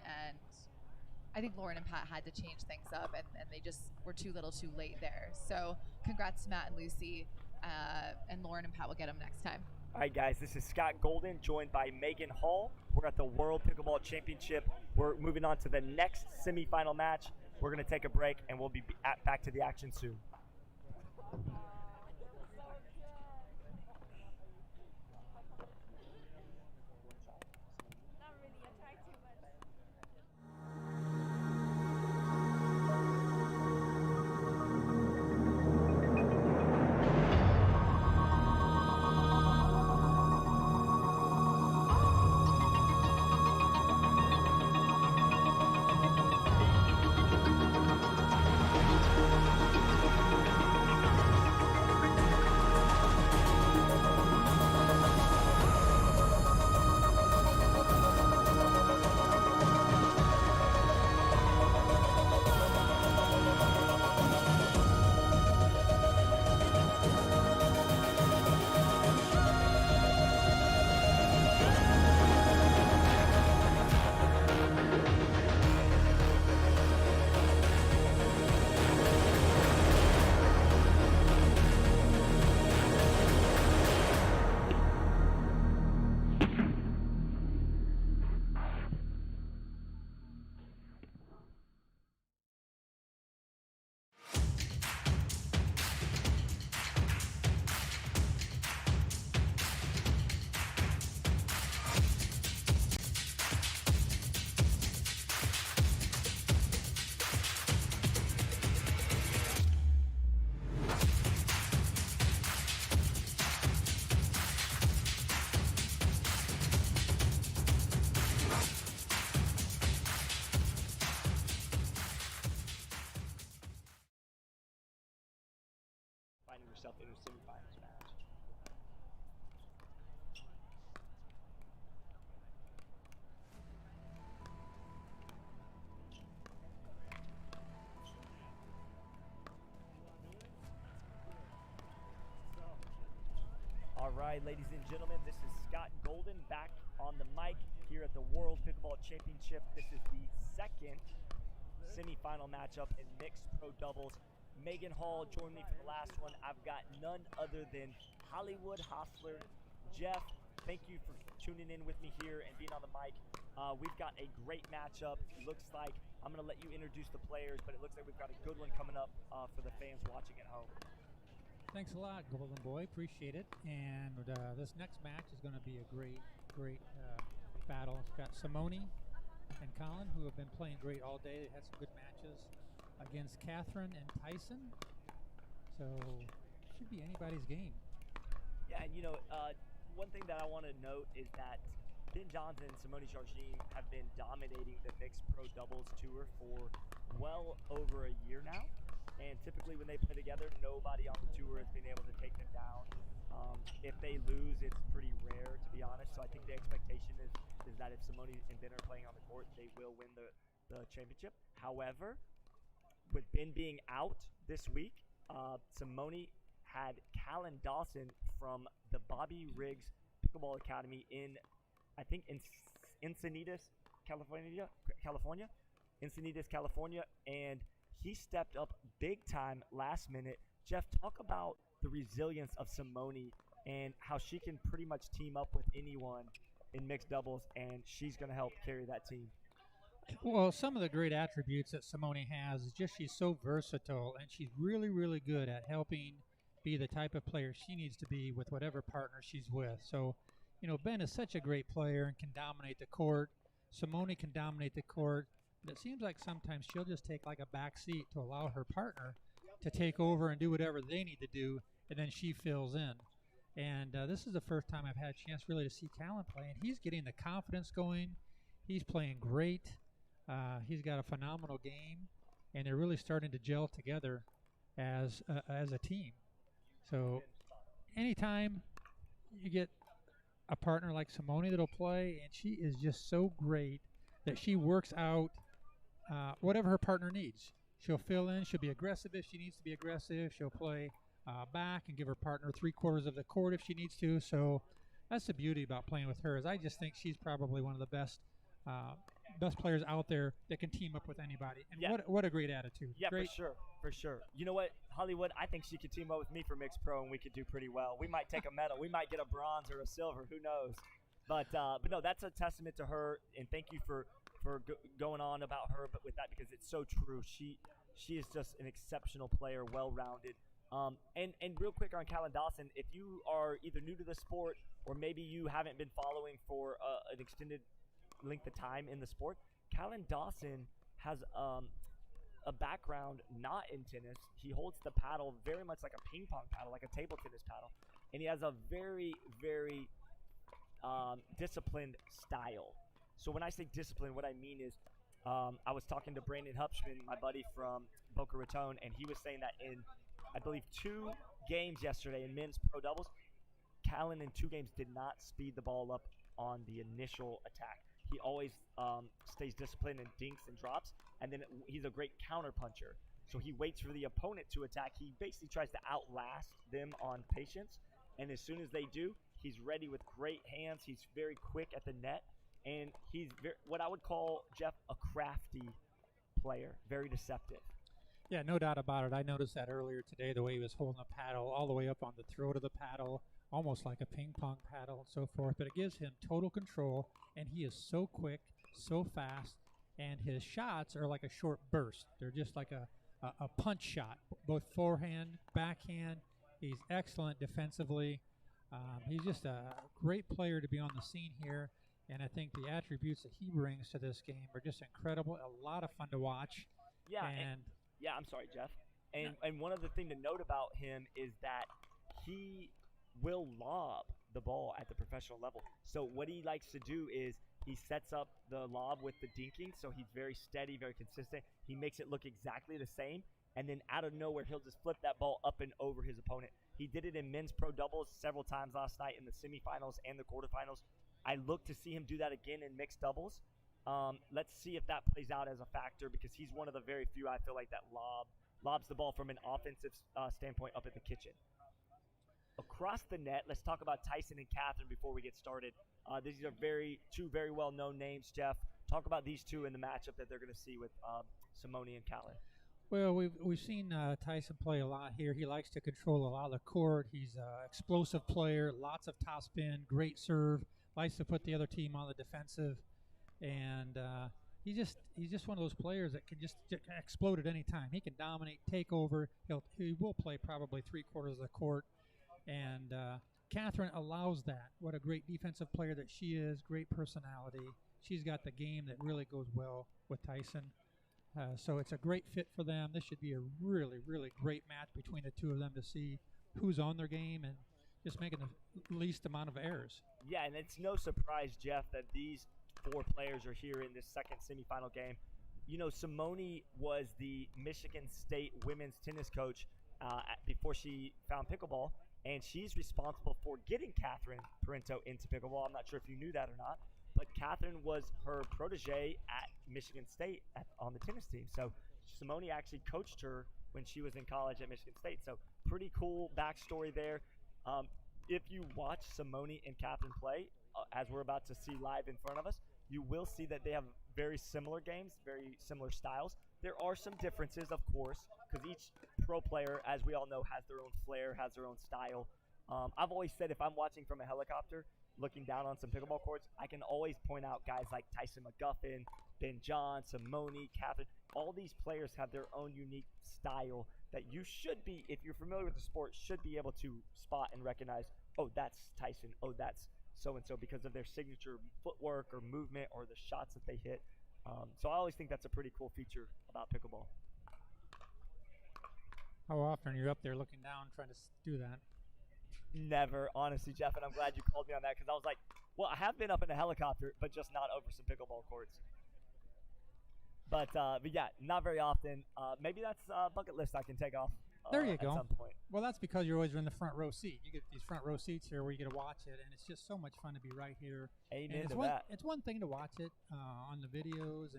and Pat had to change things up, and they just were too little too late there. So congrats to Matt and Lucy, and Lauren and Pat will get them next time. All right, guys, this is Scott Golden, joined by Megan Hall. We're at the World Pickleball Championship. We're moving on to the next semifinal match. We're going to take a break, and we'll be back to the action soon. Finding yourself in a semifinals match. All right, ladies and gentlemen, this is Scott Golden back on the mic here at the World Pickleball Championship. This is the second semifinal matchup in mixed pro doubles. Megan Hall joined me for the last one. I've got none other than Hollywood Hostler. Jeff, thank you for tuning in with me here and being on the mic. We've got a great matchup. Looks like I'm going to let you introduce the players, but it looks like we've got a good one coming up for the fans watching at home. Thanks a lot, Golden Boy. Appreciate it. And this next match is going to be a great battle. It's got Simone and Colin, who have been playing great all day. They had some good matches against Catherine and Tyson. So should be anybody's game. Yeah, and one thing that I want to note is that Ben Johnson and Simone Chargine have been dominating the mixed pro doubles tour for well over a year now. And typically when they play together, nobody on the tour has been able to take them down. If they lose, it's pretty rare, to be honest. So I think the expectation is that if Simone and Ben are playing on the court, they will win the championship. However, with Ben being out this week, Simone had Callan Dawson from the Bobby Riggs Pickleball Academy in Encinitas, California, and he stepped up big time last minute. Jeff, talk about the resilience of Simone and how she can pretty much team up with anyone in mixed doubles, and she's going to help carry that team. Well, some of the great attributes that Simone has is just she's so versatile, and she's really, really good at helping be the type of player she needs to be with whatever partner she's with. So, Ben is such a great player and can dominate the court. Simone can dominate the court. But it seems like sometimes she'll just take like a back seat to allow her partner to take over and do whatever they need to do, and then she fills in. And this is the first time I've had a chance really to see Callan play, and he's getting the confidence going. He's playing great. He's got a phenomenal game, and they're really starting to gel together as a team. So anytime you get a partner like Simone that'll play, and she is just so great that she works out whatever her partner needs. She'll fill in. She'll be aggressive if she needs to be aggressive. She'll play back and give her partner 3/4 of the court if she needs to. So that's the beauty about playing with her. Is I just think she's probably one of the best players out there that can team up with anybody. And Yeah. what a great attitude. Yeah, great. for sure. You know what, Hollywood? I think she could team up with me for mixed pro, and we could do pretty well. We might take a medal. We might get a bronze or a silver. Who knows? But no, that's a testament to her, and thank you for going on about her. But with that, because it's so true, she is just an exceptional player, well-rounded. And real quick on Callan Dawson, if you are either new to the sport or maybe you haven't been following for an extended length of time in the sport, Callan Dawson has a background not in tennis. He holds the paddle very much like a ping pong paddle, like a table tennis paddle, and he has a very, very disciplined style. So when I say discipline, what I mean is I was talking to Brandon Hupschman, my buddy from Boca Raton, and he was saying that in, I believe, 2 games yesterday in men's pro doubles, Callan in 2 games did not speed the ball up on the initial attack. He always stays disciplined and dinks and drops, and then he's a great counter puncher. So he waits for the opponent to attack. He basically tries to outlast them on patience, and as soon as they do, he's ready with great hands. He's very quick at the net, and he's what I would call, Jeff, a crafty player, very deceptive. Yeah, no doubt about it. I noticed that earlier today, the way he was holding the paddle all the way up on the throat of the paddle, almost like a ping pong paddle and so forth. But it gives him total control, and he is so quick, so fast, and his shots are like a short burst. They're just like a punch shot, both forehand, backhand. He's excellent defensively. He's just a great player to be on the scene here, and I think the attributes that he brings to this game are just incredible. A lot of fun to watch. Yeah, I'm sorry, Jeff. And one other thing to note about him is that he will lob the ball at the professional level. So what he likes to do is he sets up the lob with the dinking, so he's very steady, very consistent. He makes it look exactly the same, and then out of nowhere, he'll just flip that ball up and over his opponent. He did it in men's pro doubles several times last night in the semifinals and the quarterfinals. I look to see him do that again in mixed doubles. Let's see if that plays out as a factor, because he's one of the very few, I feel like, that lobs the ball from an offensive standpoint up at the kitchen. Across the net, let's talk about Tyson and Catherine before we get started. These are two very well-known names, Jeff. talk about these two in the matchup that they're going to see with Simone and Callan. Well, we've seen Tyson play a lot here. He likes to control a lot of the court. He's an explosive player, lots of topspin, great serve, likes to put the other team on the defensive, and he's just one of those players that can just explode at any time. He can dominate, take over. He will play probably 3/4 of the court, and Catherine allows that. What a great defensive player that she is, great personality. She's got the game that really goes well with Tyson. So it's a great fit for them. This should be a really, really great match between the two of them to see who's on their game and just making the least amount of errors. Yeah, and it's no surprise, Jeff, that these 4 players are here in this second semifinal game. You know, Simone was the Michigan State women's tennis coach before she found pickleball, and she's responsible for getting Catherine Parenteau into pickleball. I'm not sure if you knew that or not, but Catherine was her protege at Michigan State on the tennis team. So Simone actually coached her when she was in college at Michigan State. So pretty cool backstory there. If you watch Simone and Catherine play, as we're about to see live in front of us, you will see that they have very similar games, very similar styles. There are some differences, of course, because each pro player, as we all know, has their own flair, has their own style. I've always said if I'm watching from a helicopter, looking down on some pickleball courts, I can always point out guys like Tyson McGuffin, Ben John, Simone, Catherine. All these players have their own unique style that you should be, if you're familiar with the sport, should be able to spot and recognize, oh, that's Tyson, oh, that's so-and-so, because of their signature footwork or movement or the shots that they hit. So I always think that's a pretty cool feature about pickleball. How often are you up there looking down trying to do that? Never, honestly, Jeff, and I'm glad you called me on that, because I was like, well, I have been up in a helicopter, but just not over some pickleball courts. But yeah, not very often. Maybe that's a bucket list I can take off there you go. at some point. Well, that's because you're always in the front row seat. You get these front row seats here where you get to watch it, and it's just so much fun to be right here. Amen to that. that. It's one thing to watch it on the videos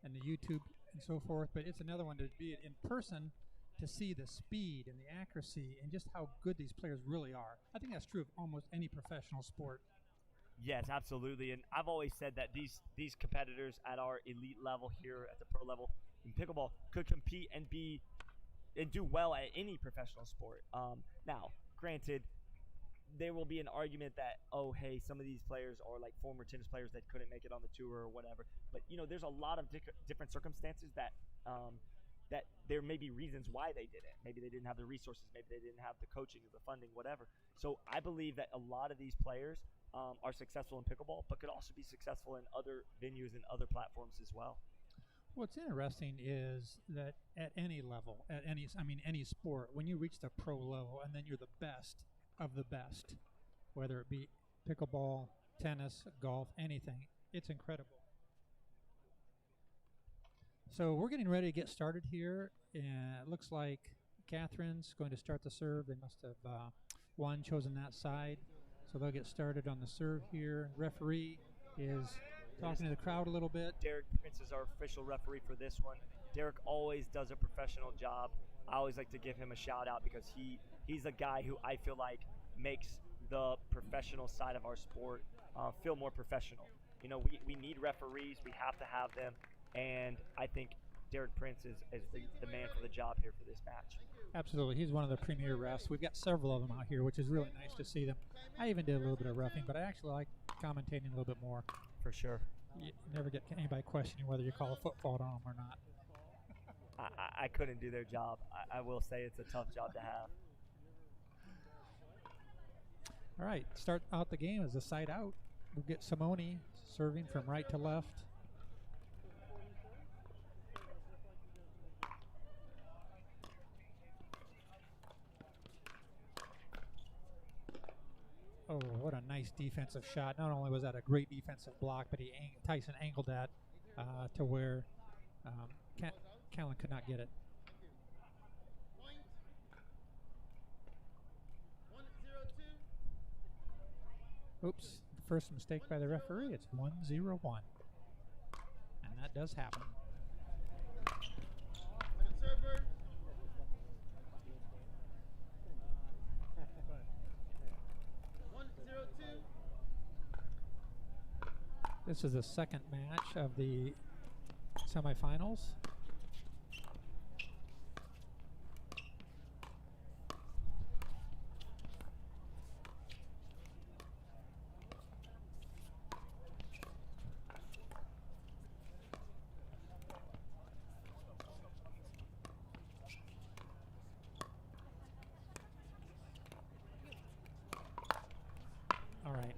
and the YouTube and so forth, but it's another one to be in person to see the speed and the accuracy and just how good these players really are. I think that's true of almost any professional sport. Yes, absolutely. And I've always said that these competitors at our elite level here at the pro level in pickleball could compete and do well at any professional sport. Now, granted, there will be an argument that, oh, hey, some of these players are like former tennis players that couldn't make it on the tour or whatever. But, you know, there's a lot of different circumstances that there may be reasons why they didn't. Maybe they didn't have the resources. Maybe they didn't have the coaching or the funding, whatever. So I believe that a lot of these players are successful in pickleball, but could also be successful in other venues and other platforms as well. What's interesting is that at any level, any sport, when you reach the pro level and then you're the best of the best, whether it be pickleball, tennis, golf, anything, it's incredible. So we're getting ready to get started here, and it looks like Catherine's going to start the serve. They must have chosen that side, so they'll get started on the serve here. Referee is talking to the crowd a little bit. Derek Prince is our official referee for this one. Derek always does a professional job. I always like to give him a shout out because he's a guy who I feel like makes the professional side of our sport feel more professional. You know, we need referees. We have to have them. And I think Derek Prince is the man for the job here for this match. Absolutely. He's one of the premier refs. We've got several of them out here, which is really nice to see them. I even did a little bit of reffing, but I actually like commentating a little bit more. For sure. You never get anybody questioning whether you call a foot fault on them or not. I couldn't do their job. I will say it's a tough job to have. All right, start out the game as a side out. We'll get Simone serving from right to left. Oh, what a nice defensive shot. Not only was that a great defensive block, but Tyson angled that to where Callan could not get it. Oops, first mistake by the referee. It's 1-0-1. And that does happen. This is the second match of the semifinals.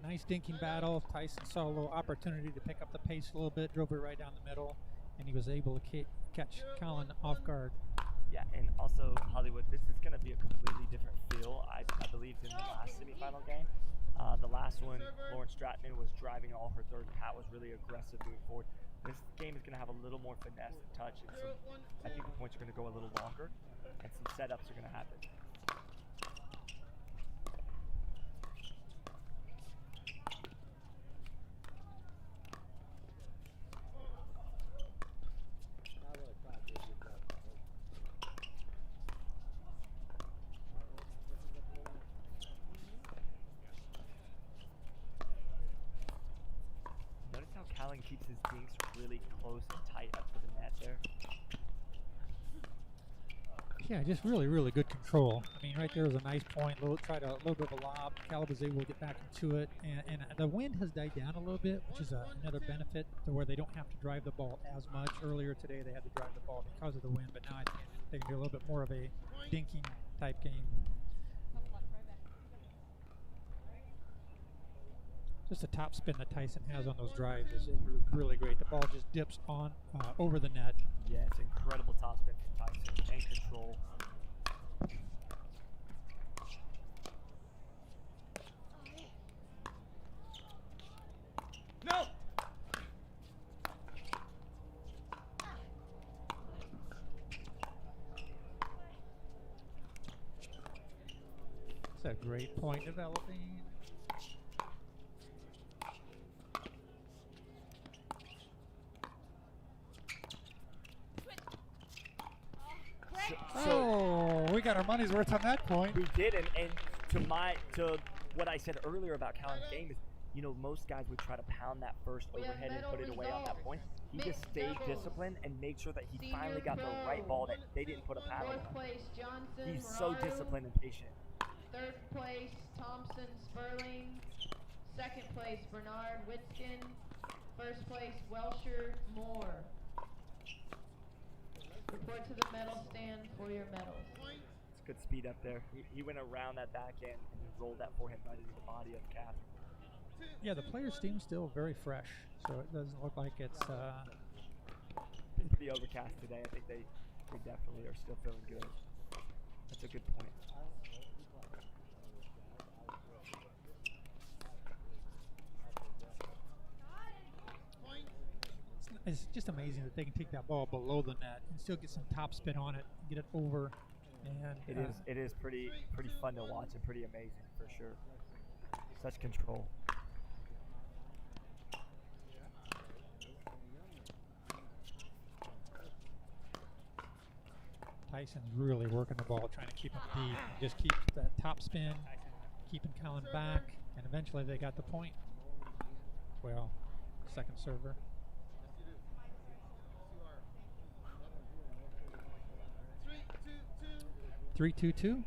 Nice dinking battle. Tyson saw a little opportunity to pick up the pace a little bit, drove it right down the middle, and he was able to catch Colin off guard. Yeah, and also Hollywood, this is going to be a completely different feel. I believe in the last semifinal game. The last one, Lauren Stratman was driving all her third, and Pat was really aggressive moving forward. This game is going to have a little more finesse and touch, and I think the points are going to go a little longer, and some setups are going to happen. Keeps his dinks really close and tight up to the net there. Yeah, just really, really good control. I mean, right there was a nice point. Tried a little bit of a lob. Caleb was able to get back into it, and the wind has died down a little bit, which is another benefit to where they don't have to drive the ball as much. Earlier today, they had to drive the ball because of the wind, but now I think they can do a little bit more of a dinking type game. Just the top spin that Tyson has on those drives is really great. The ball just dips on over the net. Yeah, it's incredible top spin from Tyson and control. No! It's a great point developing. So we got our money's worth on that point. We did, and to what I said earlier about Callan's game is, you know, most guys would try to pound that first overhead and put it away on that point. He just stayed disciplined and made sure that he finally got the right ball that they didn't put a paddle on. He's so disciplined and patient. Third place, Thompson Sperling. Second place, Bernard Witzkin. First place, Welsher Moore. Report to the medal stand for your medals. It's good speed up there. He went around that back end and then rolled that forehand right into the body of Cap. Yeah, the players' team's still very fresh, so it doesn't look like it's been pretty overcast today. I think they definitely are still feeling good. That's a good point. It's just amazing that they can take that ball below the net and still get some top spin on it, get it over. And it is pretty fun to watch and pretty amazing for sure. Such control. Tyson's really working the ball, trying to keep him deep. Just keep that top spin, keeping Colin back, and eventually they got the point. Well, second server. 3-2-2.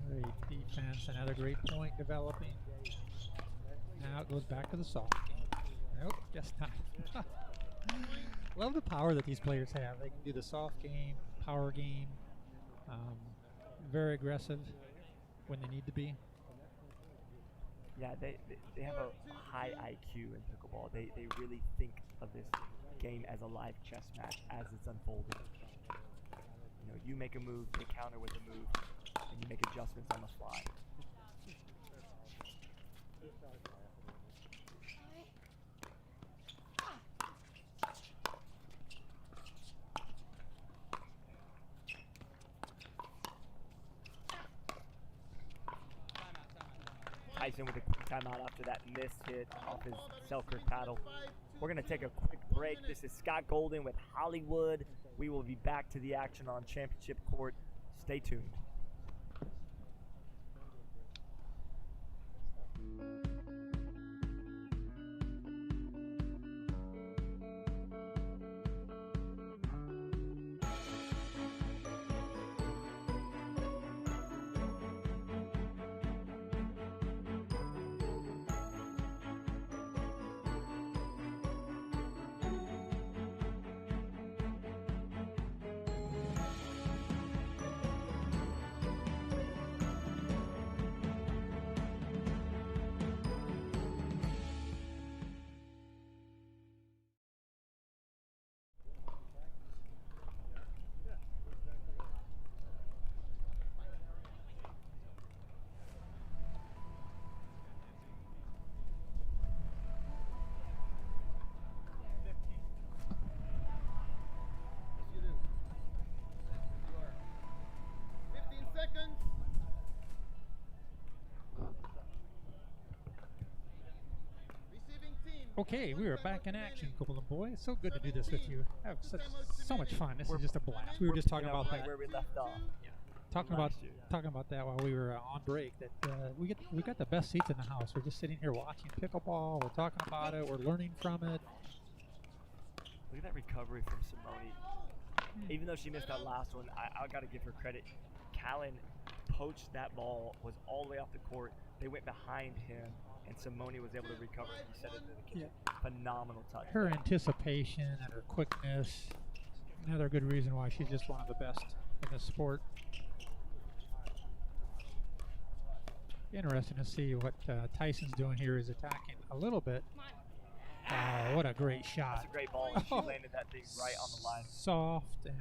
Great defense, another great point developing. Now it goes back to the soft game. Nope, just not. Love the power that these players have. They can do the soft game, power game, very aggressive when they need to be. Yeah, they have a high IQ in pickleball. They really think of this game as a live chess match as it's unfolding. You know, you make a move, they counter with a move, and you make adjustments on the fly. Tyson with a quick timeout after that missed hit off his Selkirk paddle. We're going to take a quick break. This is Scott Golden with Hollywood. We will be back to the action on Championship Court. Stay tuned. Okay, we are back in action, couple of boys. So good to do this with you. Have so much fun. This is just a blast. We were just talking about that. Where we left off. Talking about that while we were on break. That we got the best seats in the house. We're just sitting here watching pickleball. We're talking about it. We're learning from it. Look at that recovery from Simone. Even though she missed that last one, I got to give her credit. Callan poached that ball, was all the way off the court. They went behind him, and Simone was able to recover. He said it to the kitchen. Yeah. Phenomenal touch. Her anticipation and her quickness, another good reason why she's just one of the best in the sport. Interesting to see what Tyson's doing here. Is attacking a little bit. Oh, what a great shot. That's a great ball. She landed that thing right on the line. Soft and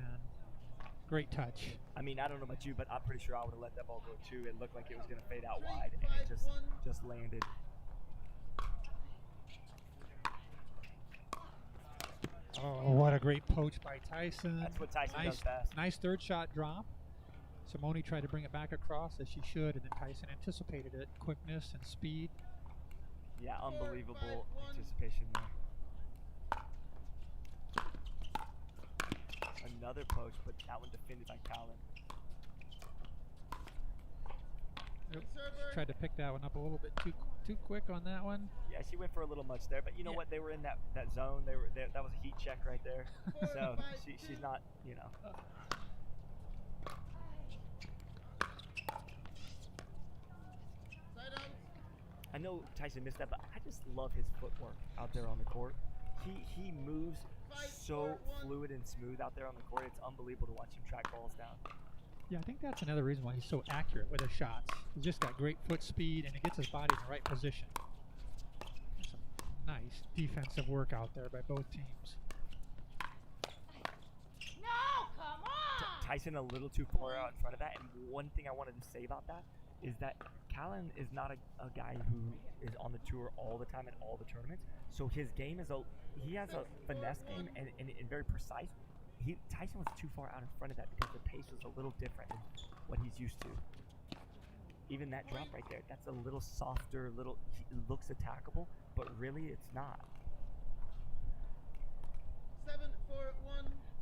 great touch. I mean, I don't know about you, but I'm pretty sure I would have let that ball go too. It looked like it was going to fade out wide, and it just landed. Oh, what a great poach by Tyson. That's what Tyson does best. Nice third shot drop. Simone tried to bring it back across as she should, and then Tyson anticipated it. Quickness and speed. Yeah, unbelievable anticipation there. Another poach, but that one defended by Callan. Tried to pick that one up a little bit too quick on that one. Yeah, she went for a little much there, but you know what? They were in that zone. They were there. That was a heat check right there. So she's not, you know. I know Tyson missed that, but I just love his footwork out there on the court. He moves so fluid and smooth out there on the court. It's unbelievable to watch him track balls down. Yeah, I think that's another reason why he's so accurate with his shots. He's just got great foot speed, and he gets his body in the right position. Some nice defensive work out there by both teams. No, come on! Tyson a little too far out in front of that, and one thing I wanted to say about that is that Callan is not a guy who is on the tour all the time at all the tournaments. So his game is he has a finesse game and very precise. Tyson was too far out in front of that because the pace was a little different than what he's used to. Even that drop right there, that's a little softer, it looks attackable, but really it's not.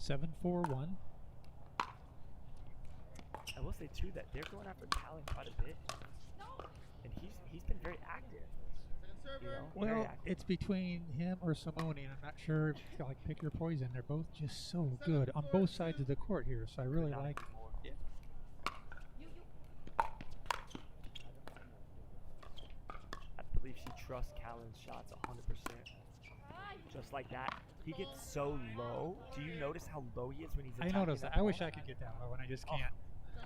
7-4-1. 7-4-1. I will say too that they're going after Callan quite a bit, and he's been very active. You know, well, it's between him or Simone, and I'm not sure if you like pick your poison. They're both just so good on both sides of the court here, so I really like it. I believe she trusts Callan's shots 100%. Just like that. He gets so low. Do you notice how low he is when he's attacking? I noticed that. I wish I could get that low, and I just can't.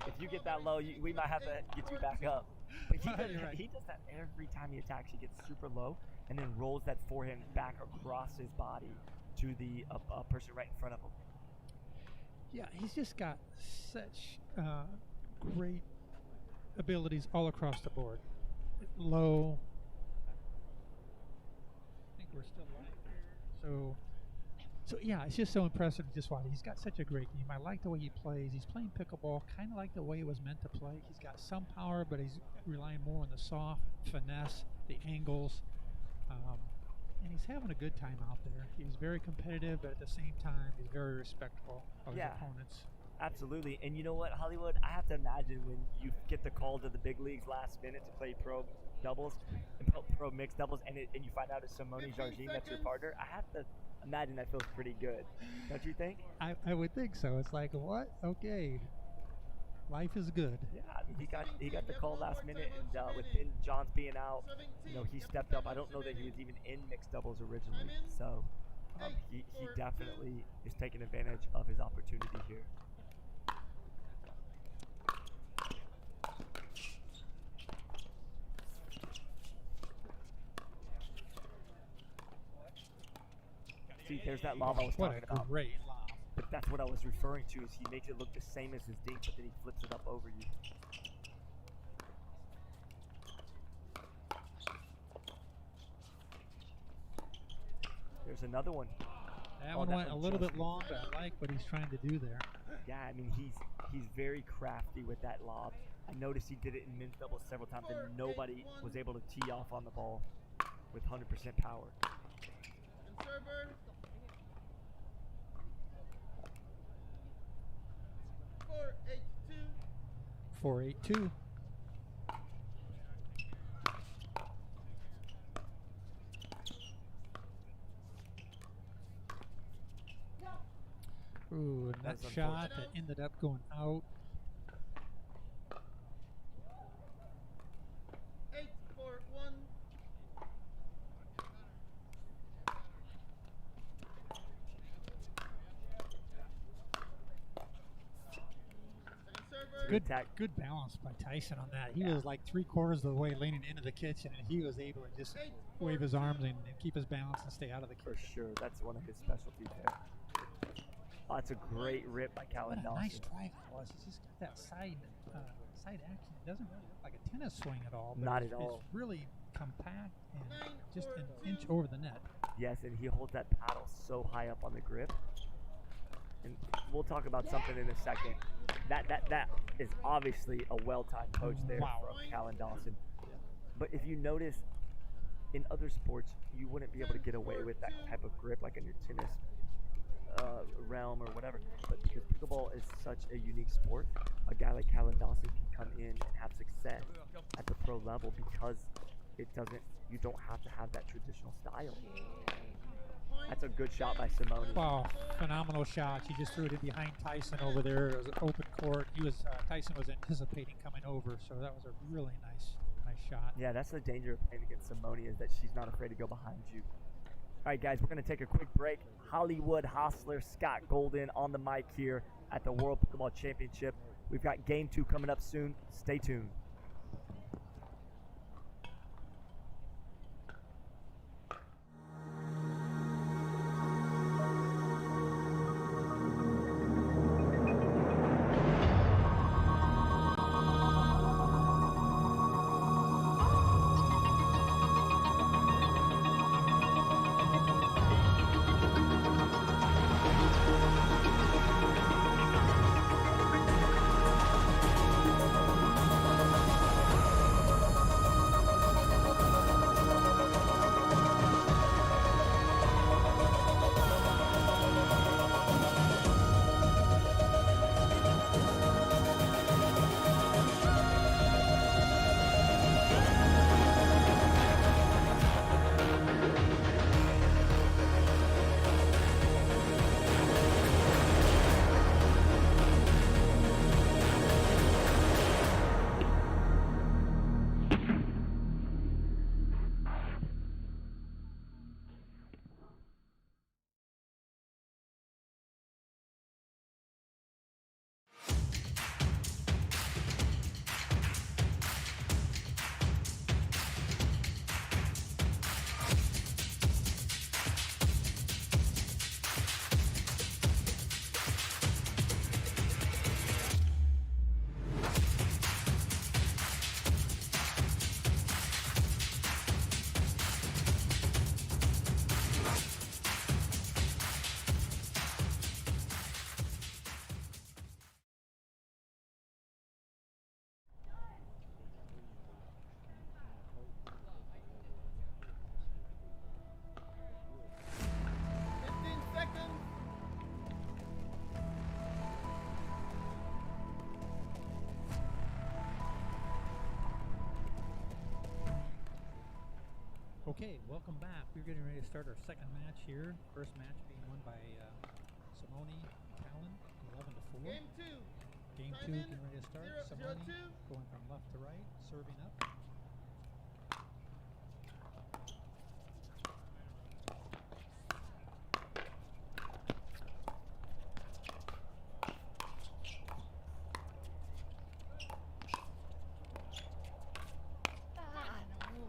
If you get that low, we might have to get you back up. But he does that every time he attacks. He gets super low and then rolls that forehand back across his body to the person right in front of him. Yeah, he's just got such great abilities all across the board. Low. I think we're still live here. So So yeah, it's just so impressive to just watch. He's got such a great game. I like the way he plays. He's playing pickleball kind of like the way it was meant to play. He's got some power, but he's relying more on the soft finesse, the angles, and he's having a good time out there. He's very competitive, but at the same time, he's very respectful of his opponents. Absolutely. And you know what, Hollywood? I have to imagine when you get the call to the big leagues last minute to play pro doubles and pro mixed doubles, and you find out it's Simone Jardim that's your partner. I have to imagine that feels pretty good. Don't you think? I would think so. It's like, what? Okay. Life is good. Yeah, I mean, he got the call last minute, and with Ben Johns being out, he stepped up. I don't know that he was even in mixed doubles originally, so he definitely is taking advantage of his opportunity here. See, there's that lob I was talking about. What a great lob. But that's what I was referring to, is he makes it look the same as his dink, but then he flips it up over you. There's another one. That one went a little bit long, but I like what he's trying to do there. Yeah, I mean, he's very crafty with that lob. I noticed he did it in men's doubles several times, and nobody was able to tee off on the ball with 100% power. Server. 4-8-2. Ooh, and that shot that ended up going out. 8-4-1. Good balance by Tyson on that. He was like 3/4 of the way leaning into the kitchen, and he was able to just wave his arms and keep his balance and stay out of the kitchen. For sure, that's one of his specialties there. Oh, that's a great rip by Callan Dawson. What a nice drive it was. He's just got that side action. It doesn't really look like a tennis swing at all. But Not at all. It's really compact and just an inch over the net. Yes, and he holds that paddle so high up on the grip. And we'll talk about something in a second. That is obviously a well-timed coach there from Callan Dawson. But if you notice, in other sports, you wouldn't be able to get away with that type of grip, like in your tennis realm or whatever. But because pickleball is such a unique sport, a guy like Callan Dawson can come in and have success at the pro level because you don't have to have that traditional style. That's a good shot by Simone. Wow, phenomenal shot. He just threw it in behind Tyson over there. It was an open court. Tyson was anticipating coming over, so that was a really nice shot. Yeah, that's the danger of playing against Simone, is that she's not afraid to go behind you. All right, guys, we're going to take a quick break. Hollywood Hostler Scott Golden on the mic here at the World Pickleball Championship. We've got Game 2 coming up soon. Stay tuned. Okay, welcome back. We're getting ready to start our second match here. First match being won by Simone Callan, 11-4. Game 2. Game 2 getting ready to start. Simone going from left to right, serving up.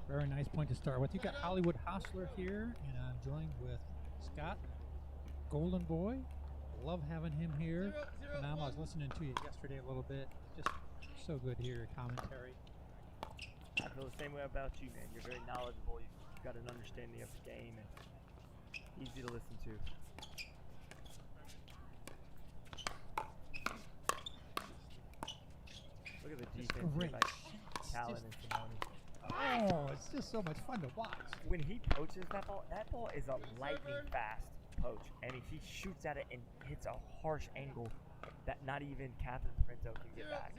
Very nice point to start with. You got Hollywood Hostler here, and I'm joined with Scott, Golden Boy. Love having him here. Phenomenal. I was listening to you yesterday a little bit. Just so good here, commentary. I feel the same way about you, man. You're very knowledgeable. You've got an understanding of the game and easy to listen to. Look at the defense here by Callan and Simone. Oh, it's just so much fun to watch. When he poaches that ball is a lightning fast poach, and he shoots at it and hits a harsh angle that not even Catherine Prinzo can get back.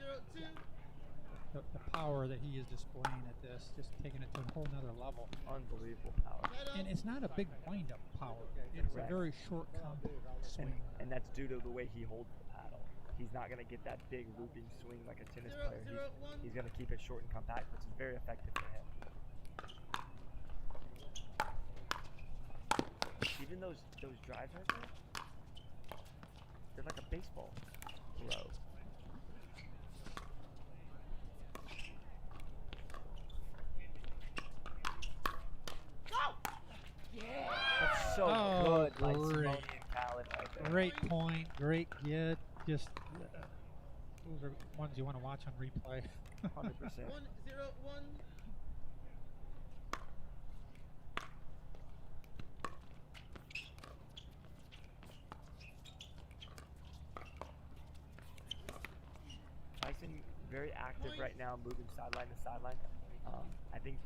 The power that he is displaying at this, just taking it to a whole nother level. Unbelievable power. And it's not a big wind-up power. It's a very short, compact swing. And that's due to the way he holds the paddle. He's not going to get that big looping swing like a tennis player. He's going to keep it short and compact, which is very effective for him. Even those drives right there, they're like a baseball throw. That's so good by Simone and Callan right there. Great point, great get. Just those are ones you want to watch on replay. 100%. 1-0-1. Tyson very active right now, moving sideline to sideline. I think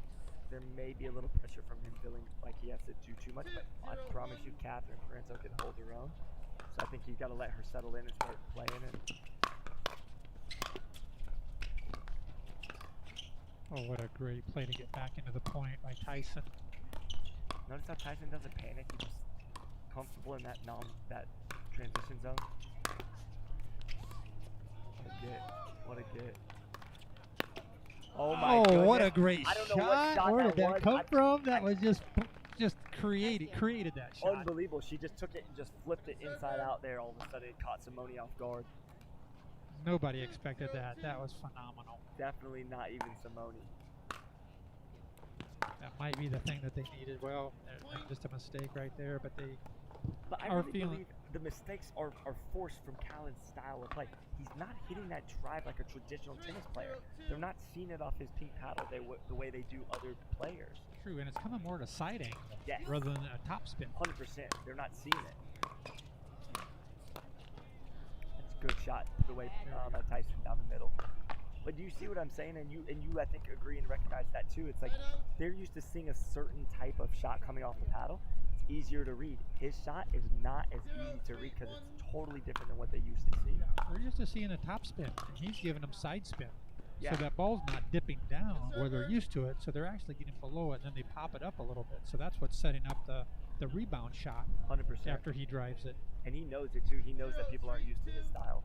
there may be a little pressure from him feeling like he has to do too much, but I promise you Catherine Prinzo can hold her own. So I think you've got to let her settle in and start playing it. Oh, what a great play to get back into the point by Tyson. Notice how Tyson doesn't panic. He's just comfortable in that transition zone. What a get. Oh my goodness. What a great I don't know what shot. shot Where that did that was. come from? That was just created that shot. Unbelievable. She just took it and just flipped it inside out there. All of a sudden it caught Simone off guard. Nobody expected that. That was phenomenal. Definitely not even Simone. That might be the thing that they needed. Well, just a mistake right there, but they I are really feeling. believe the mistakes are forced from Callan's style of play. He's not hitting that drive like a traditional tennis player. They're not seeing it off his pink paddle the way they do other players. True, and it's coming more to side angle Yes. rather than a top spin. 100%. They're not seeing it. That's a good shot put away by Tyson down the middle. But do you see what I'm saying? And you I think agree and recognize that too. It's like they're used to seeing a certain type of shot coming off the paddle. It's easier to read. His shot is not as easy to read because it's totally different than what they usually see. They're used to seeing a top spin, and he's giving them side spin. Yeah. So that ball's not dipping down where they're used to it, so they're actually getting below it, and then they pop it up a little bit. So that's what's setting up the rebound shot 100%. after he drives it. And he knows it too. He knows that people aren't used to his style.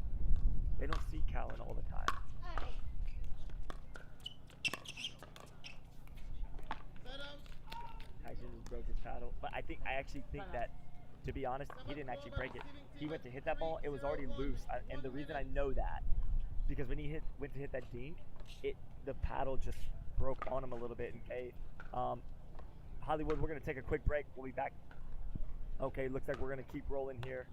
They don't see Callan all the time. Tyson broke his paddle. But I actually think that, to be honest, he didn't actually break it. He went to hit that ball, it was already loose. And the reason I know that, because when he went to hit that dink, the paddle just broke on him a little bit and caved. Hollywood, we're going to take a quick break. We'll be back. Okay, looks like we're going to keep rolling here.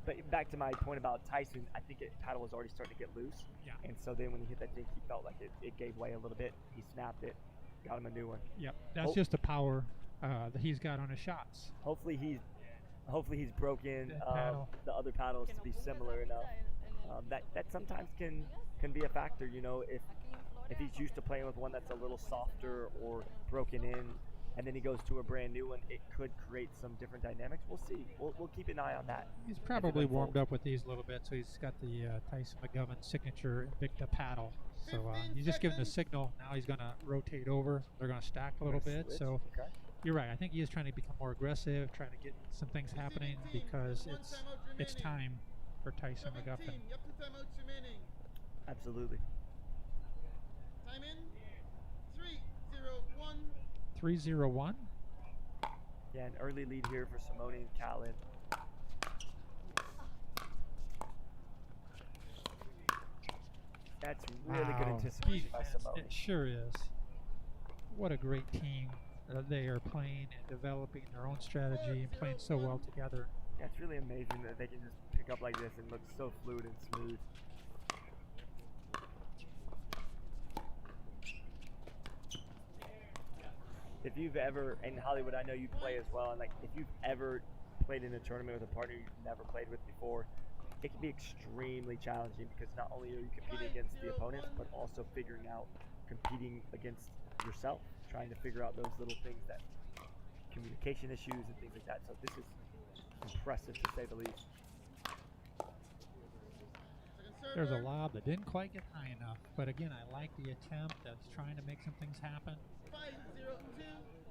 But back to my point about Tyson, I think paddle was already starting to get loose. Yeah. And so then when he hit that dink, he felt like it gave way a little bit. He snapped it, got him a new one. Yep, that's just the power that he's got on his shots. Hopefully he's broken paddle. the other paddles to be similar enough. That sometimes can be a factor, you know, if he's used to playing with one that's a little softer or broken in, and then he goes to a brand new one, it could create some different dynamics. We'll see. We'll keep an eye on that. He's probably warmed up with these a little bit, so he's got the Tyson McGovern signature Invicta paddle. So he's just giving the signal. Now he's going to rotate over. They're going to stack a little bit. Switch. So Okay. you're right. I think he is trying to become more aggressive, trying to get some things happening because it's time for Tyson McGuffin. Absolutely. Time in 3-0-1. 3-0-1. Yeah, an early lead here for Simone and Callan. That's really good anticipation by Simone. It sure is. What a great team they are playing and developing their own strategy and playing so well together. Yeah, it's really amazing that they can just pick up like this and look so fluid and smooth. If you've ever, in Hollywood, I know you play as well, and like if you've ever played in a tournament with a partner you've never played with before, it can be extremely challenging because not only are you competing against the opponents, but also figuring out competing against yourself, trying to figure out those little things that communication issues and things like that. So this is impressive to say the least. There's a lob that didn't quite get high enough, but again, I like the attempt that's trying to make some things happen.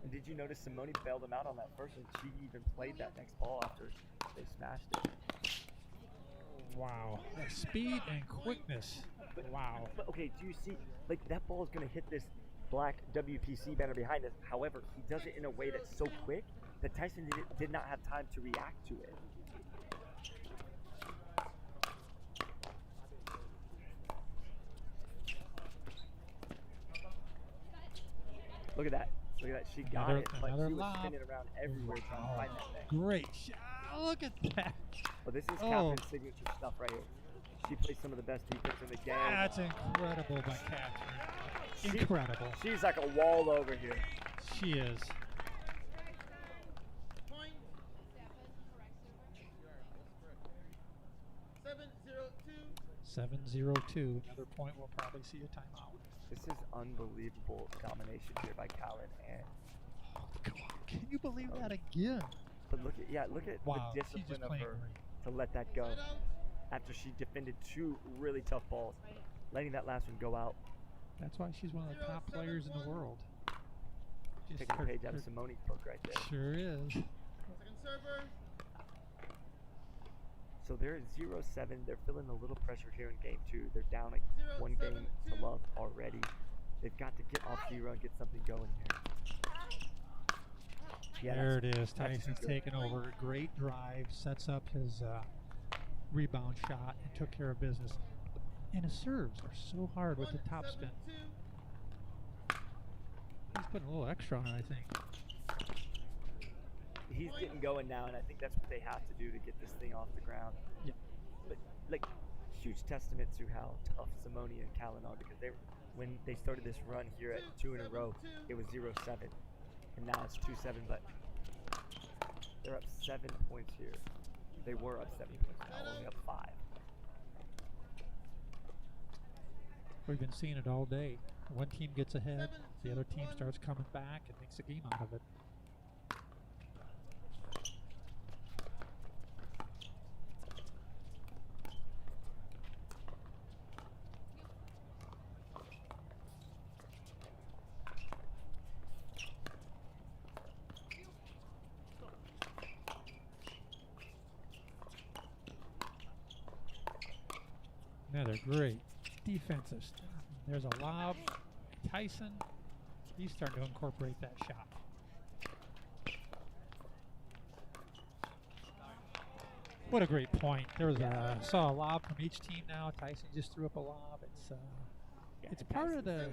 And did you notice Simone bailed him out on that first, and she even played that next ball after they smashed it? Wow, speed and quickness. Wow. But okay, do you see, like that ball is going to hit this black WPC banner behind us. However, he does it in a way that's so quick that Tyson did not have time to react to it. Look at that. Look at that. She got it, but she was spinning around everywhere trying to find that thing. Great shot. Look at that. Well, this is Catherine's signature stuff right here. She plays some of the best defense in the game. That's incredible by Catherine. Incredible. She's like a wall over here. She is. 7-0-2. Another point. We'll probably see a timeout. This is unbelievable domination here by Callan, and can you believe that again? But look at look at wow, the discipline of her to let that go after she defended two really tough balls, letting that last one go out. That's why she's one of the top players in the world. Just taking a page out of Simone's book right there. Sure is. Second server. So they're at 0-7. They're feeling a little pressure here in game two. They're down like 1 game to love already. They've got to get off 0 and get something going here. Yeah, there it is. Tyson's taken over. Great drive. Sets up his rebound shot and took care of business. And his serves are so hard with the top spin. He's putting a little extra on it, I think. He's getting going now, and I think that's what they have to do to get this thing off the ground. Yeah. But like, huge testament to how tough Simone and Callan are, because when they started this run here at 2 in a row, it was 0-7, and now it's 2-7. But they're up 7 points here. They were up 7 points. Now only up 5. We've been seeing it all day. One team gets ahead, the other team starts coming back and makes a game out of it. Another great defensive stuff. There's a lob. Tyson, he's starting to incorporate that shot. What a great point. There was saw a lob from each team now. Tyson just threw up a lob. It's part of the.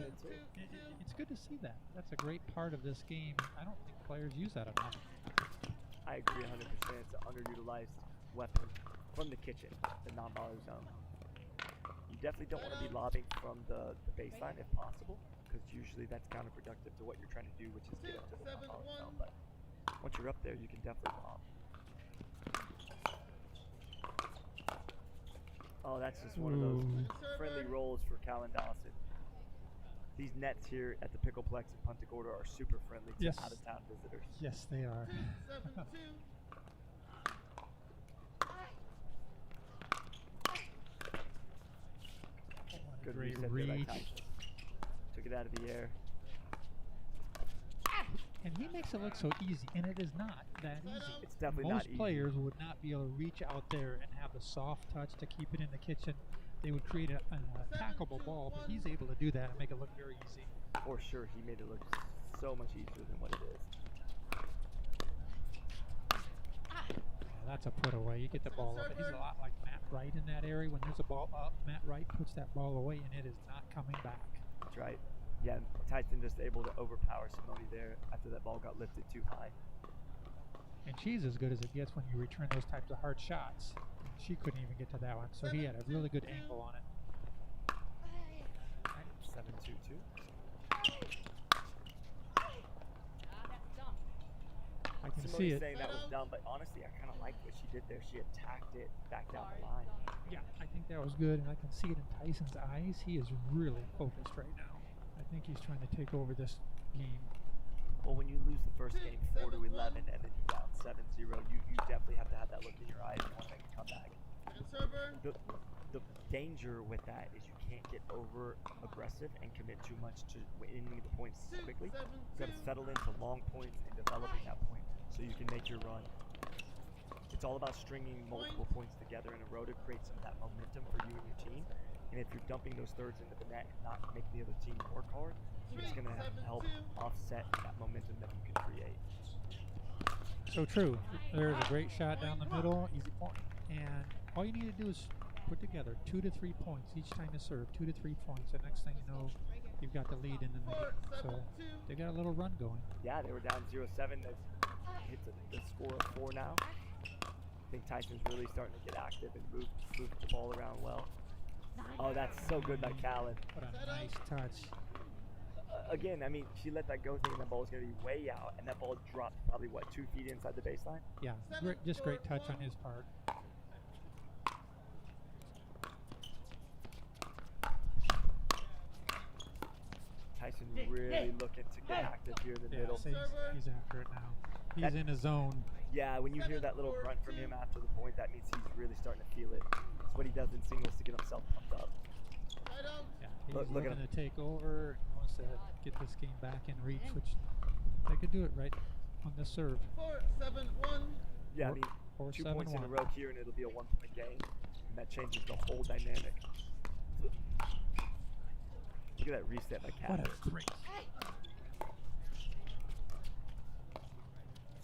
It's good to see that. That's a great part of this game. I don't think players use that enough. I agree 100%. It's an underutilized weapon from the kitchen, the non-baller zone. You definitely don't want to be lobbing from the baseline if possible, because usually that's counterproductive to what you're trying to do, which is get up to the non-baller zone. But once you're up there, you can definitely lob. Oh, that's just one of those friendly rolls for Callan Dawson. These nets here at the Pickleplex in Punta Gorda are super friendly to out-of-town visitors. Yes, they are. Good great reset reach. there by Tyson. Took it out of the air. And he makes it look so easy, and it is not that easy. It's definitely Most not easy. players would not be able to reach out there and have the soft touch to keep it in the kitchen. They would create a attackable ball, but he's able to do that and make it look very easy. For sure, he made it look so much easier than what it is. Yeah, that's a put away. You get the ball up. He's a lot like Matt Wright in that area. When there's a ball up, Matt Wright puts that ball away, and it is not coming back. That's right. Yeah, Tyson just able to overpower Simone there after that ball got lifted too high. And she's as good as it gets when you return those types of hard shots. She couldn't even get to that one, so he had a really good angle on it. 7-2-2. I can Simone's see it. saying that was dumb, but honestly, I kind of liked what she did there. She attacked it back down the line. Yeah, I think that was good, and I can see it in Tyson's eyes. He is really focused right now. I think he's trying to take over this game. Well, when you lose the first game 4-11 and then you're down 7-0, you definitely have to have that look in your eyes and want to make a comeback. The danger with that is you can't get over aggressive and commit too much to winning the points quickly. You got to settle into long points and developing that point so you can make your run. It's all about stringing multiple points together in a row to create some of that momentum for you and your team. And if you're dumping those thirds into the net and not making the other team work hard, it's going to help offset that momentum that you can create. So true. There's a great shot down the middle, easy point. And all you need to do is put together 2 to 3 points each time you serve, 2 to 3 points. The next thing you know, you've got the lead in the game. So they got a little run going. Yeah, they were down 0-7. They've hit the score of 4 now. I think Tyson's really starting to get active and move the ball around well. Oh, that's so good by Callan. What a nice touch. Again, I mean, she let that go thinking that ball was going to be way out, and that ball dropped probably, 2 feet inside the baseline? Yeah, just great touch on his part. Tyson really looking to get active here in the middle. So he's after it now. He's in his zone. Yeah, when you hear that little grunt from him after the point, that means he's really starting to feel it. It's what he does in singles to get himself pumped up. Yeah, he's look looking at him. to take over. He wants to get this game back in reach, which they could do it right on this serve. 4-7-1. Yeah, I mean, 2 points in a row here, and it'll be a 1-point game. And that changes the whole dynamic. Look at that reset by Cat. What a great.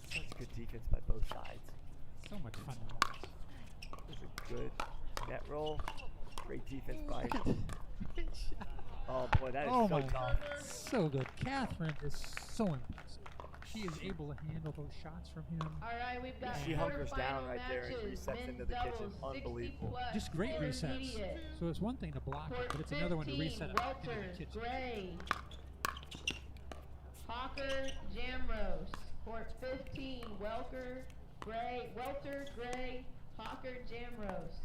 Such good defense by both sides. So much fun to watch. There's a good net roll. Great defense by. Oh boy, that is so tough. So good. Catherine is so impressive. She is able to handle those shots from him. All right, we've got She hunkers down right there and matches. resets Men's into the kitchen. doubles, Unbelievable. 60+, Just great resets. intermediate. So it's one thing to block it, but it's another one to reset it into the kitchen. Gray. Hawker, Jamrose. Court 15, Welter, Gray, Hawker, Jamrose.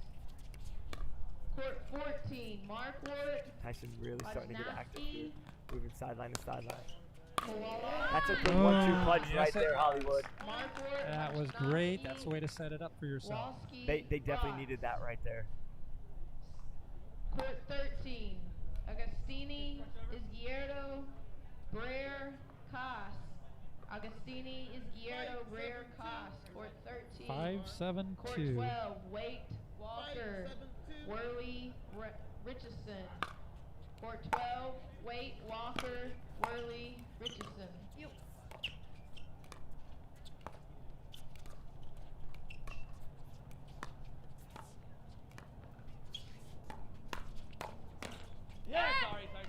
Court 14, Markwart. Tyson really starting to get active here. Moving sideline to sideline. Koala. That's a good 1-2 punch right there, Hollywood. That was great. That's the way to set it up for yourself. They definitely needed that right there. Court 13, Agostini, Izquierdo, Brer, Cos. Agostini, Izquierdo, Brer, Cos. Court 13. 5-7-2. Court 12, Waite, Walker, Worley, Richardson. Court 12, Waite, Walker, Worley, Richardson.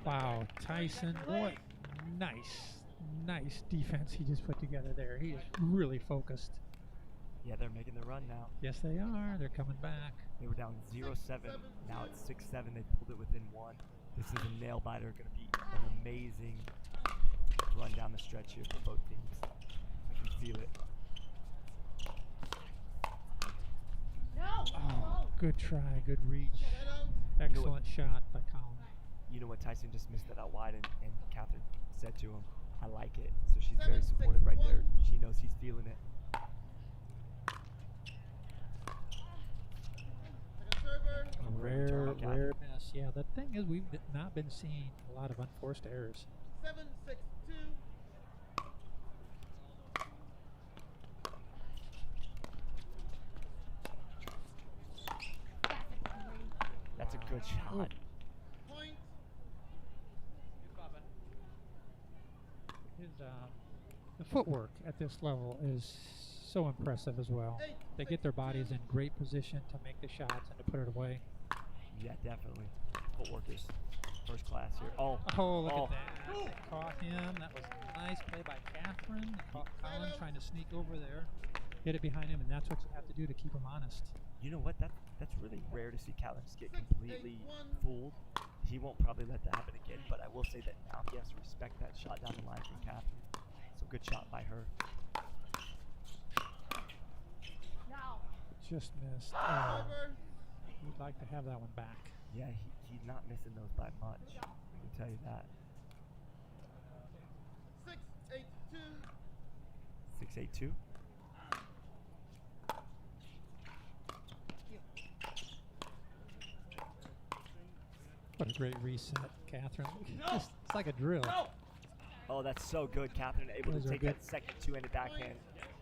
Wow, Tyson, what nice defense he just put together there. He is really focused. Yeah, they're making the run now. Yes, they are. They're coming back. They were down 0-7. Now it's 6-7. They pulled it within 1. This is a nail biter. Going to be an amazing run down the stretch here for both teams. I can feel it. Oh, good try, good reach. Excellent shot by Colin. You know what? Tyson just missed it out wide, and Catherine said to him, I like it. So she's very supportive right there. She knows he's feeling it. Rare miss. Yeah, the thing is, we've not been seeing a lot of unforced errors. 7-6-2. Good shot. His the footwork at this level is so impressive as well. They get their bodies in great position to make the shots and to put it away. Yeah, definitely. Footwork is first class here. Oh, look at that. They caught him. That was a nice play by Catherine. They caught Colin trying to sneak over there. Hit it behind him, and that's what you have to do to keep him honest. You know what? That's really rare to see Callan just get completely fooled. He won't probably let that happen again, but I will say that now he has to respect that shot down the line from Catherine. So good shot by her. Just missed. We'd like to have that one back. Yeah, he's not missing those by much. I can tell you that. 6-8-2. 6-8-2. What a great reset, Catherine. It's like a drill. Oh, that's so good. Catherine able Those to are take good. that second two-handed backhand,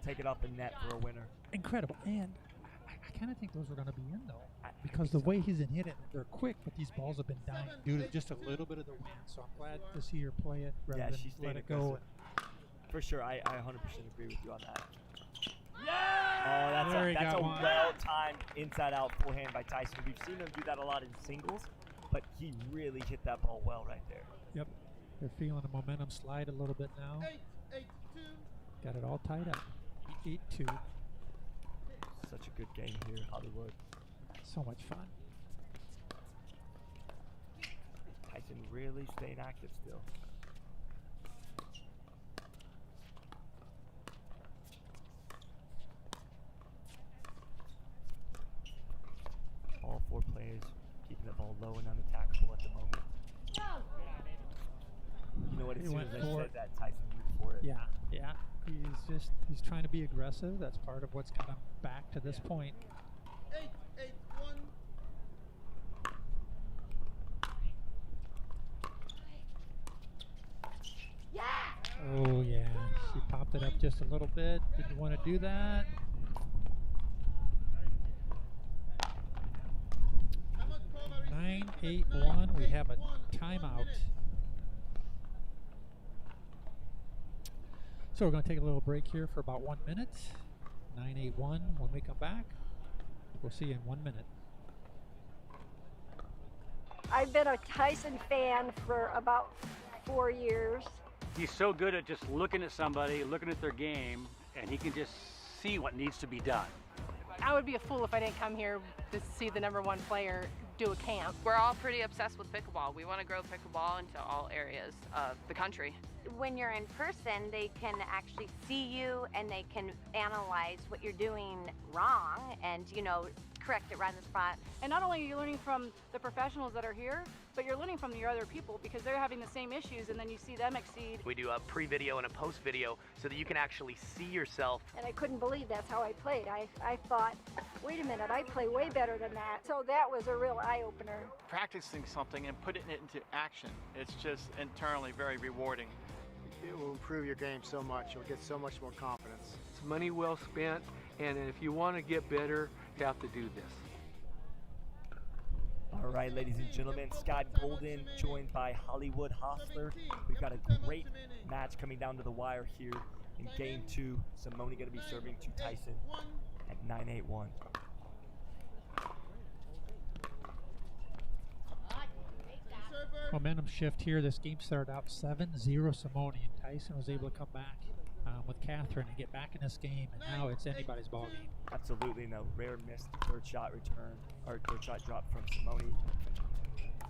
take it off the net for a winner. Incredible. And I kind of think those were going to be in, though. Because the way he's been hitting, they're quick, but these balls have been dying due to just a little bit of the wind. So I'm glad to see her play it rather than she's let staying it go. For sure, I 100% agree with you on that. Oh, There he that's got a one. well-timed inside-out forehand by Tyson. We've seen him do that a lot in singles, but he really hit that ball well right there. Yep. They're feeling the momentum slide a little bit now. 8-8-2. Got it all tied up. 8-2. Such a good game here, Hollywood. So much fun. Tyson really staying active still. All four players keeping the ball low and unattackable at the moment. You know what, as He soon went as I for said it. that, Tyson went for it. Yeah. He's trying to be aggressive. That's part of what's got him back to this point. 8-8-1. Oh, yeah. She popped it up just a little bit. Didn't want to do that. Come on, Corey. 9-8-1. We have a timeout. So we're going to take a little break here for about 1 minute. 9-8-1. When we come back, we'll see you in 1 minute. I've been a Tyson fan for about 4 years. He's so good at just looking at somebody, looking at their game, and he can just see what needs to be done. I would be a fool if I didn't come here to see the #1 player do a camp. We're all pretty obsessed with pickleball. We want to grow pickleball into all areas of the country. When you're in person, they can actually see you and they can analyze what you're doing wrong and, correct it right on the spot. And not only are you learning from the professionals that are here, but you're learning from your other people because they're having the same issues and then you see them exceed. We do a pre-video and a post-video so that you can actually see yourself. And I couldn't believe that's how I played. I thought, wait a minute, I play way better than that. So that was a real eye-opener. Practicing something and putting it into action, it's just internally very rewarding. It will improve your game so much. You'll get so much more confidence. It's money well spent, and if you want to get better, you have to do this. All right, ladies and gentlemen, Scott Golden joined by Hollywood Hostler. We've got a great match coming down to the wire here in Game 2. Simone going to be serving to Tyson at 9-8-1. Momentum shift here. This game started out 7-0 Simone, and Tyson was able to come back with Catherine and get back in this game, and now it's anybody's ball game. Absolutely, no rare missed third shot return, or third shot drop from Simone.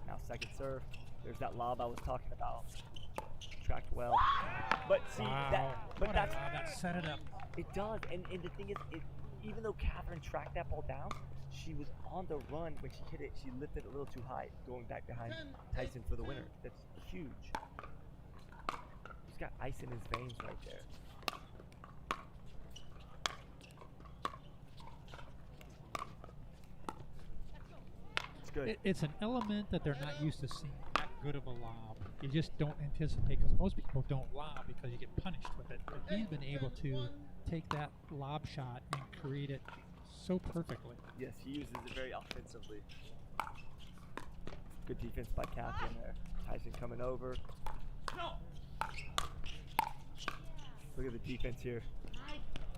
Now second serve. There's that lob I was talking about. Tracked well. But see, that set it up. It does, and the thing is, even though Catherine tracked that ball down, she was on the run when she hit it. She lifted it a little too high, going back behind Tyson for the winner. That's huge. He's got ice in his veins right there. It's good. It's an element that they're not used to seeing that good of a lob. You just don't anticipate, because most people don't lob because you get punished with it. But he's been able to take that lob shot and create it so perfectly. Yes, he uses it very offensively. Good defense by Catherine there. Tyson coming over. Look at the defense here.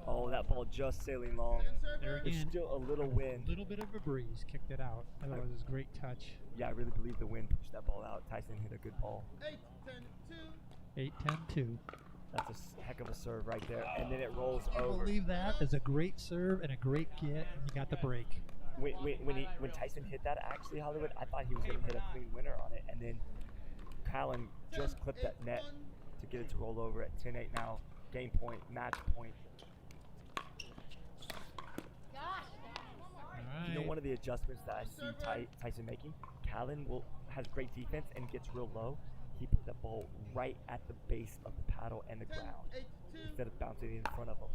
Oh, that ball just sailing long. There There's again, still a little wind. A little bit of a breeze kicked it out. Otherwise, it was a great touch. Yeah, I really believe the wind pushed that ball out. Tyson hit a good ball. 8-10-2. That's a heck of a serve right there. And then it rolls I over. believe that is a great serve and a great get, and you got the break. When Tyson hit that, actually, Hollywood, I thought he was going to hit a clean winner on it. And then Callan just clipped that net to get it to roll over at 10-8 now. Game point, match point. You know, one of the adjustments that I see Tyson making, Callan has great defense and gets real low. He put the ball right at the base of the paddle and the ground instead of bouncing in front of him.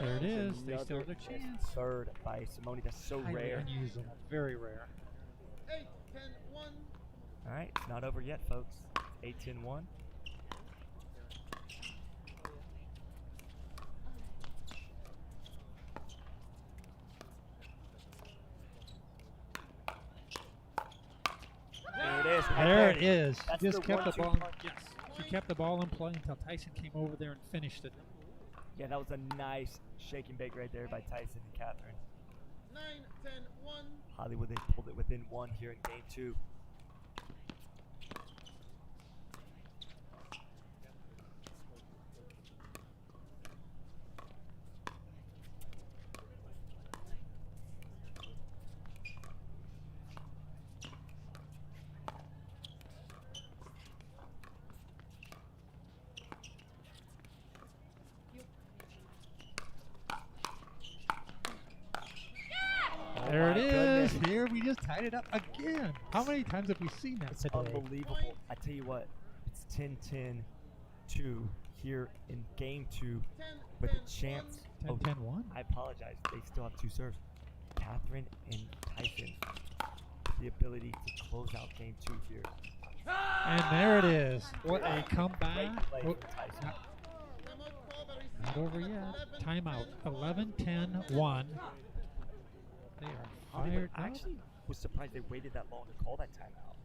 There it is. They still have a chance. Third by Simone. That's so Highly rare. unusual. Very rare. 8-10-1. All right, it's not over yet, folks. 8-10-1. There it is. There it is. That's Just kept the 1-2 ball. punch. Yes. She kept the ball in play until Tyson came over there and finished it. Yeah, that was a nice shake and bake right there by Tyson and Catherine. 9-10-1. Hollywood, they pulled it within one here in game two. There it is. Goodness. Here we just tied it up again. How many times have we seen that today? Unbelievable. I tell you what, it's 10-10-2 here in game two with a chance. 10-10-1. I apologize. They still have two serves. Catherine and Tyson, the ability to close out game two here. And there it is. What a comeback. Great play from Tyson. Not over yet. Timeout. 11-10-1. They are Hollywood fired up. actually was surprised they waited that long to call that timeout.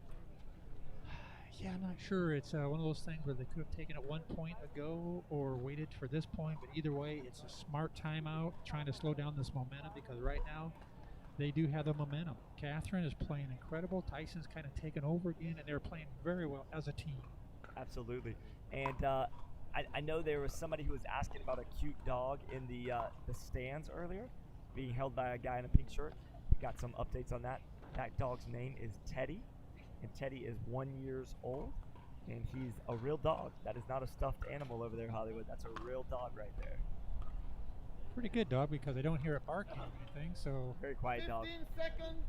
Yeah, I'm not sure. It's one of those things where they could have taken it 1 point ago or waited for this point. But either way, it's a smart timeout, trying to slow down this momentum because right now they do have the momentum. Catherine is playing incredible. Tyson's kind of taken over again, and they're playing very well as a team. Absolutely. And I know there was somebody who was asking about a cute dog in the stands earlier, being held by a guy in a pink shirt. We got some updates on that. That dog's name is Teddy, and Teddy is 1 year old, and he's a real dog. That is not a stuffed animal over there, Hollywood. That's a real dog right there. Pretty good dog because I don't hear it barking or anything. So Very quiet dog. 15 seconds.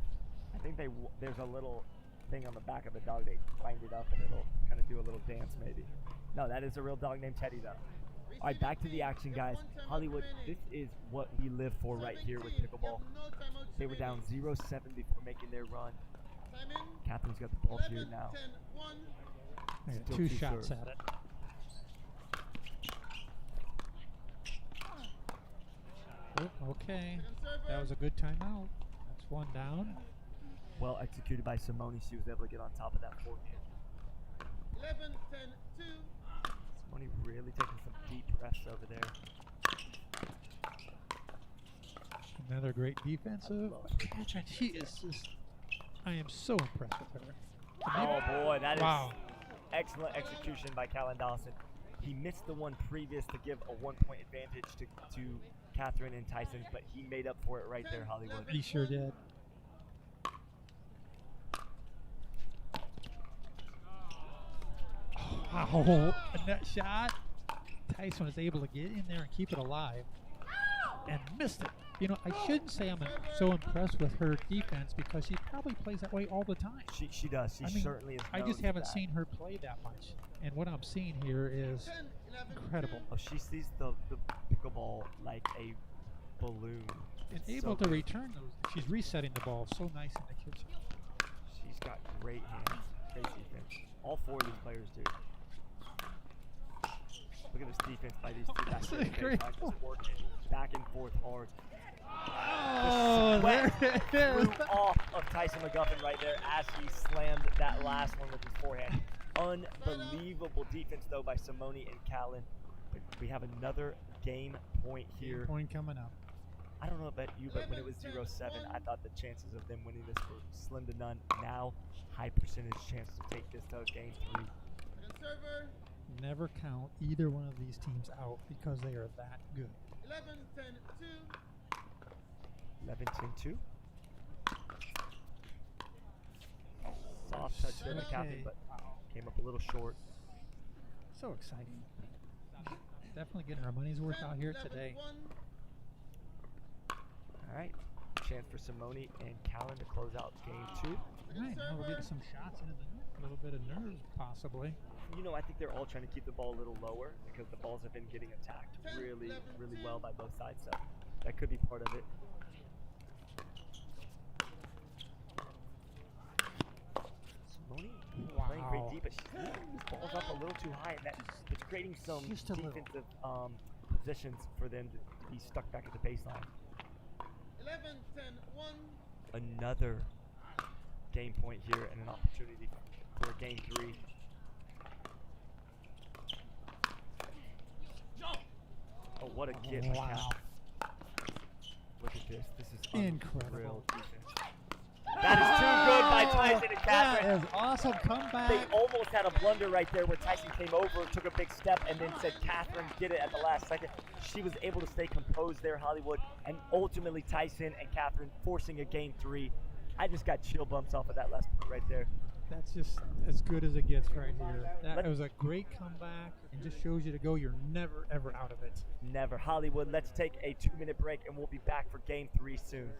I think there's a little thing on the back of the dog. They wind it up and it'll kind of do a little dance maybe. No, that is a real dog named Teddy though. All right, back to the action, guys. Hollywood, this is what we live for right here with pickleball. They were down 0-7 before making their run. Catherine's got the ball here now. they got Still two two shots serves. at it. Oh, okay, that was a good timeout. That's one down. Well executed by Simone. She was able to get on top of that forehand. 11-10-2. Simone really taking some deep breaths over there. Another great defensive. Catherine, she is just, I am so impressed with her. Oh boy, that is Wow. excellent execution by Callan Dawson. He missed the one previous to give a 1 point advantage to Catherine and Tyson, but he made up for it right there, Hollywood. He sure did. Oh, and that shot. Tyson was able to get in there and keep it alive and missed it. You know, I shouldn't say I'm so impressed with her defense because she probably plays that way all the time. She does. She certainly is. I just known haven't for that. seen her play that much. And what I'm seeing here is incredible. Oh, she sees the pickleball like a balloon. And It's able so to good. return those. She's resetting the ball so nice in the kitchen. She's got great hands, great defense. All four of these players do. Look at this defense by these two. That's That's great. just working back and forth hard. The sweat flew off of Tyson McGuffin right there as he slammed that last one with his forehand. Unbelievable defense, though, by Simone and Callan. But we have another game point here. Game point coming up. I don't know about you, but when it was 0-7, I thought the chances of them winning this were slim to none. Now, high percentage chance to take this to game 3. Never count either one of these teams out because they are that good. 11-10-2. Soft touch there by Catherine, but came up a little short. So exciting. Definitely getting our money's worth out here today. All right, chance for Simone and Callan to close out game 2. All right, now we're getting some shots into the net. A little bit of nerves, possibly. You know, I think they're all trying to keep the ball a little lower because the balls have been getting attacked really, really well by both sides. So that could be part of it. Simone playing great deep, but she's leaving these balls up a little too high, and it's creating some defensive positions for them to be stuck back at the baseline. 11-10-1. Another game point here and an opportunity for game 3. Oh, what a get by Catherine. Look at this. This is incredible. Real defense. That is too good by Tyson and Catherine. That is awesome comeback. They almost had a blunder right there where Tyson came over, took a big step, and then said Catherine did it at the last second. She was able to stay composed there, Hollywood, and ultimately Tyson and Catherine forcing a game 3. I just got chill bumps off of that last point right there. That's just as good as it gets right here. That was a great comeback and just shows you to go. You're never, ever out of it. Never. Hollywood, let's take a 2-minute break, and we'll be back for game 3 soon.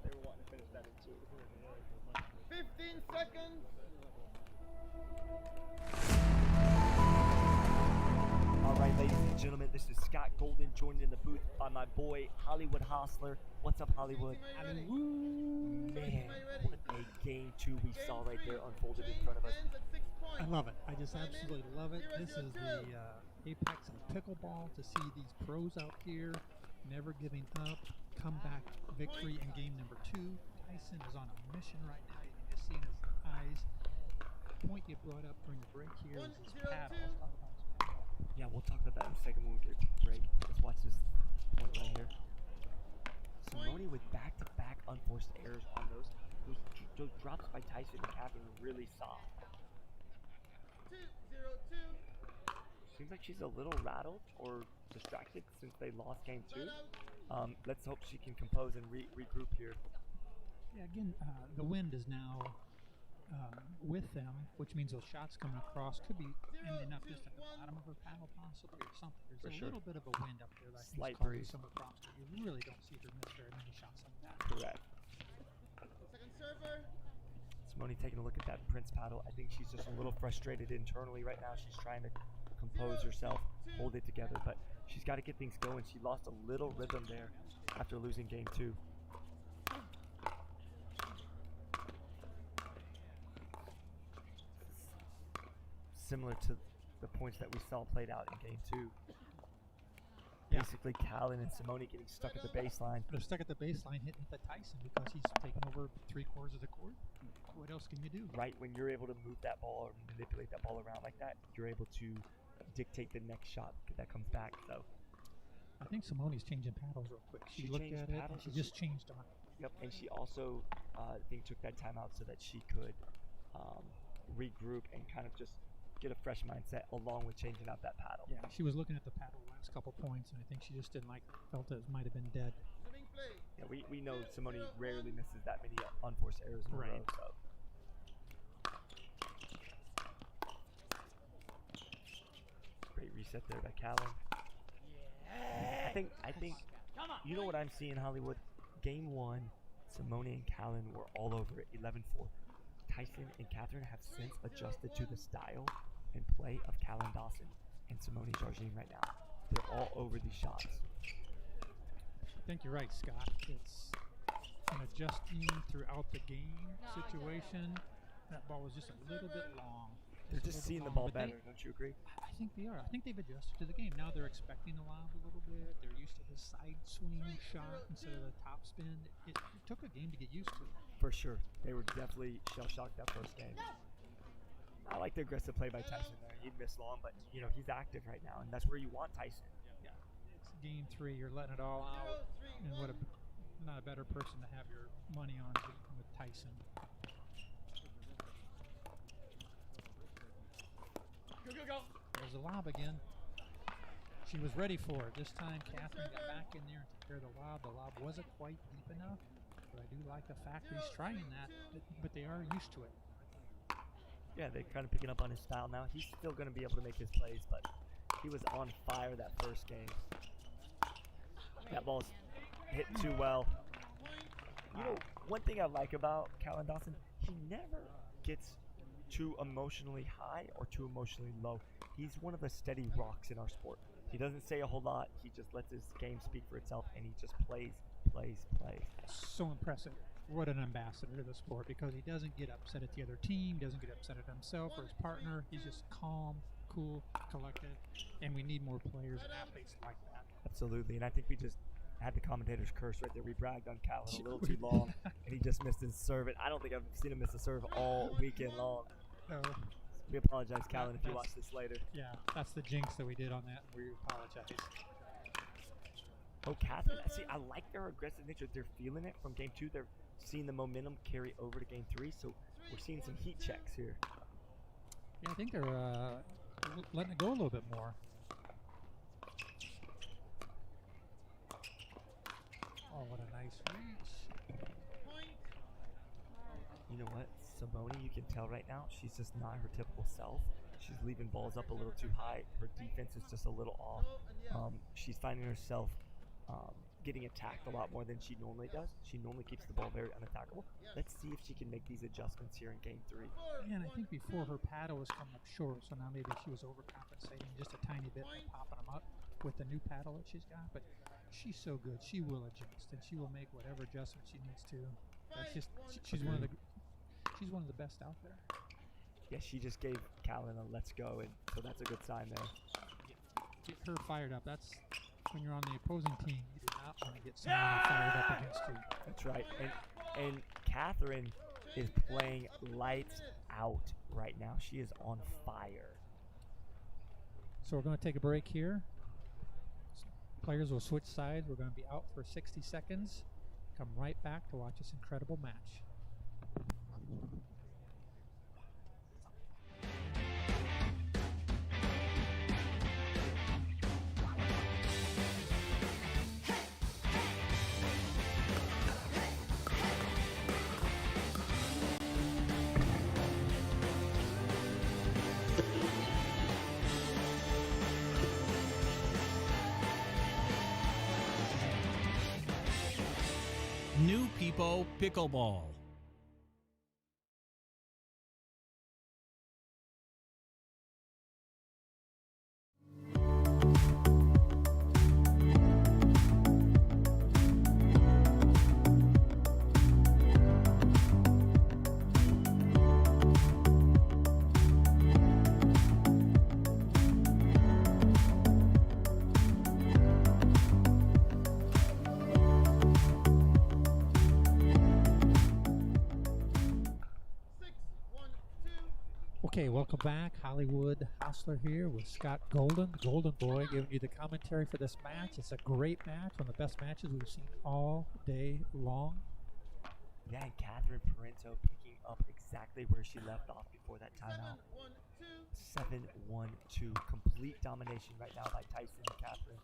They were wanting to finish that in 2. 15 seconds. All right, ladies and gentlemen, this is Scott Golden joined in the booth by my boy Hollywood Hostler. What's up, Hollywood? Man, what a game 2 we saw right there unfolded in front of us. I love it. I just absolutely love it. This is the apex of pickleball to see these pros out here never giving up. Comeback victory in game number 2. Tyson is on a mission right now. You can just see in his eyes. The point you brought up during the break here is his paddle. Let's talk about his paddle. Yeah, we'll talk about that in a second when we get a break. Let's watch this point right here. Simone with back-to-back unforced errors on those drops by Tyson and Catherine really soft. 2-0-2. Seems like she's a little rattled or distracted since they lost game 2. Let's hope she can compose and regroup here. Yeah, again, the wind is now with them, which means those shots coming across could be ending up just at the bottom of her paddle possibly or something. There's For a sure. little bit of a wind up there that I think Slight is causing breeze. some of the problems. But you really don't see her miss very many shots like that. Correct. Simone taking a look at that Prince paddle. I think she's just a little frustrated internally right now. She's trying to compose herself, hold it together, but she's got to get things going. She lost a little rhythm there after losing game 2. Similar to the points that we saw played out in game 2. Yeah. Basically, Callan and Simone getting stuck at the baseline. They're stuck at the baseline hitting the Tyson because he's taken over 3/4 of the court. What else can you do? Right, when you're able to move that ball or manipulate that ball around like that, you're able to dictate the next shot that comes back. So I think Simone's changing paddles real quick. She looked changed at it and paddles, she and just changed on it. Yep, and she also, I think, took that timeout so that she could regroup and kind of just get a fresh mindset along with changing out that paddle. Yeah, she was looking at the paddle last couple points, and I think she just didn't felt it might have been dead. Yeah, we know Simone rarely misses that many unforced errors in a row. So. Great reset there by Callan. I think you know what I'm seeing, Hollywood? Game 1, Simone and Callan were all over it, 11-4. Tyson and Catherine have since adjusted to the style and play of Callan Dawson and Simone Jargine right now. They're all over these shots. I think you're right, Scott. It's an adjusting throughout the game situation. That ball was just a little bit long. They're just seeing the ball better, don't you agree? I think they are. I think they've adjusted to the game. Now they're expecting the lob a little bit. They're used to the side swing shot instead of the top spin. It took a game to get used to. For sure. They were definitely shell-shocked that first game. I like the aggressive play by Tyson there. He'd miss long, but you know he's active right now, and that's where you want Tyson. Yeah. It's game 3. You're letting it all out. And not a better person to have your money on with Tyson. Go. There's a lob again. She was ready for it. This time, Catherine got back in there and took care of the lob. The lob wasn't quite deep enough, but I do like the fact that he's trying that, but they are used to it. Yeah, they're kind of picking up on his style now. He's still going to be able to make his plays, but he was on fire that first game. That ball's hit too well. You know, one thing I like about Callan Dawson, he never gets too emotionally high or too emotionally low. He's one of the steady rocks in our sport. He doesn't say a whole lot. He just lets his game speak for itself, and he just plays. So impressive. What an ambassador to the sport, because he doesn't get upset at the other team, doesn't get upset at himself or his partner. He's just calm, cool, collected, and we need more players and athletes like that. Absolutely, and I think we just had the commentator's curse right there. We bragged on Callan a little too long, and he just missed his serve. And I don't think I've seen him miss a serve all weekend long. No. We apologize, Callan, if you watch this later. Yeah, that's the jinx that we did on that. We apologize. Oh, Catherine, see, I like their aggressive nature. They're feeling it from game 2. They're seeing the momentum carry over to game 3, so we're seeing some heat checks here. Yeah, I think they're letting it go a little bit more. Oh, what a nice reach. You know what? Simone, you can tell right now, she's just not her typical self. She's leaving balls up a little too high. Her defense is just a little off. She's finding herself getting attacked a lot more than she normally does. She normally keeps the ball very unattackable. Let's see if she can make these adjustments here in game 3. Yeah, and I think before her paddle was coming up short, so now maybe she was overcompensating just a tiny bit by popping them up with the new paddle that she's got. But she's so good. She will adjust, and she will make whatever adjustment she needs to. That's just she's one of the best out there. Yeah, she just gave Callan a let's go, and so that's a good sign there. Get her fired up. That's when you're on the opposing team. You do not want to get someone fired up against you. That's right. And Catherine is playing lights out right now. She is on fire. So we're going to take a break here. Players will switch sides. We're going to be out for 60 seconds. Come right back to watch this incredible match. people pickleball. Okay, welcome back. Hollywood Hostler here with Scott Golden, the Golden Boy, giving you the commentary for this match. It's a great match, one of the best matches we've seen all day long. Yeah, and Catherine Parento picking up exactly where she left off before that timeout. 7-1-2, complete domination right now by Tyson and Catherine.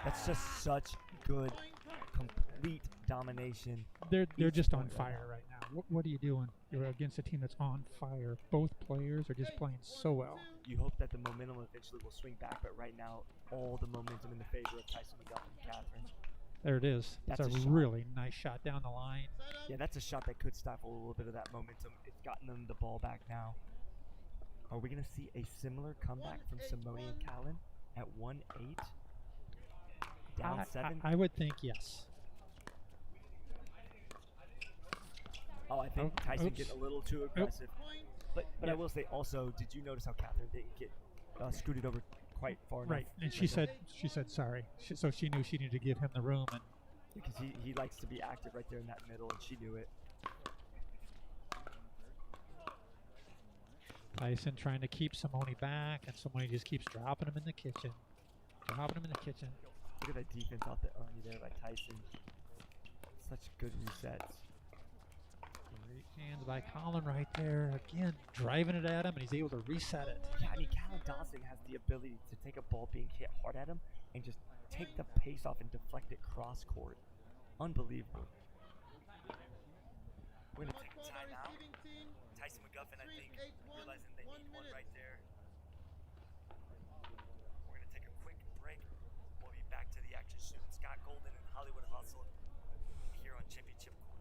That's just such good, complete domination. They're just on fire right now. What are you doing? You're against a team that's on fire. Both players are just playing so well. You hope that the momentum eventually will swing back, but right now, all the momentum in the favor of Tyson McGuff and Catherine. There it is. That's a really nice shot down the line. Yeah, that's a shot that could stifle a little bit of that momentum. It's gotten them the ball back now. Are we going to see a similar comeback from Simone and Callan at 1-8? Down 7? I would think yes. Oh, I think Tyson getting a little too aggressive. But I will say also, did you notice how Catherine didn't get scooted over quite far enough? Right, and she said sorry. So she knew she needed to give him the room. And because he likes to be active right there in that middle, and she knew it. Tyson trying to keep Simone back, and Simone just keeps dropping him in the kitchen. Look at that defense off the Ernie there by Tyson. Such good resets. Great hands by Colin right there. Again, driving it at him, and he's able to reset it. Yeah, I mean, Callan Dawson has the ability to take a ball being hit hard at him and just take the pace off and deflect it cross court. Unbelievable. We're going to take a timeout. Tyson McGuffin, I think, realizing they need one right there. We're going to take a quick break. We'll be back to the action soon. Scott Golden and Hollywood Hustle here on Championship Court.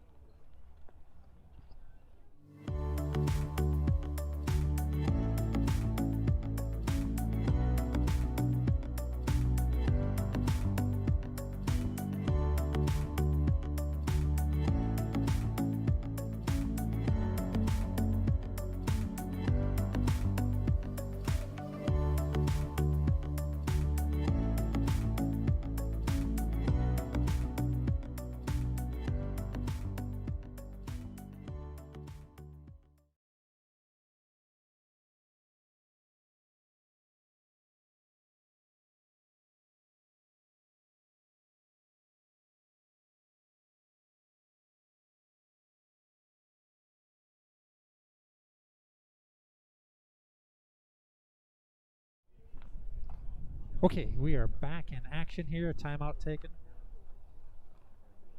Okay, we are back in action here. Timeout taken.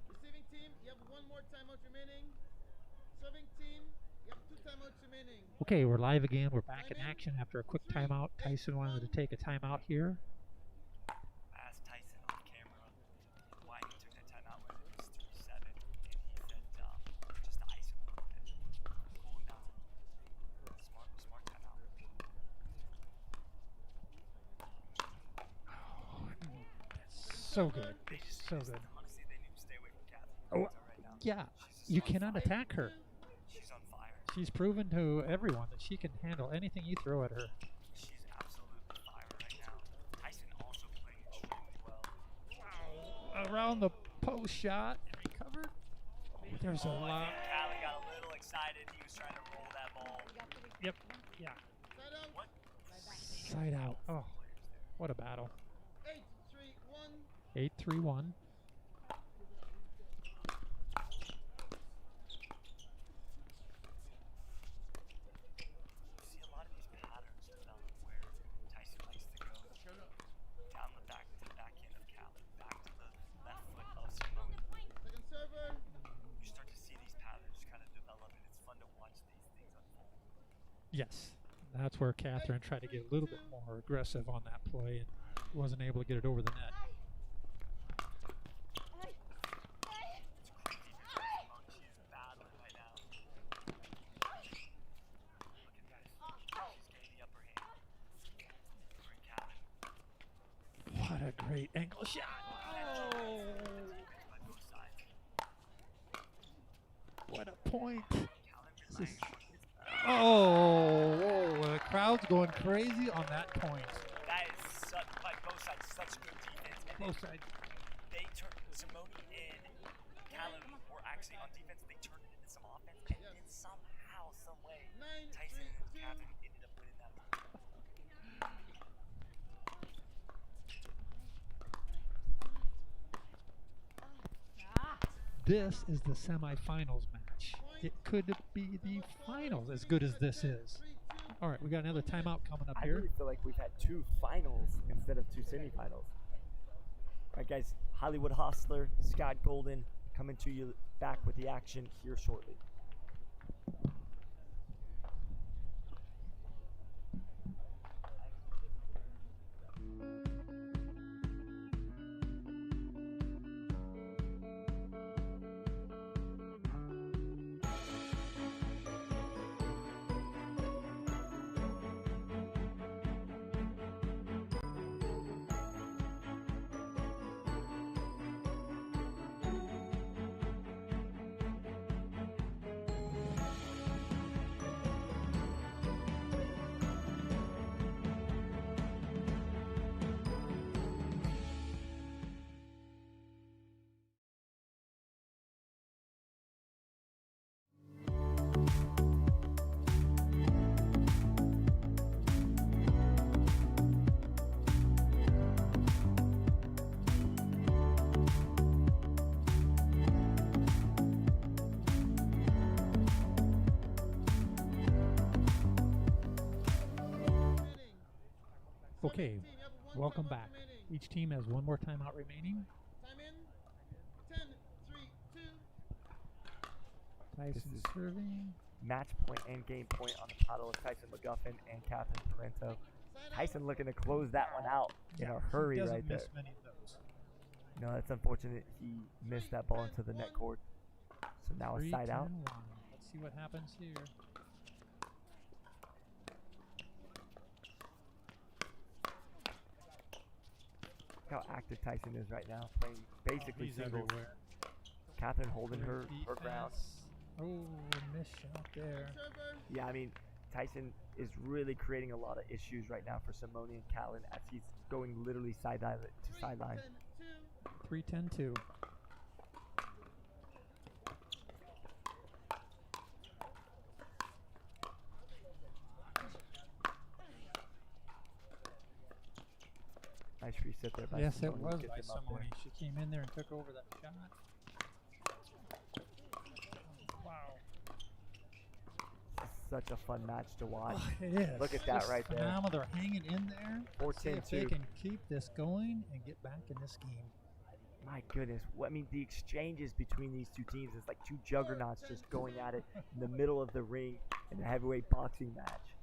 Receiving team, you have one more timeout remaining. Serving team, you have 2 timeouts remaining. Okay, we're live again. We're back in action after a quick timeout. Tyson wanted to take a timeout here. Asked Tyson on camera why he took that timeout when it was 3-7, and he said just to ice him a little bit, cool him down. Smart timeout. So good. So good. Honestly, they need to stay away from Catherine Oh, right now. yeah. You cannot attack her. She's on fire. She's proven to everyone that she can handle anything you throw at her. She's absolutely fire right now. Tyson also playing extremely well. Around the post shot and recovered. There's a lot. I think Callie got a little excited. He was trying to roll that ball. Yep. Yeah. Side out. Oh, what a battle. 8-3-1. See a lot of these patterns develop where Tyson likes to go down the back to the back end of Callie, back to the left foot of Simone. You start to see these patterns kind of develop, and it's fun to watch these things unfold. Yes. That's where Catherine tried to get a little bit more aggressive on that play and wasn't able to get it over the net. point. Oh, whoa, the crowd's going crazy on that point. That is such, by both sides, such good defense. And Both sides. They turned, Simone and Callum were actually on defense. They turned it into some offense. And then somehow, some way, Tyson and Catherine ended up winning that one. This is the semifinals match. It could be the finals as good as this is. All right, we got another timeout coming up I here. really feel like we've had 2 finals instead of 2 semifinals. All right, guys, Hollywood Hostler, Scott Golden, coming to you back with the action here shortly. Okay, welcome back. Each team has one more timeout remaining. Tyson serving. Match point and game point on the paddle of Tyson McGuffin and Catherine Parento. Tyson looking to close that one out in a hurry right there. He doesn't miss many of those. No, that's unfortunate. He missed that ball into the net cord. So now a side out. 3-10-1. Let's see what happens here. Look how active Tyson is right now, playing basically he's singles. everywhere. Catherine holding her ground. Oh, miss shot there. Yeah, I mean, Tyson is really creating a lot of issues right now for Simone and Callan as he's going literally sideline to sideline. 3-10-2. Nice reset there by Yes, it Simone. was Get by them up Simone. there. She came in there and took over that shot. Wow. Such a fun match to watch. Oh, it is. Look at that Just right there. phenomenal. They're hanging in there. See if they 4-10-2. can keep this going and get back in this game. My goodness. I mean, the exchanges between these two teams is like two juggernauts just going at it in the middle of the ring in a heavyweight boxing match.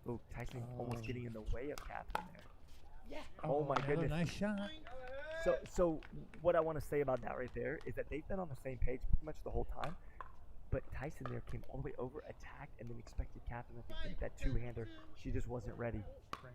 Oh, Tyson almost getting in the way of Catherine there. Yeah. Oh my another goodness. Nice shot. So what I want to say about that right there is that they've been on the same page pretty much the whole time. But Tyson there came all the way over, attacked, and then expected Catherine to get that two-hander. She just wasn't ready. Right.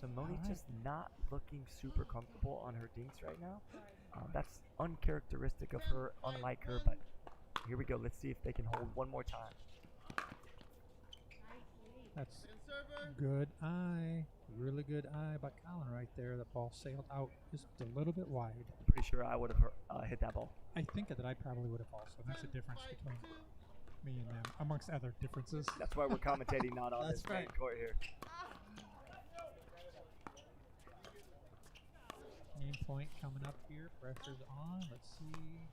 Simone's just not looking super comfortable on her dinks right now. That's uncharacteristic of her, unlike her, but here we go. Let's see if they can hold one more time. That's good eye. Really good eye by Colin right there. The ball sailed out just a little bit wide. Pretty sure I would have hit that ball. I think that I probably would have also. That's the difference between me and them, amongst other differences. That's why we're commentating not on this main court here. Game point coming up here. Pressure's on. Let's see.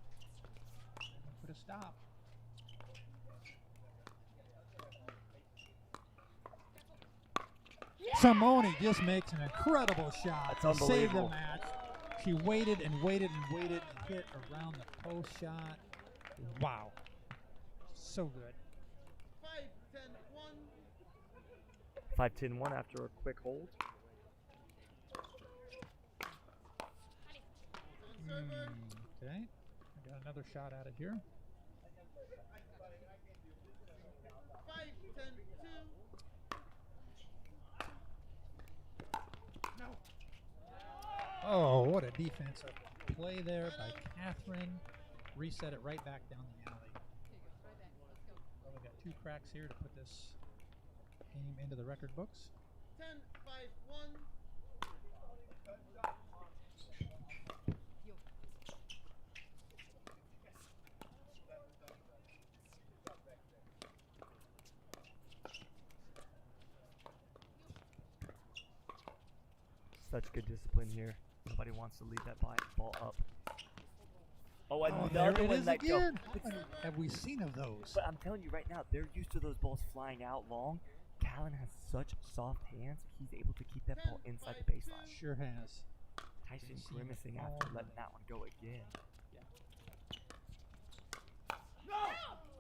Put a stop. Simone just makes an incredible shot That's to save the unbelievable. match. She waited and waited and waited and hit around the post shot. Wow. So good. 5-10-1 after a quick hold. Okay. I got another shot out of here. Oh, what a defensive play there by Catherine. Reset it right back down the alley. Well, we've got 2 cracks here to put this game into the record books. 10-5-1. Such good discipline here. Nobody wants to leave that ball up. Oh, Oh, another there it one is let go. again. How many have we seen of those? But I'm telling you right now, they're used to those balls flying out long. Callan has such soft hands. He's able to keep that ball inside the baseline. Sure has. Tyson grimacing after letting that one go again.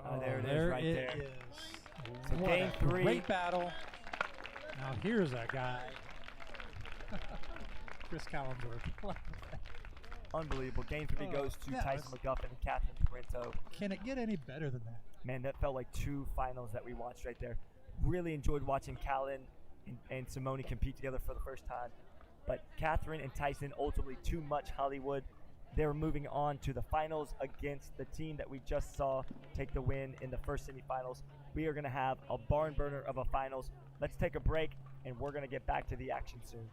Oh, there it is right there. So What game a 3. Great battle. Now here's a guy. Chris Collinsworth. Unbelievable. Game 3 goes to Tyson McGuffin and Catherine Parinto. Can it get any better than that? Man, that felt like 2 finals that we watched right there. Really enjoyed watching Callan and Simone compete together for the first time. But Catherine and Tyson, ultimately too much Hollywood. They're moving on to the finals against the team that we just saw take the win in the first semifinals. We are going to have a barn burner of a finals. Let's take a break, and we're going to get back to the action soon.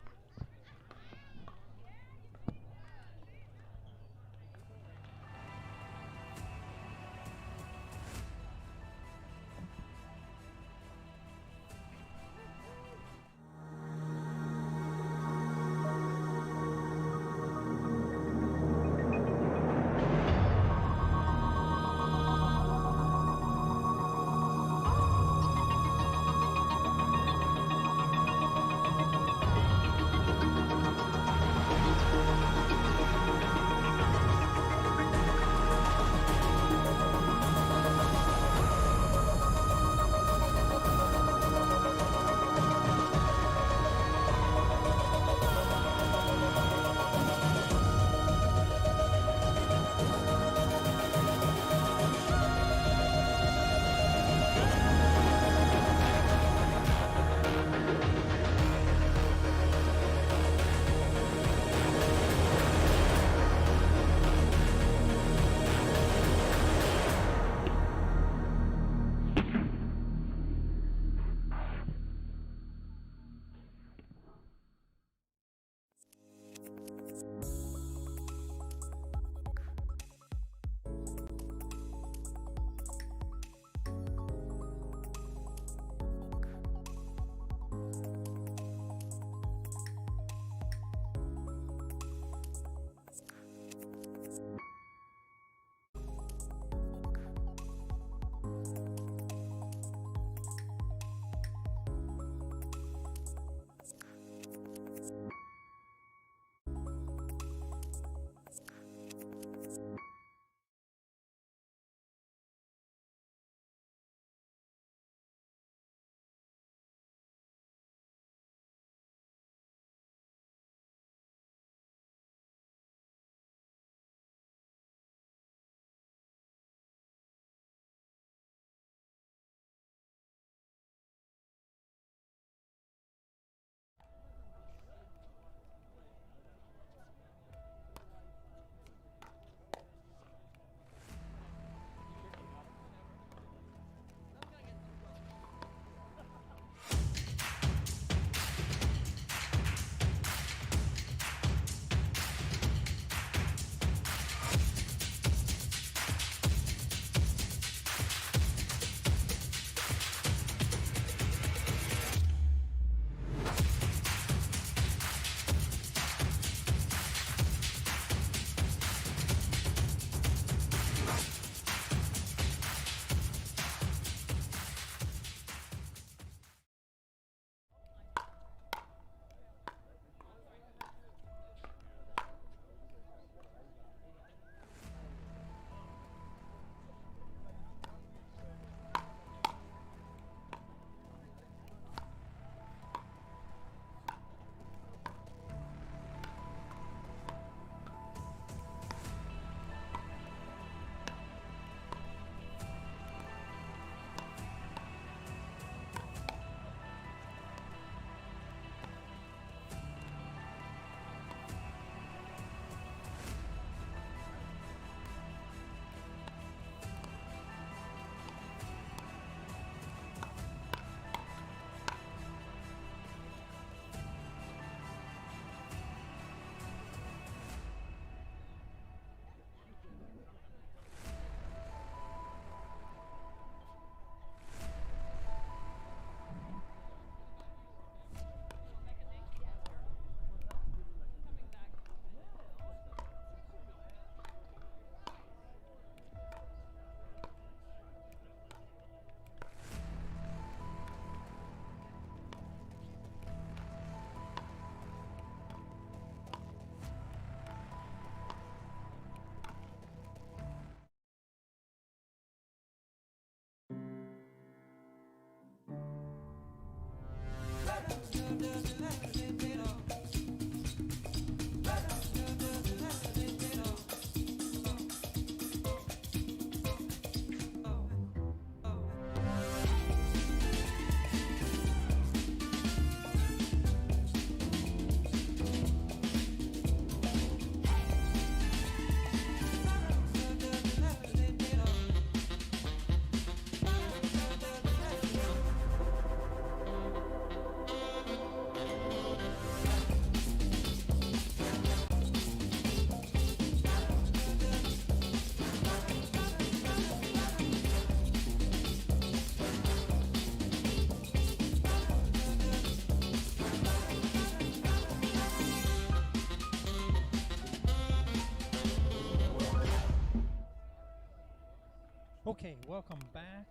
Okay, welcome back.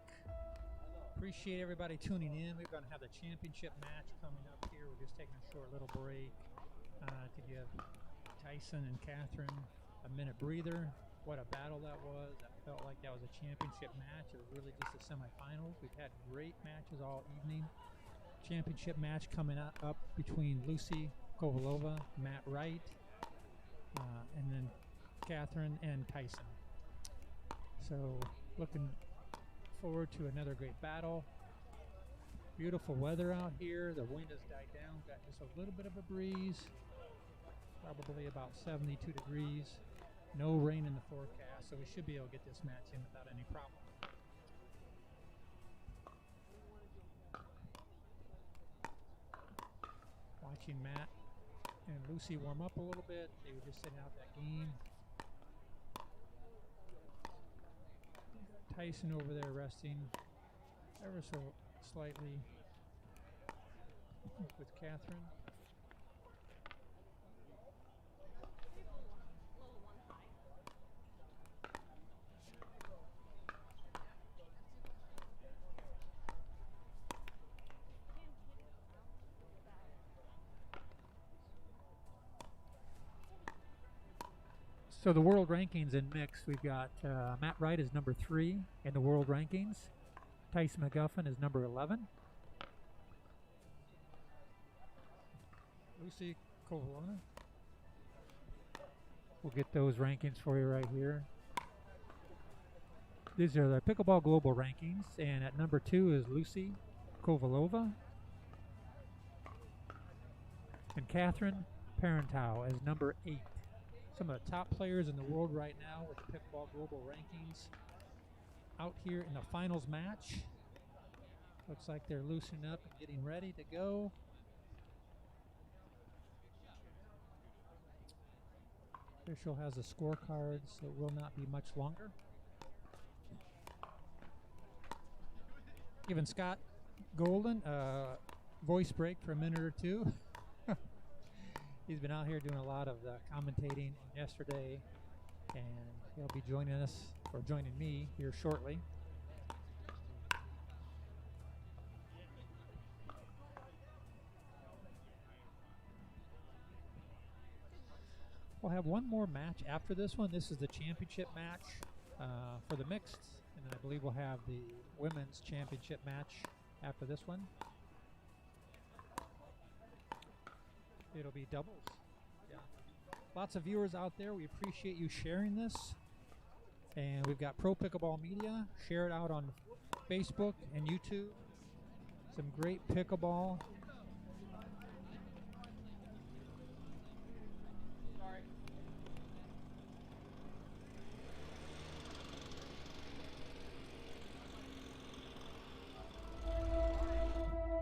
Appreciate everybody tuning in. We're going to have the championship match coming up here. We're just taking a short little break to give Tyson and Catherine a minute breather. What a battle that was. I felt like that was a championship match. It was really just a semifinals. We've had great matches all evening. Championship match coming up between Lucy Kovalova, Matt Wright, and then Catherine and Tyson. So looking forward to another great battle. Beautiful weather out here. The wind has died down. Got just a little bit of a breeze. Probably about 72 degrees. No rain in the forecast, so we should be able to get this match in without any problem. Watching Matt and Lucy warm up a little bit. They were just sitting out that game. Tyson over there resting ever so slightly with Catherine. So the world rankings in mixed, we've got Matt Wright is number 3 in the world rankings. Tyson McGuffin is number 11. Lucy Kovalona. We'll get those rankings for you right here. These are the Pickleball Global Rankings, and at number 2 is Lucy Kovalova. And Catherine Parenteau as number 8. Some of the top players in the world right now with the Pickleball Global Rankings out here in the finals match. Looks like they're loosening up and getting ready to go. Official has the scorecards, so it will not be much longer. Giving Scott Golden a voice break for a minute or two. He's been out here doing a lot of the commentating yesterday, and he'll be joining us, or joining me here shortly. We'll have one more match after this one. This is the championship match for the mixed, and I believe we'll have the women's championship match after this one. It'll be doubles. Yeah. Lots of viewers out there. We appreciate you sharing this. And we've got Pro Pickleball Media. Share it out on Facebook and YouTube. Some great pickleball.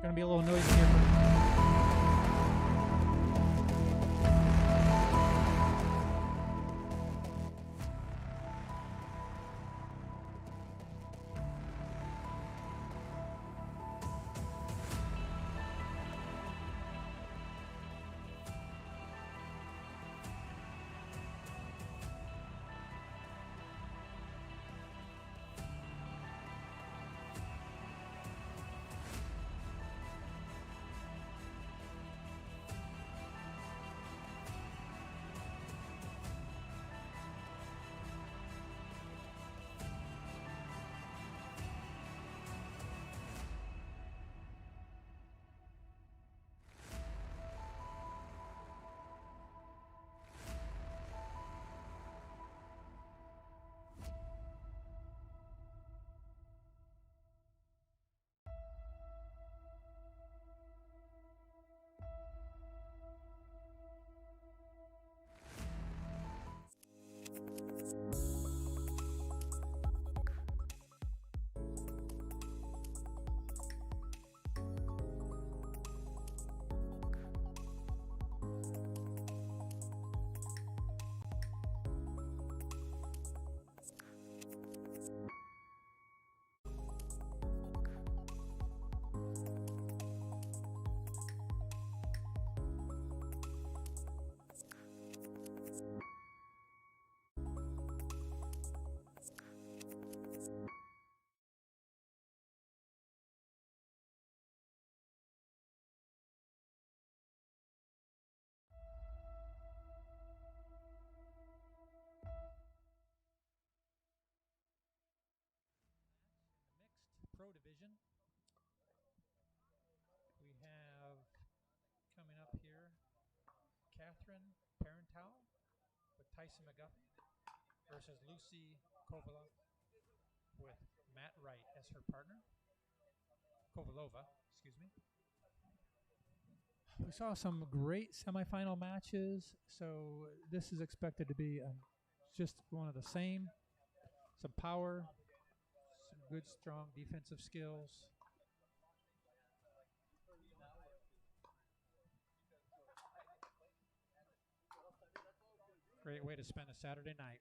Gonna be a little noisy here. Tyson McGuffey versus Lucy Kovalova with Matt Wright as her partner. Kovalova, excuse me. We saw some great semifinal matches, so this is expected to be just one of the same. Some power, some good, strong defensive skills. Great way to spend a Saturday night.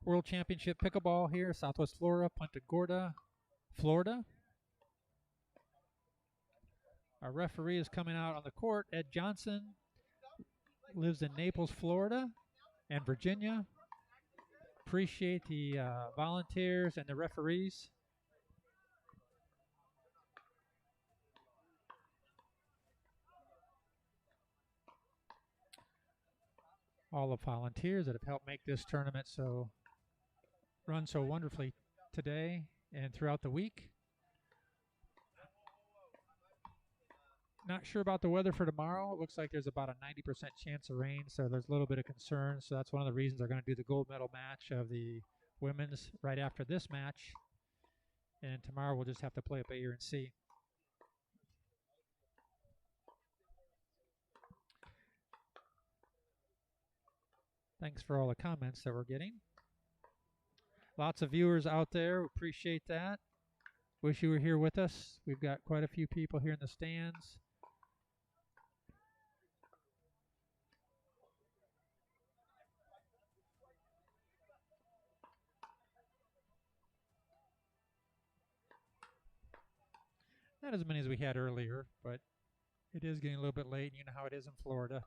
World Championship Pickleball here, Southwest Florida, Punta Gorda, Florida. Our referee is coming out on the court. Ed Johnson lives in Naples, Florida, and Virginia. Appreciate the volunteers and the referees. All the volunteers that have helped make this tournament run so wonderfully today and throughout the week. Not sure about the weather for tomorrow. It looks like there's about a 90% chance of rain, so there's a little bit of concern. So that's one of the reasons they're going to do the gold medal match of the women's right after this match. And tomorrow we'll just have to play it by ear and see. Thanks for all the comments that we're getting. Lots of viewers out there. Appreciate that. Wish you were here with us. We've got quite a few people here in the stands. Not as many as we had earlier, but it is getting a little bit late. You know how it is in Florida.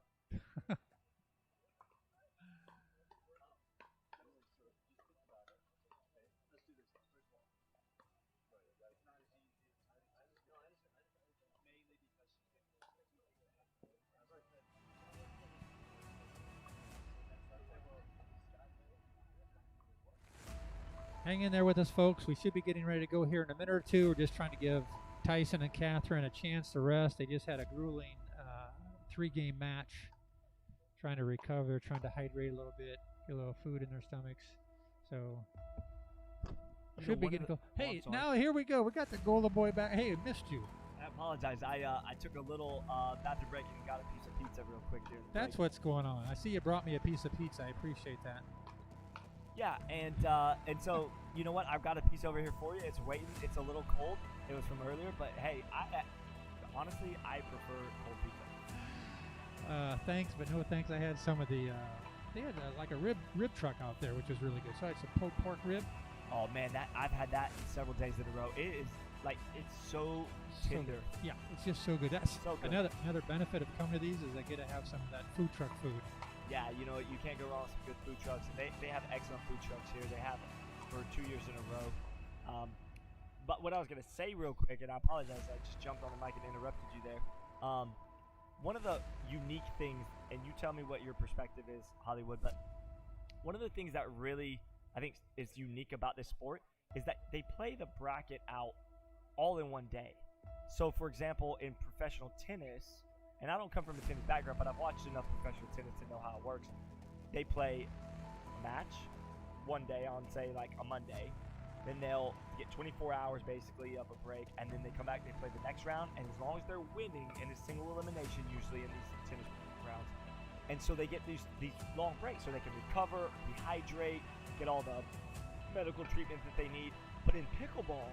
Hang in there with us, folks. We should be getting ready to go here in a minute or two. We're just trying to give Tyson and Catherine a chance to rest. They just had a grueling 3-game match, trying to recover, trying to hydrate a little bit, get a little food in their stomachs. So should be getting. Hey, now here we go. We got the Gorda boy back. Hey, I missed you. I apologize. I took a little bathroom break and got a piece of pizza real quick during the That's break. what's going on. I see you brought me a piece of pizza. I appreciate that. Yeah, and so you know what? I've got a piece over here for you. It's waiting. It's a little cold. It was from earlier, but hey, honestly I prefer cold pizza. Thanks, but no thanks. I had some of the. They had like a rib truck out there, which was really good. So I had some pulled pork rib. Oh man, I've had that several days in a row. It is like it's so tender. So yeah, it's just so good. That's so good. Another benefit of coming to these is I get to have some of that food truck food. Yeah, you know, you can't go wrong with some good food trucks. And they have excellent food trucks here. They have for 2 years in a row. But what I was going to say real quick, and I apologize, I just jumped on the mic and interrupted you there. One of the unique things, and you tell me what your perspective is, Hollywood, but one of the things that really I think is unique about this sport is that they play the bracket out all in one day. So, for example, in professional tennis, and I don't come from a tennis background, but I've watched enough professional tennis to know how it works. They play a match one day on, say, like a Monday. Then they'll get 24 hours basically of a break, and then they come back, they play the next round, and as long as they're winning in a single elimination, usually in these tennis rounds, and so they get these long breaks so they can recover, rehydrate, get all the medical treatment that they need. But in pickleball,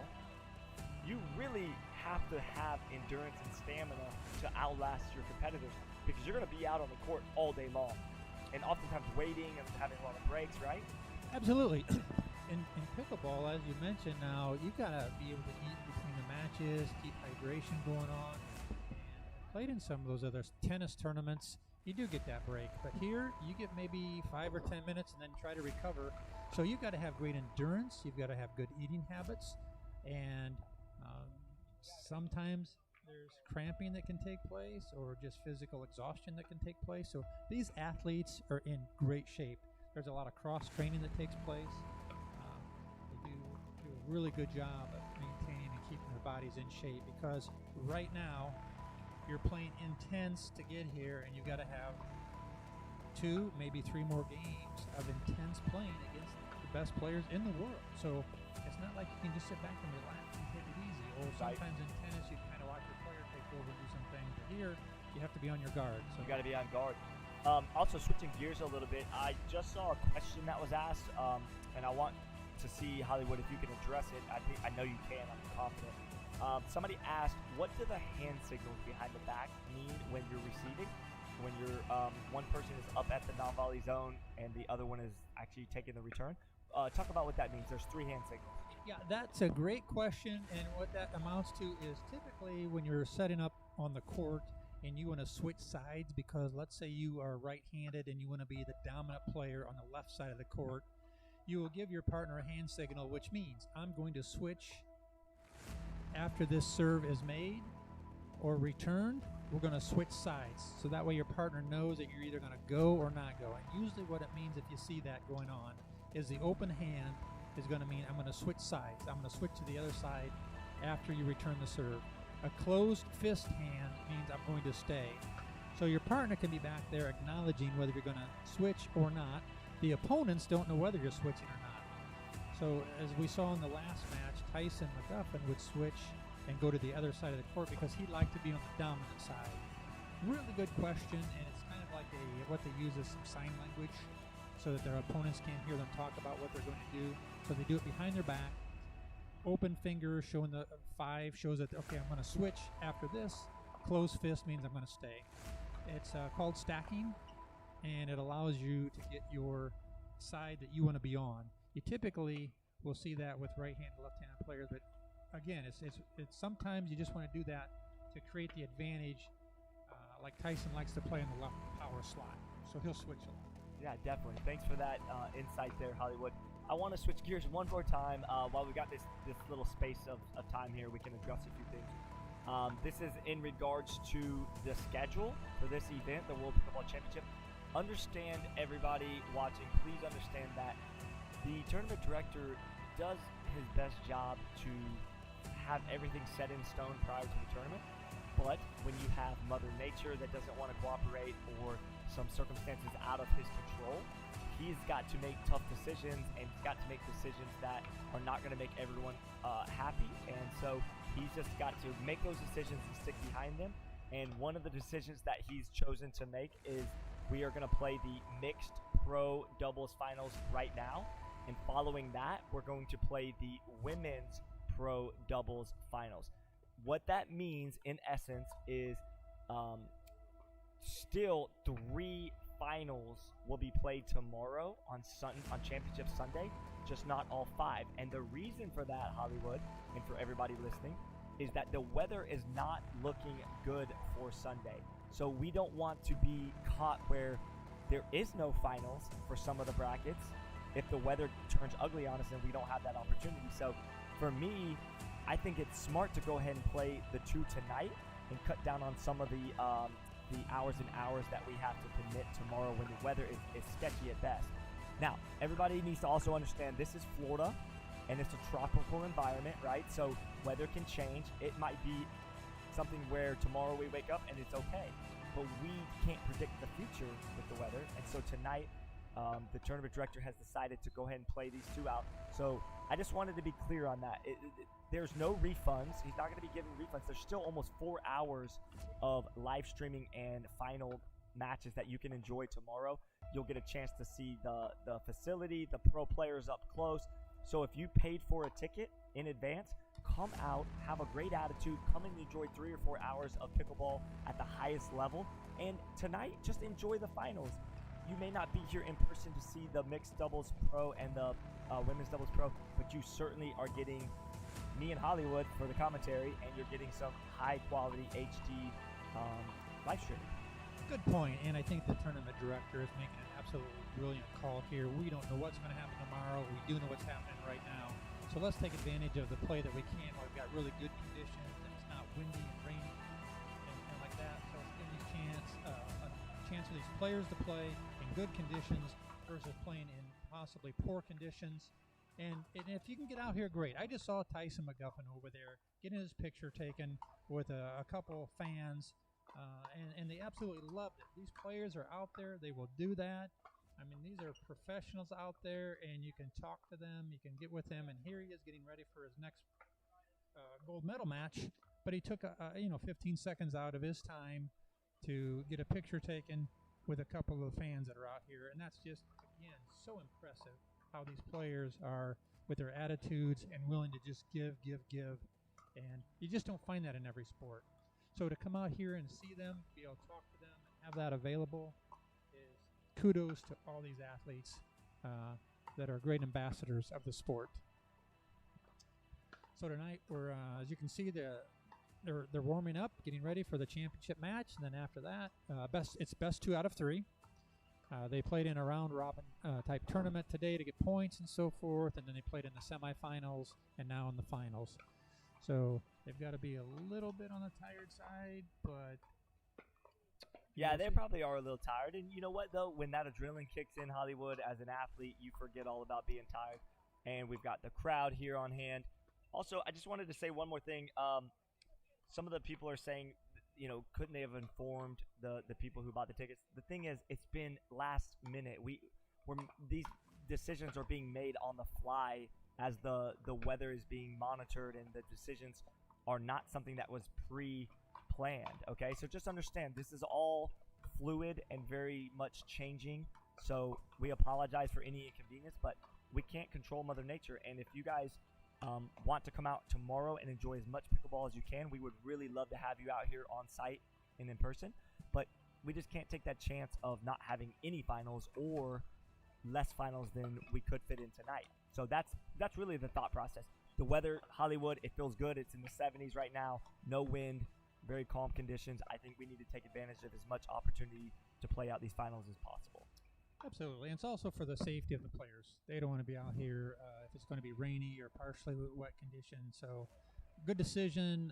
you really have to have endurance and stamina to outlast your competitors because you're going to be out on the court all day long and oftentimes waiting and having a lot of breaks, right? Absolutely. In pickleball, as you mentioned now, you got to be able to eat between the matches, keep hydration going on. And played in some of those other tennis tournaments, you do get that break. But here, you get maybe 5 or 10 minutes and then try to recover. So you've got to have great endurance. You've got to have good eating habits, and sometimes there's cramping that can take place, or just physical exhaustion that can take place. So these athletes are in great shape. There's a lot of cross training that takes place. They do a really good job of maintaining and keeping their bodies in shape, because right now you're playing intense to get here, and you've got to have 2, maybe 3 more games of intense playing against the best players in the world. So it's not like you can just sit back and relax and take it easy. Or sometimes in tennis you kind of watch your player take over and do some things, but here you have to be on your guard. So you got to be on guard. Also, switching gears a little bit, I just saw a question that was asked, and I want to see, Hollywood, if you can address it. I know you can. I'm confident. Somebody asked, what do the hand signals behind the back mean when you're receiving? When you're one person is up at the non-volley zone and the other one is actually taking the return. Talk about what that means. There's 3 hand signals. Yeah, that's a great question, and what that amounts to is typically when you're setting up on the court and you want to switch sides, because let's say you are right-handed and you want to be the dominant player on the left side of the court, you will give your partner a hand signal, which means I'm going to switch after this serve is made or returned. We're going to switch sides, so that way your partner knows that you're either going to go or not go. And usually what it means, if you see that going on, is the open hand is going to mean I'm going to switch sides. I'm going to switch to the other side after you return the serve. A closed fist hand means I'm going to stay. So your partner can be back there acknowledging whether you're going to switch or not. The opponents don't know whether you're switching or not. So as we saw in the last match, Tyson McGuffin would switch and go to the other side of the court because he'd like to be on the dominant side. Really good question, and it's kind of like what they use is some sign language so that their opponents can't hear them talk about what they're going to do. So they do it behind their back. Open finger showing the 5 shows that, okay, I'm going to switch after this. Closed fist means I'm going to stay. It's called stacking, and it allows you to get your side that you want to be on. You typically will see that with right-handed, left-handed players, but again, it's sometimes you just want to do that to create the advantage, like Tyson likes to play in the left power slot, so he'll switch a lot. Yeah, definitely. Thanks for that insight there, Hollywood. I want to switch gears one more time. While we got this little space of time here, we can address a few things. This is in regards to the schedule for this event, the World Pickleball Championship. Understand, everybody watching, please understand that the tournament director does his best job to have everything set in stone prior to the tournament. But when you have Mother Nature that doesn't want to cooperate, or some circumstances out of his control, he's got to make tough decisions, and he's got to make decisions that are not going to make everyone happy. And so he's just got to make those decisions and stick behind them. And one of the decisions that he's chosen to make is we are going to play the mixed pro doubles finals right now. And following that, we're going to play the women's pro doubles finals. What that means, in essence, is still 3 finals will be played tomorrow on Championship Sunday, just not all 5. And the reason for that, Hollywood, and for everybody listening, is that the weather is not looking good for Sunday. So we don't want to be caught where there is no finals for some of the brackets if the weather turns ugly on us and we don't have that opportunity. So for me, I think it's smart to go ahead and play the 2 tonight and cut down on some of the hours and hours that we have to commit tomorrow when the weather is sketchy at best. Now, everybody needs to also understand this is Florida, and it's a tropical environment, right? So weather can change. It might be something where tomorrow we wake up and it's okay, but we can't predict the future with the weather. And so tonight, the tournament director has decided to go ahead and play these 2 out. So I just wanted to be clear on that. There's no refunds. He's not going to be giving refunds. There's still almost 4 hours of live streaming and final matches that you can enjoy tomorrow. You'll get a chance to see the facility, the pro players up close. So if you paid for a ticket in advance, come out, have a great attitude, come and enjoy 3 or 4 hours of pickleball at the highest level. And tonight, just enjoy the finals. You may not be here in person to see the mixed doubles pro and the women's doubles pro, but you certainly are getting me and Hollywood for the commentary, and you're getting some high quality HD live streaming. Good point, and I think the tournament director is making an absolutely brilliant call here. We don't know what's going to happen tomorrow. We do know what's happening right now. So let's take advantage of the play that we can while we've got really good conditions and it's not windy and rainy and like that. So let's give these a chance for these players to play in good conditions versus playing in possibly poor conditions. And if you can get out here, great. I just saw Tyson McGuffin over there getting his picture taken with a couple fans, and they absolutely loved it. These players are out there. They will do that. I mean, these are professionals out there, and you can talk to them. You can get with them. And here he is getting ready for his next gold medal match. But he took 15 seconds out of his time to get a picture taken with a couple of fans that are out here. And that's just, again, so impressive how these players are with their attitudes and willing to just give. And you just don't find that in every sport. So to come out here and see them, be able to talk to them, and have that available is kudos to all these athletes that are great ambassadors of the sport. So tonight, we're as you can see, they're warming up, getting ready for the championship match, and then after that, it's best 2 out of 3. They played in a round robin type tournament today to get points and so forth, and then they played in the semifinals and now in the finals. So they've got to be a little bit on the tired side, but yeah, they probably are a little tired. And you know what, though? When that adrenaline kicks in, Hollywood, as an athlete, you forget all about being tired. And we've got the crowd here on hand. Also, I just wanted to say one more thing. Some of the people are saying, couldn't they have informed the people who bought the tickets? The thing is, it's been last minute. These decisions are being made on the fly as the weather is being monitored, and the decisions are not something that was pre-planned, okay? So just understand, this is all fluid and very much changing, so we apologize for any inconvenience, but we can't control Mother Nature, and if you guys want to come out tomorrow and enjoy as much pickleball as you can, we would really love to have you out here on site and in person, but we just can't take that chance of not having any finals or less finals than we could fit in tonight. So that's really the thought process. The weather, Hollywood, it feels good. It's in the 70s right now. No wind, very calm conditions. I think we need to take advantage of as much opportunity to play out these finals as possible. Absolutely. And it's also for the safety of the players. They don't want to be out here if it's going to be rainy or partially wet conditions. So good decision.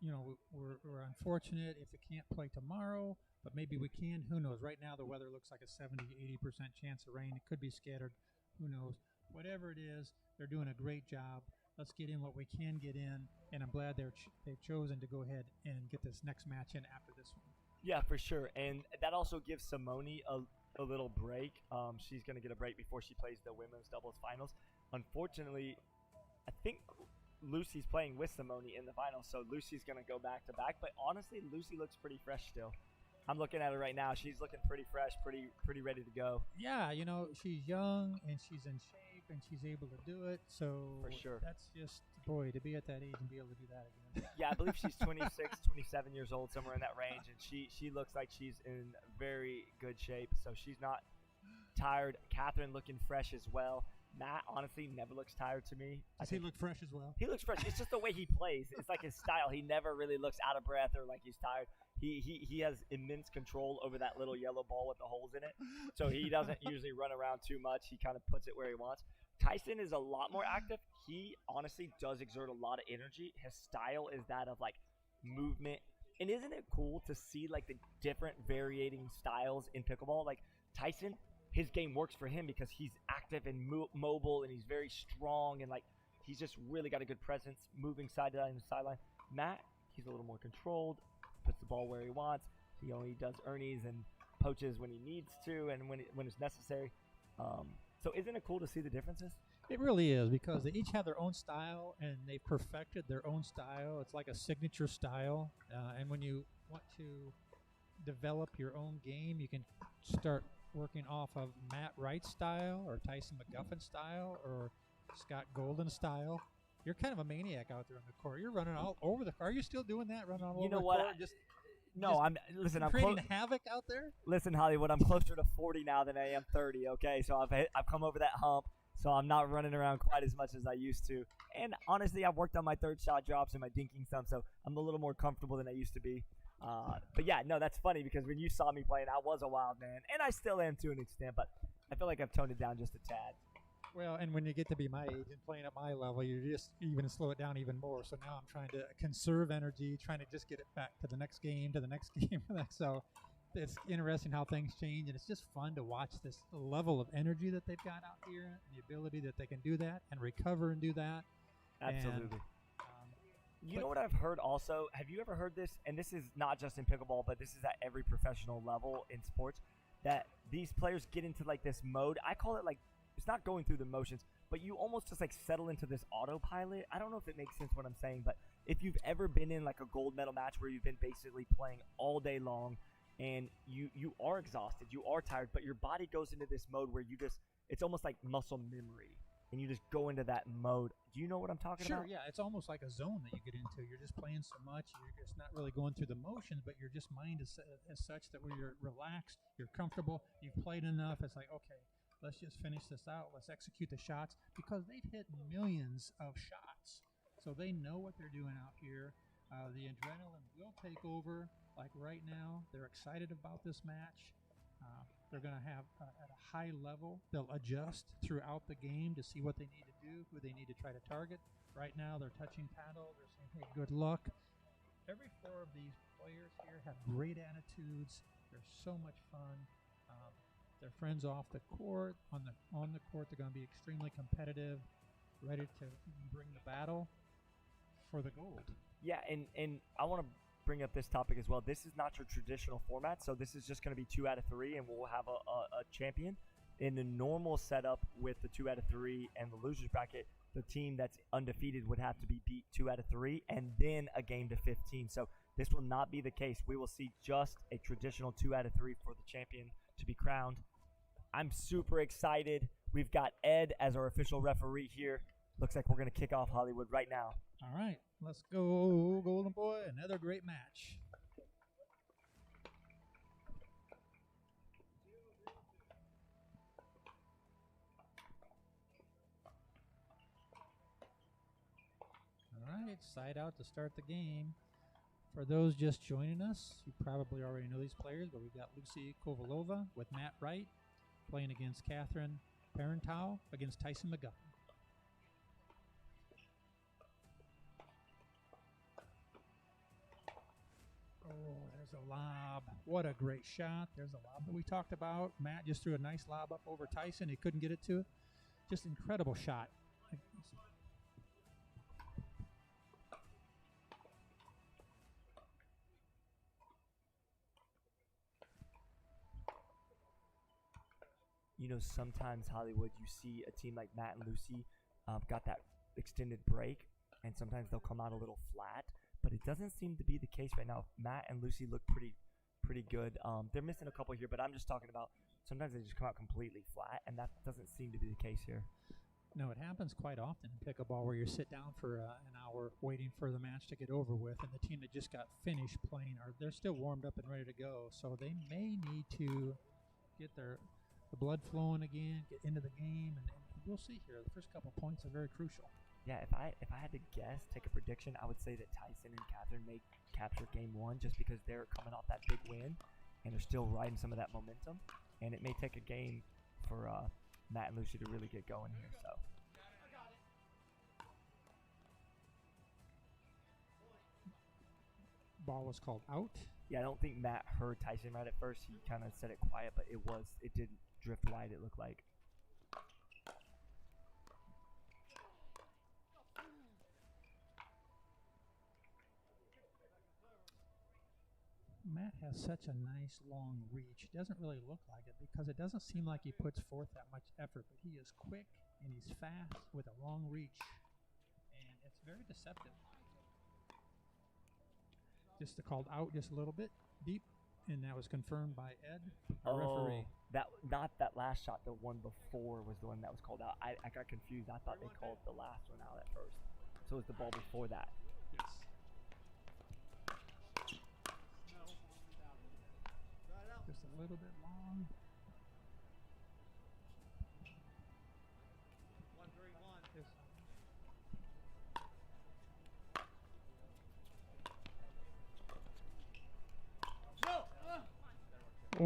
We're unfortunate if we can't play tomorrow, but maybe we can. Who knows? Right now the weather looks like a 70-80% chance of rain. It could be scattered. Who knows? Whatever it is, they're doing a great job. Let's get in what we can get in, and I'm glad they've chosen to go ahead and get this next match in after this one. Yeah, for sure. And that also gives Simone a little break. She's going to get a break before she plays the women's doubles finals. Unfortunately, I think Lucy's playing with Simone in the finals, so Lucy's going to go back-to-back. But honestly, Lucy looks pretty fresh still. I'm looking at her right now. She's looking pretty fresh, pretty ready to go. Yeah, she's young and she's in shape and she's able to do it. So for sure, that's just, boy, to be at that age and be able to do that again. Yeah, I believe she's 26, 27 years old, somewhere in that range, and she looks like she's in very good shape. So she's not tired. Catherine looking fresh as well. Matt, honestly, never looks tired to me. Does he look fresh as well? He looks fresh. It's just the way he plays. It's like his style. He never really looks out of breath or like he's tired. He has immense control over that little yellow ball with the holes in it. So he doesn't usually run around too much. He kind of puts it where he wants. Tyson is a lot more active. He honestly does exert a lot of energy. His style is that of like movement. And isn't it cool to see like the different varying styles in pickleball? Like Tyson, his game works for him because he's active and mobile, and he's very strong, and like he's just really got a good presence, moving sideline to sideline. Matt, he's a little more controlled, puts the ball where he wants. He only does ernies and poaches when he needs to and when it's necessary. So isn't it cool to see the differences? It really is, because they each have their own style and they perfected their own style. It's like a signature style, and when you want to develop your own game, you can start working off of Matt Wright's style or Tyson McGuffin style or Scott Golden style. You're kind of a maniac out there on the court. You're running all over the court. Are you still doing that, running all over the court? I'm creating havoc out there. Listen, Hollywood, I'm closer to 40 now than I am 30. Okay, so I've come over that hump, so I'm not running around quite as much as I used to. And honestly, I've worked on my third shot drops and my dinking some, so I'm a little more comfortable than I used to be. But yeah, no, that's funny because when you saw me playing, I was a wild man, and I still am to an extent, but I feel like I've toned it down just a tad. Well, and when you get to be my age and playing at my level, you just even slow it down even more. So now I'm trying to conserve energy, trying to just get it back to the next game, to the next game. So it's interesting how things change, and it's just fun to watch this level of energy that they've got out here, and the ability that they can do that and recover and do that. Absolutely. And, you know what I've heard also? Have you ever heard this? And this is not just in pickleball, but this is at every professional level in sports, that these players get into like this mode. I call it like, it's not going through the motions, but you almost just like settle into this autopilot. I don't know if it makes sense what I'm saying, but if you've ever been in like a gold medal match where you've been basically playing all day long and you are exhausted, you are tired, but your body goes into this mode where you just, it's almost like muscle memory, and you just go into that mode. Do you know what I'm talking about? Sure, yeah. It's almost like a zone that you get into. You're just playing so much. You're just not really going through the motions, but your just mind is as such that when you're relaxed, you're comfortable, you've played enough. It's like, okay, let's just finish this out. Let's execute the shots, because they've hit millions of shots. So they know what they're doing out here. The adrenaline will take over. Like right now, they're excited about this match. They're going to have at a high level. They'll adjust throughout the game to see what they need to do, who they need to try to target. Right now, they're touching paddle. They're saying, hey, good luck. Every four of these players here have great attitudes. They're so much fun. They're friends off the court. On the court, they're going to be extremely competitive, ready to bring the battle for the gold. Yeah, and I want to bring up this topic as well. This is not your traditional format, so this is just going to be 2 out of 3, and we'll have a champion. In the normal setup with the 2 out of 3 and the losers bracket, the team that's undefeated would have to be beat 2 out of 3 and then a game to 15. So this will not be the case. We will see just a traditional 2 out of 3 for the champion to be crowned. I'm super excited. We've got Ed as our official referee here. Looks like we're going to kick off Hollywood right now. All right, let's go, Golden Boy. Another great match. All right, side out to start the game. For those just joining us, you probably already know these players, but we've got Lucy Kovalova with Matt Wright playing against Catherine Parentow against Tyson McGuffin. Oh, there's a lob. What a great shot. There's a lob that we talked about. Matt just threw a nice lob up over Tyson. He couldn't get it to it. Just incredible shot. You know, sometimes Hollywood, you see a team like Matt and Lucy got that extended break, and sometimes they'll come out a little flat. But it doesn't seem to be the case right now. Matt and Lucy look pretty good. They're missing a couple here, but I'm just talking about sometimes they just come out completely flat, and that doesn't seem to be the case here. No, it happens quite often in pickleball where you sit down for an hour waiting for the match to get over with, and the team that just got finished playing, they're still warmed up and ready to go. So they may need to get the blood flowing again, get into the game, and we'll see here. The first couple points are very crucial. Yeah, if I had to guess, take a prediction, I would say that Tyson and Catherine may capture game 1 just because they're coming off that big win and they're still riding some of that momentum. And it may take a game for Matt and Lucy to really get going here. So. Ball was called out. Yeah, I don't think Matt heard Tyson right at first. He kind of said it quiet, but it did drift wide, it looked like. Matt has such a nice long reach. It doesn't really look like it because it doesn't seem like he puts forth that much effort, but he is quick and he's fast with a long reach, and it's very deceptive. Just called out just a little bit deep, and that was confirmed by Ed, our referee. Not that last shot. The one before was the one that was called out. I got confused. I thought they called the last one out at first. So it was the ball before that. Yes. Just a little bit long. 1-3-1. Yes.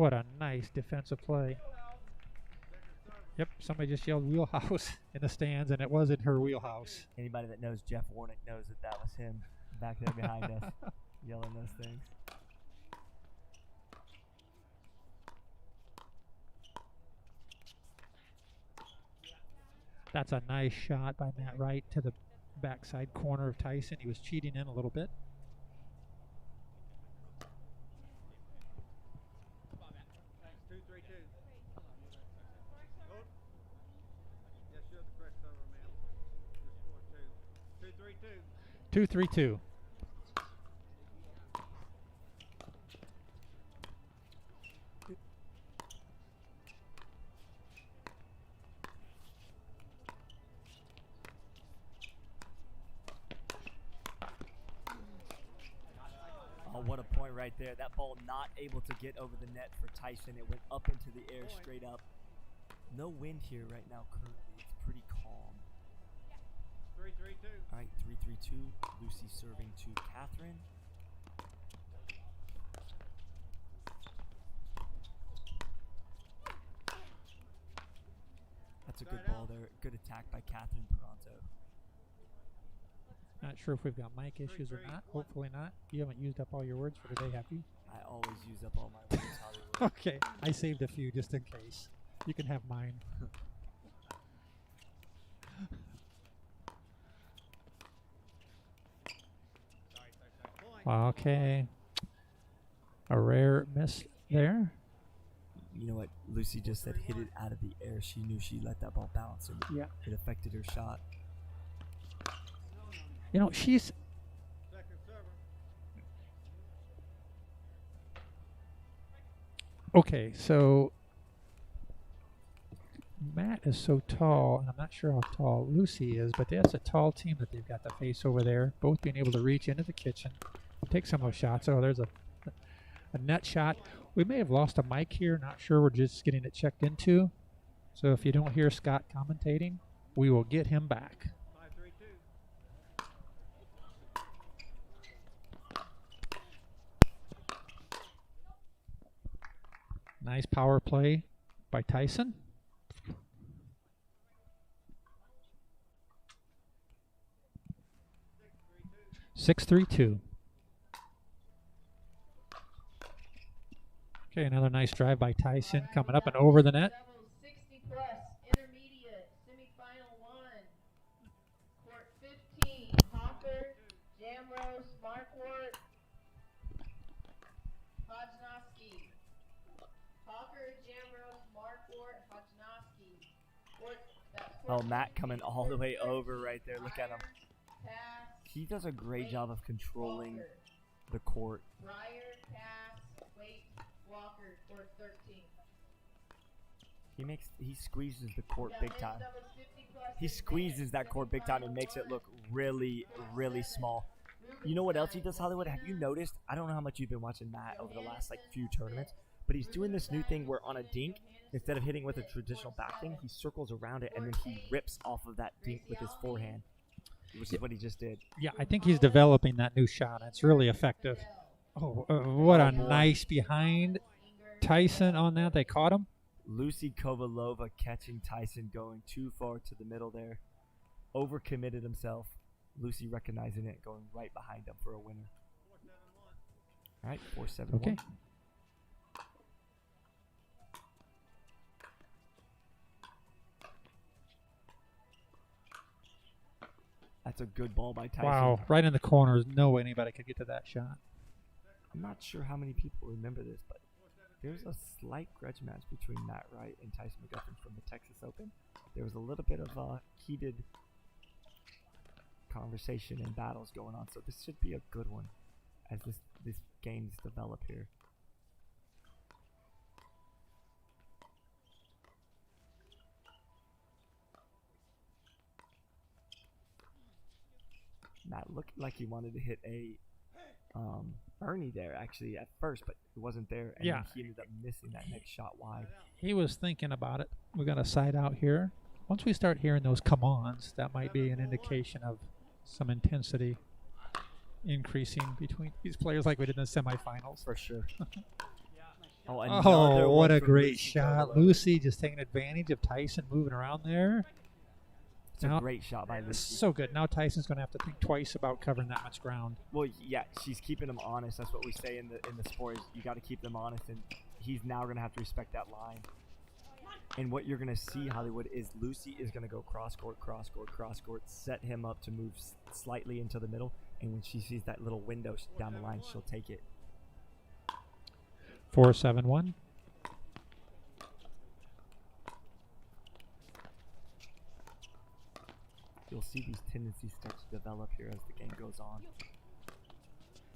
What a nice defensive play. Yep, somebody just yelled wheelhouse in the stands, and it was in her wheelhouse. Anybody that knows Jeff Warnick knows that that was him back there behind us yelling those things. That's a nice shot by Matt Wright to the backside corner of Tyson. He was cheating in a little bit. Two, 3-2. Oh, what a point right there. That ball not able to get over the net for Tyson. It went up into the air straight up. No wind here right now currently. It's pretty calm. 3-3-2. All right, 3-3-2. Lucy serving to Catherine. That's a good ball there. Good attack by Catherine Pronto. Not sure if we've got mic issues or not. Hopefully not. You haven't used up all your words for today, have you? I always use up all my words, Hollywood. Okay, I saved a few just in case. You can have mine. Okay. A rare miss there. You know what Lucy just said? Hit it out of the air. She knew she let that ball bounce, and Yeah. it affected her shot. You know, she's... Okay, so Matt is so tall, and I'm not sure how tall Lucy is, but that's a tall team that they've got to face over there, both being able to reach into the kitchen, take some of those shots. Oh, there's a net shot. We may have lost a mic here, not sure. We're just getting it checked into. So if you don't hear Scott commentating, we will get him back. Nice power play by Tyson. Six, 3-2. Okay, another nice drive by Tyson coming up and over the net. 60 plus, intermediate, semifinal 1. Court 15, Hawker, Jamrose, Markwart, Hodgnoski. Hawker, Jamrose, Markwart, Hodgnoski. Oh, Matt coming all the way over right there. Look at him. He does a great job of controlling the court. Breyer, Cass, Waite, Walker, court 13. He squeezes the court big time. He squeezes that court big time and makes it look really, really small. You know what else he does, Hollywood? Have you noticed? I don't know how much you've been watching Matt over the last few tournaments, but he's doing this new thing where on a dink, instead of hitting with a traditional backhand, he circles around it and then he rips off of that dink with his forehand, which is what he just did. Yeah, I think he's developing that new shot. It's really effective. Oh, what a nice behind Tyson on that. They caught him. Lucy Kovalova catching Tyson going too far to the middle there. Overcommitted himself. Lucy recognizing it, going right behind him for a winner. All right, 4-7-1. Okay. That's a good ball by Tyson. Wow, right in the corners. No way anybody could get to that shot. I'm not sure how many people remember this, but there's a slight grudge match between Matt Wright and Tyson McGuffin from the Texas Open. There was a little bit of heated conversation and battles going on, so this should be a good one as this games develop here. Matt looked like he wanted to hit a Ernie there actually at first, but it wasn't there, and then he ended up missing that next shot wide. He was thinking about it. We got a side out here. Once we start hearing those come-ons, that might be an indication of some intensity increasing between these players like we did in the semifinals. For sure. Oh, another what one a from great Lucy shot. Coppola. Lucy just taking advantage of Tyson moving around there. It's a great shot by Lucy. So good. Now Tyson's going to have to think twice about covering that much ground. Well, yeah, she's keeping him honest. That's what we say in the sport. Is you got to keep them honest, and he's now going to have to respect that line. And what you're going to see, Hollywood, is Lucy is going to go cross court, set him up to move slightly into the middle, and when she sees that little window down the line, she'll take it. 4-7-1. You'll see these tendencies start to develop here as the game goes on.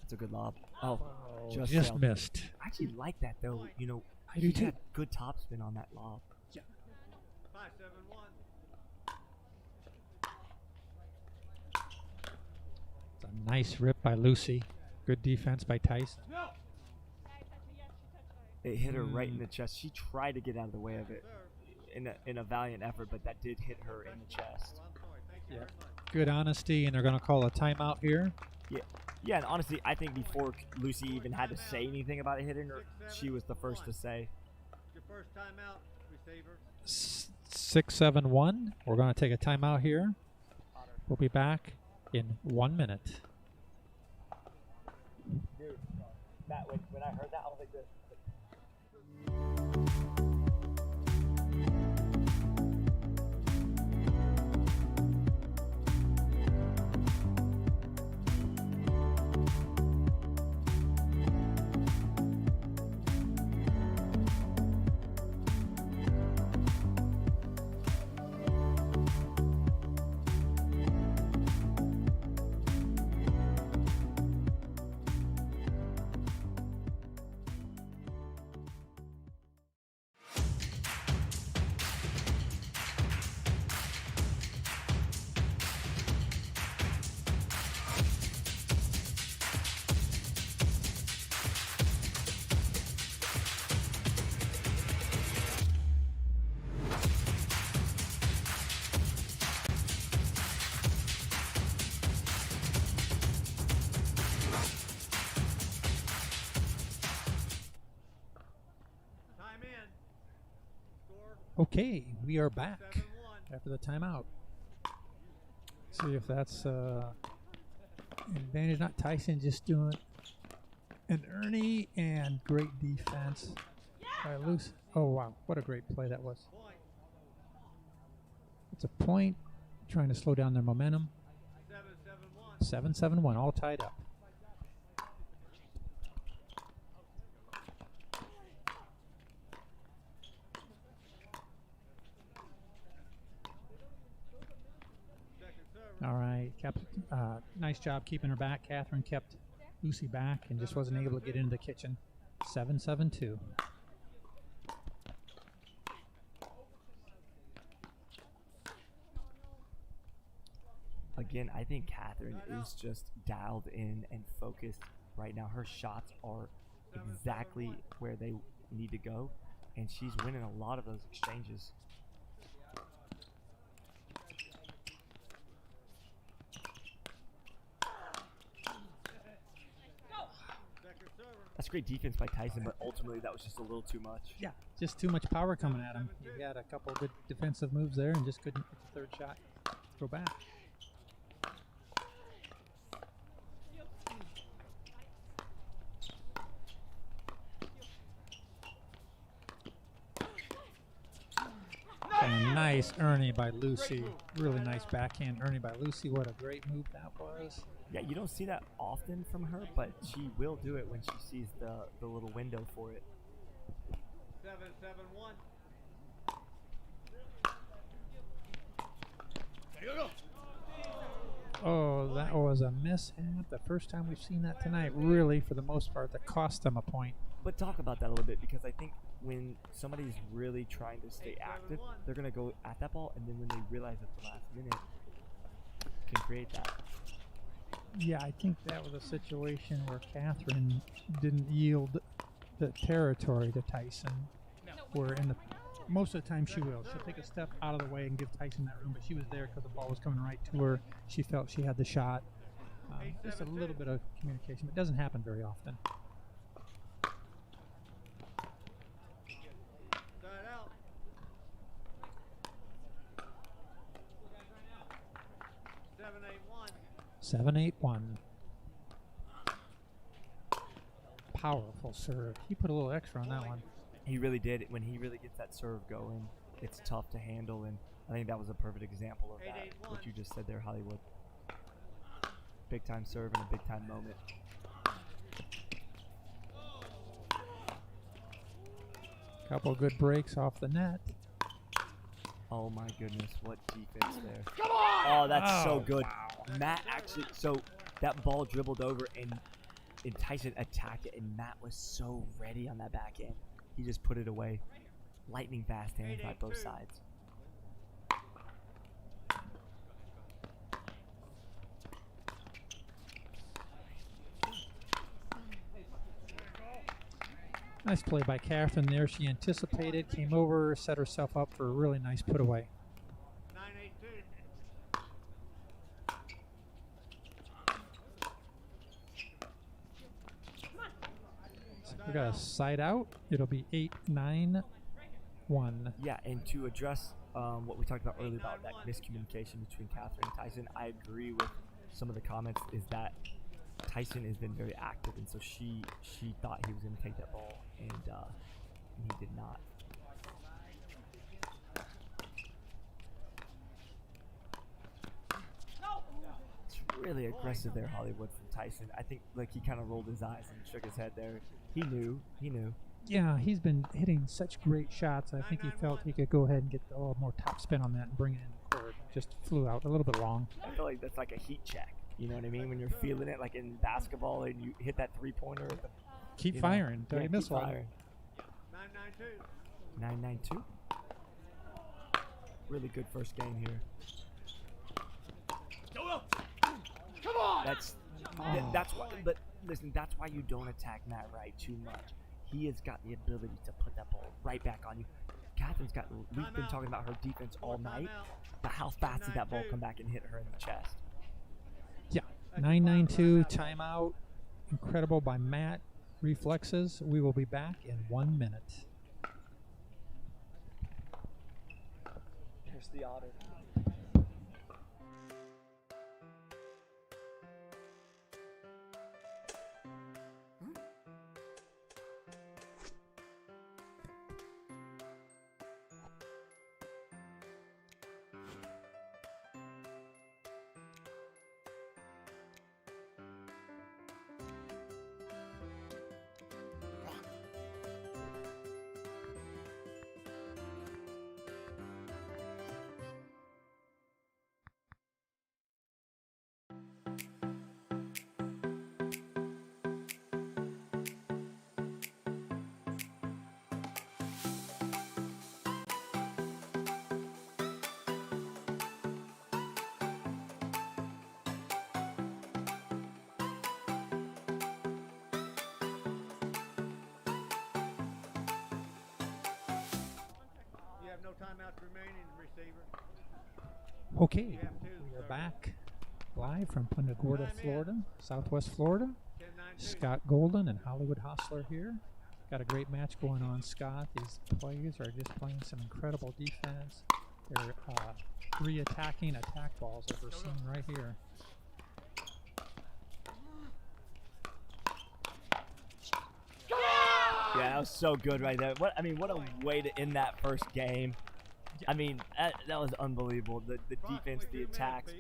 It's a good lob. Oh, just sailed. missed. I actually like that, though. You know, I do he too. had good topspin on that lob. Yeah. 5-7-1. It's a nice rip by Lucy. Good defense by Tyson. It hit her right in the chest. She tried to get out of the way of it in a valiant effort, but that did hit her in the chest. Yeah. Good honesty, and they're going to call a timeout here. Yeah, and honestly, I think before Lucy even had to say anything about it hitting her, she was the first to say. Your first timeout, receiver. 6-7-1. We're going to take a timeout here. We'll be back in 1 minute. Dude, Matt, when I heard that, I was like this. Okay, we are back after the timeout. See if that's advantage. Not Tyson, just doing an Ernie and great defense by Lucy. Oh wow, what a great play that was. It's a point, trying to slow down their momentum. 7-7-1, all tied up. All right, nice job keeping her back. Catherine kept Lucy back and just wasn't able to get into the kitchen. 7-7-2. Again, I think Catherine is just dialed in and focused right now. Her shots are exactly where they need to go, and she's winning a lot of those exchanges. That's great defense by Tyson, but ultimately that was just a little too much. Yeah, just too much power coming at him. He had a couple of good defensive moves there and just couldn't get the third shot go back. And a nice Ernie by Lucy. Really nice backhand Ernie by Lucy. What a great move that was. Yeah, you don't see that often from her, but she will do it when she sees the little window for it. 7-7-1. Oh, that was a mishap. The first time we've seen that tonight, really, for the most part, that cost them a point. But talk about that a little bit, because I think when somebody's really trying to stay active, they're going to go at that ball, and then when they realize at the last minute, can create that. Yeah, I think that was a situation where Catherine didn't yield the territory to Tyson. Where in the most of the time she will. She'll take a step out of the way and give Tyson that room, but she was there because the ball was coming right to her. She felt she had the shot. Just a little bit of communication. It doesn't happen very often. 7-8-1. Powerful serve. He put a little extra on that one. He really did. When he really gets that serve going, it's tough to handle, and I think that was a perfect example of that, what you just said there, Hollywood. Big time serve in a big time moment. Couple good breaks off the net. Oh my goodness, what defense there. Oh, that's so good. Wow. Matt actually, so that ball dribbled over and Tyson attacked it, and Matt was so ready on that back end. He just put it away. Lightning fast hands by both sides. Nice play by Catherine there. She anticipated, came over, set herself up for a really nice put away. 9-8-2. So we got a side out. It'll be 8-9-1. Yeah, and to address what we talked about earlier about that miscommunication between Catherine and Tyson, I agree with some of the comments, is that Tyson has been very active, and so she thought he was going to take that ball, and he did not. It's really aggressive there, Hollywood, from Tyson. I think like he kind of rolled his eyes and shook his head there. He knew. Yeah, he's been hitting such great shots. I think he felt he could go ahead and get a little more top spin on that and bring it in the court. Just flew out a little bit long. I feel like that's like a heat check. You know what I mean? When you're feeling it, like in basketball, and you hit that three-pointer. Keep firing until you miss one. 9-9-2. 9-9-2. Really good first game here. Come on! That's why. But listen, that's why you don't attack Matt Wright too much. He has got the ability to put that ball right back on you. Catherine's got. We've been talking about her defense all night, but how fast did that ball come back and hit her in the chest? Yeah, 9-9-2 timeout. Incredible by Matt. Reflexes. We will be back in 1 minute. Here's the otter. No timeouts remaining, receiver. Okay, we are back live from Punta, Gorda, Florida, Southwest Florida. Scott Golden and Hollywood Hostler here. Got a great match going on, Scott. These players are just playing some incredible defense. They're re-attacking attack balls that we're seeing right here. Yeah, that was so good right there. What a way to end that first game. I mean, that was unbelievable. The defense, the attacks.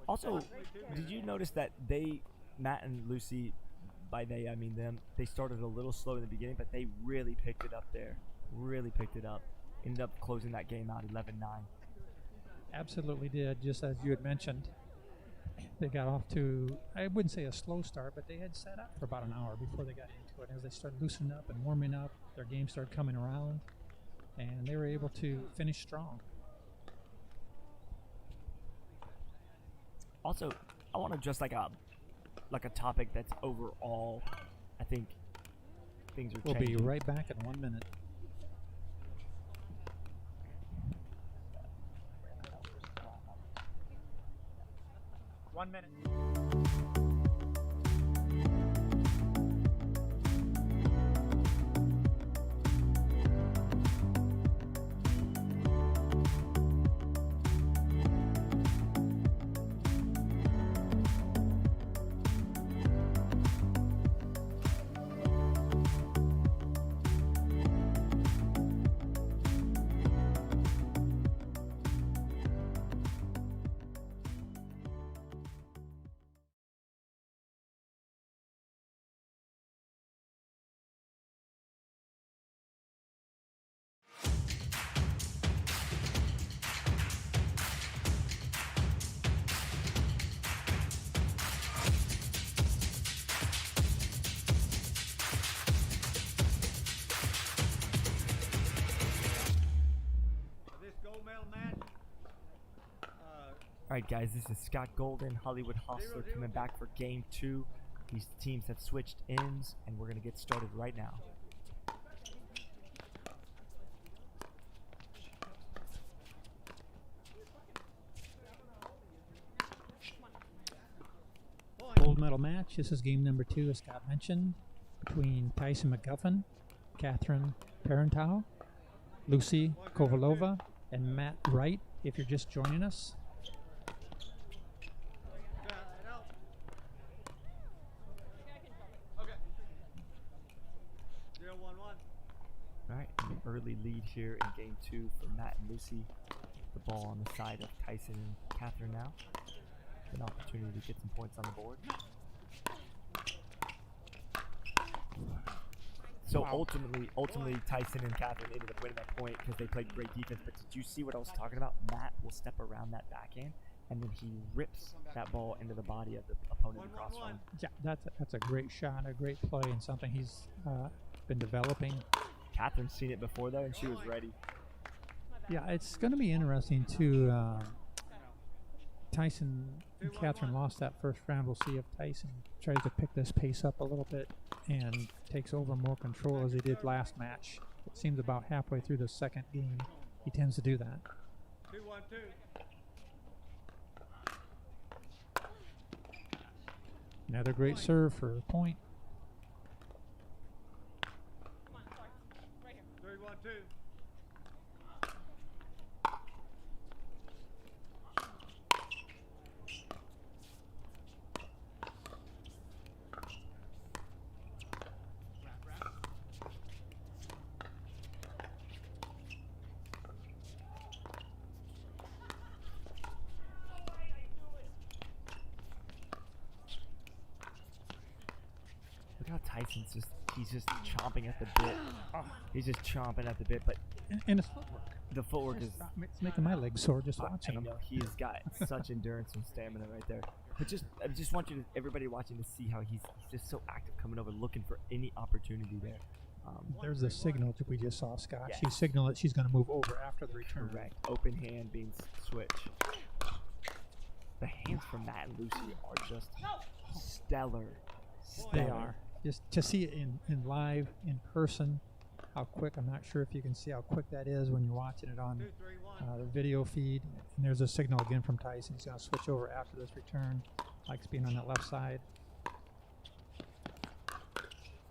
Also, did you notice that Matt and Lucy, by they I mean them, they started a little slow in the beginning, but they really picked it up there. Really picked it up. Ended up closing that game out 11-9. Absolutely did, just as you had mentioned. They got off to, I wouldn't say a slow start, but they had set up for about an hour before they got into it. As they started loosening up and warming up, their game started coming around, and they were able to finish strong. Also, I want to address like a topic that's overall, I think things are changing. We'll be right back in 1 minute. One minute. Alright guys, this is Scott Golden, Hollywood Hustler, coming back for game 2. These teams have switched ends, and we're going to get started right now. Gold medal match. This is game number 2, as Scott mentioned, between Tyson McGuffin, Catherine Parental, Lucy Kovalova, and Matt Wright, if you're just joining us. Alright, an early lead here in game 2 for Matt and Lucy. The ball on the side of Tyson and Catherine now. An opportunity to get some points on the board. So ultimately Tyson and Catherine ended up winning that point because they played great defense. But did you see what I was talking about? Matt will step around that backhand, and then he rips that ball into the body of the opponent across from him. Yeah, that's a great shot, a great play, and something he's been developing. Catherine's seen it before though, and she was ready. Yeah, it's going to be interesting too. Tyson and Catherine lost that first round. We'll see if Tyson tries to pick this pace up a little bit and takes over more control as he did last match. It seems about halfway through the second game he tends to do that. 2-1-2. Another great serve for a point. 3-1-2. Look how Tyson's he's just chomping at the bit. He's just chomping at the bit, but and his footwork. The footwork is it's making my legs sore just watching him. I know he's got such endurance and stamina right there. But I just want everybody watching to see how he's just so active, coming over, looking for any opportunity there. There's the signal that we just saw, Scott. Yes. She signaled that she's going to move over after the return. Correct. Open hand being switch. The hands from Matt and Lucy are just stellar. They are. Just to see it in live, in person, how quick. I'm not sure if you can see how quick that is when you're watching it on the video feed. And there's a signal again from Tyson. He's going to switch over after this return. Likes being on that left side.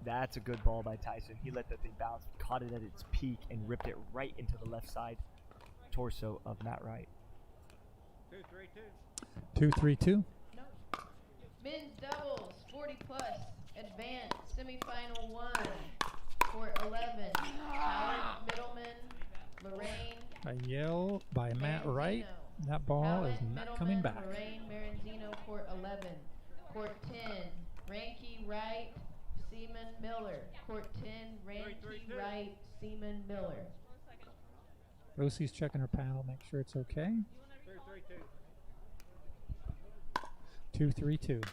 That's a good ball by Tyson. He let that thing bounce, caught it at its peak, and ripped it right into the left side torso of Matt Wright. 2-3-2. 2-3-2. Men's doubles, 40 plus, advanced, semifinal 1, court 11, Howard Middleman, Lorraine. A yell by Matt Wright. That ball is not coming back. Lorraine Maranzino, court 11, court 10, Ranky Wright, Seaman Miller, court 10, Ranky Wright, Seaman Miller. Lucy's checking her paddle, make sure it's okay. 2-3-2.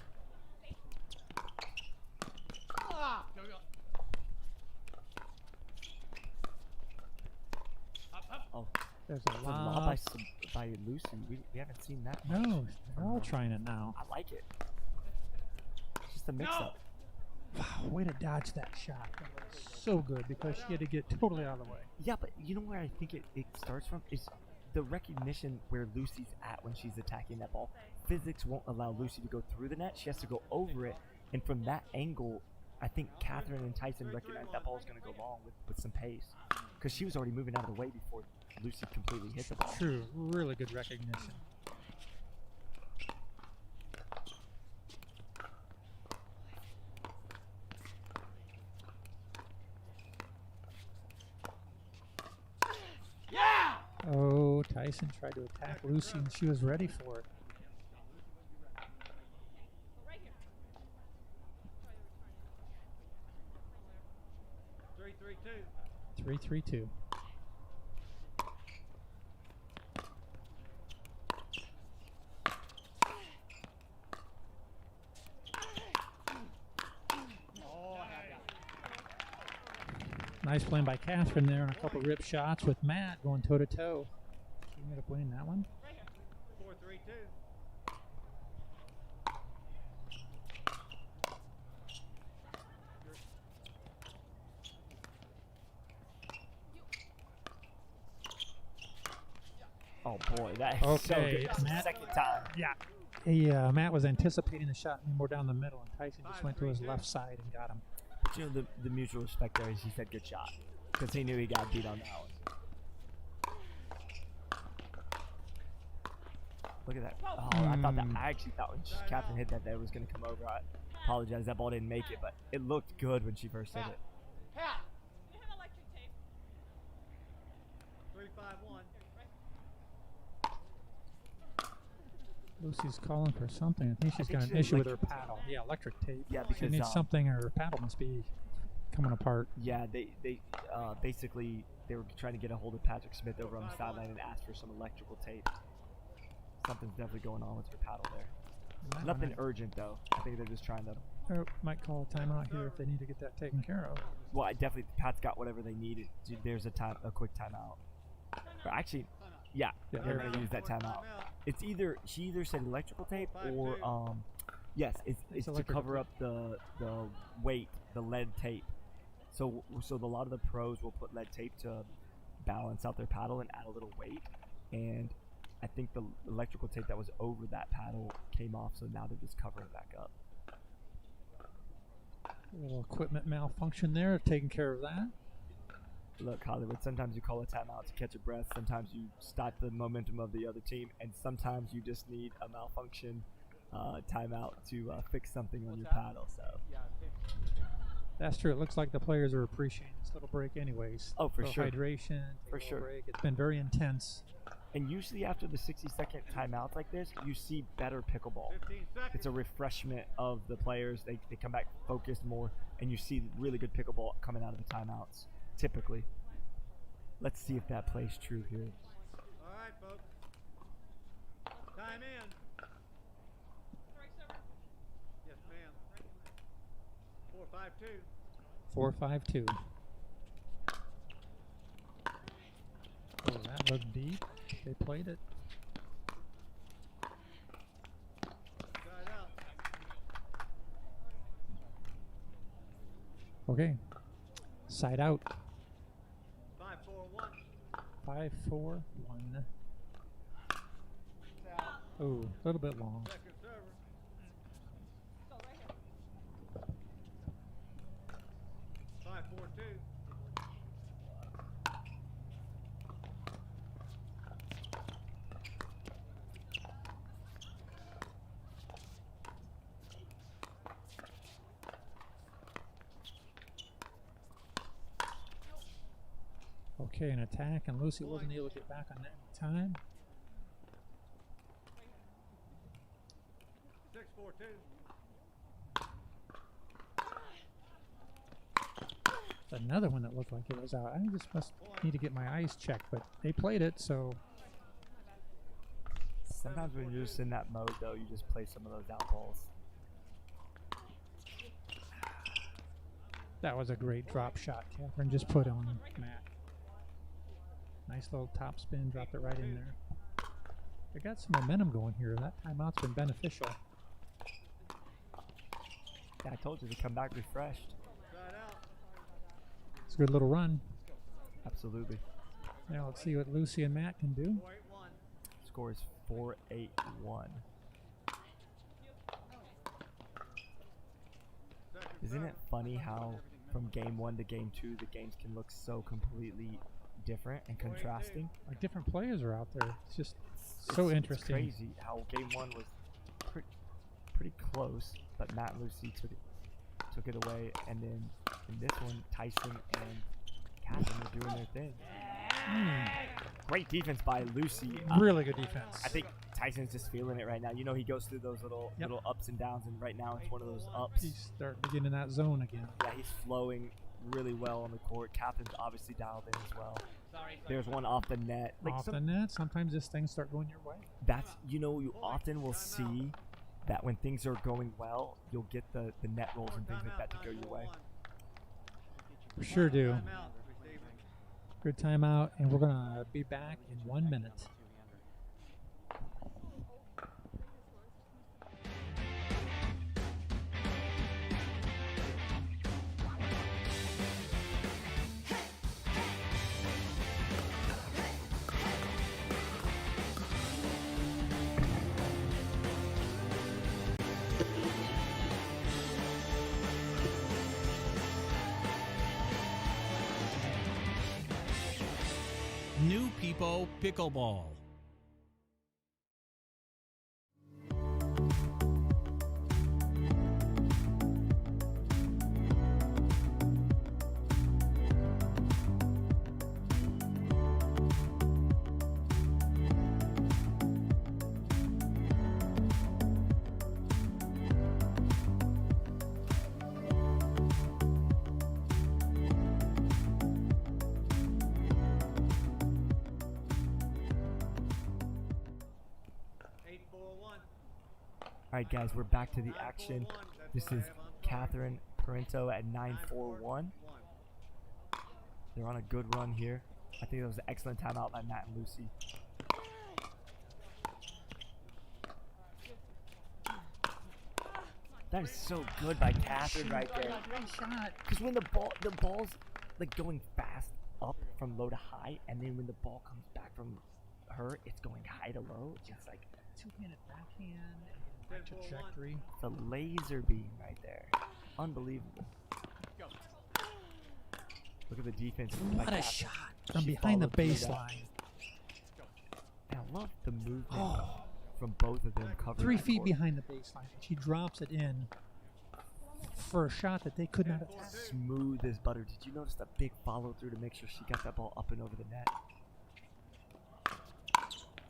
Oh, there's a lob by Lucy. We haven't seen that. No, they're all trying it now. I like it. It's just a mix-up. Wow, way to dodge that shot. That was so good because she had to get totally out of the way. Yeah, but you know where I think it starts from is the recognition where Lucy's at when she's attacking that ball. Physics won't allow Lucy to go through the net. She has to go over it. And from that angle, I think Catherine and Tyson recognized that ball was going to go long with some pace. Because she was already moving out of the way before Lucy completely hit the ball. True. Really good recognition. Yeah! Oh, Tyson tried to attack Lucy and she was ready for it. Three, 3-3-2. Nice playing by Catherine there on a couple rip shots with Matt going toe-to-toe. She ended up winning that one. 4-3-2. Oh boy, that is so Okay, good. That's the Matt. second time. Yeah. Matt was anticipating the shot more down the middle, and Tyson just went to his left side and got him. But you know, the mutual respect there is he said good shot because he knew he got beat on that one. Look at that. Oh, I thought that. I actually thought when Catherine hit that, was going to come over. I apologize. That ball didn't make it, but it looked good when she first hit it. Pat. Do you have electric tape? 351. Lucy's calling for something. I think she's got an issue with her paddle. Yeah, electric tape. Yeah, she because needs something, or her paddle must be coming apart. Yeah, they basically they were trying to get a hold of Patrick Smith over on the sideline and asked for some electrical tape. Something's definitely going on with her paddle there. Nothing urgent though. I think they're just trying to. Might call a timeout here if they need to get that taken care of. Well, I definitely Pat's got whatever they needed. There's a quick timeout. Or actually, yeah, they're gonna use that timeout. It's either she either said electrical tape or yes, it's to cover up the weight, the lead tape. So a lot of the pros will put lead tape to balance out their paddle and add a little weight, and I think the electrical tape that was over that paddle came off, so now they're just covering it back up. A little equipment malfunction there, taking care of that. Look, Hollywood, sometimes you call a timeout to catch a breath, sometimes you stop the momentum of the other team, and sometimes you just need a malfunction timeout to fix something on your paddle. So that's true. It looks like the players are appreciating this little break anyways. Oh, for sure. Hydration, for sure. Break. It's been very intense. And usually after the 60-second timeouts like this, you see better pickleball. It's a refreshment of the players. They come back focused more, and you see really good pickleball coming out of the timeouts, typically. Let's see if that plays true here. All right, folks. Time in. Yes, ma'am. 4-5-2. 4-5-2. Oh, that looked deep. They played it. Side out. Okay. Side out. 5-4-1. 5-4-1. Oh, a little bit long. Second server. 5-4-2. Okay, an attack, and Lucy wasn't able to get back on that in time. 6-4-2. Another one that looked like it was out. I just must need to get my eyes checked, but they played it, so. Sometimes when you're just in that mode, though, you just play some of those out balls. That was a great drop shot Catherine just put on Matt. Nice little top spin, dropped it right in there. They got some momentum going here. That timeout's been beneficial. Yeah, I told you to come back refreshed. It's a good little run. Absolutely. Now let's see what Lucy and Matt can do. Score is 4-8-1. Isn't it funny how from game 1 to game 2 the games can look so completely different and contrasting? Like different players are out there. It's just so interesting. It's crazy how game 1 was pretty close, but Matt and Lucy took it away, and then in this one, Tyson and Catherine are doing their thing. Great defense by Lucy. Really good defense. I think Tyson's just feeling it right now. You know, he goes through those little ups and downs, and right now it's one of those ups. He's starting to get in that zone again. Yeah, he's flowing really well on the court. Catherine's obviously dialed in as well. There's one off the net. Off the net, sometimes just things start going your way. That's, you often will see that when things are going well, you'll get the net rolls and things like that to go your way. We sure do. Good timeout, and we're going to be back in 1 minute. People Pickleball. All right, guys, we're back to the action. This is Catherine Parento at 9-4-1. They're on a good run here. I think that was an excellent timeout by Matt and Lucy. That is so good by Catherine right there. Because when the ball's like going fast up from low to high, and then when the ball comes back from her, it's going high to low. It's like Two-handed backhand, right trajectory. it's a laser beam right there. Unbelievable. Look at the defense. by What a Catherine. shot from She behind the followed through that. baseline. And I love the movement from both of them covering 3 that feet court. behind the baseline. She drops it in for a shot that they could not attack. Smooth as butter. Did you notice the big follow through to make sure she got that ball up and over the net?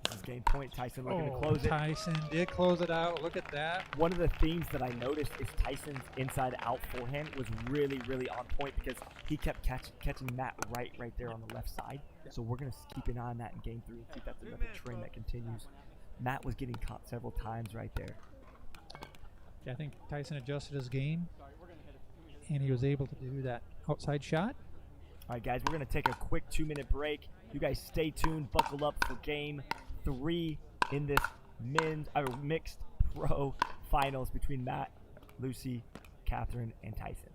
This is game point. Tyson looking to close it. Tyson did close it out. Look at that. One of the themes that I noticed is Tyson's inside-out forehand was really, really on point because he kept catching Matt right there on the left side. So we're going to keep an eye on that in game 3 and see if that's another trend that continues. Matt was getting caught several times right there. Yeah, I think Tyson adjusted his game, and he was able to do that outside shot. All right, guys, we're going to take a quick 2-minute break. You guys stay tuned. Buckle up for game 3 in this mixed pro finals between Matt, Lucy, Catherine, and Tyson.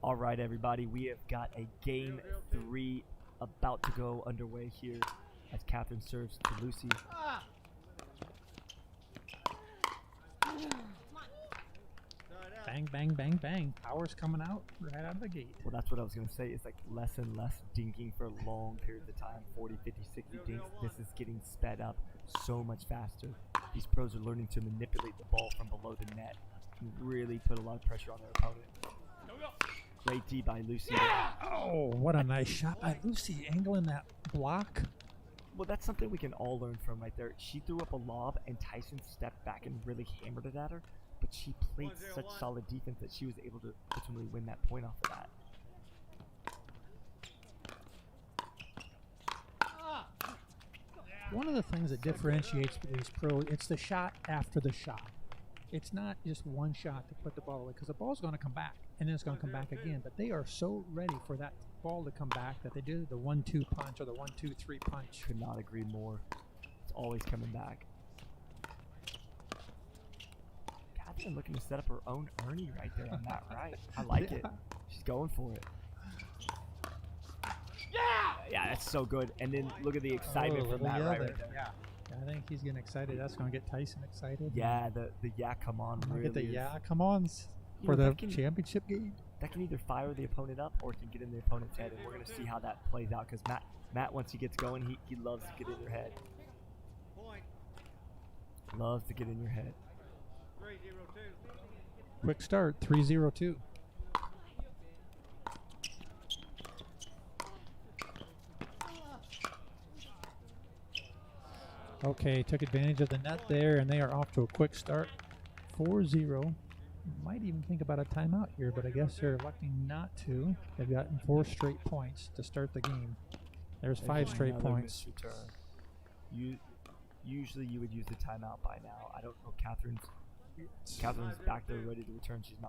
All right, everybody, we have got a game 3 about to go underway here as Catherine serves to Lucy. Bang, bang, bang, bang. Power's coming out right out of the gate. Well, that's what I was going to say. It's like less and less dinking for long periods of time, 40, 50, 60 dinks. This is getting sped up so much faster. These pros are learning to manipulate the ball from below the net and really put a lot of pressure on their opponent. Great D by Lucy. Oh, what a nice shot by Lucy, angling that block. Well, that's something we can all learn from right there. She threw up a lob, and Tyson stepped back and really hammered it at her. But she played such solid defense that she was able to ultimately win that point off of that. One of the things that differentiates these pros, it's the shot after the shot. It's not just one shot to put the ball away, because the ball's going to come back, and then it's going to come back again. But they are so ready for that ball to come back that they do the 1-2 punch or the 1-2-3 punch. Could not agree more. It's always coming back. Catherine looking to set up her own Ernie right there on that right. I like it. She's going for it. Yeah, that's so good. And then look at the excitement from that right there. Yeah. I think he's getting excited. That's going to get Tyson excited. Yeah, the yeah, come on. Really get the is. yeah, come on for the championship game. That can either fire the opponent up or it can get in the opponent's head, and we're going to see how that plays out because Matt, once he gets going, he loves to get in your head. Loves to get in your head. 3-0-2. Quick start, 3-0-2. Okay, took advantage of the net there, and they are off to a quick start. 4-0. Might even think about a timeout here, but I guess they're electing not to. They've gotten 4 straight points to start the game. There's 5 straight points. Usually you would use the timeout by now. I don't know. Catherine's back there ready to return. She's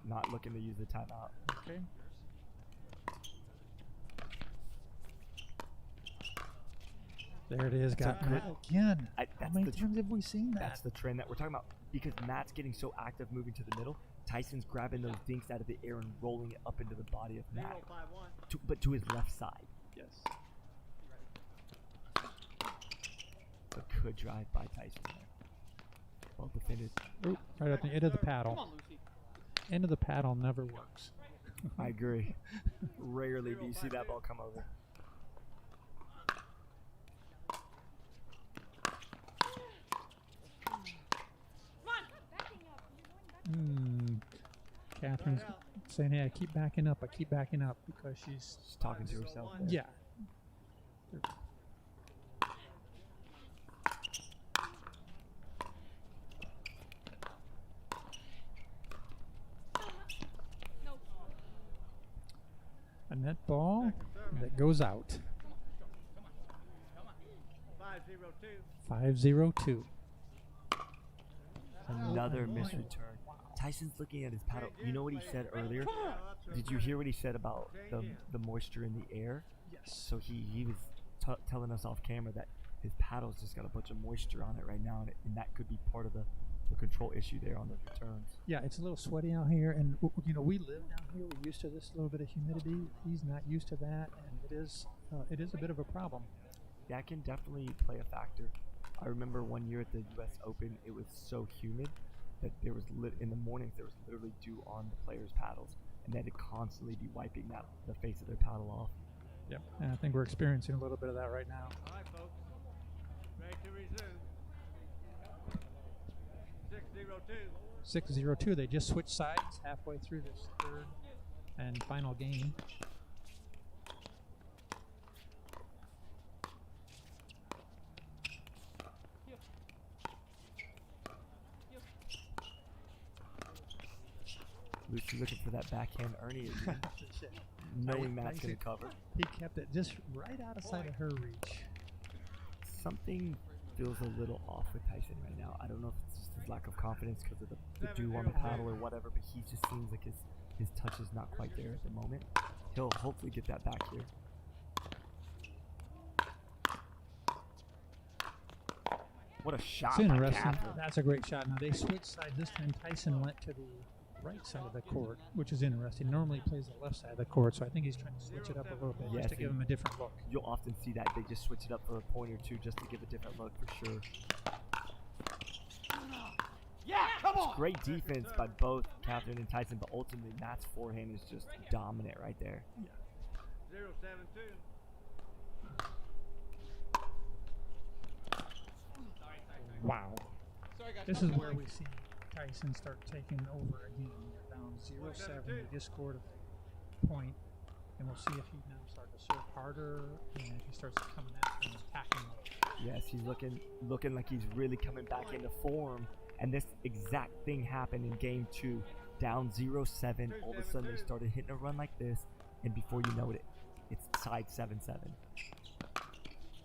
not looking to use the timeout. Okay. There it is. Got Matt again. How many times have we seen that? That's the trend that we're talking about. Because Matt's getting so active moving to the middle, Tyson's grabbing those dinks out of the air and rolling it up into the body of Matt. But to his left side. Yes. A good drive by Tyson there. Well defended. Oop, right at the end of the paddle. End of the paddle never works. I agree. Rarely do you see that ball come over. Catherine's saying, "Hey, I keep backing up. I keep backing up," because she's talking to herself. Yeah. A net ball that goes out. 5-0-2. Another missed return. Tyson's looking at his paddle. You know what he said earlier? Did you hear what he said about the moisture in the air? Yes. So he was telling us off camera that his paddle's just got a bunch of moisture on it right now, and that could be part of the control issue there on those returns. Yeah, it's a little sweaty out here, and we live down here. We're used to this little bit of humidity. He's not used to that, and it is a bit of a problem. That can definitely play a factor. I remember one year at the U.S. Open, it was so humid that there was in the mornings there was literally dew on the players' paddles, and they had to constantly be wiping the face of their paddle off. Yep, and I think we're experiencing a little bit of that right now. All right, folks. Ready to resume. 6-0-2. 6-0-2. They just switched sides halfway through this third and final game. Lucy looking for that backhand Ernie again. Knowing Matt's going to cover. He kept it just right outside of her reach. Something feels a little off with Tyson right now. I don't know if it's just his lack of confidence because of the dew on the paddle or whatever, but he just seems like his touch is not quite there at the moment. He'll hopefully get that back here. What a shot. It's interesting. That's a great shot. Now they switched sides. This time Tyson went to the right side of the court, which is interesting. Normally he plays the left side of the court, so I think he's trying to switch it up a little bit just to give him a different look. You'll often see that. They just switch it up for a point or two just to give a different look for sure. Yeah, come on! It's great defense by both Catherine and Tyson, but ultimately Matt's forehand is just dominant right there. Yeah. 0-7-2. Wow. This is where we see Tyson start taking over again. They're down 0-7. They just scored a point, and we'll see if he now starts to serve harder and if he starts coming after and attacking. Yes, he's looking like he's really coming back into form. And this exact thing happened in game 2. Down 0-7. All of a sudden they started hitting a run like this, and before you know it, it's tied 7-7.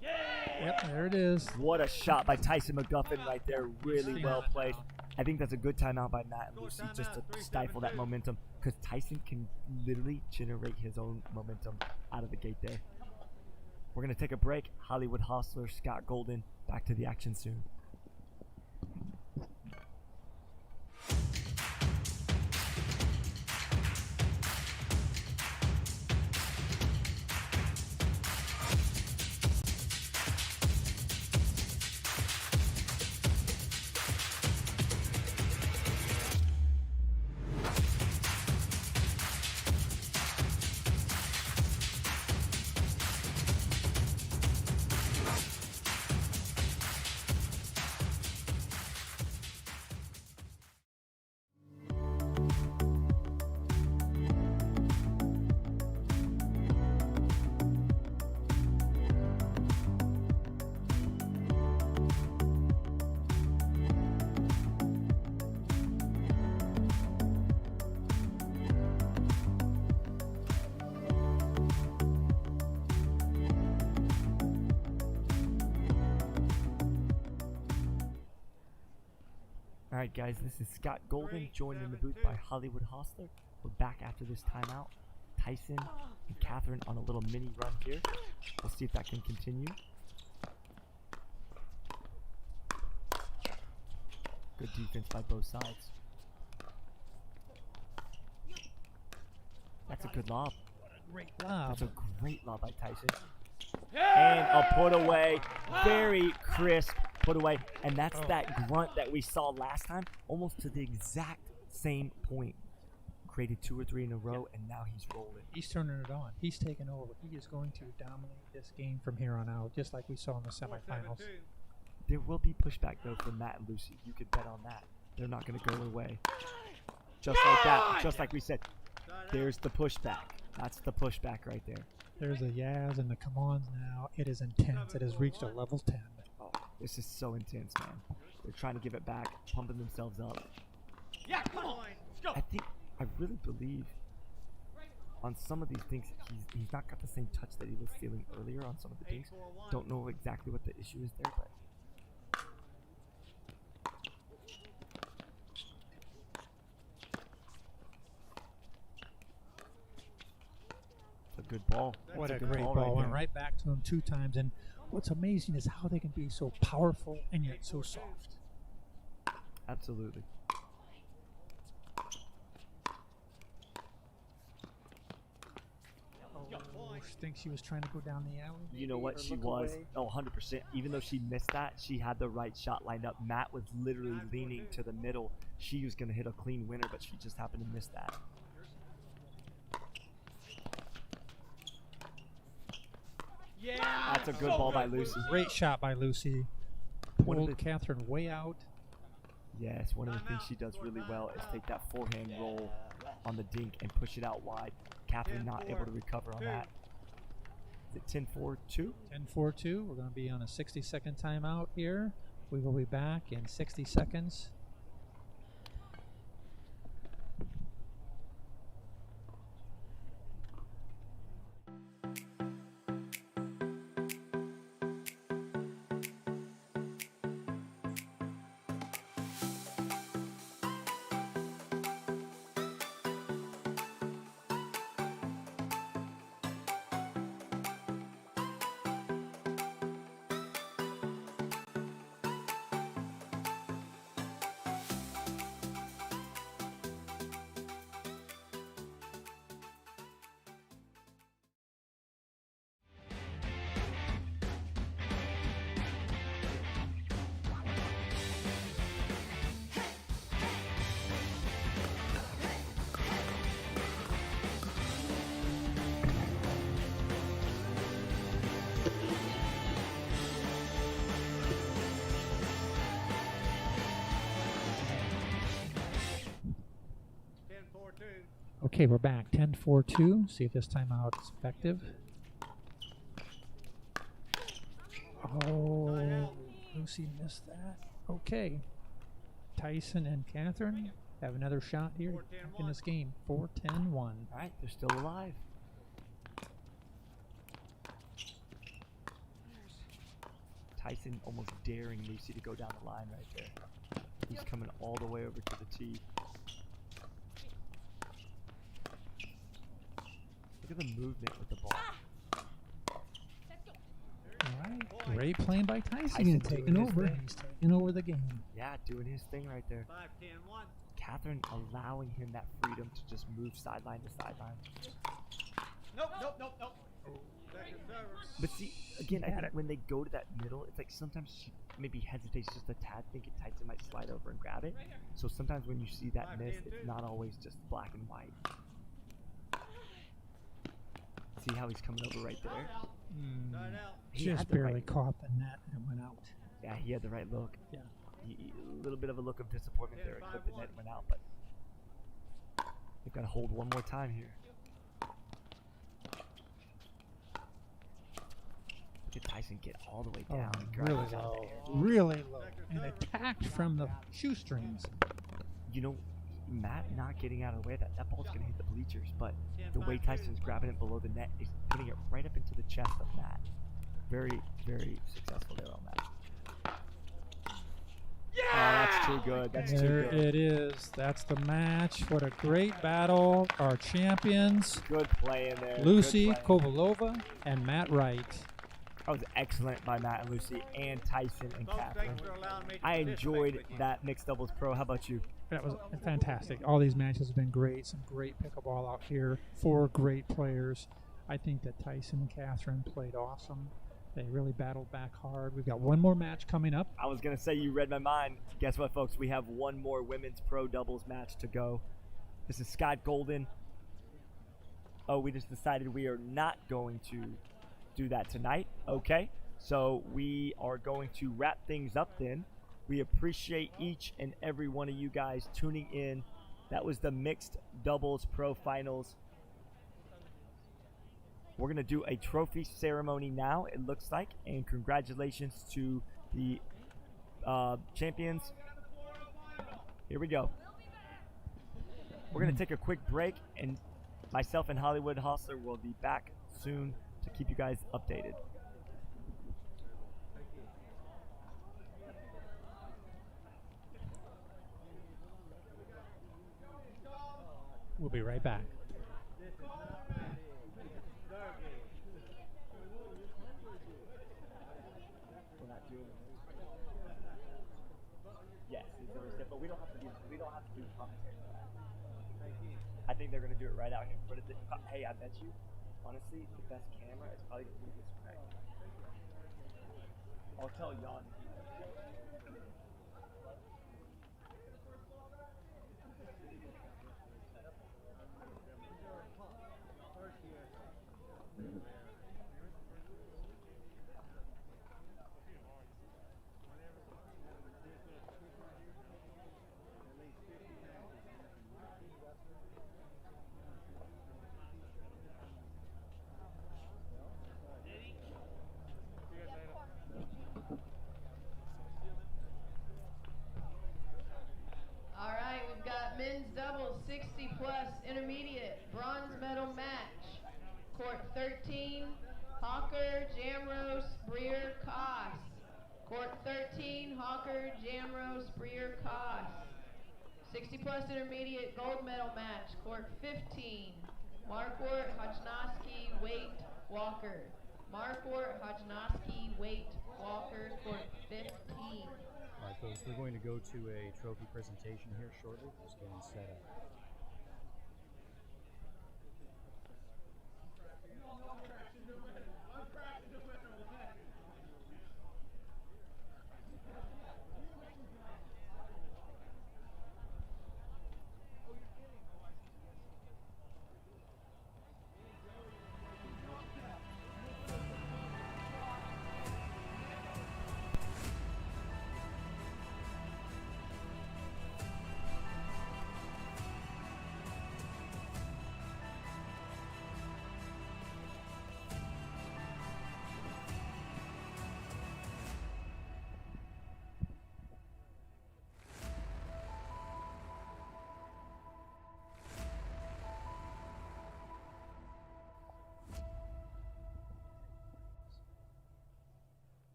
Yep, there it is. What a shot by Tyson McGuffin right there. Really well played. I think that's a good timeout by Matt and Lucy just to stifle that momentum, because Tyson can literally generate his own momentum out of the gate there. We're going to take a break. Hollywood Hostler, Scott Golden, back to the action soon. Alright guys, this is Scott Golden, joined in the booth by Hollywood Hostler. We're back after this timeout. Tyson and Catherine on a little mini run here. We'll see if that can continue. Good defense by both sides. That's a good lob. Great lob. That's a great lob by Tyson. And a put away. Very crisp put away. And that's that grunt that we saw last time, almost to the exact same point. Created 2 or 3 in a row, and now he's rolling. He's turning it on. He's taking over. He is going to dominate this game from here on out, just like we saw in the semifinals. There will be pushback, though, from Matt and Lucy. You could bet on that. They're not going to go away. Just like that. Just like we said. There's the pushback. That's the pushback right there. There's the Yaz and the come-ons now. It is intense. It has reached a level 10. Oh, this is so intense, man. They're trying to give it back, pumping themselves up. Yeah, come on. Let's go. I really believe on some of these things, he's not got the same touch that he was feeling earlier on some of the things. Don't know exactly what the issue is there, but it's a good ball. What a great ball. Went right back to him 2 times. And what's amazing is how they can be so powerful and yet so soft. Absolutely. Thinks she was trying to go down the alley. You know what? She was. Oh, 100%. Even though she missed that, she had the right shot lined up. Matt was literally leaning to the middle. She was going to hit a clean winner, but she just happened to miss that. Yeah. That's a good ball by Lucy. Great shot by Lucy. Pulled Catherine way out. Yes, one of the things she does really well is take that forehand roll on the dink and push it out wide. Catherine not able to recover on that. Is it 10-4-2? 10-4-2. We're going to be on a 60-second timeout here. We will be back in 60 seconds. Okay, we're back. 10-4-2. See if this timeout is effective. Oh, Lucy missed that. Okay. Tyson and Catherine have another shot here in this game. 4-10-1. All right, they're still alive. Tyson almost daring Lucy to go down the line right there. He's coming all the way over to the tee. Look at the movement with the ball. All right. Great playing by Tyson. Tyson Taking doing his over. thing. He's taking over the game. Yeah, doing his thing right there. 5-10-1. Catherine allowing him that freedom to just move sideline to sideline. Nope. Second server. But see, again, I think when they go to that middle, it's like sometimes she maybe hesitates just a tad, thinking Tyson might slide over and grab it. So sometimes when you see that miss, it's not always just black and white. See how he's coming over right there? He Just had the barely right- caught the net and went out. Yeah, he had the right look. Yeah. A little bit of a look of disappointment there. It clipped the net and went out, but they've got to hold one more time here. Look at Tyson get all the way down. and grab Really us out of low. the air. Really low. And attacked from the shoestrings. You know, Matt not getting out of the way, that ball's going to hit the bleachers, but the way Tyson's grabbing it below the net is putting it right up into the chest of Matt. Very, very successful there on that. Yeah! Oh, that's too good. That's There too good. it is. That's the match. What a great battle. Our champions, Good play in there. Lucy Good play. Kovalova and Matt Wright. That was excellent by Matt and Lucy and Tyson and Catherine. I enjoyed that mixed doubles pro. How about you? That was fantastic. All these matches have been great. Some great pickleball out here. 4 great players. I think that Tyson and Catherine played awesome. They really battled back hard. We've got one more match coming up. I was going to say you read my mind. Guess what, folks? We have one more women's pro doubles match to go. This is Scott Golden. Oh, we just decided we are not going to do that tonight. Okay, so we are going to wrap things up then. We appreciate each and every one of you guys tuning in. That was the mixed doubles pro finals. We're going to do a trophy ceremony now, it looks like, and congratulations to the champions. Here we go. We're going to take a quick break, and myself and Hollywood Hustler will be back soon to keep you guys updated. We'll be right back. We're not doing it. Yes, it's a receipt, but we don't have to do commentary for that. I think they're gonna do it right out here in front of the. Hey, I bet you, honestly, the best camera is probably gonna be this right. I'll tell Jan. All right, we've got men's doubles 60 plus intermediate bronze medal match. Court 13, Hawker, Jamrose, Breer, Koss. Court 13, Hawker, Jamrose, Breer, Koss. 60 plus intermediate gold medal match. Court 15, Marquardt, Hojnowski, Waite, Walker. Marquardt, Hojnowski, Waite, Walker, court 15. All right, folks, we're going to go to a trophy presentation here shortly. Just getting set up.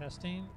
Testing.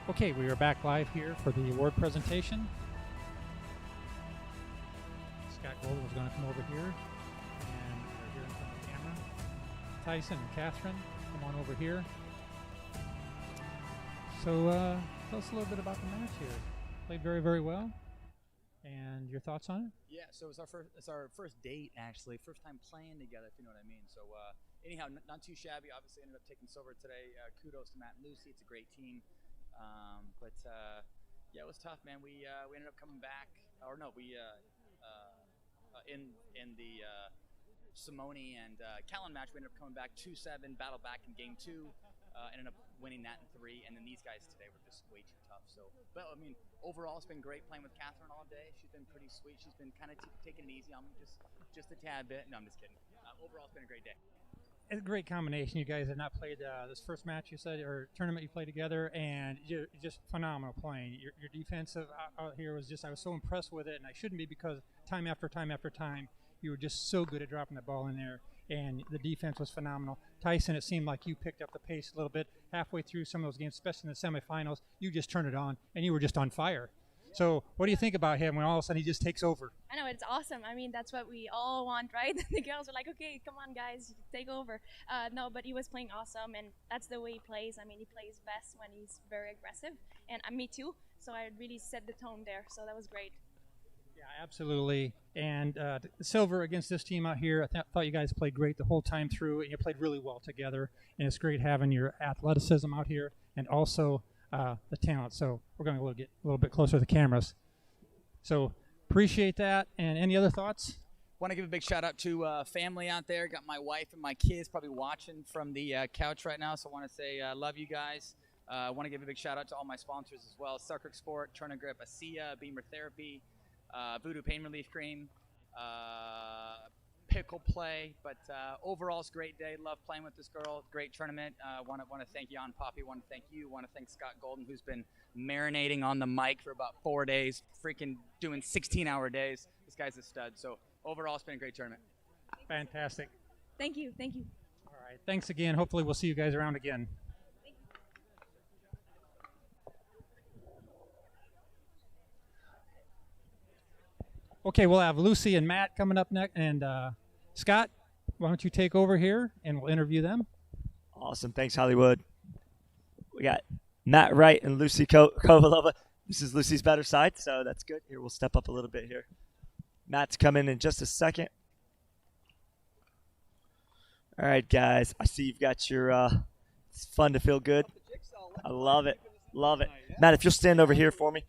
Okay, we are back live here for the award presentation. Scott Gorda was going to come over here, and we're here in front of the camera. Tyson and Catherine, come on over here. So tell us a little bit about the match here. Played very, very well. And your thoughts on it? Yeah, so it's our first date, actually. First time playing together, if you know what I mean. So anyhow, not too shabby. Obviously ended up taking silver today. Kudos to Matt and Lucy. It's a great team. Yeah, it was tough, man. We ended up coming back, or no, we in the Simone and Callan match, we ended up coming back 2-7, battled back in game 2, ended up winning that in 3, and then these guys today were just way too tough. So, but I mean, overall, it's been great playing with Catherine all day. She's been pretty sweet. She's been kind of taking it easy on me, just a tad bit. No, I'm just kidding. Overall, it's been a great day. It's a great combination. You guys had not played this first match, you said, or tournament you played together, and just phenomenal playing. Your defensive out here was just, I was so impressed with it, and I shouldn't be, because time after time after time, you were just so good at dropping the ball in there, and the defense was phenomenal. Tyson, it seemed like you picked up the pace a little bit halfway through some of those games, especially in the semifinals. You just turned it on, and you were just on fire. So what do you think about him when all of a sudden he just takes over? I know, it's awesome. I mean, that's what we all want, right? The girls were like, okay, come on, guys, take over. No, but he was playing awesome, and that's the way he plays. I mean, he plays best when he's very aggressive, and me too. So I really set the tone there, so that was great. Yeah, absolutely. And silver against this team out here, I thought you guys played great the whole time through, and you played really well together. And it's great having your athleticism out here, and also the talent. So we're going to get a little bit closer to the cameras. So appreciate that. And any other thoughts? Want to give a big shout out to family out there. Got my wife and my kids probably watching from the couch right now. So I want to say love you guys. I want to give a big shout out to all my sponsors as well. Starkirk Sport, Turner Grip, ASEA, Beamer Therapy, Voodoo Pain Relief Cream, Pickle Play. But overall, it's a great day. Love playing with this girl. Great tournament. Want to thank Jan Poppy. Want to thank you. Want to thank Scott Golden, who's been marinating on the mic for about 4 days, freaking doing 16-hour days. This guy's a stud. So overall, it's been a great tournament. Fantastic. Thank you. Thank you. All right. Thanks again. Hopefully we'll see you guys around again. Okay, we'll have Lucy and Matt coming up next. And Scott, why don't you take over here and we'll interview them? Awesome. Thanks, Hollywood. We got Matt Wright and Lucy Kovalova. This is Lucy's better side, so that's good. Here, we'll step up a little bit here. Matt's coming in just a second. All right, guys. I see you've got your it's fun to feel good. I love it. Love it. Matt, if you'll stand over here for me.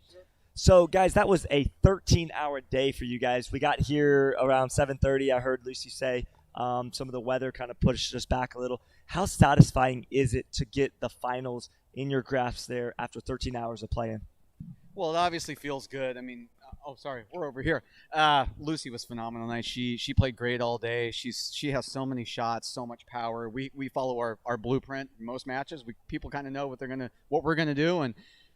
So, guys, that was a 13-hour day for you guys. We got here around 7:30. I heard Lucy say some of the weather kind of pushed us back a little. How satisfying is it to get the finals in your grasp there after 13 hours of playing? Well, it obviously feels good. I mean, oh, sorry, we're over here. Lucy was phenomenal tonight. She played great all day. She has so many shots, so much power. We follow our blueprint in most matches. People kind of know what we're gonna do, and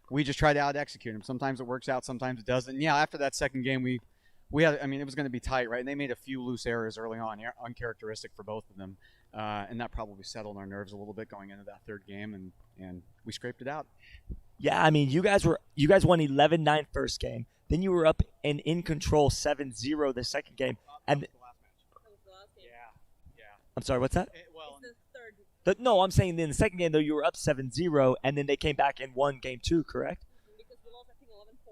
we just try to out execute them. Sometimes it works out, sometimes it doesn't. Yeah, after that second game, we had. I mean, it was going to be tight, right? And they made a few loose errors early on, uncharacteristic for both of them, and that probably settled our nerves a little bit going into that third game, and we scraped it out. Yeah, I mean, you guys won 11-9 first game. Then you were up and in control 7-0 the second game, and I'm sorry, what's that? No, I'm saying in the second game, though, you were up 7-0, and then they came back and won game 2, correct? Because we lost, I think, 11-4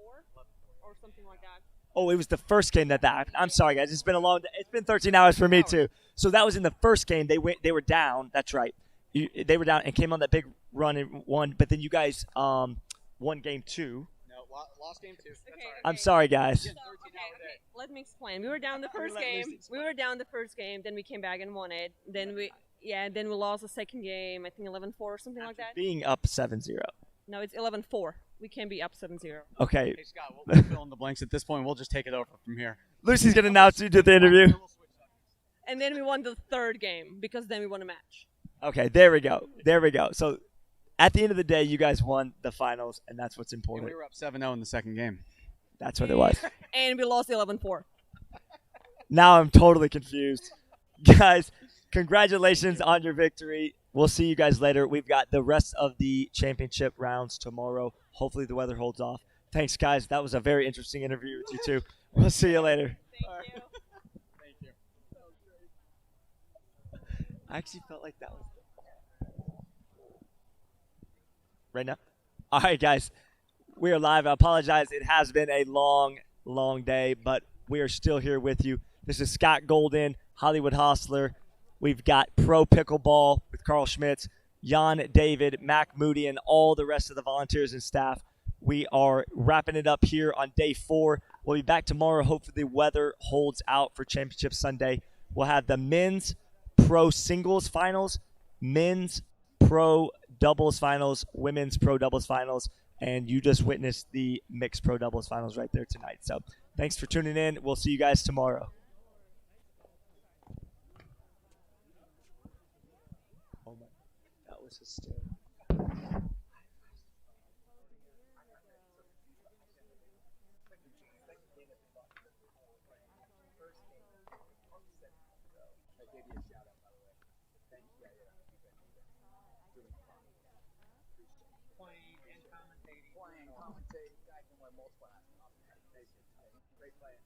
or something like that. Oh, it was the first game that happened. I'm sorry, guys. It's been 13 hours for me, too. So that was in the first game. They were down. That's right. They were down and came on that big run and won. But then you guys won game 2. No, lost game 2. Okay. I'm sorry, guys. Okay. Let me explain. We were down the first game. Then we came back and won it. Then we lost the second game. I think 11-4 or something like that. Being up 7-0. No, it's 11-4. We can't be up 7-0. Okay. Hey, Scott, we'll fill in the blanks at this point. We'll just take it over from here. Lucy's going to announce you to the interview. And then we won the third game because then we won a match. Okay, there we go. So at the end of the day, you guys won the finals, and that's what's important. And we were up 7-0 in the second game. That's what it was. And we lost 11-4. Now I'm totally confused. Guys, congratulations on your victory. We'll see you guys later. We've got the rest of the championship rounds tomorrow. Hopefully the weather holds off. Thanks, guys. That was a very interesting interview with you, too. We'll see you later. Thank you. Thank you. I actually felt like that was right now. All right, guys. We are live. I apologize. It has been a long, long day, but we are still here with you. This is Scott Golden, Hollywood Hostler. We've got Pro Pickleball with Carl Schmitz, Jan David, Mac Moody, and all the rest of the volunteers and staff. We are wrapping it up here on day 4. We'll be back tomorrow. Hopefully the weather holds out for Championship Sunday. We'll have the men's pro singles finals, men's pro doubles finals, women's pro doubles finals, and you just witnessed the mixed pro doubles finals right there tonight. So thanks for tuning in. We'll see you guys tomorrow. Oh my, that was hysterical. Playing, commentating, I can wear multiple hats. Great play.